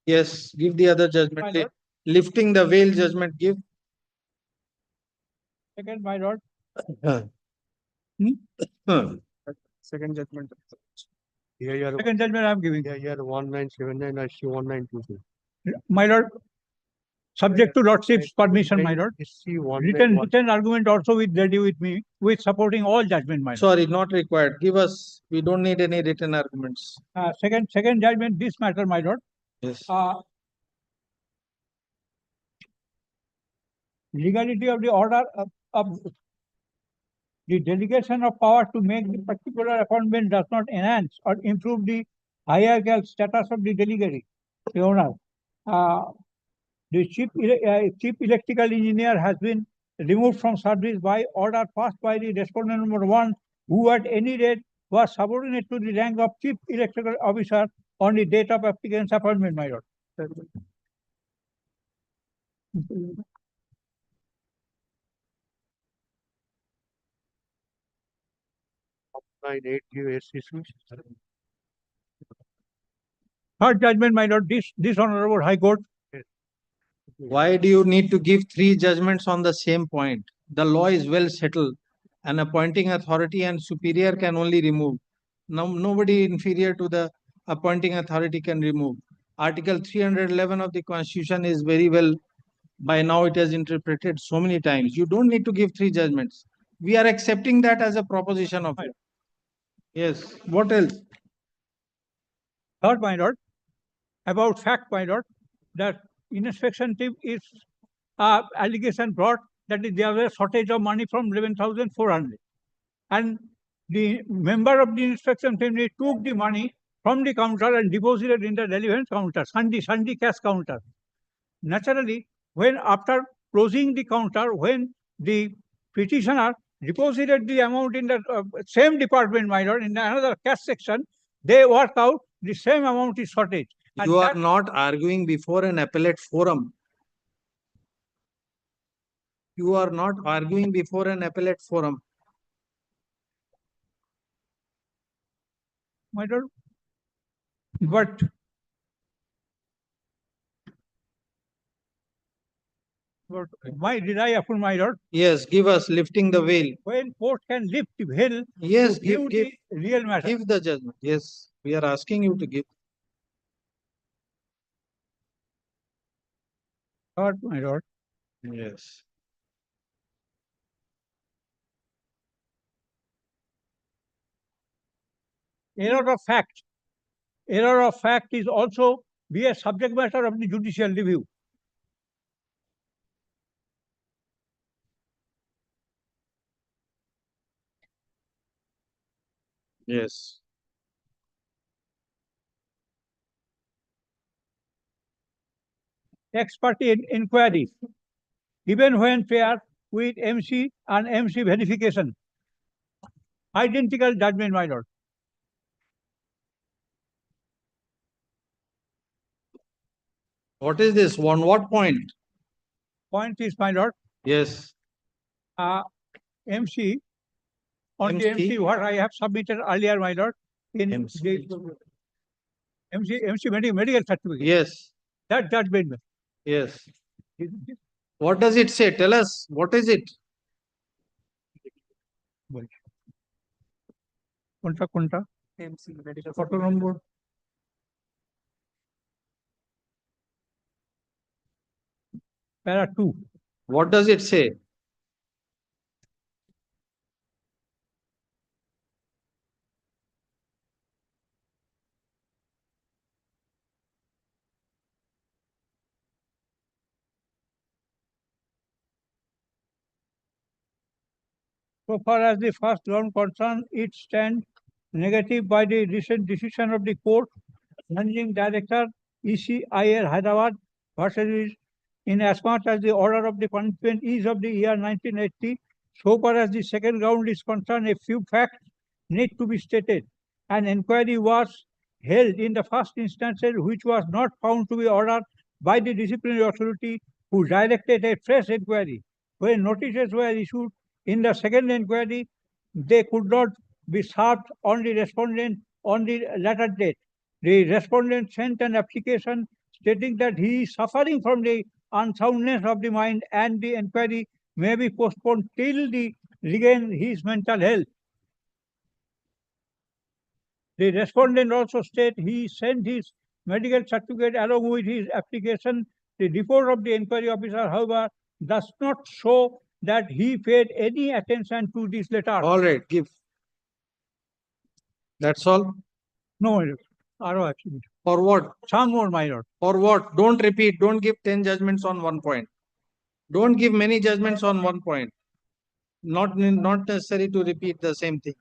Yes, give the other judgment. Lifting the veil judgment, give. Second, my lord. Second judgment. Second judgment I am giving. Here 1979, I see 1922. My lord, subject to lordship's permission, my lord. Written argument also ready with me, with supporting all judgment, my lord. Sorry, not required. Give us. We don't need any written arguments. Second judgment, this matter, my lord. Yes. Legality of the order of the delegation of power to make the particular appointment does not enhance or improve the hierarchical status of the delegate. Your Honor, the chief electrical engineer has been removed from service by order passed by the respondent number 1, who at any rate was subordinate to the rank of chief electrical officer on the date of applicant's appointment, my lord. 980 Third judgment, my lord, this Honorable High Court. Why do you need to give 3 judgments on the same point? The law is well settled. An appointing authority and superior can only remove. Nobody inferior to the appointing authority can remove. Article 311 of the Constitution is very well, by now it has interpreted so many times. You don't need to give 3 judgments. We are accepting that as a proposition of it. Yes. What else? Third, my lord, about fact, my lord, that inspection team is allegation brought that there was a shortage of money from 11,400. and the member of the inspection family took the money from the counter and deposited in the relevant counter, Sunday cash counter. Naturally, when after closing the counter, when the petitioner deposited the amount in the same department, my lord, in another cash section, they work out the same amount is shortage. And You are not arguing before an appellate forum. You are not arguing before an appellate forum. My lord, but why did I upon my lord? Yes, give us lifting the veil. When court can lift the veil, Yes, to view give the real matter. Give the judgment. Yes, we are asking you to give. Third, my lord. Yes. Error of fact. Error of fact is also be a subject matter of the judicial review. Yes. Ex parte inquiry, even when paired with MC and MC verification. Identical judgment, my lord. What is this? On what point? Point is, my lord, Yes. MC, on the MC, what I have submitted earlier, my lord, in the MC medical certificate. Yes. That judgment. Yes. What does it say? Tell us. What is it? Conta. MC medical Photo number. Para 2. What does it say? So far as the first ground concerned, it stands negative by the recent decision of the court, Managing Director, ECIL Hyderabad versus in as much as the order of the punishment is of the year 1980. So far as the second ground is concerned, a few facts need to be stated. An inquiry was held in the first instance, which was not found to be ordered by the disciplinary authority, who directed a fresh inquiry. When notices were issued in the second inquiry, they could not be served on the respondent on the latter date. The respondent sent an application stating that he is suffering from the unsoundness of the mind and the inquiry may be postponed till the regain his mental health. The respondent also state he sent his medical certificate along with his application. The report of the inquiry officer, however, does not show that he paid any attention to this letter. All right, give. That's all? No, my lord. For what? Some more, my lord. For what? Don't repeat. Don't give 10 judgments on one point. Don't give many judgments on one point. Not necessary to repeat the same thing.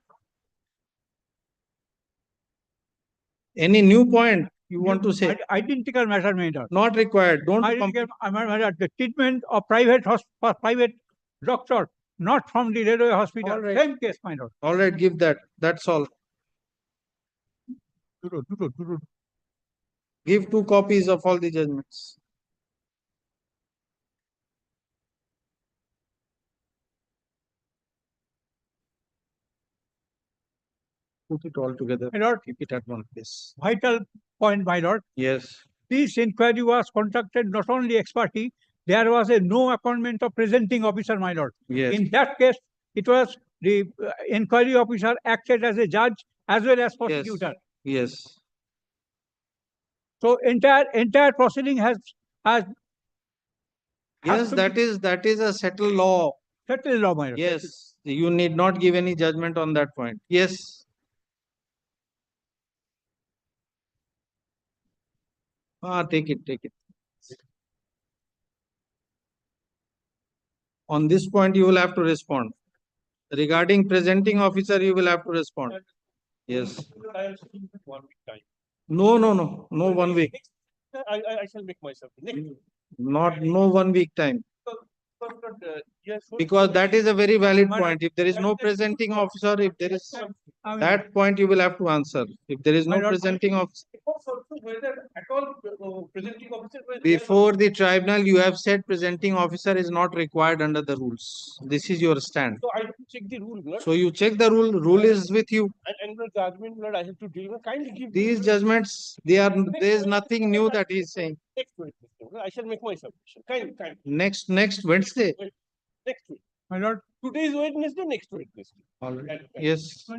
Any new point you want to say? Identical matter, my lord. Not required. Don't Identical matter. The treatment of private doctor, not from the railway hospital. All right. Same case, my lord. All right, give that. That's all. Give 2 copies of all the judgments. Put it all together. My lord, keep it at one place. Vital point, my lord. Yes. This inquiry was conducted not only ex parte, there was a no appointment of presenting officer, my lord. Yes. In that case, it was the inquiry officer acted as a judge as well as prosecutor. Yes. So entire proceeding has Yes, that is a settled law. Settled law, my lord. Yes. You need not give any judgment on that point. Yes. Take it. On this point, you will have to respond. Regarding presenting officer, you will have to respond. Yes. 1 week time. No, 1 week. I shall make myself. No 1 week time. Yes. Because that is a very valid point. If there is no presenting officer, if there is that point, you will have to answer. If there is no presenting officer. Whether at all presenting officer. Before the tribunal, you have said presenting officer is not required under the rules. This is your stand. So I have to check the rule. Blood. So you check the rule. Rule is with you. And the judgment blood I have to deal with. Kindly give These judgments, there is nothing new that he is saying. next week. I shall make my submission. Kindly. Next Wednesday. Next week. My lord, today is Wednesday, next Wednesday. All right. Yes.